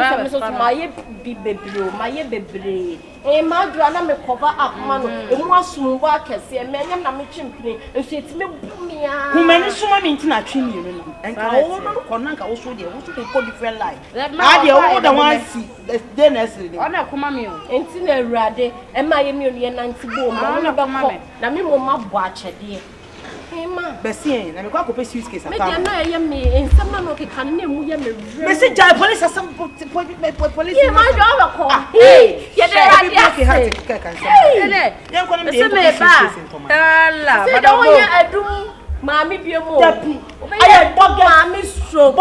my baby a madra me cover up man and more soon work as a man and me chimping and say to me who many so many into trim you and also there want to call different life. I the older one see then necessarily on a command and in a rade and my immune 90 boom na me mama watch a dear. Bessie, and I got a suitcase case. I know me and someone who can name me. Message police are some police. My dog call. Hey, yeah, I do. Mammy, be a more. I bug mammy stroke,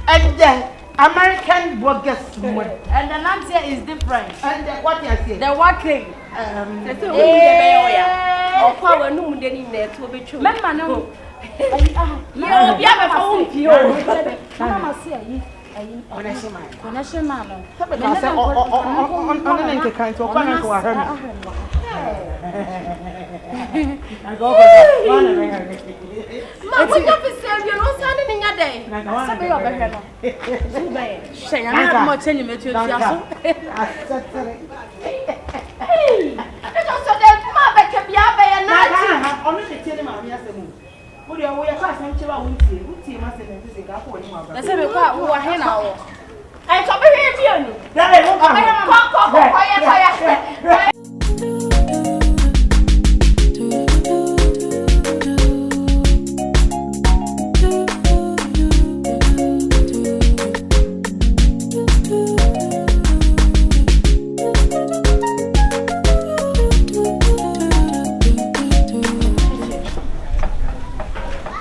and then American bogus woman. And the answer is different. And what you say? The working. Oh, power no one in there to be true. Mamma, no. You have a phone, you. Mamma, say, when I say, Mamma, on the kind of one who are I go Mamma, you say you're not standing in your day. Somebody over here. Say, I'm not more telling you to Hey, I don't say that Mama can be up by a night. Honestly, tell him I'm here. Would you wear a class and chill out with you? Must have been a couple of months. Let's have a part who are here now. I'm coming here.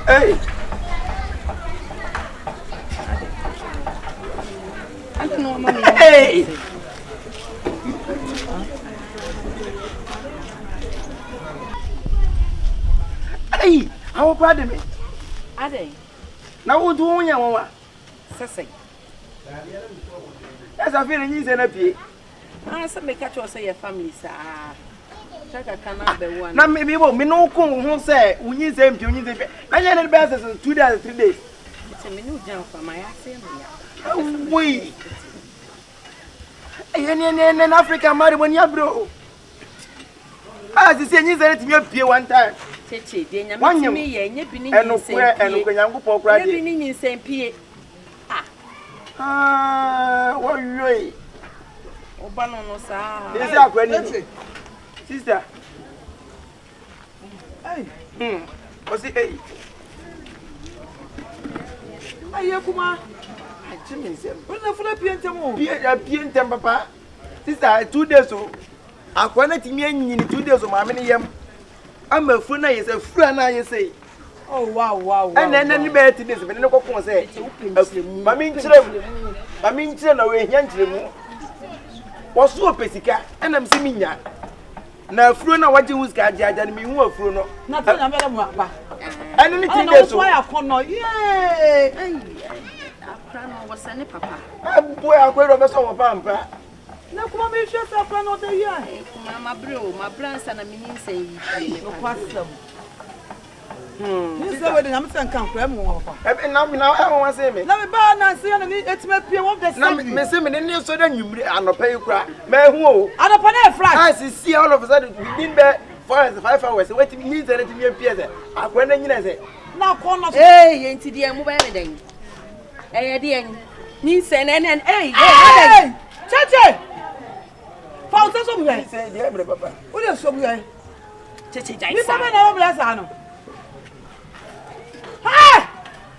Hey! Hey! Hey! How proud of me? Are they? Now, what do you want? Sassy. That's a feeling he's in a pay. I said, make catch us your family, sir. Now, maybe what me no come who say, we need them to use it. I had the best in 2 days, 3 days. It's a menu jump for my ass. We. In Africa, marry when you bro. As you say, you said to me up one time. One year, and no prayer and young people graduating in St. Pierre. Ah, what you Obano, sir. Sister. Hey. What's it? Hey. Ayakuma. I Jimmy said, "When I feel a PNT, Papa. Sister, 2 days so. I want to me in 2 days of my many. I'm a friend, I say, friend, I say. Oh wow. And then any better this when no go say. Mami nchire na we hia nchire mu. Wo so pesika and am siminya. Na afuro na waje hu ska ajaja na mi hu afuro no. Na to na mele mu apa. Ani ni tin dey so. Why akono? Yay! Akra no wo sane papa. Boy akwero be so wo pampa. Na kuma me hwe sa akra no dey here. Kuma ma bransa na mini nsan yi. No kwasam. This is where I'm saying can kwem wo papa. Na e won say me. Na me ba na say na ni etima pie one the na me say me ni so da nwumre anopa yi kura. Ma hu o. Anopa na e flash. I see all of a sudden within the 5 hours wait me need to let me appear there. Akwa na nyina say. Na ko no. Eh, enti de mu ba me den. Eh de en. Ni se na na eh. Cheche. Pausa so mu. Say de bre papa. O de so mu. Cheche jai. Ni sa me na wo bla sa no. Ha!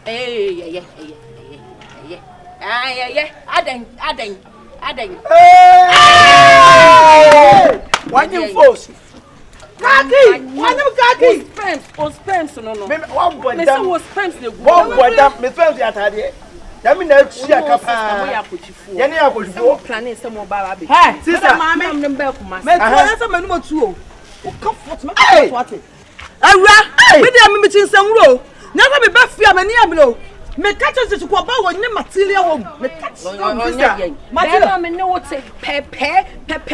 Eh. Aden. Why you force? Kaki! Spams no. Me one boy Me dam. say spams le go. One boy dam. Me spams ya tade. Ya me na chia kapa. Mo ya kochifo. Ya ne ya kochifo. Plan say mo ba be. Hey, sister, mama me ba kuma. me to na say manu mo tu o. O ka fort me ka fort. Awura, me dey me meeting nsɛm na so me ba fia me ne amlo. Me catch us to kwa ba wo ne material home. Me catch sister. Material me no wote pepe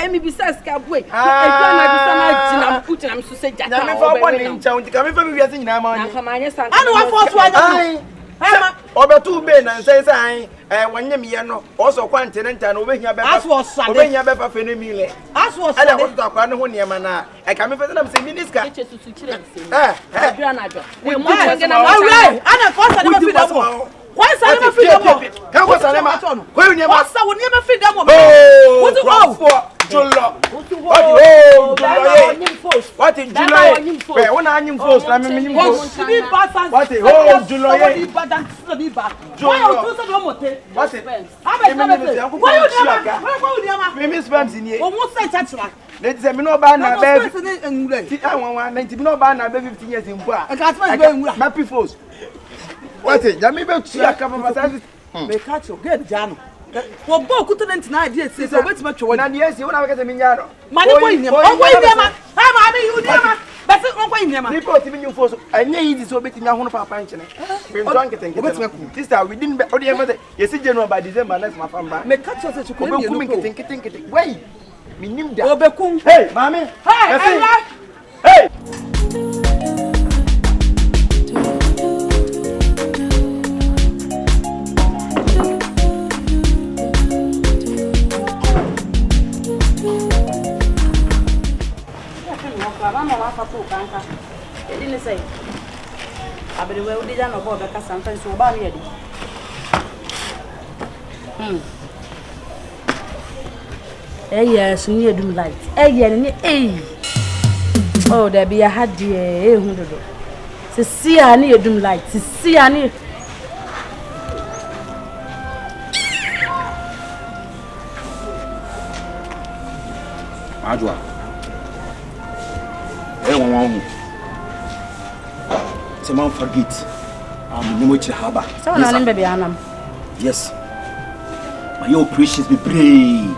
me bisa ska boy. E kwa na bisa na gina put na me so say Gyata. Na me fa bo ni ncha nti ka me fa me wiase nyina ma Na ni. ka ma anya san. Anu wa force wa nya. Ai. Obetu be na nsai sai wanye me ye no. O so kwa ntene nta na obehia be. Obehia be fa fe ne mi le. Aso Ada ko to akwa ne ho ne ma na. E ka me fa na me say minister. Eche susu kire nse. Adra na jo. We mo nge na ma. Awura, ana ko sa ne ma fi da mo. Why sa ne ma fi da mo? Ka ko sa ne ma. Ko yu ne ma. Sa wo ne ma fi da mo. What do you Jolo. What in July? Where when I am forced, I'm in force. What a whole July. What is Miss Vance in here? Almost say touch like. Let's say, no banner, baby. I want 90 no banner, 15 years in Bois. I can't find Mappy Force. What is Jamie Bell? Me catch you, get Jano. Wo bo kutenent na idea say so wait match na yes you na get me nyaro mani ko yin ma ha ma me you nyama but on ko yin ma report me you force anya yi so beti nya hono papa nchene we don get sister we didn't odi em say yes January by December next month am me catch you say to come me keten wait me nim da obekum hey mami hey Mama wa fa to kanka. E di ne say. Abere we odi ja no bo be ka sanfa so ba me edi. Yes, ni edum light. Ni oh, there be a had the hu dodo. Se sia ni edum light. Se sia ni Ajwa. It's a man forget. Haba. So na nim baby anam. Yes. My operations be brave.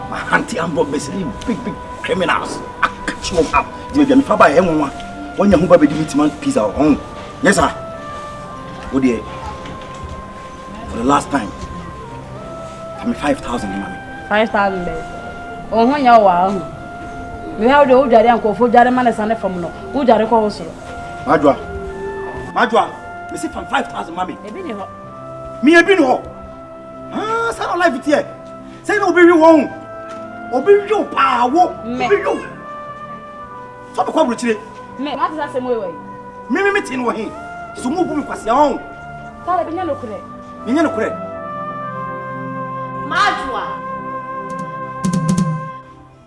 My auntie and Bob basically big criminals. I catch them up. You get me for by him when you baby meet man pizza home. Yes sir. Oh dear. For the last time. For me 5,000 mommy. 5,000 baby. Oh when you wa. We have the ujare anko fo jare man sane from no. Ujare ko wosoro. Majwa. Me say from 5,000 mommy. E bi ni ho. Me e bi no. Ah, say no life it here. Say no be we won. Obi you pa wo. Obi you. So be kwa bruchire. Me, what is that same way? Me tin wo hin. So mu bu mi kwase hon. Tare bi nya no kure. Nya no kure. Majwa.